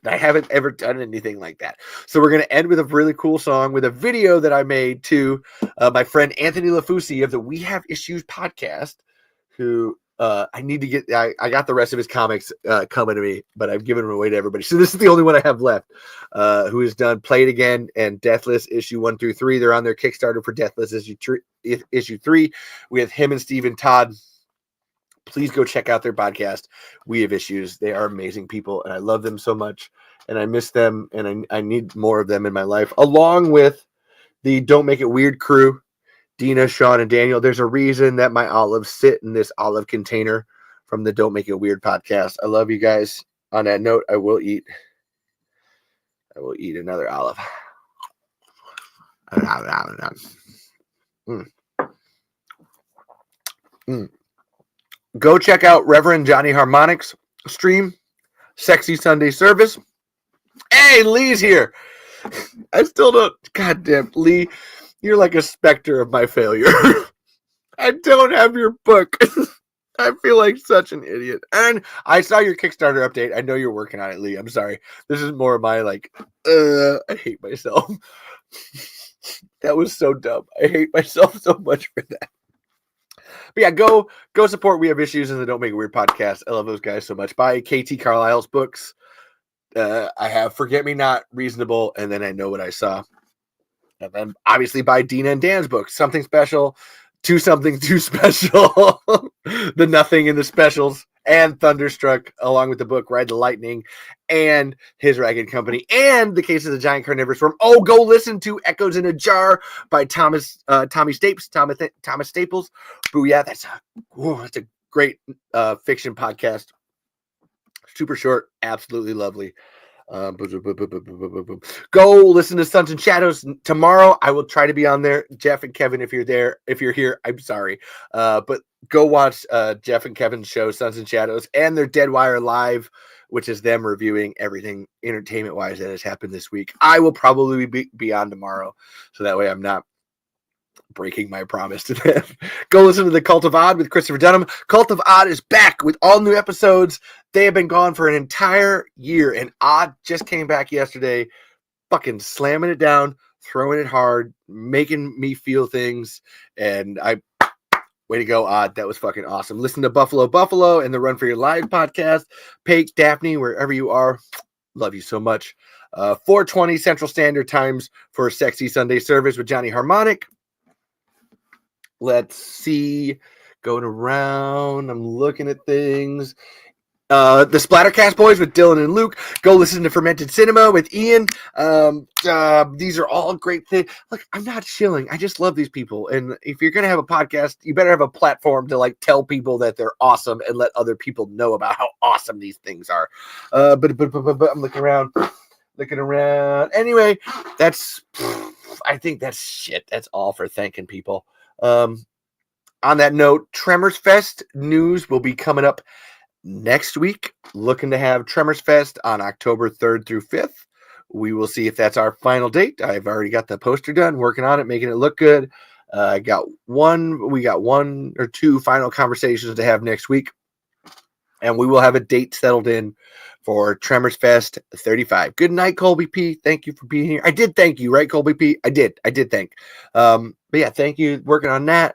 S2: I haven't ever done anything like that. So we're going to end with a really cool song with a video that I made to my friend Anthony Lafusi of the We Have Issues podcast, who I need to get. I got the rest of his comics coming to me, but I've given them away to everybody. So this is the only one I have left, who has done Play It Again and Deathless issue 1 through 3. They're on their Kickstarter for Deathless issue 3 with him and Stephen Todd. Please go check out their podcast, We Have Issues. They are amazing people, and I love them so much, and I miss them, and I need more of them in my life, along with the Don't Make It Weird crew, Dina, Sean, and Daniel. There's a reason that my olives sit in this olive container from the Don't Make It Weird podcast. I love you guys. On that note, I will eat another olive. Go check out Reverend Johnny Harmonic's stream, Sexy Sunday Service. Hey, Lee's here. I still don't. Goddamn, Lee, you're like a specter of my failure. I don't have your book. I feel like such an idiot. And I saw your Kickstarter update. I know you're working on it, Lee. I'm sorry. This is more of my like, I hate myself. That was so dumb. I hate myself so much for that. But yeah, go support We Have Issues and the Don't Make It Weird podcast. I love those guys so much. Buy KT Carlisle's books. I have Forget Me Not, Reasonable, and then I Know What I Saw. And then obviously buy Dina and Dan's book, Something Special, To Something Too Special, The Nothing in the Specials, and Thunderstruck, along with the book Ride the Lightning, and His Ragged Company, and The Case of the Giant Carnivorous Worm. Oh, go listen to Echoes in a Jar by Tommy Staples. Booyah, that's a great fiction podcast. Super short, absolutely lovely. Go listen to Sons and Shadows tomorrow. I will try to be on there. Jeff and Kevin, if you're here, I'm sorry. But go watch Jeff and Kevin's show, Sons and Shadows, and their Dead Wire Live, which is them reviewing everything entertainment wise that has happened this week. I will probably be on tomorrow, so that way I'm not breaking my promise to them. Go listen to the Cult of Odd with Christopher Dunham. Cult of Odd is back with all new episodes. They have been gone for an entire year, and Odd just came back yesterday, fucking slamming it down, throwing it hard, making me feel things, and way to go, Odd. That was fucking awesome. Listen to Buffalo and the Run for Your Lives podcast. Paige, Daphne, wherever you are, love you so much. 4:20 Central Standard Times for Sexy Sunday Service with Johnny Harmonic. Let's see. Going around. I'm looking at things. The Splattercast Boys with Dylan and Luke. Go listen to Fermented Cinema with Ian. These are all great things. Look, I'm not shilling. I just love these people. And if you're going to have a podcast, you better have a platform to like tell people that they're awesome and let other people know about how awesome these things are. But I'm looking around. Anyway, I think that's shit. That's all for thanking people. On that note, Tremors Fest news will be coming up next week. Looking to have Tremors Fest on October 3rd through 5th. We will see if that's our final date. I've already got the poster done, working on it, making it look good. We got one or two final conversations to have next week, and we will have a date settled in for Tremors Fest 35. Good night, Colby P. Thank you for being here. I did thank you, right, Colby P? I did thank. But yeah, thank you. Working on that.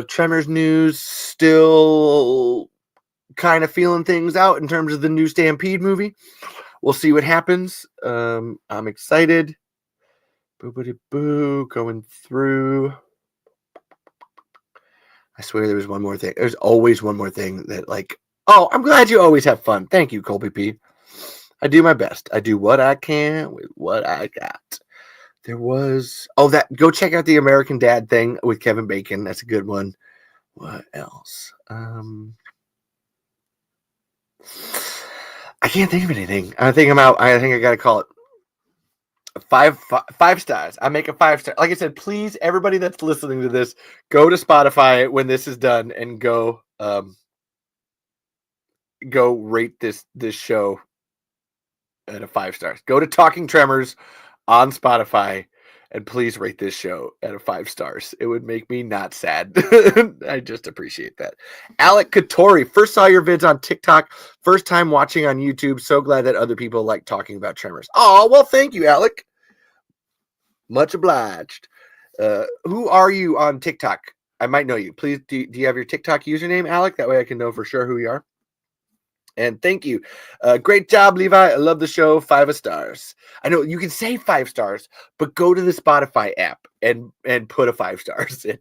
S2: Tremors news, still kind of feeling things out in terms of the new Stampede movie. We'll see what happens. I'm excited. Going through. I swear there was one more thing. There's always one more thing that I'm glad you always have fun. Thank you, Colby P. I do my best. I do what I can with what I got. There was go check out the American Dad thing with Kevin Bacon. That's a good one. What else? I can't think of anything. I think I'm out. I think I gotta call it five stars. I make a 5-star. Like I said, please, everybody that's listening to this, go to Spotify when this is done and go rate this show at a 5 stars. Go to Talking Tremors on Spotify and please rate this show at a 5 stars. It would make me not sad. I just appreciate that. Alec Katori, first saw your vids on TikTok, first time watching on YouTube. So glad that other people like talking about Tremors. Oh, well, thank you, Alec. Much obliged. Who are you on TikTok? I might know you. Please, do you have your TikTok username, Alec? That way I can know for sure who you are. And thank you. Great job, Levi. I love the show. 5 stars. I know you can say 5 stars, but go to the Spotify app and put a 5 stars in.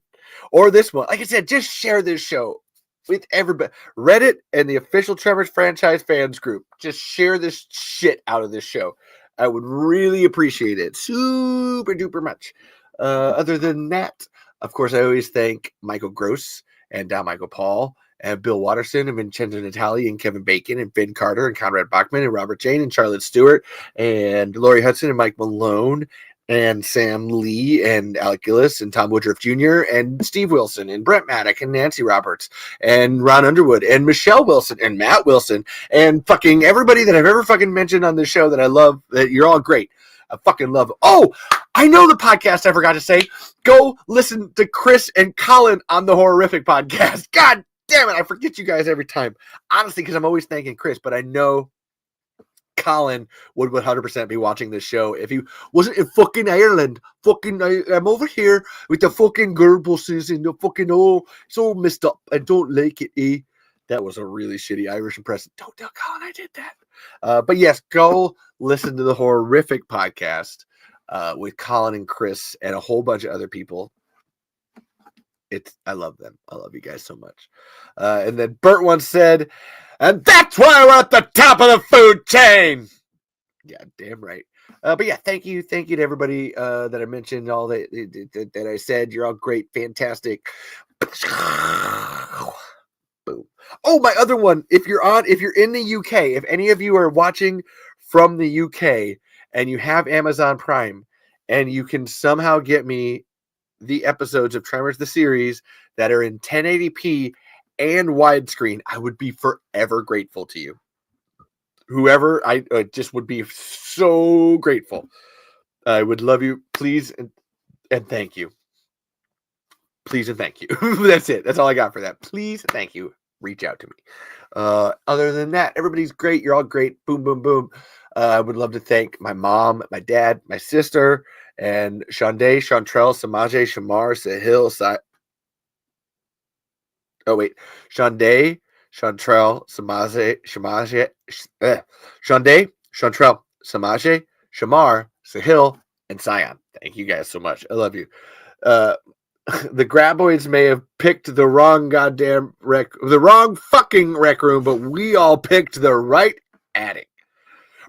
S2: Or this one. Like I said, just share this show with everybody. Reddit and the official Tremors franchise fans group. Just share this shit out of this show. I would really appreciate it. Super duper much. Other than that, of course, I always thank Michael Gross and Michael Paul and Bill Watterson and Vincenzo Natali and Kevin Bacon and Finn Carter and Conrad Bachman and Robert Jane and Charlotte Stewart and Lori Hudson and Mike Malone and Sam Lee and Alec Gillis and Tom Woodruff Jr. and Steve Wilson and Brent Maddock and Nancy Roberts and Ron Underwood and Michelle Wilson and Matt Wilson and fucking everybody that I've ever fucking mentioned on this show that I love. That you're all great. I fucking love it. Oh, I know the podcast I forgot to say. Go listen to Chris and Colin on the Horrific podcast. God damn it, I forget you guys every time. Honestly, because I'm always thanking Chris, but I know Colin would 100% be watching this show if he wasn't in fucking Ireland. I'm over here with the fucking girl buses and the fucking it's all messed up. I don't like it, eh? That was a really shitty Irish impression. Don't tell Colin I did that. But yes, go listen to the horrific podcast with Colin and Chris and a whole bunch of other people. I love them. I love you guys so much. And then Bert once said, and that's why we're at the top of the food chain. Yeah, damn right. But yeah, thank you to everybody that I mentioned, all that I said. You're all great, fantastic. Boom. Oh, my other one. If you're in the UK, if any of you are watching from the UK and you have Amazon Prime and you can somehow get me the episodes of Tremors the series that are in 1080p and widescreen, I would be forever grateful to you. Whoever, I just would be so grateful. I would love you. Please and thank you. Please and thank you. That's it. That's all I got for that. Please and thank you. Reach out to me. Other than that, everybody's great. You're all great. Boom, boom, boom. I would love to thank my mom, my dad, my sister, and Shonday, Chantrell, Samaje, Shamar, Sahil, Shonday, Chantrell, Samaje, Shonday, Chantrell, Samaje, Shamar, Sahil, and Sion. Thank you guys so much. I love you. The Graboids may have picked the wrong fucking rec room, but we all picked the right attic.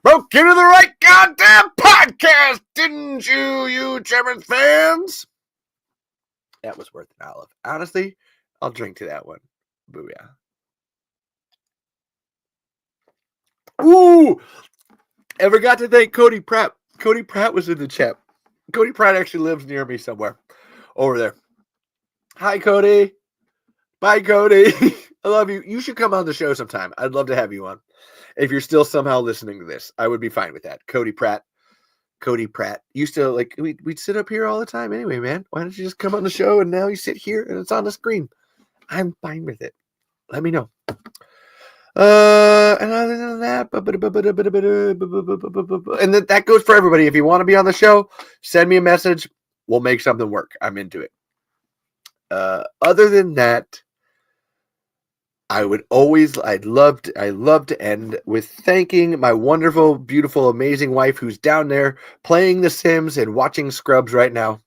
S2: Broke into the right goddamn podcast, didn't you Tremors fans? That was worth an olive. Honestly, I'll drink to that one. Booyah. Ooh! I forgot to thank Cody Pratt. Cody Pratt was in the chat. Cody Pratt actually lives near me somewhere. Over there. Hi, Cody. Bye, Cody. I love you. You should come on the show sometime. I'd love to have you on. If you're still somehow listening to this, I would be fine with that. Cody Pratt used to, like, we'd sit up here all the time anyway, man. Why don't you just come on the show and now you sit here and it's on the screen? I'm fine with it. Let me know. And other than that, and that goes for everybody. If you want to be on the show, send me a message. We'll make something work. I'm into it. Other than that, I'd love to end with thanking my wonderful, beautiful, amazing wife who's down there playing The Sims and watching Scrubs right now.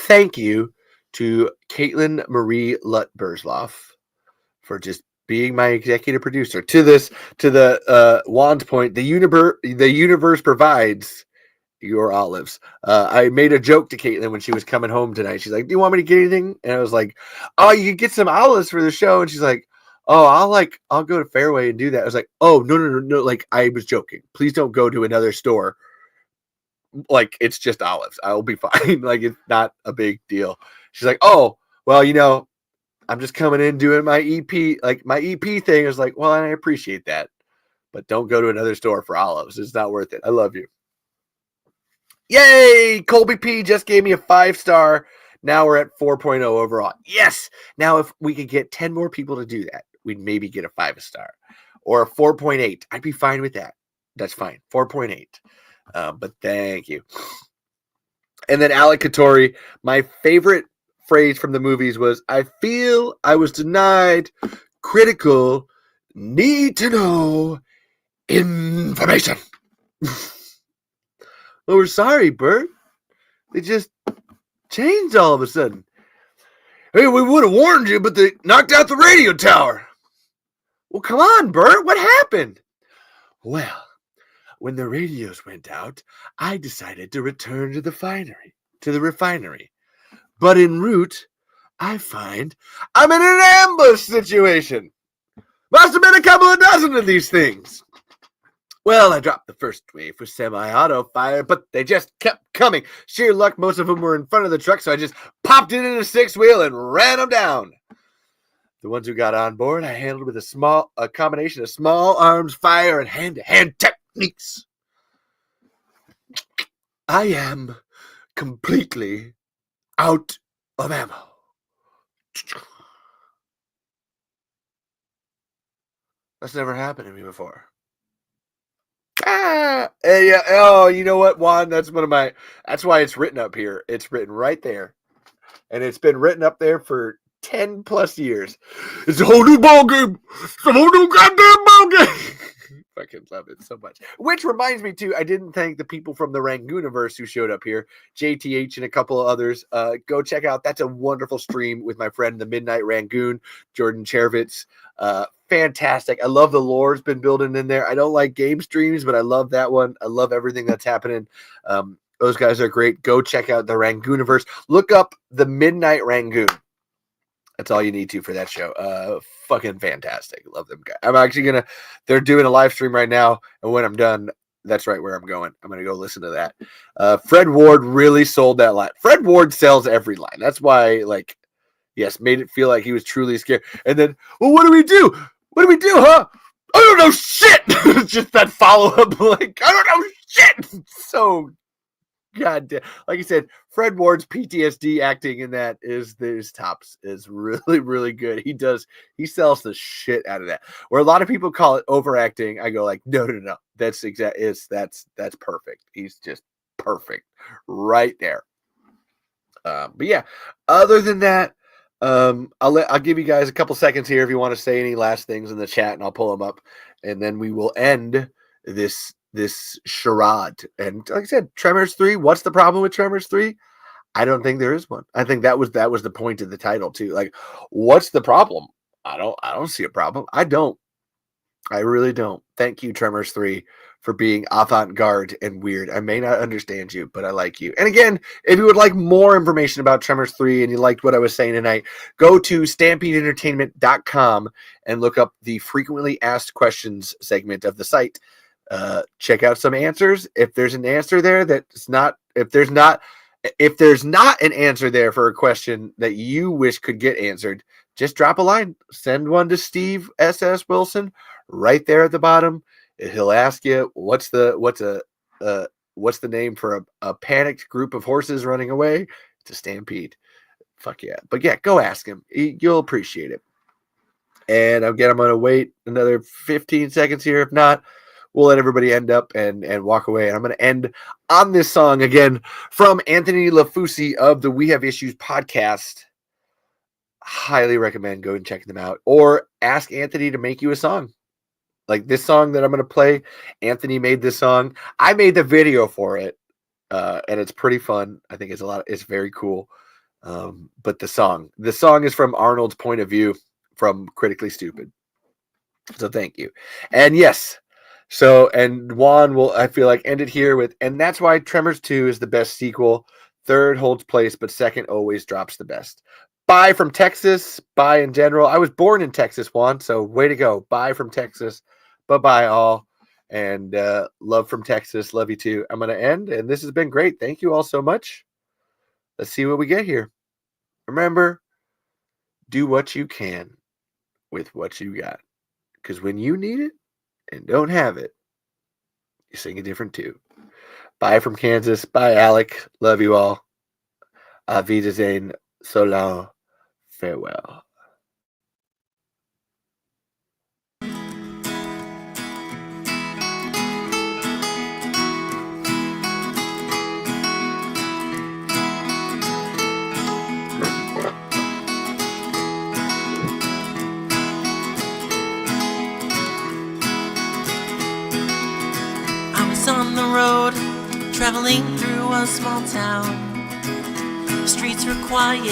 S2: Thank you to Caitlin Marie Lutbersloff for just being my executive producer. To the Wand point, the universe provides your olives. I made a joke to Caitlin when she was coming home tonight. She's like, "Do you want me to get anything?" And I was like, "Oh, you can get some olives for the show." And she's like, "Oh, I'll go to Fairway and do that." I was like, "Oh, no. Like, I was joking. Please don't go to another store. Like, it's just olives. I'll be fine. Like, it's not a big deal." She's like, "Oh, well, I'm just coming in doing my EP, like my EP thing." I was like, "Well, I appreciate that, but don't go to another store for olives. It's not worth it. I love you." Yay! Colby P just gave me a 5-star. Now we're at 4.0 overall. Yes! Now, if we could get 10 more people to do that, we'd maybe get a 5-star or a 4.8. I'd be fine with that. That's fine. 4.8. But thank you. And then Alec Katori, my favorite phrase from the movies was, "I feel I was denied critical, need to know information." "Well, we're sorry, Bert. They just changed all of a sudden." "Hey, we would have warned you, but they knocked out the radio tower." "Well, come on, Bert. What happened?" "Well, when the radios went out, I decided to return to the refinery. But en route, I find I'm in an ambush situation. Must have been a couple of dozen of these things. Well, I dropped the first wave for semi-auto fire, but they just kept coming. Sheer luck, most of them were in front of the truck, so I just popped it in a 6-wheel and ran them down. The ones who got on board, I handled with a combination of small arms fire and hand-to-hand techniques. I am completely out of ammo." That's never happened to me before. Yeah. Oh, you know what, Juan? That's why it's written up here. It's written right there. And it's been written up there for 10 plus years. It's a whole new ball game. It's a whole new goddamn ball game. Fucking love it so much. Which reminds me too, I didn't thank the people from the Rangooniverse who showed up here, JTH and a couple of others. Go check out. That's a wonderful stream with my friend the Midnight Rangoon, Jordan Chervitz. Fantastic. I love the lore's been building in there. I don't like game streams, but I love that one. I love everything that's happening. Those guys are great. Go check out the Rangooniverse. Look up the Midnight Rangoon. That's all you need to for that show. Fucking fantastic. Love them guys. I'm actually they're doing a live stream right now. And when I'm done, that's right where I'm going. I'm going to go listen to that. Fred Ward really sold that line. Fred Ward sells every line. That's why, yes, made it feel like he was truly scared. And then, well, what do we do? What do we do, huh? I don't know shit. Just that follow-up, I don't know shit. So goddamn, like you said, Fred Ward's PTSD acting in that is tops, is really, really good. He sells the shit out of that. Where a lot of people call it overacting, I go no. That's that's perfect. He's just perfect right there. But yeah, other than that, I'll give you guys a couple seconds here if you want to say any last things in the chat, and I'll pull them up, and then we will end this charade. And like I said, Tremors 3, what's the problem with Tremors 3? I don't think there is one. I think that was the point of the title too. What's the problem? I don't see a problem. I really don't. Thank you, Tremors 3, for being avant-garde and weird. I may not understand you, but I like you. And again, if you would like more information about Tremors 3 and you liked what I was saying tonight, go to stampedeentertainment.com and look up the frequently asked questions segment of the site. Check out some answers. If there's an answer there if there's not an answer there for a question that you wish could get answered, just drop a line. Send one to Steve S.S. Wilson right there at the bottom. He'll ask you what's the name for a panicked group of horses running away? It's a stampede. Fuck yeah. But yeah, go ask him. You'll appreciate it. And again, I'm going to wait another 15 seconds here. If not, we'll let everybody end up and walk away. And I'm going to end on this song again from Anthony Lafusi of the We Have Issues podcast. Highly recommend going and checking them out, or ask Anthony to make you a song. Like this song that I'm going to play, Anthony made this song. I made the video for it, and it's pretty fun. I think it's very cool. But the song is from Arnold's point of view from Critically Stupid. So thank you. And yes, and Juan will, I feel like, end it here with, and that's why Tremors 2 is the best sequel. Third holds place, but second always drops the best. Bye from Texas. Bye in general. I was born in Texas, Juan, so way to go. Bye from Texas. Bye-bye all. And love from Texas. Love you too. I'm going to end, and this has been great. Thank you all so much. Let's see what we get here. Remember, do what you can with what you got. Because when you need it and don't have it, you sing a different tune. Bye from Kansas. Bye, Alec. Love you all. Auf Wiedersehen. So long. Farewell.
S1: On the road, traveling through a small town. The streets were quiet,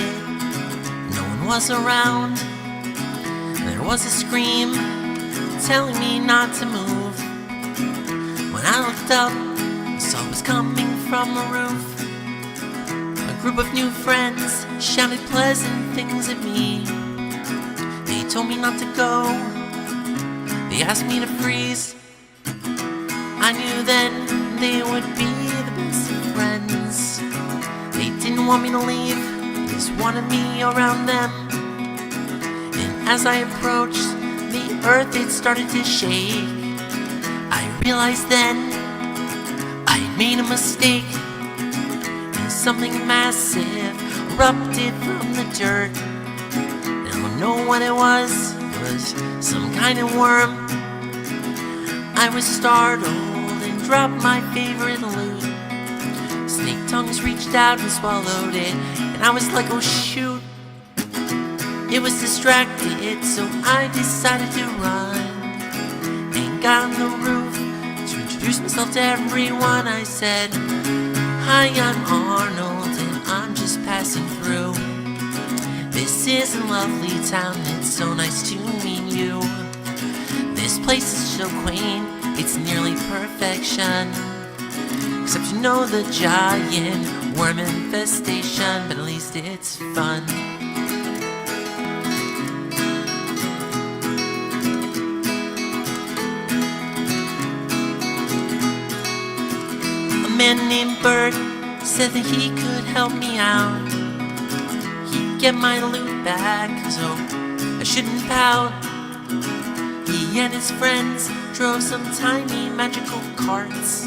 S1: no one was around. There was a scream telling me not to move. When I looked up, I saw it was coming from the roof. A group of new friends shouted pleasant things at me. They told me not to go, they asked me to freeze. I knew then they would be the best of friends. They didn't want me to leave, they just wanted me around them. And as I approached, the earth it started to shake. I realized then I had made a mistake. And something massive erupted from the dirt. I don't know what it was some kind of worm. I was startled and dropped my favorite loot. Snake tongues reached out and swallowed it, and I was like, oh shoot. It was distracted, so I decided to run and got on the roof to introduce myself to everyone. I said, "Hi, I'm Arnold, and I'm just passing through. This is a lovely town, it's so nice to meet you. This place is so quaint, it's nearly perfection. Except you know the giant worm infestation, but at least it's fun." A man named Bert said that he could help me out. He'd get my loot back, so I shouldn't pout. He and his friends drove some tiny magical carts.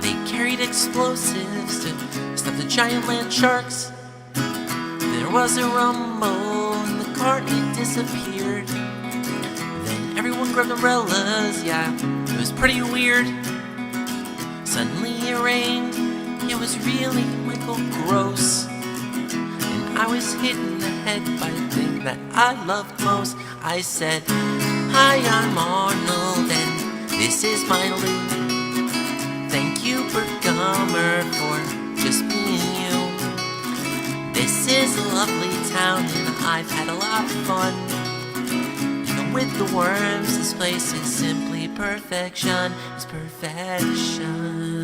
S1: They carried explosives to stop the giant land sharks. There was a rumble and the cart it disappeared. Then everyone grabbed umbrellas, yeah, it was pretty weird. Suddenly it rained, it was really Michael gross. And I was hit in the head by the thing that I loved most. I said, "Hi, I'm Arnold, and this is my loot. Thank you, Bert Gummer, for just being you. This is a lovely town, and I've had a lot of fun. Even with the worms, this place is simply perfection. It's perfection."